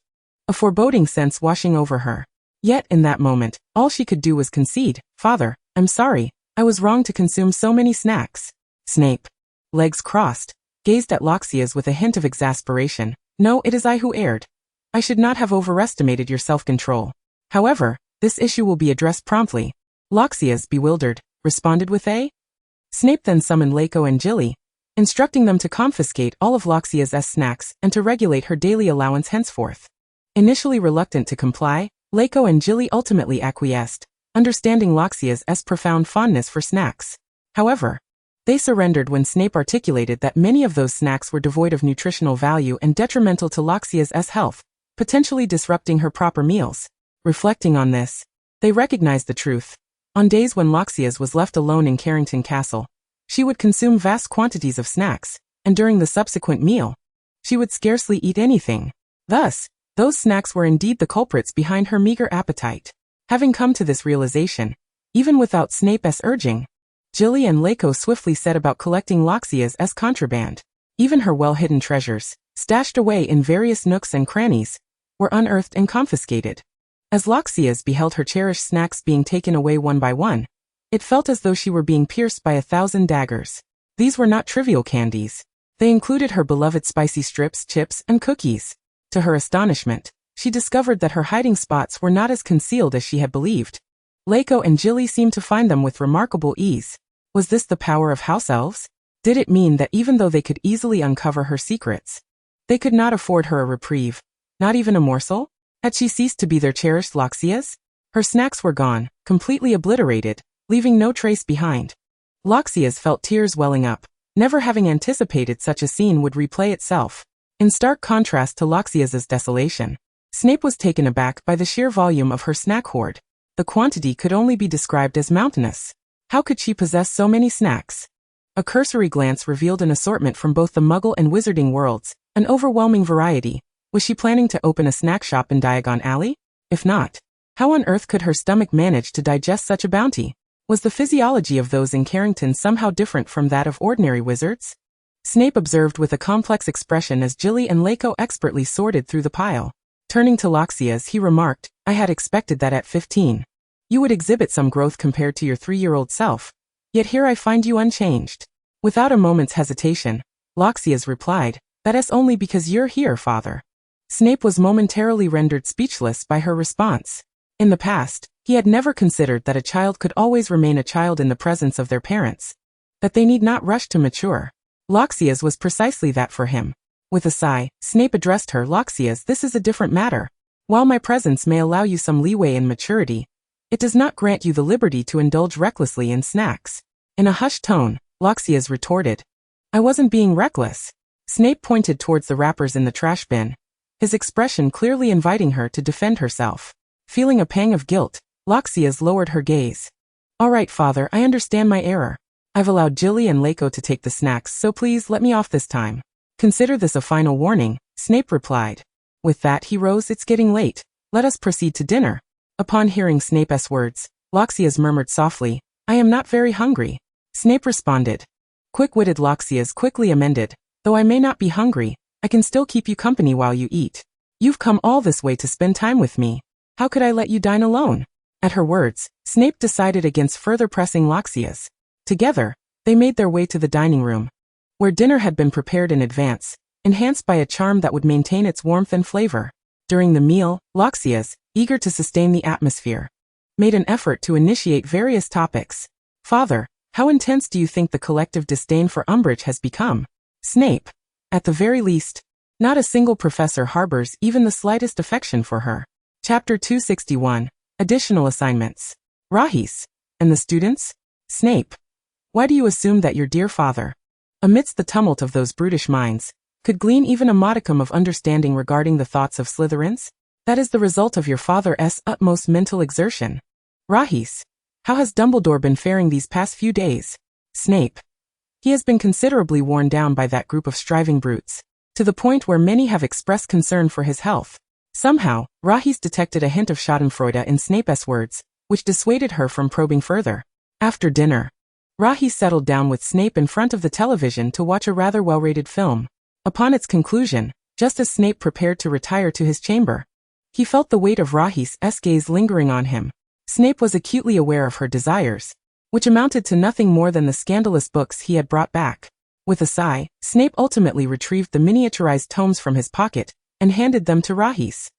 a foreboding sense washing over her. Yet, in that moment, all she could do was concede, "Father, I'm sorry, I was wrong to consume so many snacks." Snape, legs crossed, gazed at Loxias with a hint of exasperation. "No, it is I who erred. I should not have overestimated your self-control. However, this issue will be addressed promptly." Loxias, bewildered, responded with a. Snape then summoned Laco and Gilly, instructing them to confiscate all of Loxias' snacks and to regulate her daily allowance henceforth. Initially reluctant to comply, Laco and Gilly ultimately acquiesced, understanding Loxias' profound fondness for snacks. However, they surrendered when Snape articulated that many of those snacks were devoid of nutritional value and detrimental to Loxias' health, potentially disrupting her proper meals. Reflecting on this, they recognized the truth. On days when Loxias was left alone in Carrington Castle, she would consume vast quantities of snacks, and during the subsequent meal, she would scarcely eat anything. Thus, those snacks were indeed the culprits behind her meager appetite. Having come to this realization, even without Snape's urging, Gilly and Laco swiftly set about collecting Loxias' contraband. Even her well-hidden treasures, stashed away in various nooks and crannies, were unearthed and confiscated. As Loxias beheld her cherished snacks being taken away one by one, it felt as though she were being pierced by 1,000 daggers. These were not trivial candies. They included her beloved spicy strips, chips, and cookies. To her astonishment, she discovered that her hiding spots were not as concealed as she had believed. Laco and Gilly seemed to find them with remarkable ease. Was this the power of house elves? Did it mean that even though they could easily uncover her secrets, they could not afford her a reprieve, not even a morsel? Had she ceased to be their cherished Loxias? Her snacks were gone, completely obliterated, leaving no trace behind. Loxias felt tears welling up, never having anticipated such a scene would replay itself. In stark contrast to Loxias' desolation, Snape was taken aback by the sheer volume of her snack hoard. The quantity could only be described as mountainous. How could she possess so many snacks? A cursory glance revealed an assortment from both the Muggle and Wizarding worlds, an overwhelming variety. Was she planning to open a snack shop in Diagon Alley? If not, how on earth could her stomach manage to digest such a bounty? Was the physiology of those in Carrington somehow different from that of ordinary wizards? Snape observed with a complex expression as Gilly and Laco expertly sorted through the pile. Turning to Loxias, he remarked, "I had expected that at 15. You would exhibit some growth compared to your 3-year-old self. Yet here I find you unchanged." Without a moment's hesitation, Loxias replied, "That is only because you're here, father." Snape was momentarily rendered speechless by her response. In the past, he had never considered that a child could always remain a child in the presence of their parents, that they need not rush to mature. Loxias was precisely that for him. With a sigh, Snape addressed her. "Loxias, this is a different matter. While my presence may allow you some leeway in maturity, it does not grant you the liberty to indulge recklessly in snacks." In a hushed tone, Loxias retorted, "I wasn't being reckless." Snape pointed towards the wrappers in the trash bin, his expression clearly inviting her to defend herself. Feeling a pang of guilt, Loxias lowered her gaze. "All right, father, I understand my error. I've allowed Gilly and Laco to take the snacks, so please let me off this time." "Consider this a final warning," Snape replied. With that he rose. "It's getting late. Let us proceed to dinner." Upon hearing Snape's words, Loxias murmured softly, "I am not very hungry." Snape responded. Quick-witted Loxias quickly amended, "Though I may not be hungry, I can still keep you company while you eat. You've come all this way to spend time with me. How could I let you dine alone?" At her words, Snape decided against further pressing Loxias. Together, they made their way to the dining room, where dinner had been prepared in advance, enhanced by a charm that would maintain its warmth and flavor. During the meal, Loxias, eager to sustain the atmosphere, made an effort to initiate various topics. "Father, how intense do you think the collective disdain for Umbridge has become?" "Snape. At the very least, not a single professor harbors even the slightest affection for her." Chapter 261. Additional assignments. "Rahis. And the students?" "Snape. Why do you assume that your dear father, amidst the tumult of those brutish minds, could glean even a modicum of understanding regarding the thoughts of Slytherins? That is the result of your father's utmost mental exertion." "Rahis. How has Dumbledore been faring these past few days?" "Snape. He has been considerably worn down by that group of striving brutes, to the point where many have expressed concern for his health." Somehow, Rahis detected a hint of schadenfreude in Snape's words, which dissuaded her from probing further. After dinner, Rahis settled down with Snape in front of the television to watch a rather well-rated film. Upon its conclusion, just as Snape prepared to retire to his chamber, he felt the weight of Rahis's gaze lingering on him. Snape was acutely aware of her desires, which amounted to nothing more than the scandalous books he had brought back. With a sigh, Snape ultimately retrieved the miniaturized tomes from his pocket and handed them to Rahis.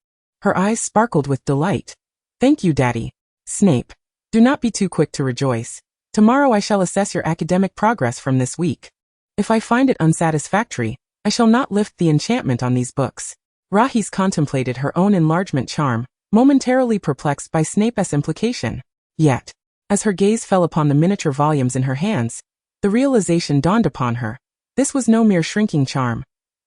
Her eyes sparkled with delight. "Thank you, Daddy." "Snape, do not be too quick to rejoice. Tomorrow I shall assess your academic progress from this week. If I find it unsatisfactory, I shall not lift the enchantment on these books." Rahis contemplated her own enlargement charm, momentarily perplexed by Snape's implication. Yet, as her gaze fell upon the miniature volumes in her hands, the realization dawned upon her. This was no mere shrinking charm.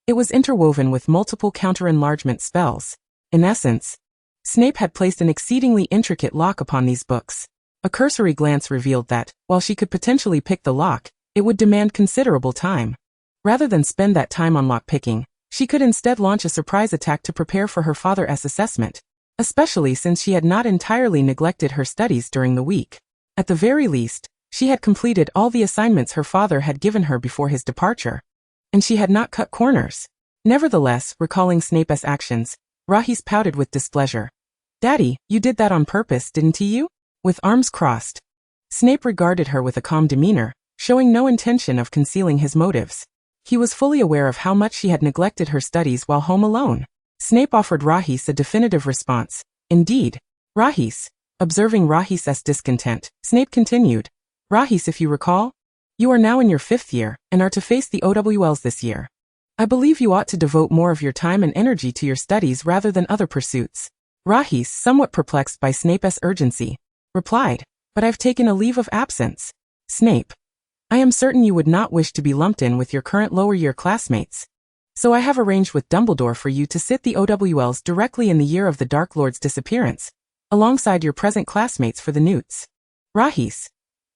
It was interwoven with multiple counter-enlargement spells. In essence, Snape had placed an exceedingly intricate lock upon these books. A cursory glance revealed that, while she could potentially pick the lock, it would demand considerable time. Rather than spend that time on lock-picking, she could instead launch a surprise attack to prepare for her father's assessment, especially since she had not entirely neglected her studies during the week. At the very least, she had completed all the assignments her father had given her before his departure, and she had not cut corners. Nevertheless, recalling Snape's actions, Rahis pouted with displeasure. "Daddy, you did that on purpose, didn't you?" With arms crossed, Snape regarded her with a calm demeanor, showing no intention of concealing his motives. He was fully aware of how much she had neglected her studies while home alone. Snape offered Rahis a definitive response. "Indeed, Rahis." Observing Rahis's discontent, Snape continued, "Rahis, if you recall, you are now in your 5th year, and are to face the OWLs this year. I believe you ought to devote more of your time and energy to your studies rather than other pursuits." Rahis, somewhat perplexed by Snape's urgency, replied, "But I've taken a leave of absence." "Snape, I am certain you would not wish to be lumped in with your current lower-year classmates. So I have arranged with Dumbledore for you to sit the OWLs directly in the year of the Dark Lord's disappearance, alongside your present classmates for the Newts." "Rahis,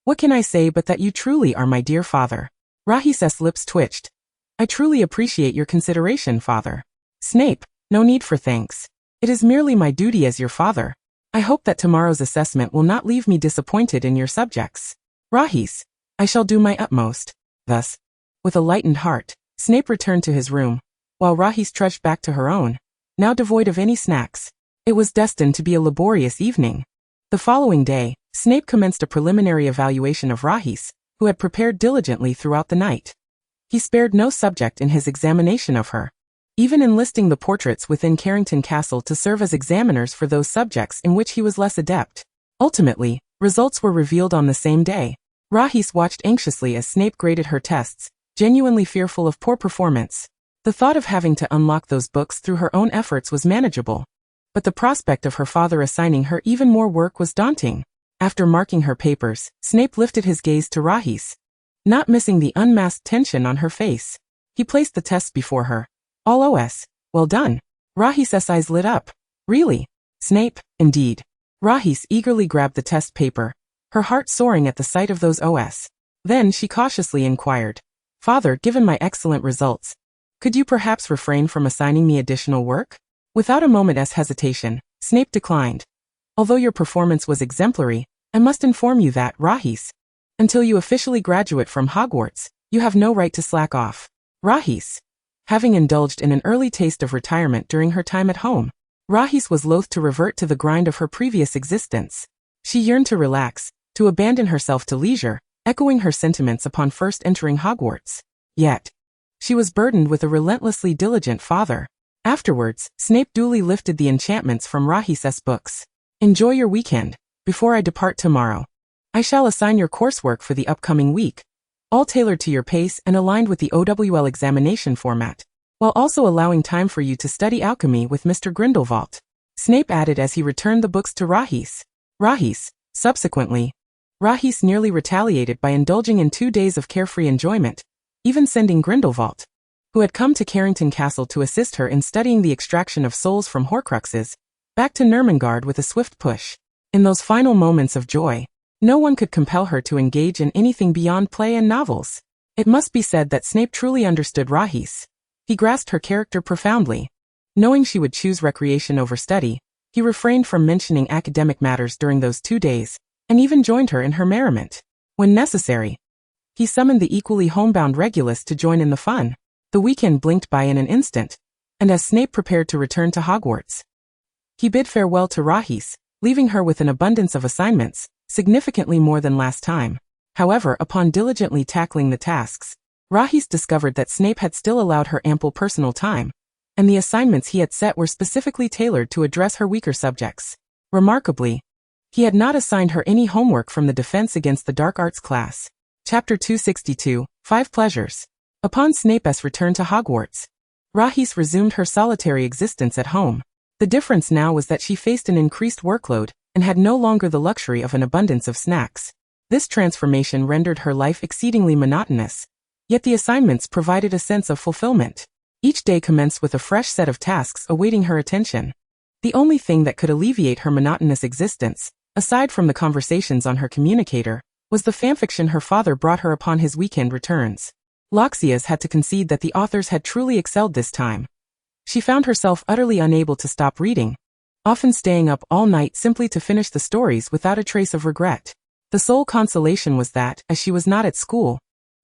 what can I say but that you truly are my dear father?" Rahis's lips twitched. "I truly appreciate your consideration, father." "Snape, no need for thanks. It is merely my duty as your father. I hope that tomorrow's assessment will not leave me disappointed in your subjects." "Rahis, I shall do my utmost." Thus, with a lightened heart, Snape returned to his room, while Rahis trudged back to her own, now devoid of any snacks. It was destined to be a laborious evening. The following day, Snape commenced a preliminary evaluation of Rahis, who had prepared diligently throughout the night. He spared no subject in his examination of her, even enlisting the portraits within Carrington Castle to serve as examiners for those subjects in which he was less adept. Ultimately, results were revealed on the same day. Rahis watched anxiously as Snape graded her tests, genuinely fearful of poor performance. The thought of having to unlock those books through her own efforts was manageable, but the prospect of her father assigning her even more work was daunting. After marking her papers, Snape lifted his gaze to Rahis, not missing the unmasked tension on her face. He placed the tests before her. "All OS, well done." Rahis's eyes lit up. "Really? Snape?" "Indeed." Rahis eagerly grabbed the test paper, her heart soaring at the sight of those OS. Then she cautiously inquired, "Father, given my excellent results, could you perhaps refrain from assigning me additional work?" Without a moment's hesitation, Snape declined. "Although your performance was exemplary, I must inform you that, Rahis, until you officially graduate from Hogwarts, you have no right to slack off." Rahis, having indulged in an early taste of retirement during her time at home, Rahis was loath to revert to the grind of her previous existence. She yearned to relax, to abandon herself to leisure, echoing her sentiments upon first entering Hogwarts. Yet, she was burdened with a relentlessly diligent father. Afterwards, Snape duly lifted the enchantments from Rahis's books. "Enjoy your weekend. Before I depart tomorrow, I shall assign your coursework for the upcoming week, all tailored to your pace and aligned with the OWL examination format, while also allowing time for you to study alchemy with Mr. Grindelwald," Snape added as he returned the books to Rahis. Subsequently, Rahis nearly retaliated by indulging in 2 days of carefree enjoyment, even sending Grindelwald, who had come to Carrington Castle to assist her in studying the extraction of souls from Horcruxes, back to Nurmengard with a swift push. In those final moments of joy, no one could compel her to engage in anything beyond play and novels. It must be said that Snape truly understood Rahis. He grasped her character profoundly. Knowing she would choose recreation over study, he refrained from mentioning academic matters during those 2 days, and even joined her in her merriment. When necessary, he summoned the equally homebound Regulus to join in the fun. The weekend blinked by in an instant, and as Snape prepared to return to Hogwarts, he bid farewell to Rahis, leaving her with an abundance of assignments, significantly more than last time. However, upon diligently tackling the tasks, Rahis discovered that Snape had still allowed her ample personal time, and the assignments he had set were specifically tailored to address her weaker subjects. Remarkably, he had not assigned her any homework from the Defense Against the Dark Arts class. Chapter 262, 5 Pleasures. Upon Snape's return to Hogwarts, Rahis resumed her solitary existence at home. The difference now was that she faced an increased workload and had no longer the luxury of an abundance of snacks. This transformation rendered her life exceedingly monotonous, yet the assignments provided a sense of fulfillment. Each day commenced with a fresh set of tasks awaiting her attention. The only thing that could alleviate her monotonous existence, aside from the conversations on her communicator, was the fanfiction her father brought her upon his weekend returns. Loxias had to concede that the authors had truly excelled this time. She found herself utterly unable to stop reading, often staying up all night simply to finish the stories without a trace of regret. The sole consolation was that, as she was not at school,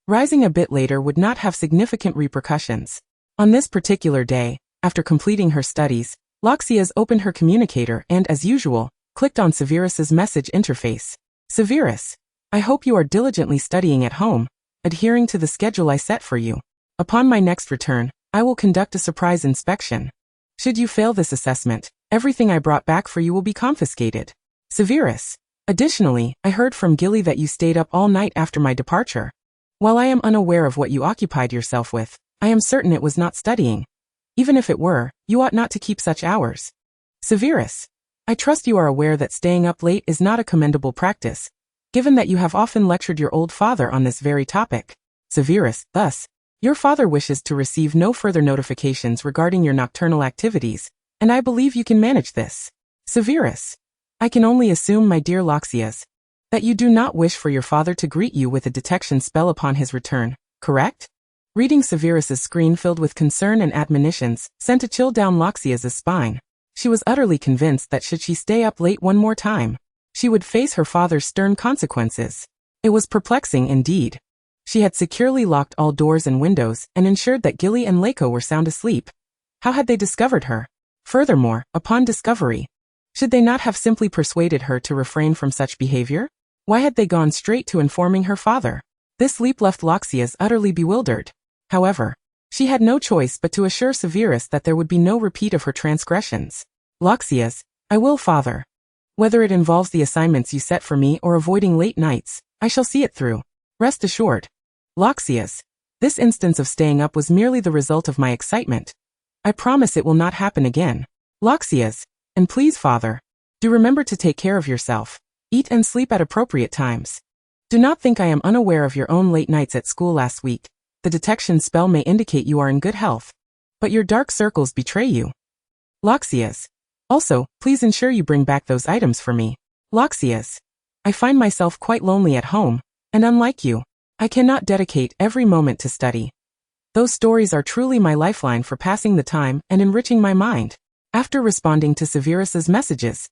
rising a bit later would not have significant repercussions. On this particular day, after completing her studies, Loxias opened her communicator and, as usual, clicked on Severus's message interface. Severus, I hope you are diligently studying at home, adhering to the schedule I set for you. Upon my next return, I will conduct a surprise inspection. Should you fail this assessment, everything I brought back for you will be confiscated. Severus. Additionally, I heard from Gilly that you stayed up all night after my departure. While I am unaware of what you occupied yourself with, I am certain it was not studying. Even if it were, you ought not to keep such hours. Severus. I trust you are aware that staying up late is not a commendable practice, given that you have often lectured your old father on this very topic. Severus. Thus, your father wishes to receive no further notifications regarding your nocturnal activities, and I believe you can manage this. Severus. I can only assume, my dear Loxias, that you do not wish for your father to greet you with a detection spell upon his return, correct? Reading Severus's screen filled with concern and admonitions sent a chill down Loxias's spine. She was utterly convinced that should she stay up late one more time, she would face her father's stern consequences. It was perplexing indeed. She had securely locked all doors and windows and ensured that Gilly and Laco were sound asleep. How had they discovered her? Furthermore, upon discovery, should they not have simply persuaded her to refrain from such behavior? Why had they gone straight to informing her father? This leap left Loxias utterly bewildered. However, she had no choice but to assure Severus that there would be no repeat of her transgressions. Loxias, I will, father. Whether it involves the assignments you set for me or avoiding late nights, I shall see it through. Rest assured. Loxias, this instance of staying up was merely the result of my excitement. I promise it will not happen again. Loxias, and please, father, do remember to take care of yourself. Eat and sleep at appropriate times. Do not think I am unaware of your own late nights at school last week. The detection spell may indicate you are in good health, but your dark circles betray you. Loxias. Also, please ensure you bring back those items for me. Loxias. I find myself quite lonely at home, and unlike you, I cannot dedicate every moment to study. Those stories are truly my lifeline for passing the time and enriching my mind. After responding to Severus's messages,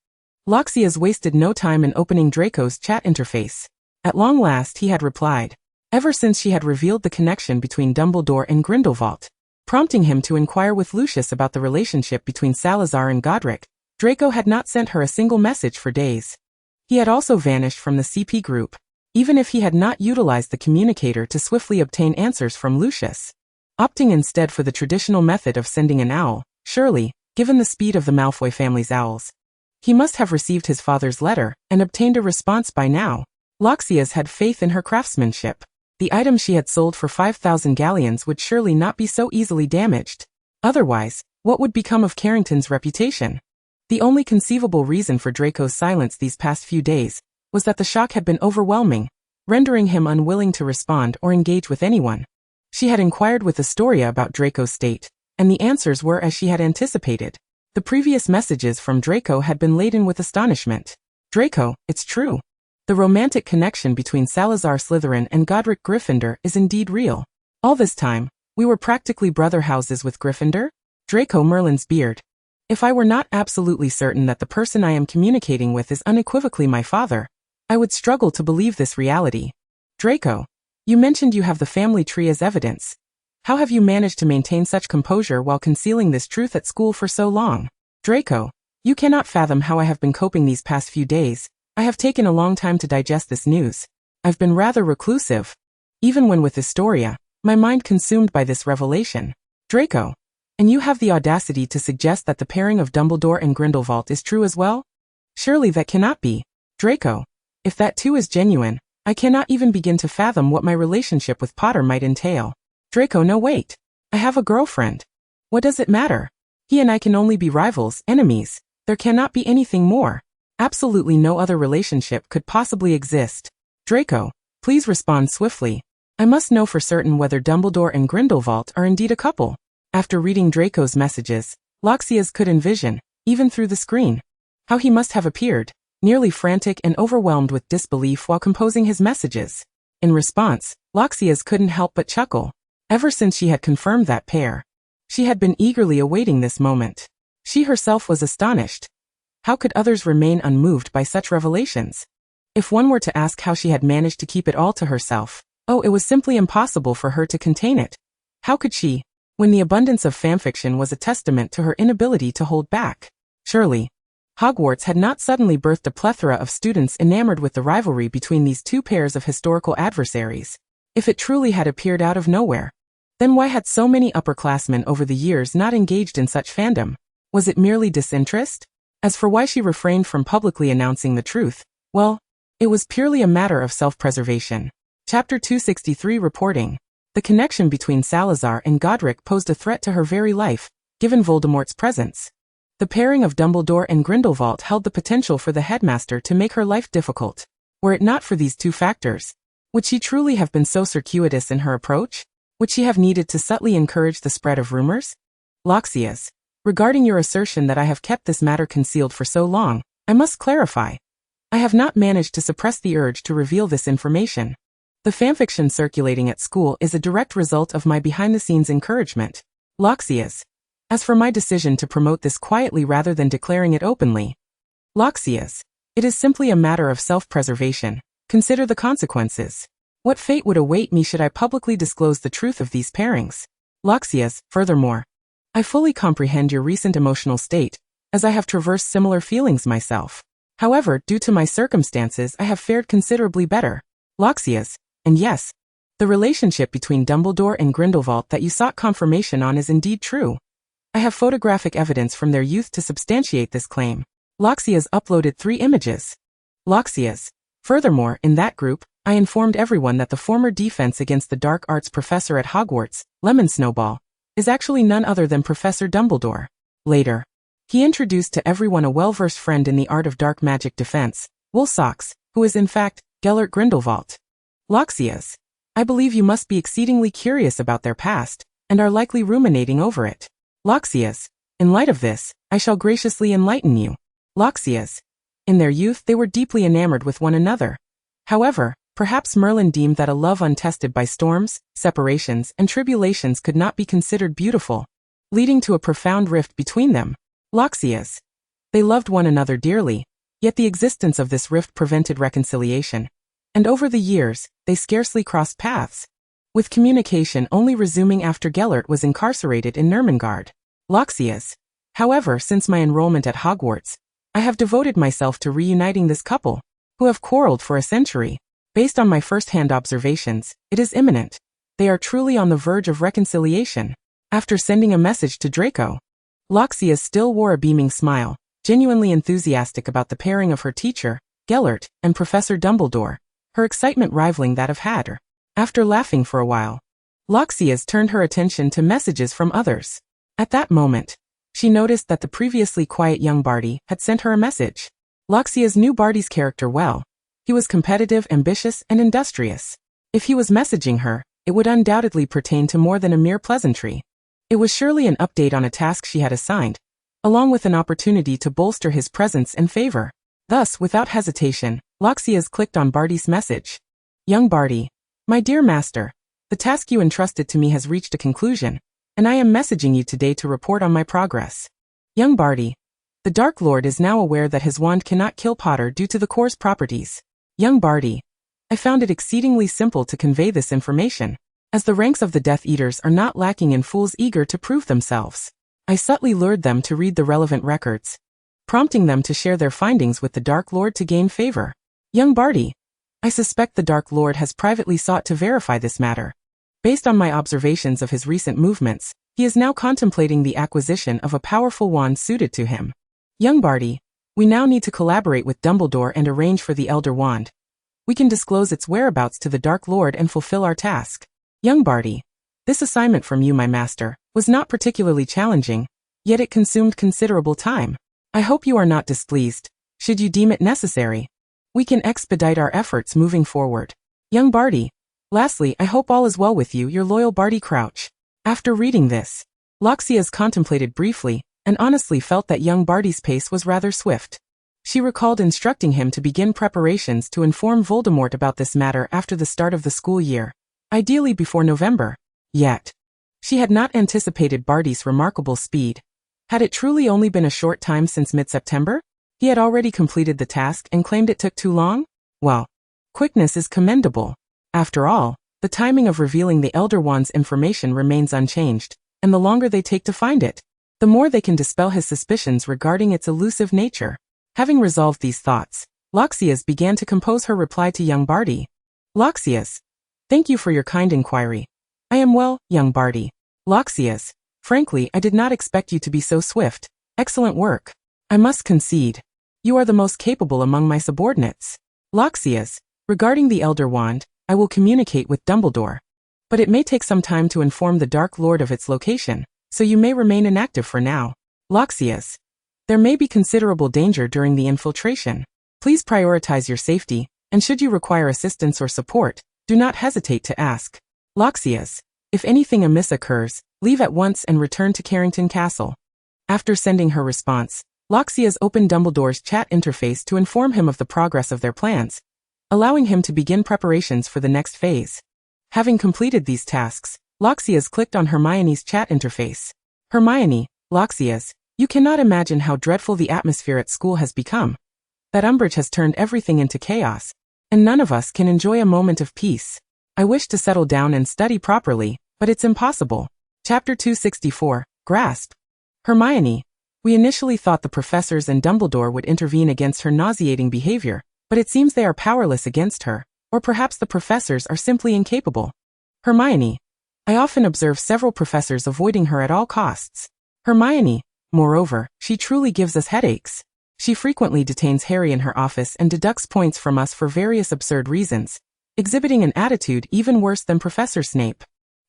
Loxias wasted no time in opening Draco's chat interface. At long last he had replied, ever since she had revealed the connection between Dumbledore and Grindelwald, prompting him to inquire with Lucius about the relationship between Salazar and Godric. Draco had not sent her a single message for days. He had also vanished from the CP group, even if he had not utilized the communicator to swiftly obtain answers from Lucius. Opting instead for the traditional method of sending an owl, surely, given the speed of the Malfoy family's owls, he must have received his father's letter and obtained a response by now. Loxias had faith in her craftsmanship. The items she had sold for 5,000 galleons would surely not be so easily damaged. Otherwise, what would become of Carrington's reputation? The only conceivable reason for Draco's silence these past few days was that the shock had been overwhelming, rendering him unwilling to respond or engage with anyone. She had inquired with Astoria about Draco's state, and the answers were as she had anticipated. The previous messages from Draco had been laden with astonishment. Draco, it's true. The romantic connection between Salazar Slytherin and Godric Gryffindor is indeed real. All this time, we were practically brother houses with Gryffindor? Draco Merlin's beard. If I were not absolutely certain that the person I am communicating with is unequivocally my father, I would struggle to believe this reality. Draco, you mentioned you have the family tree as evidence. How have you managed to maintain such composure while concealing this truth at school for so long? Draco, you cannot fathom how I have been coping these past few days. I have taken a long time to digest this news. I've been rather reclusive. Even when with Historia, my mind consumed by this revelation. Draco, and you have the audacity to suggest that the pairing of Dumbledore and Grindelwald is true as well? Surely that cannot be. Draco, if that too is genuine, I cannot even begin to fathom what my relationship with Potter might entail. Draco, no wait. I have a girlfriend. What does it matter? He and I can only be rivals, enemies. There cannot be anything more. Absolutely no other relationship could possibly exist. Draco, please respond swiftly. I must know for certain whether Dumbledore and Grindelwald are indeed a couple. After reading Draco's messages, Loxias could envision, even through the screen, how he must have appeared, nearly frantic and overwhelmed with disbelief while composing his messages. In response, Loxias couldn't help but chuckle. Ever since she had confirmed that pair, she had been eagerly awaiting this moment. She herself was astonished. How could others remain unmoved by such revelations? If one were to ask how she had managed to keep it all to herself, oh, it was simply impossible for her to contain it. How could she, when the abundance of fanfiction was a testament to her inability to hold back? Surely, Hogwarts had not suddenly birthed a plethora of students enamored with the rivalry between these two pairs of historical adversaries. If it truly had appeared out of nowhere, then why had so many upperclassmen over the years not engaged in such fandom? Was it merely disinterest? As for why she refrained from publicly announcing the truth, well, it was purely a matter of self-preservation. Chapter 263 Reporting. The connection between Salazar and Godric posed a threat to her very life, given Voldemort's presence. The pairing of Dumbledore and Grindelwald held the potential for the headmaster to make her life difficult. Were it not for these two factors, would she truly have been so circuitous in her approach? Would she have needed to subtly encourage the spread of rumors? Loxias, regarding your assertion that I have kept this matter concealed for so long, I must clarify. I have not managed to suppress the urge to reveal this information. The fanfiction circulating at school is a direct result of my behind-the-scenes encouragement. Loxias, as for my decision to promote this quietly rather than declaring it openly. Loxias, it is simply a matter of self-preservation. Consider the consequences. What fate would await me should I publicly disclose the truth of these pairings? Loxias, furthermore, I fully comprehend your recent emotional state, as I have traversed similar feelings myself. However, due to my circumstances, I have fared considerably better. Loxias, and yes, the relationship between Dumbledore and Grindelwald that you sought confirmation on is indeed true. I have photographic evidence from their youth to substantiate this claim. Loxias uploaded 3 images. Loxias, furthermore, in that group, I informed everyone that the former defense against the dark arts professor at Hogwarts, Lemon Snowball, is actually none other than Professor Dumbledore. Later, he introduced to everyone a well-versed friend in the art of dark magic defense, Woolsocks, who is in fact, Gellert Grindelwald. Loxias, I believe you must be exceedingly curious about their past, and are likely ruminating over it. Loxias, in light of this, I shall graciously enlighten you. Loxias, in their youth they were deeply enamored with one another. However, perhaps Merlin deemed that a love untested by storms, separations, and tribulations could not be considered beautiful, leading to a profound rift between them. Loxias, they loved one another dearly, yet the existence of this rift prevented reconciliation. And over the years, they scarcely crossed paths, with communication only resuming after Gellert was incarcerated in Nurmengard. Loxias, however, since my enrollment at Hogwarts, I have devoted myself to reuniting this couple, who have quarreled for a century. Based on my first-hand observations, it is imminent. They are truly on the verge of reconciliation. After sending a message to Draco, Loxias still wore a beaming smile, genuinely enthusiastic about the pairing of her teacher, Gellert, and Professor Dumbledore, her excitement rivaling that of Hatter. After laughing for a while, Loxias turned her attention to messages from others. At that moment, she noticed that the previously quiet young Barty had sent her a message. Loxias knew Barty's character well. He was competitive, ambitious, and industrious. If he was messaging her, it would undoubtedly pertain to more than a mere pleasantry. It was surely an update on a task she had assigned, along with an opportunity to bolster his presence and favor. Thus, without hesitation, Loxias clicked on Barty's message. Young Barty, my dear master, the task you entrusted to me has reached a conclusion, and I am messaging you today to report on my progress. Young Barty, the Dark Lord is now aware that his wand cannot kill Potter due to the core's properties. Young Barty, I found it exceedingly simple to convey this information, as the ranks of the Death Eaters are not lacking in fools eager to prove themselves. I subtly lured them to read the relevant records, prompting them to share their findings with the Dark Lord to gain favor. Young Barty, I suspect the Dark Lord has privately sought to verify this matter. Based on my observations of his recent movements, he is now contemplating the acquisition of a powerful wand suited to him. Young Barty, we now need to collaborate with Dumbledore and arrange for the Elder Wand. We can disclose its whereabouts to the Dark Lord and fulfill our task. Young Barty, this assignment from you, my master, was not particularly challenging, yet it consumed considerable time. I hope you are not displeased. Should you deem it necessary, we can expedite our efforts moving forward. Young Barty, lastly, I hope all is well with you, your loyal Barty Crouch. After reading this, Loxias contemplated briefly, and honestly felt that young Barty's pace was rather swift. She recalled instructing him to begin preparations to inform Voldemort about this matter after the start of the school year, ideally before November. Yet, she had not anticipated Barty's remarkable speed. Had it truly only been a short time since mid-September? He had already completed the task and claimed it took too long? Well, quickness is commendable. After all, the timing of revealing the Elder Wand's information remains unchanged, and the longer they take to find it, the more they can dispel his suspicions regarding its elusive nature. Having resolved these thoughts, Loxias began to compose her reply to young Barty. Loxias, thank you for your kind inquiry. I am well, young Barty. Loxias, frankly, I did not expect you to be so swift. Excellent work. I must concede, you are the most capable among my subordinates. Loxias, regarding the Elder Wand, I will communicate with Dumbledore, but it may take some time to inform the Dark Lord of its location, so you may remain inactive for now. Loxias, there may be considerable danger during the infiltration. Please prioritize your safety, and should you require assistance or support, do not hesitate to ask. Loxias, if anything amiss occurs, leave at once and return to Carrington Castle. After sending her response, Loxias opened Dumbledore's chat interface to inform him of the progress of their plans, allowing him to begin preparations for the next phase. Having completed these tasks, Loxias clicked on Hermione's chat interface. Hermione, Loxias, you cannot imagine how dreadful the atmosphere at school has become. That Umbridge has turned everything into chaos, and none of us can enjoy a moment of peace. I wish to settle down and study properly, but it's impossible. Chapter 264, Grasp. Hermione, we initially thought the professors and Dumbledore would intervene against her nauseating behavior, but it seems they are powerless against her, or perhaps the professors are simply incapable. Hermione, I often observe several professors avoiding her at all costs. Hermione, moreover, she truly gives us headaches. She frequently detains Harry in her office and deducts points from us for various absurd reasons, exhibiting an attitude even worse than Professor Snape.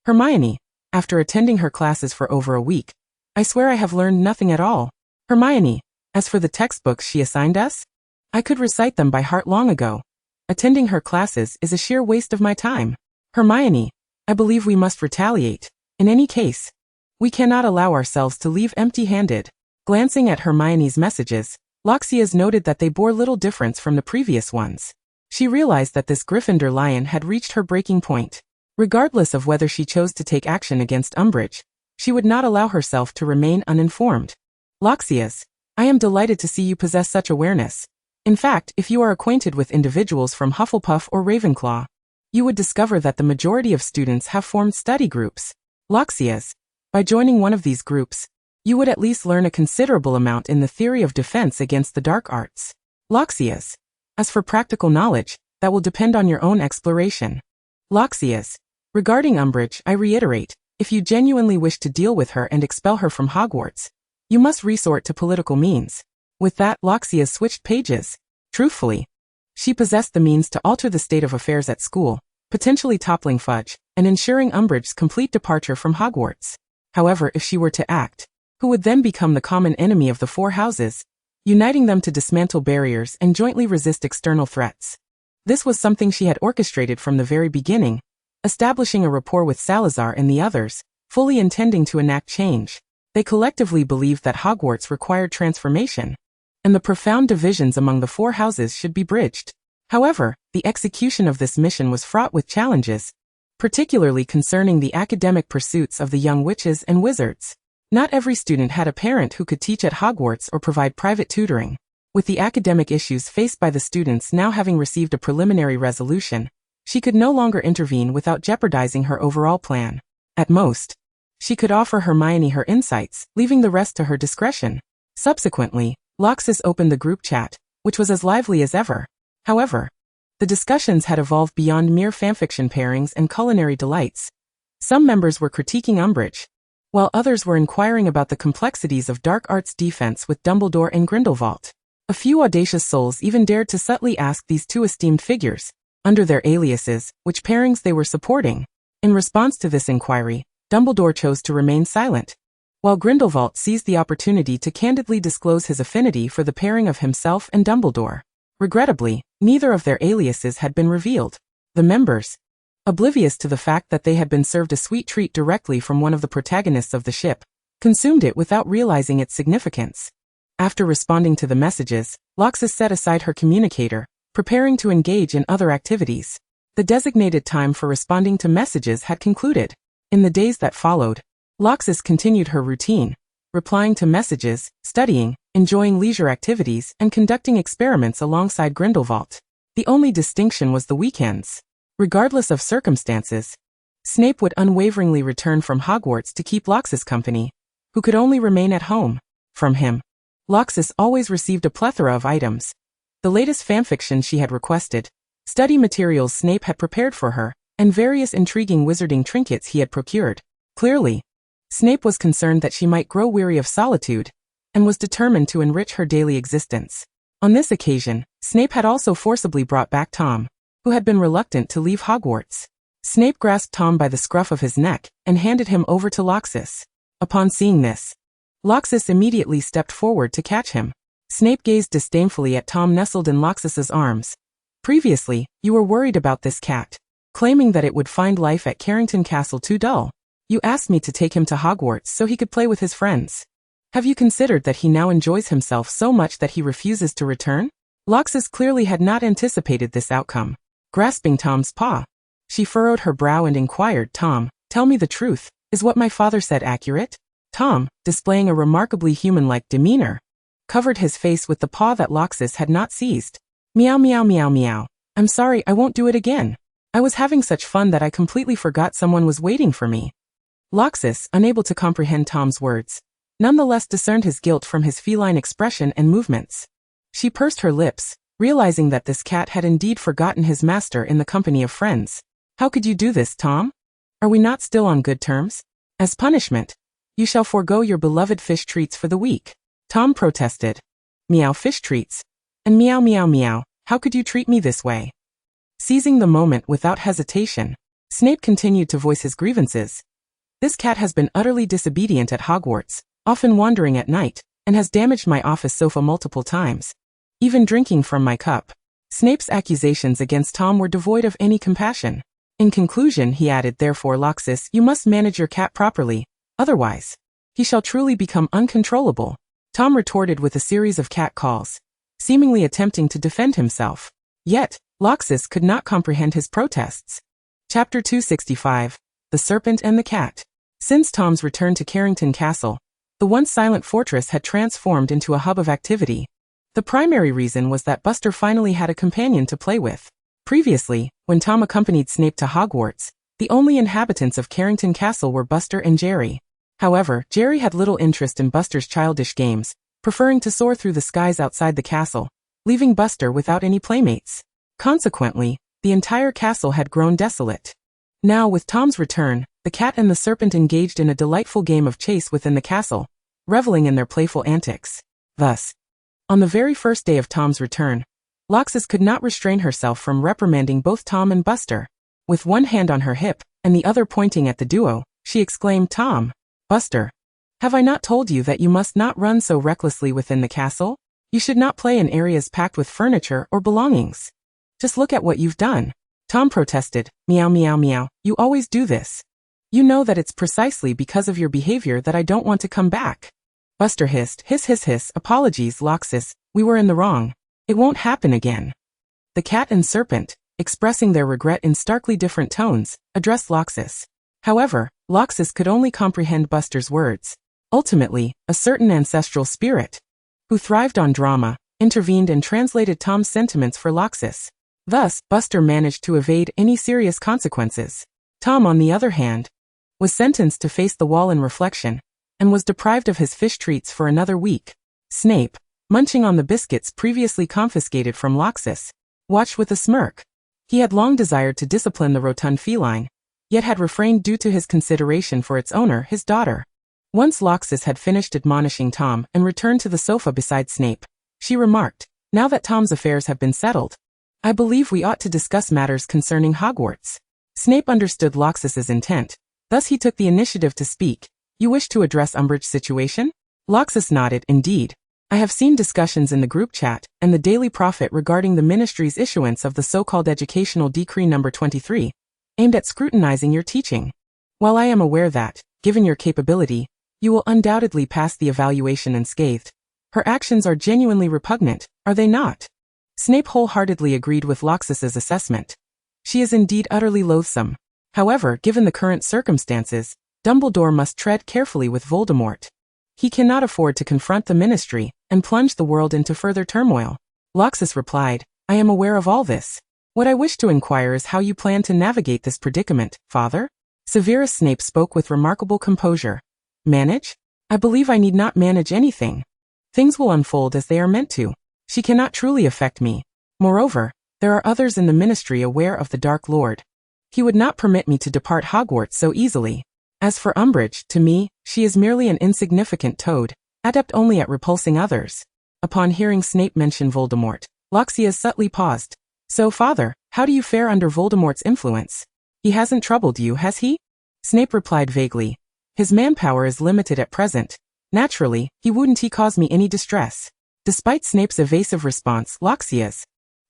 Hermione, after attending her classes for over a week, I swear I have learned nothing at all. Hermione, as for the textbooks she assigned us, I could recite them by heart long ago. Attending her classes is a sheer waste of my time. Hermione, I believe we must retaliate. In any case, we cannot allow ourselves to leave empty-handed. Glancing at Hermione's messages, Loxias noted that they bore little difference from the previous ones. She realized that this Gryffindor lion had reached her breaking point. Regardless of whether she chose to take action against Umbridge, she would not allow herself to remain uninformed. Loxias, I am delighted to see you possess such awareness. In fact, if you are acquainted with individuals from Hufflepuff or Ravenclaw, you would discover that the majority of students have formed study groups. Loxias, by joining one of these groups, you would at least learn a considerable amount in the theory of defense against the dark arts. Loxias, as for practical knowledge, that will depend on your own exploration. Loxias, regarding Umbridge, I reiterate, if you genuinely wish to deal with her and expel her from Hogwarts, you must resort to political means. With that, Loxias switched pages. Truthfully, she possessed the means to alter the state of affairs at school, potentially toppling Fudge, and ensuring Umbridge's complete departure from Hogwarts. However, if she were to act, who would then become the common enemy of the four houses, uniting them to dismantle barriers and jointly resist external threats. This was something she had orchestrated from the very beginning, establishing a rapport with Salazar and the others, fully intending to enact change. They collectively believed that Hogwarts required transformation, and the profound divisions among the four houses should be bridged. However, the execution of this mission was fraught with challenges, particularly concerning the academic pursuits of the young witches and wizards. Not every student had a parent who could teach at Hogwarts or provide private tutoring. With the academic issues faced by the students now having received a preliminary resolution, she could no longer intervene without jeopardizing her overall plan. At most, she could offer Hermione her insights, leaving the rest to her discretion. Subsequently, Loxis opened the group chat, which was as lively as ever. However, the discussions had evolved beyond mere fanfiction pairings and culinary delights. Some members were critiquing Umbridge, while others were inquiring about the complexities of dark arts defense with Dumbledore and Grindelwald. A few audacious souls even dared to subtly ask these two esteemed figures, under their aliases, which pairings they were supporting. In response to this inquiry, Dumbledore chose to remain silent, while Grindelwald seized the opportunity to candidly disclose his affinity for the pairing of himself and Dumbledore. Regrettably, neither of their aliases had been revealed. The members, oblivious to the fact that they had been served a sweet treat directly from one of the protagonists of the ship, consumed it without realizing its significance. After responding to the messages, Loxis set aside her communicator, preparing to engage in other activities. The designated time for responding to messages had concluded. In the days that followed, Loxis continued her routine, replying to messages, studying, enjoying leisure activities, and conducting experiments alongside Grindelwald. The only distinction was the weekends. Regardless of circumstances, Snape would unwaveringly return from Hogwarts to keep Loxis company, who could only remain at home. From him, Loxis always received a plethora of items. The latest fanfiction she had requested, study materials Snape had prepared for her, and various intriguing wizarding trinkets he had procured. Clearly, Snape was concerned that she might grow weary of solitude, and was determined to enrich her daily existence. On this occasion, Snape had also forcibly brought back Tom, who had been reluctant to leave Hogwarts. Snape grasped Tom by the scruff of his neck, and handed him over to Loxis. Upon seeing this, Loxis immediately stepped forward to catch him. Snape gazed disdainfully at Tom nestled in Loxis's arms. Previously, you were worried about this cat, claiming that it would find life at Carrington Castle too dull. You asked me to take him to Hogwarts so he could play with his friends. Have you considered that he now enjoys himself so much that he refuses to return? Loxis clearly had not anticipated this outcome. Grasping Tom's paw, she furrowed her brow and inquired, Tom, tell me the truth, is what my father said accurate? Tom, displaying a remarkably human-like demeanor, covered his face with the paw that Loxis had not seized. Meow meow meow meow. I'm sorry, I won't do it again. I was having such fun that I completely forgot someone was waiting for me. Loxis, unable to comprehend Tom's words, nonetheless discerned his guilt from his feline expression and movements. She pursed her lips, realizing that this cat had indeed forgotten his master in the company of friends. How could you do this, Tom? Are we not still on good terms? As punishment, you shall forego your beloved fish treats for the week. Tom protested. Meow, fish treats. And meow meow meow, how could you treat me this way? Seizing the moment without hesitation, Snape continued to voice his grievances. This cat has been utterly disobedient at Hogwarts, often wandering at night, and has damaged my office sofa multiple times, even drinking from my cup. Snape's accusations against Tom were devoid of any compassion. In conclusion, he added, therefore, Loxis, you must manage your cat properly, otherwise, he shall truly become uncontrollable. Tom retorted with a series of cat calls, seemingly attempting to defend himself. Yet, Loxis could not comprehend his protests. Chapter 265. The Serpent and the Cat. Since Tom's return to Carrington Castle, the once silent fortress had transformed into a hub of activity. The primary reason was that Buster finally had a companion to play with. Previously, when Tom accompanied Snape to Hogwarts, the only inhabitants of Carrington Castle were Buster and Jerry. However, Jerry had little interest in Buster's childish games, preferring to soar through the skies outside the castle, leaving Buster without any playmates. Consequently, the entire castle had grown desolate. Now, with Tom's return, the cat and the serpent engaged in a delightful game of chase within the castle, reveling in their playful antics. Thus, on the very first day of Tom's return, Loxis could not restrain herself from reprimanding both Tom and Buster. With one hand on her hip, and the other pointing at the duo, she exclaimed, Tom, Buster, have I not told you that you must not run so recklessly within the castle? You should not play in areas packed with furniture or belongings. Just look at what you've done. Tom protested, meow meow meow, you always do this. You know that it's precisely because of your behavior that I don't want to come back. Buster hissed, hiss hiss hiss, apologies, Loxis, we were in the wrong. It won't happen again. The cat and serpent, expressing their regret in starkly different tones, addressed Loxis. However, Loxis could only comprehend Buster's words. Ultimately, a certain ancestral spirit, who thrived on drama, intervened and translated Tom's sentiments for Loxis. Thus, Buster managed to evade any serious consequences. Tom, on the other hand, was sentenced to face the wall in reflection, and was deprived of his fish treats for another week. Snape, munching on the biscuits previously confiscated from Loxis, watched with a smirk. He had long desired to discipline the rotund feline, yet had refrained due to his consideration for its owner, his daughter. Once Loxis had finished admonishing Tom and returned to the sofa beside Snape, she remarked, "Now that Tom's affairs have been settled, I believe we ought to discuss matters concerning Hogwarts." Snape understood Loxis's intent, thus he took the initiative to speak. "You wish to address Umbridge's situation?" Loxis nodded. "Indeed. I have seen discussions in the group chat and the Daily Prophet regarding the Ministry's issuance of the so-called Educational Decree No. 23, aimed at scrutinizing your teaching. While I am aware that, given your capability, you will undoubtedly pass the evaluation unscathed, her actions are genuinely repugnant, are they not?" Snape wholeheartedly agreed with Loxis's assessment. She is indeed utterly loathsome. However, given the current circumstances, Dumbledore must tread carefully with Voldemort. He cannot afford to confront the Ministry and plunge the world into further turmoil. Loxis replied, "I am aware of all this. What I wish to inquire is how you plan to navigate this predicament, Father?" Severus Snape spoke with remarkable composure. "Manage? I believe I need not manage anything. Things will unfold as they are meant to. She cannot truly affect me. Moreover, there are others in the Ministry aware of the Dark Lord. He would not permit me to depart Hogwarts so easily. As for Umbridge, to me, she is merely an insignificant toad, adept only at repulsing others." Upon hearing Snape mention Voldemort, Loxia subtly paused. "So, Father, how do you fare under Voldemort's influence? He hasn't troubled you, has he?" Snape replied vaguely. "His manpower is limited at present. Naturally, he wouldn't cause me any distress." Despite Snape's evasive response, Loxias,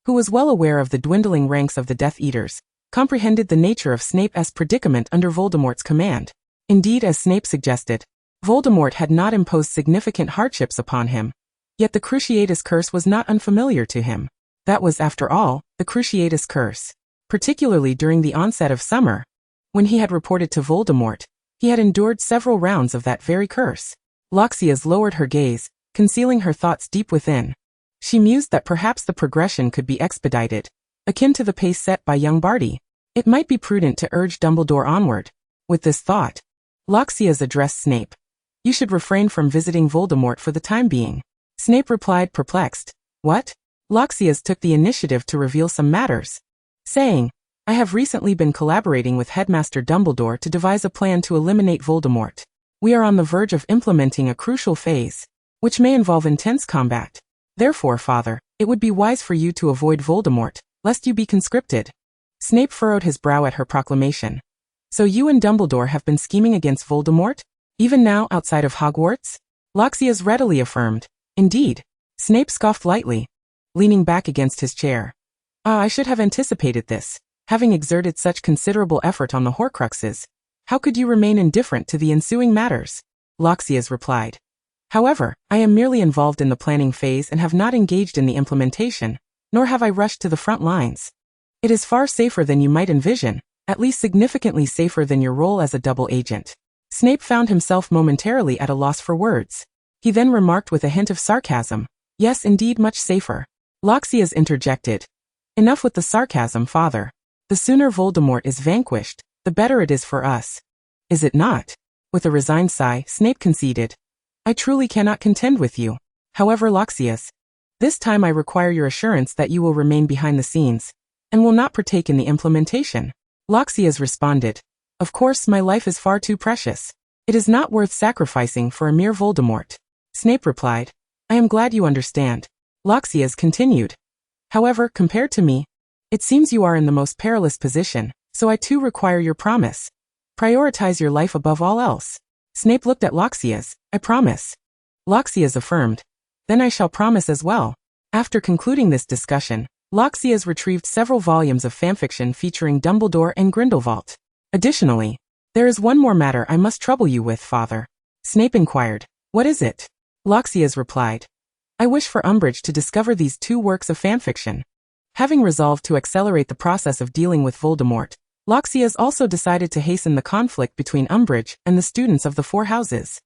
who was well aware of the dwindling ranks of the Death Eaters, comprehended the nature of Snape's predicament under Voldemort's command. Indeed, as Snape suggested, Voldemort had not imposed significant hardships upon him, yet the Cruciatus Curse was not unfamiliar to him. That was, after all, the Cruciatus Curse. Particularly during the onset of summer, when he had reported to Voldemort, he had endured several rounds of that very curse. Loxias lowered her gaze, concealing her thoughts deep within. She mused that perhaps the progression could be expedited, akin to the pace set by young Barty. It might be prudent to urge Dumbledore onward. With this thought, Loxias addressed Snape. "You should refrain from visiting Voldemort for the time being." Snape replied, perplexed. "What?" Loxias took the initiative to reveal some matters, saying, "I have recently been collaborating with Headmaster Dumbledore to devise a plan to eliminate Voldemort. We are on the verge of implementing a crucial phase, which may involve intense combat. Therefore, Father, it would be wise for you to avoid Voldemort, lest you be conscripted." Snape furrowed his brow at her proclamation. "So you and Dumbledore have been scheming against Voldemort? Even now outside of Hogwarts?" Loxias readily affirmed. "Indeed." Snape scoffed lightly, leaning back against his chair. "Ah, I should have anticipated this. Having exerted such considerable effort on the Horcruxes, how could you remain indifferent to the ensuing matters?" Loxias replied. "However, I am merely involved in the planning phase and have not engaged in the implementation, nor have I rushed to the front lines. It is far safer than you might envision, at least significantly safer than your role as a double agent." Snape found himself momentarily at a loss for words. He then remarked with a hint of sarcasm, "Yes, indeed, much safer." Loxias interjected, "Enough with the sarcasm, Father. The sooner Voldemort is vanquished, the better it is for us. Is it not?" With a resigned sigh, Snape conceded, "I truly cannot contend with you. However, Loxias, this time I require your assurance that you will remain behind the scenes, and will not partake in the implementation." Loxias responded, "Of course, my life is far too precious. It is not worth sacrificing for a mere Voldemort." Snape replied, "I am glad you understand." Loxias continued, "However, compared to me, it seems you are in the most perilous position, so I too require your promise. Prioritize your life above all else." Snape looked at Loxias. "I promise." Loxias affirmed, "Then I shall promise as well." After concluding this discussion, Loxias retrieved several volumes of fanfiction featuring Dumbledore and Grindelwald. Additionally, there is one more matter I must trouble you with, Father. Snape inquired, "What is it?" Loxias replied, "I wish for Umbridge to discover these 2 works of fanfiction." Having resolved to accelerate the process of dealing with Voldemort, Loxias also decided to hasten the conflict between Umbridge and the students of the 4 houses.